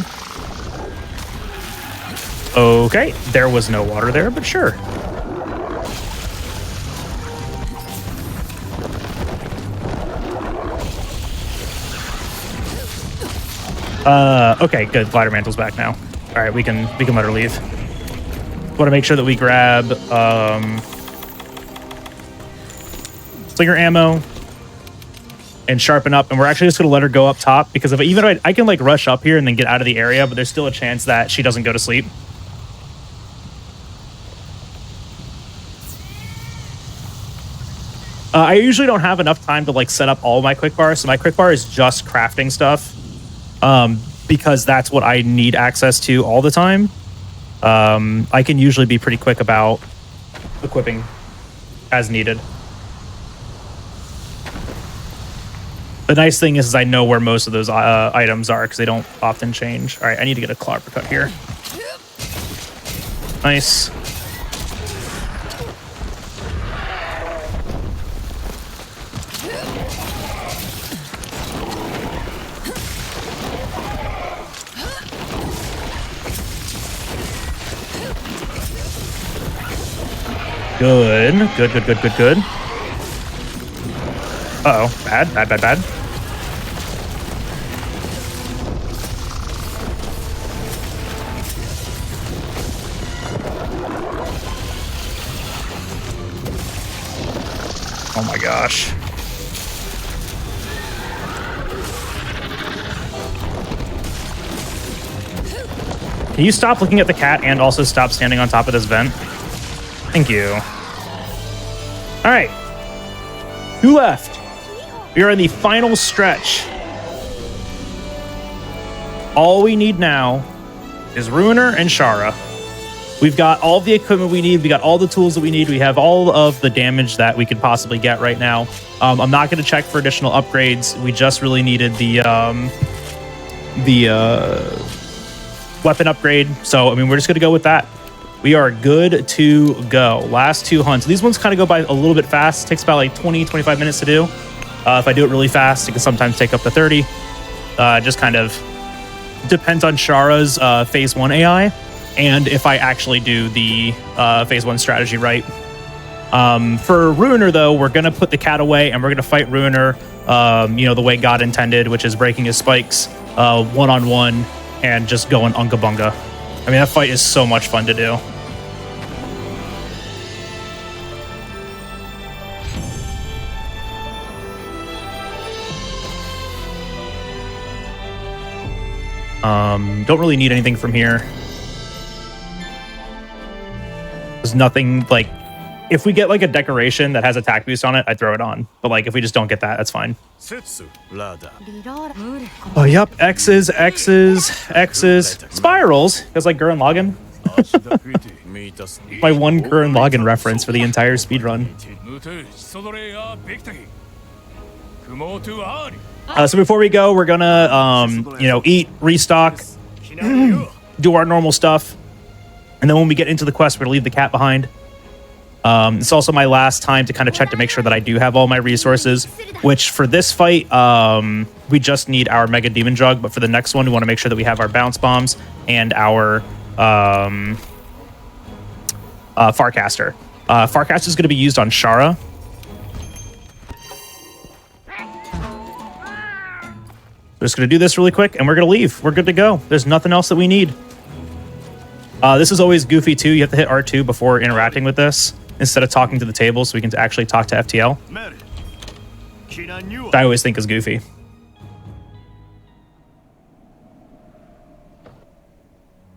Okay, there was no water there, but sure. Okay, good. Glider Mantle's back now. All right, we can let her leave. Want to make sure that we grab slinger ammo and sharpen up, and we're actually just going to let her go up top because if I can like rush up here and then get out of the area, but there's still a chance that she doesn't go to sleep. I usually don't have enough time to like set up all my quick bars, so my quick bar is just crafting stuff because that's what I need access to all the time. I can usually be pretty quick about equipping as needed. The nice thing is I know where most of those items are because they don't often change. All right, I need to get a claw uppercut here. Nice. Good. Uh-oh. Bad. Oh my gosh. Can you stop looking at the cat and also stop standing on top of this vent? Thank you. All right. 2 left. We are in the final stretch. All we need now is Ruiner and Shara. We've got all the equipment we need. We got all the tools that we need. We have all of the damage that we could possibly get right now. I'm not going to check for additional upgrades. We just really needed the weapon upgrade. So, I mean, we're just going to go with that. We are good to go. Last 2 hunts. These ones kind of go by a little bit fast. It takes about like 20, 25 minutes to do. If I do it really fast, it can sometimes take up to 30. Just kind of depends on Shara's phase 1 AI and if I actually do the phase 1 strategy right. For Ruiner, though, we're going to put the cat away and we're going to fight Ruiner, the way God intended, which is breaking his spikes one-on-one and just going unga bunga. I mean, that fight is so much fun to do. Don't really need anything from here. There's nothing, like, if we get, like, a decoration that has attack boost on it, I'd throw it on. But, like, if we just don't get that, that's fine. Oh, yep. X's. Spirals. Because, like, Gurren Lagann. My one Gurren Lagann reference for the entire speedrun. So before we go, we're gonna, eat, restock, do our normal stuff. And then when we get into the quest, we're gonna leave the cat behind. It's also my last time to kind of check to make sure that I do have all my resources, which for this fight, we just need our Mega Demon Jug. But for the next one, we want to make sure that we have our Bounce Bombs and our Farcaster. Farcaster is going to be used on Shara. We're just going to do this really quick, and we're going to leave. We're good to go. There's nothing else that we need. This is always goofy, too. You have to hit R2 before interacting with this, instead of talking to the table, so we can actually talk to FTL. I always think is goofy.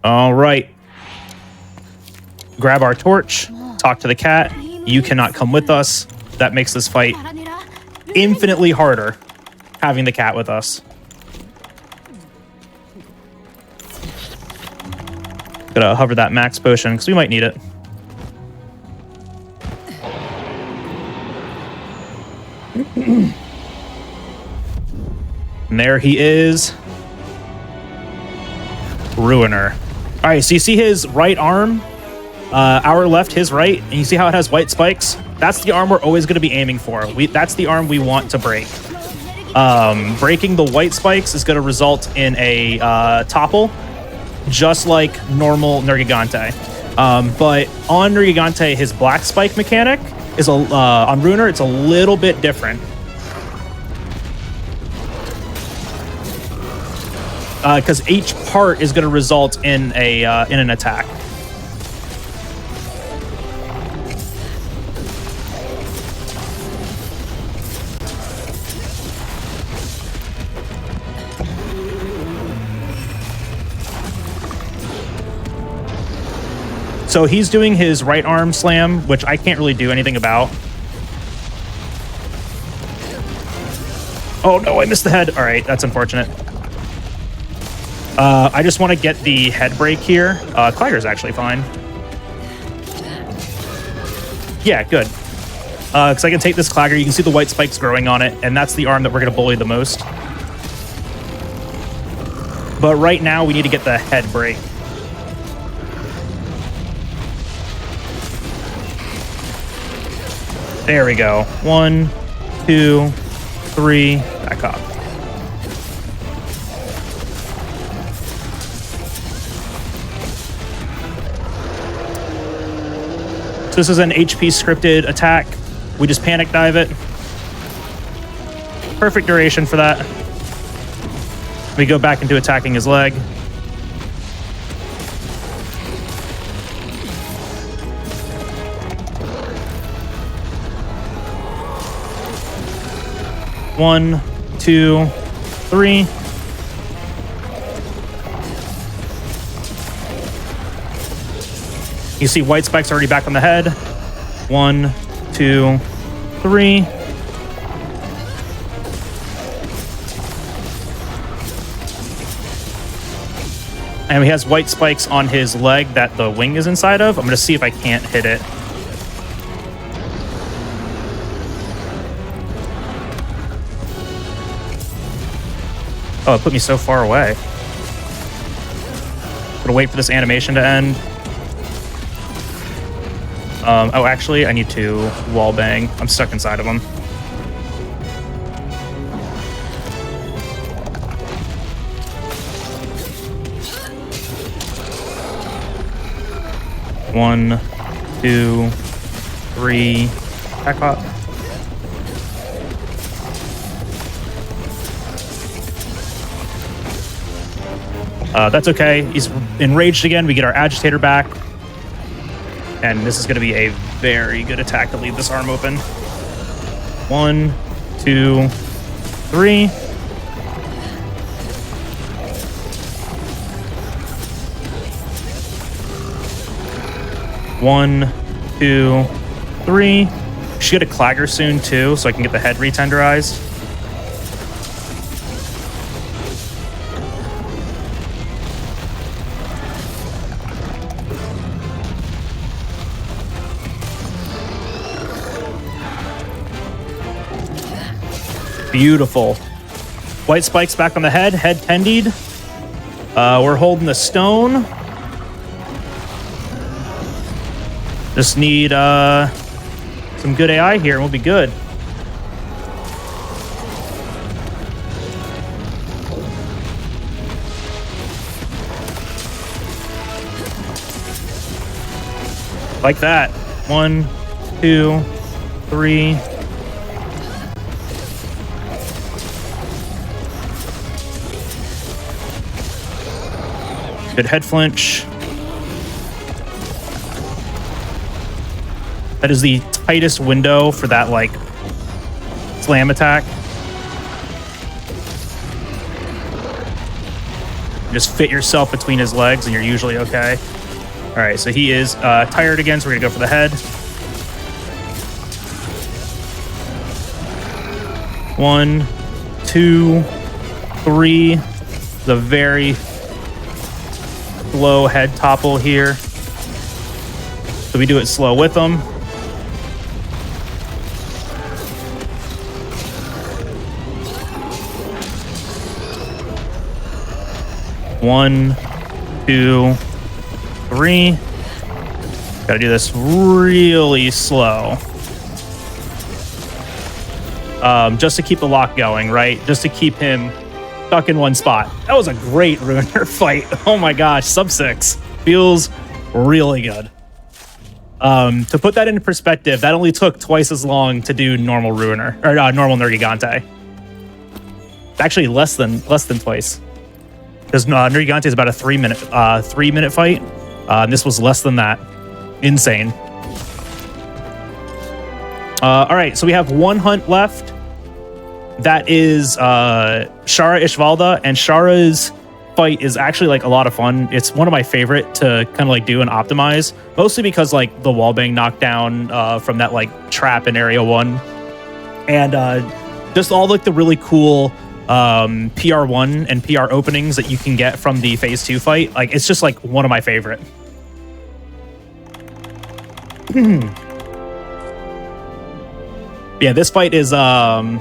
All right. Grab our torch, talk to the cat. You cannot come with us. That makes this fight infinitely harder, having the cat with us. Gotta hover that max potion, because we might need it. And there he is. Ruiner. All right, so you see his right arm, our left, his right, and you see how it has white spikes? That's the arm we're always going to be aiming for. That's the arm we want to break. Breaking the white spikes is going to result in a topple, just like normal Nergigante. But on Nergigante, his black spike mechanic is on Runer, it's a little bit different. Because each part is going to result in an attack. So he's doing his right arm slam, which I can't really do anything about. Oh no, I missed the head. All right, that's unfortunate. I just want to get the head break here. Clagger's actually fine. Yeah, good. Because I can take this Clagger. You can see the white spikes growing on it, and that's the arm that we're going to bully the most. But right now, we need to get the head break. There we go. 1, 2, 3, back up. So this is an HP scripted attack. We just panic dive it. Perfect duration for that. We go back into attacking his leg. One, 2, 3. You see white spikes already back on the head. 1, 2, 3. And he has white spikes on his leg that the wing is inside of. I'm going to see if I can't hit it. Oh, it put me so far away. Gonna wait for this animation to end. Oh, actually, I need to wall bang. I'm stuck inside of him. One, 2, 3, back hop. That's okay. He's enraged again. We get our agitator back. And this is going to be a very good attack to leave this arm open. 1, 2, 3. One, 2, 3. Should get a Clagger soon too, so I can get the head retenderized. Beautiful. White spikes back on the head, head tendied. We're holding the stone. Just need some good AI here and we'll be good. Like that. 1, 2, 3. Good head flinch. That is the tightest window for that, like, slam attack. Just fit yourself between his legs and you're usually okay. All right, so he is tired again, so we're gonna go for the head. 1, 2, 3. The very slow head topple here. So we do it slow with them. One, 2, 3. Gotta do this really slow. Just to keep the lock going, right? Just to keep him stuck in one spot. That was a great Ruiner fight. Oh my gosh, sub 6. Feels really good. To put that into perspective, that only took twice as long to do normal Ruiner, or normal Nergigante. Actually, less than twice. Because Nergigante is about a 3-minute fight. And this was less than that. Insane. All right, so we have one hunt left. That is Shara Ishvalda, and Shara's fight is actually like a lot of fun. It's one of my favorite to kind of like do and optimize, mostly because like the wallbang knockdown from that like trap in Area 1, and just all like the really cool PR1 and PR openings that you can get from the Phase 2 fight. Like it's just like one of my favorite. Yeah, this fight is a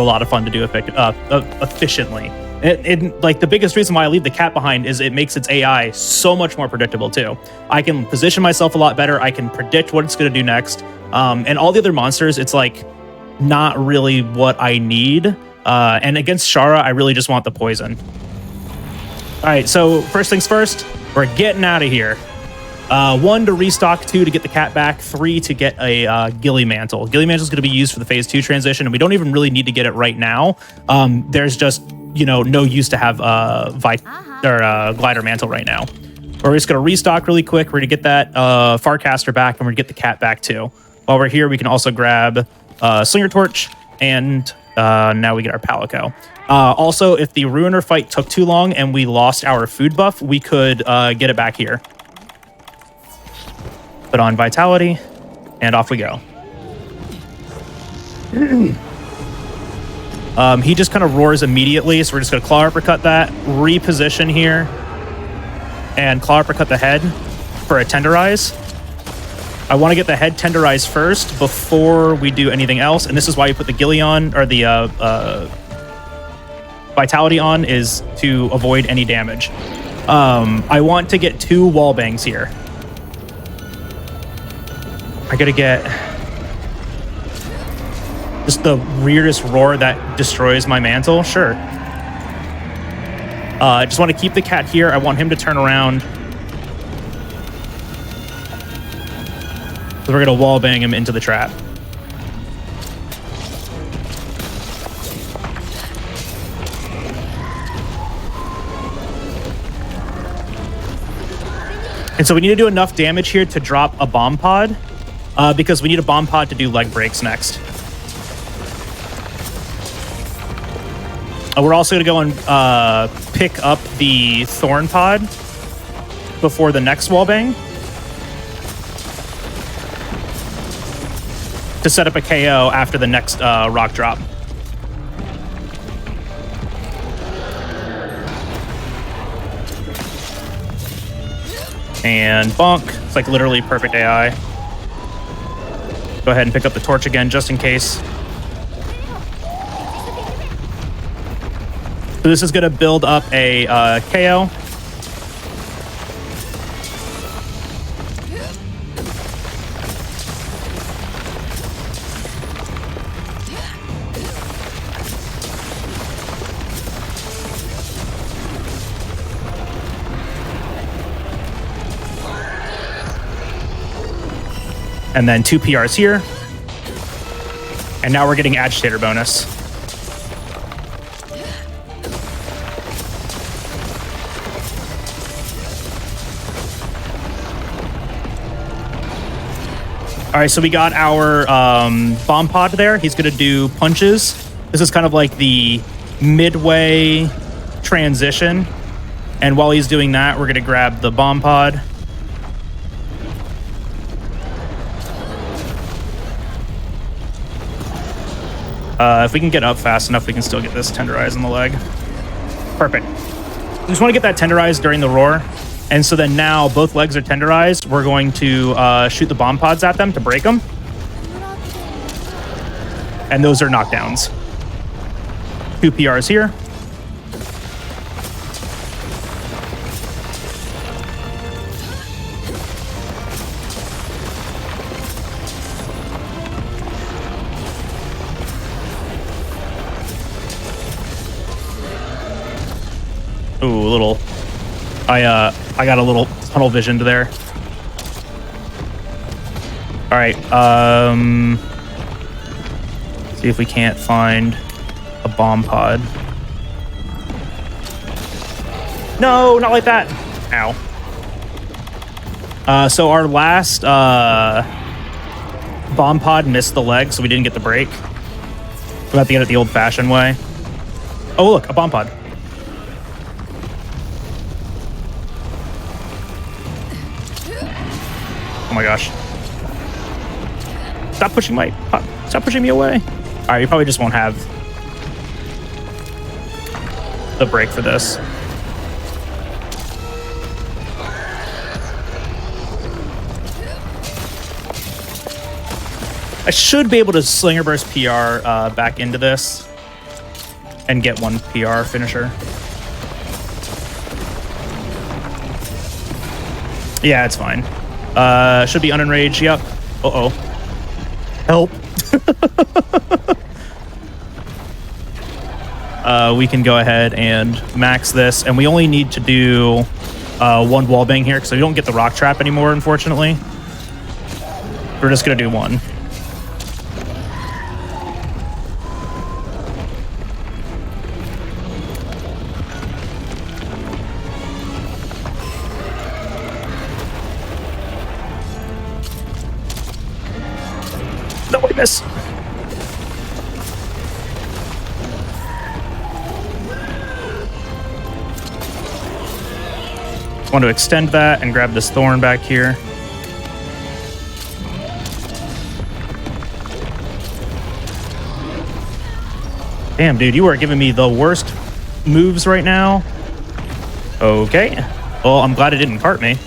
lot of fun to do efficiently. And like the biggest reason why I leave the cat behind is it makes its AI so much more predictable too. I can position myself a lot better. I can predict what it's going to do next. And all the other monsters, it's like not really what I need. And against Shara, I really just want the poison. All right, so first things first, we're getting out of here. 1 to restock, 2 to get the cat back, 3 to get a Gilly Mantle. Gilly Mantle is going to be used for the Phase 2 transition, and we don't even really need to get it right now. There's just, no use to have Glider Mantle right now. We're just going to restock really quick. We're going to get that Farcaster back, and we're going to get the cat back too. While we're here, we can also grab Slinger Torch, and now we get our Palico. Also, if the Ruiner fight took too long and we lost our food buff, we could get it back here. Put on Vitality, and off we go. He just kind of roars immediately, so we're just going to Claw Uppercut that, reposition here, and Claw Uppercut the head for a Tenderize. I want to get the head Tenderize first before we do anything else, and this is why you put the Gilly on, or the Vitality on, is to avoid any damage. I want to get 2 wall bangs here. I gotta get just the weirdest roar that destroys my mantle. Sure. I just want to keep the cat here. I want him to turn around. So we're gonna wall bang him into the trap. And so we need to do enough damage here to drop a bomb pod. Because we need a bomb pod to do leg breaks next. We're also going to go and pick up the thorn pod before the next wall bang to set up a KO after the next rock drop. And bonk. It's like literally perfect AI. Go ahead and pick up the torch again, just in case. So this is going to build up a KO. And then 2 PRs here. And now we're getting Agitator bonus. All right, so we got our bomb pod there. He's going to do punches. This is kind of like the midway transition. And while he's doing that, we're going to grab the bomb pod. If we can get up fast enough, we can still get this Tenderize in the leg. Perfect. We just want to get that Tenderize during the roar. And so then now both legs are Tenderized. We're going to shoot the bomb pods at them to break them. And those are knockdowns. 2 PRs here. Ooh, a little. I got a little tunnel vision to there. All right. See if we can't find a bomb pod. No, not like that. Ow. So our last bomb pod missed the leg, so we didn't get the break. We're about to get it the old-fashioned way. Oh, look, a bomb pod. Oh my gosh. Stop pushing me away. All right, you probably just won't have the break for this. I should be able to Slinger Burst PR back into this and get one PR finisher. Yeah, it's fine. Should be unenraged. Yep. Uh-oh. Help. We can go ahead and max this, and we only need to do one wall bang here because we don't get the rock trap anymore, unfortunately. We're just going to do one. No, I miss. Want to extend that and grab this thorn back here. Damn, dude, you are giving me the worst moves right now. Okay. Well, I'm glad it didn't cart me.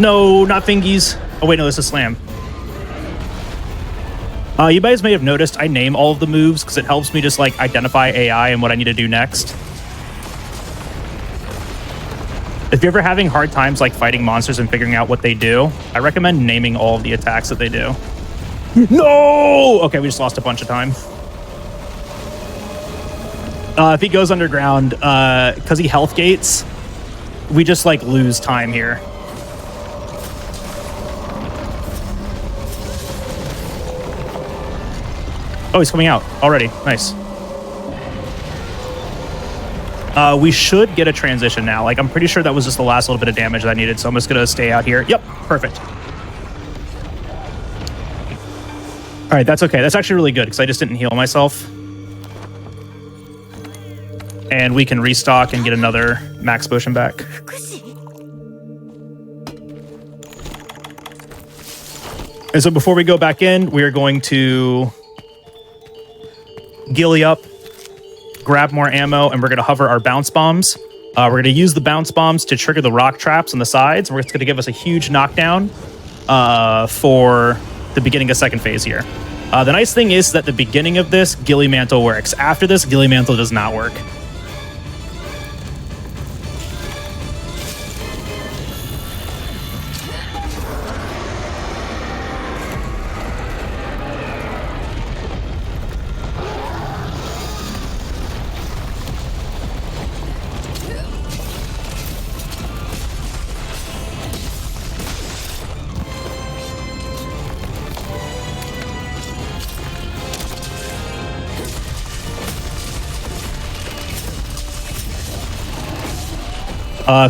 No, not fingies. Oh, wait, no, this is slam. You guys may have noticed I name all of the moves because it helps me just like identify AI and what I need to do next. If you're ever having hard times like fighting monsters and figuring out what they do, I recommend naming all of the attacks that they do. No! Okay, we just lost a bunch of time. If he goes underground, because he health gates, we just like lose time here. Oh, he's coming out already. Nice. We should get a transition now. Like, I'm pretty sure that was just the last little bit of damage that I needed, so I'm just going to stay out here. Yep, perfect. All right, that's okay. That's actually really good, because I just didn't heal myself. And we can restock and get another max potion back. And so before we go back in, we are going to ghillie up, grab more ammo, and we're going to hover our bounce bombs. We're going to use the bounce bombs to trigger the rock traps on the sides. It's going to give us a huge knockdown for the beginning of second phase here. The nice thing is that the beginning of this, Ghillie Mantle works. After this, Ghillie Mantle does not work.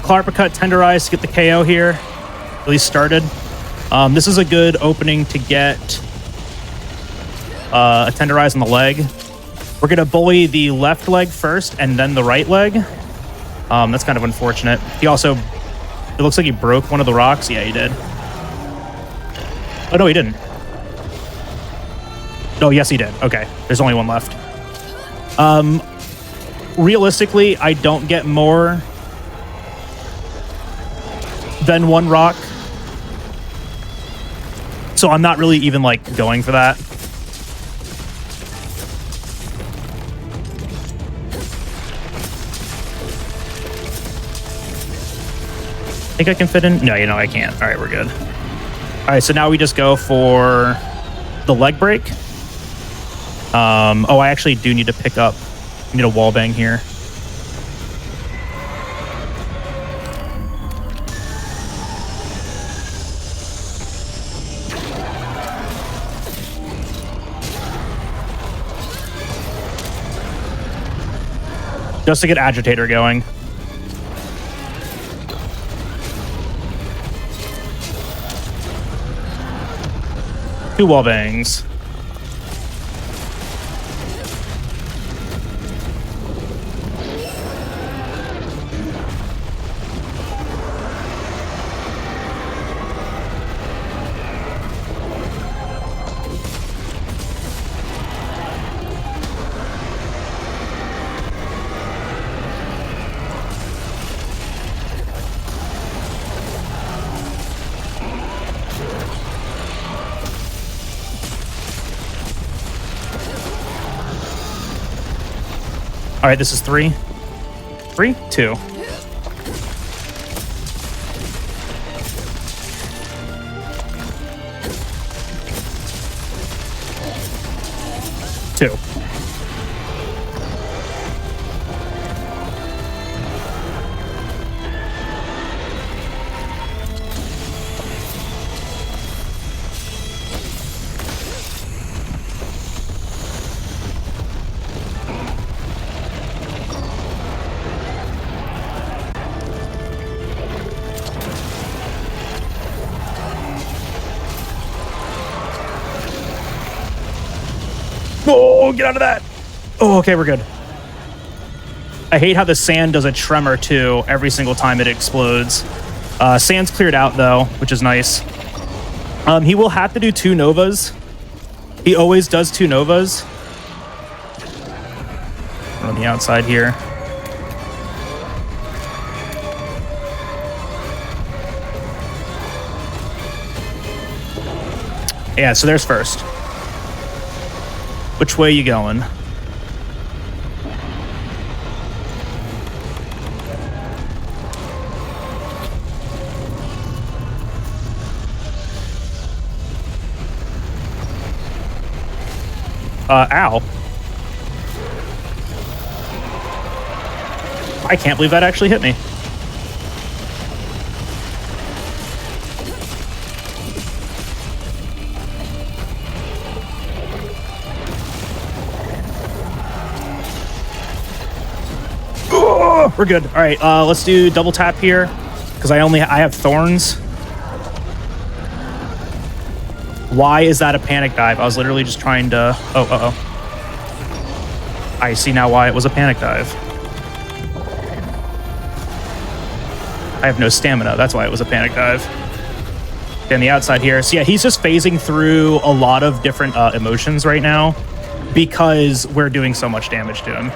Clarper Cut, Tenderize to get the KO here. At least started. This is a good opening to get a Tenderize on the leg. We're going to bully the left leg first and then the right leg. That's kind of unfortunate. He also, it looks like he broke one of the rocks. Yeah, he did. Oh, no, he didn't. Oh, yes, he did. Okay, there's only one left. Realistically, I don't get more than one rock, so I'm not really even like going for that. Think I can fit in? No, you know I can't. All right, we're good. All right, so now we just go for the leg break. Oh, I actually do need to pick up. I need a wall bang here. Just to get agitator going. Two wall bangs. All right, this is 3, 2. Two. Oh, get out of that. Oh, okay, we're good. I hate how the sand does a tremor too every single time it explodes. Sand's cleared out though, which is nice. He will have to do 2 novas. He always does 2 novas. On the outside here. Yeah, so there's first. Which way you going? Ow. I can't believe that actually hit me. We're good. All right, let's do double tap here because I have thorns. Why is that a panic dive? I was literally just trying to. Oh. I see now why it was a panic dive. I have no stamina. That's why it was a panic dive. On the outside here. So yeah, he's just phasing through a lot of different emotions right now because we're doing so much damage to him.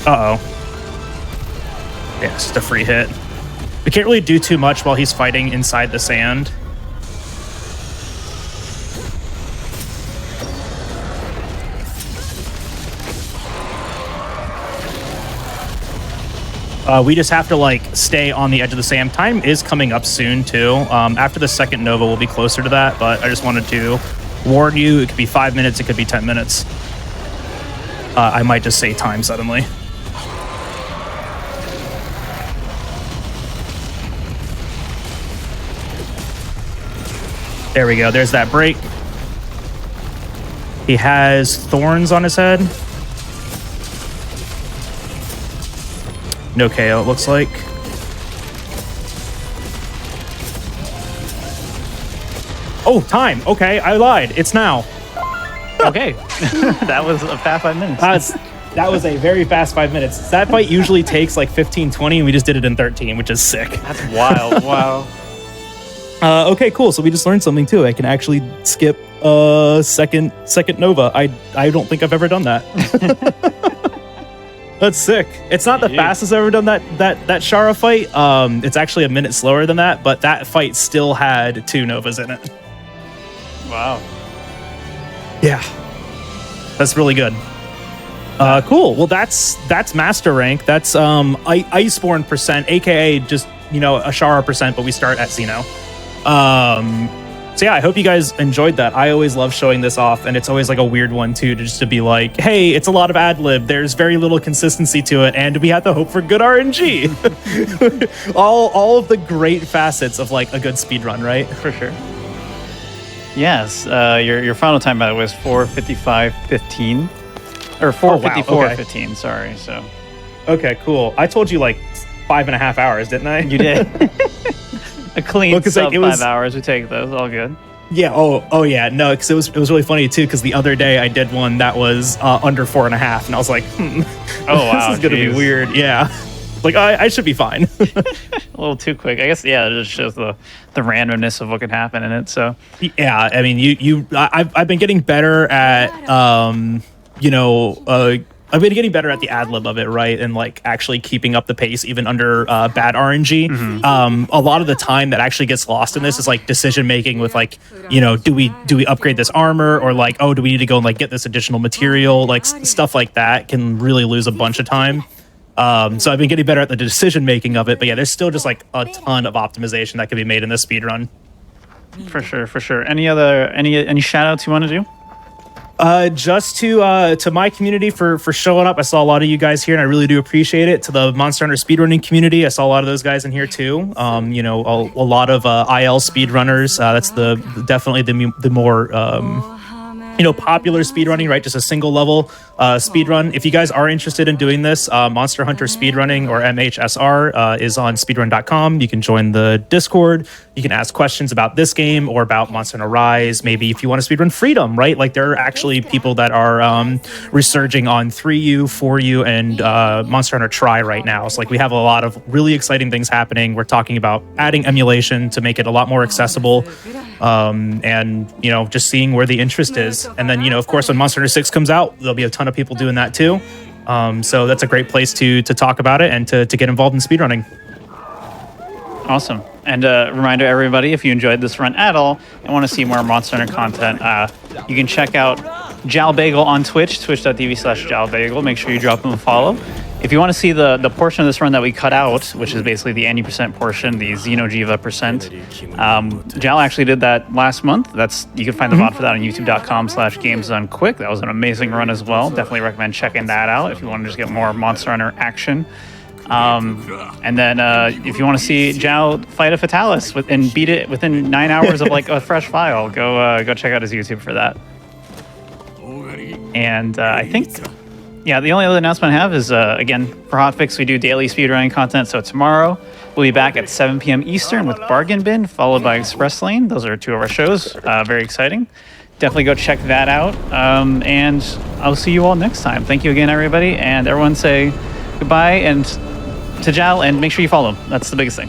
Uh-oh. Yeah, it's just a free hit. We can't really do too much while he's fighting inside the sand. We just have to, like, stay on the edge of the sand. Time is coming up soon, too. After the second Nova, we'll be closer to that, but I just wanted to warn you. It could be 5 minutes, it could be 10 minutes. I might just say time suddenly. There we go. There's that break. He has thorns on his head. No KO, it looks like. Oh, time. Okay, I lied. It's now. Okay. That was a fast 5 minutes. That was a very fast 5 minutes. That fight usually takes like 15, 20, and we just did it in 13, which is sick. That's wild. Wow. Okay, cool. So we just learned something too. I can actually skip second Nova. I don't think I've ever done that. That's sick. It's not the fastest I've ever done that Shara fight. It's actually a minute slower than that, but that fight still had 2 Novas in it. Wow. Yeah. That's really good. Cool. Well, that's master rank. That's Iceborne percent, aka just a Shara percent, but we start at Xeno. So yeah, I hope you guys enjoyed that. I always love showing this off, and it's always like a weird one too, just to be like, hey, it's a lot of ad lib. There's very little consistency to it, and we have to hope for good RNG. all of the great facets of like a good speed run, right? For sure. Yes. Your final time by the way was 4:55:15, or 4:54:15. Sorry. So. Okay, cool. I told you like 5.5 hours, didn't I? You did. A clean sub it 5 hours. We take those. All good. Yeah. Oh yeah. No, because it was really funny too. Because the other day I did one that was under 4.5, and I was like, oh wow, this is gonna be weird. Yeah. Like I should be fine. A little too quick, I guess. Yeah, it just shows the randomness of what can happen in it. So yeah, I mean, I've been getting better at I've been getting better at the ad lib of it, right? And like actually keeping up the pace even under bad RNG. A lot of the time that actually gets lost in this is like decision making with like, do we upgrade this armor, or like, oh, do we need to go and like get this additional material? Like stuff like that can really lose a bunch of time. So I've been getting better at the decision making of it, but yeah, there's still just like a ton of optimization that can be made in this speed run. For sure. Any shout outs you want to do? Just to my community for showing up. I saw a lot of you guys here, and I really do appreciate it. To the Monster Hunter speedrunning community, I saw a lot of those guys in here too. A lot of IL speedrunners. That's definitely the more popular speedrunning, right? Just a single level speedrun. If you guys are interested in doing this, Monster Hunter Speedrunning, or MHSR, is on speedrun.com. You can join the Discord. You can ask questions about this game or about Monster Hunter Rise. Maybe if you want to speedrun Freedom, right? Like there are actually people that are resurging on 3U, 4U, and Monster Hunter Tri right now. So like we have a lot of really exciting things happening. We're talking about adding emulation to make it a lot more accessible, and just seeing where the interest is. And then of course when Monster Hunter 6 comes out, there'll be a ton of people doing that too. So that's a great place to talk about it and to get involved in speedrunning. Awesome. And reminder, everybody, if you enjoyed this run at all and want to see more Monster Hunter content, you can check out Jalbagel on Twitch, twitch.tv/Jalbagel. Make sure you drop him a follow. If you want to see the portion of this run that we cut out, which is basically the any percent portion, the Xenojiva percent, Jal actually did that last month. You can find the VOD for that on youtube.com/gamesdonequick. That was an amazing run as well. Definitely recommend checking that out if you want to just get more Monster Hunter action. And then if you want to see Jal fight a Fatalis and beat it within 9 hours of like a fresh file, go check out his YouTube for that. And I think, yeah, the only other announcement I have is, again, for Hotfix, we do daily speedrunning content. So tomorrow we'll be back at 7 p.m. Eastern with Bargain Bin, followed by Express Lane. Those are two of our shows. Very exciting. Definitely go check that out. And I'll see you all next time. Thank you again, everybody. And everyone say goodbye and to Jal, and make sure you follow him. That's the biggest thing.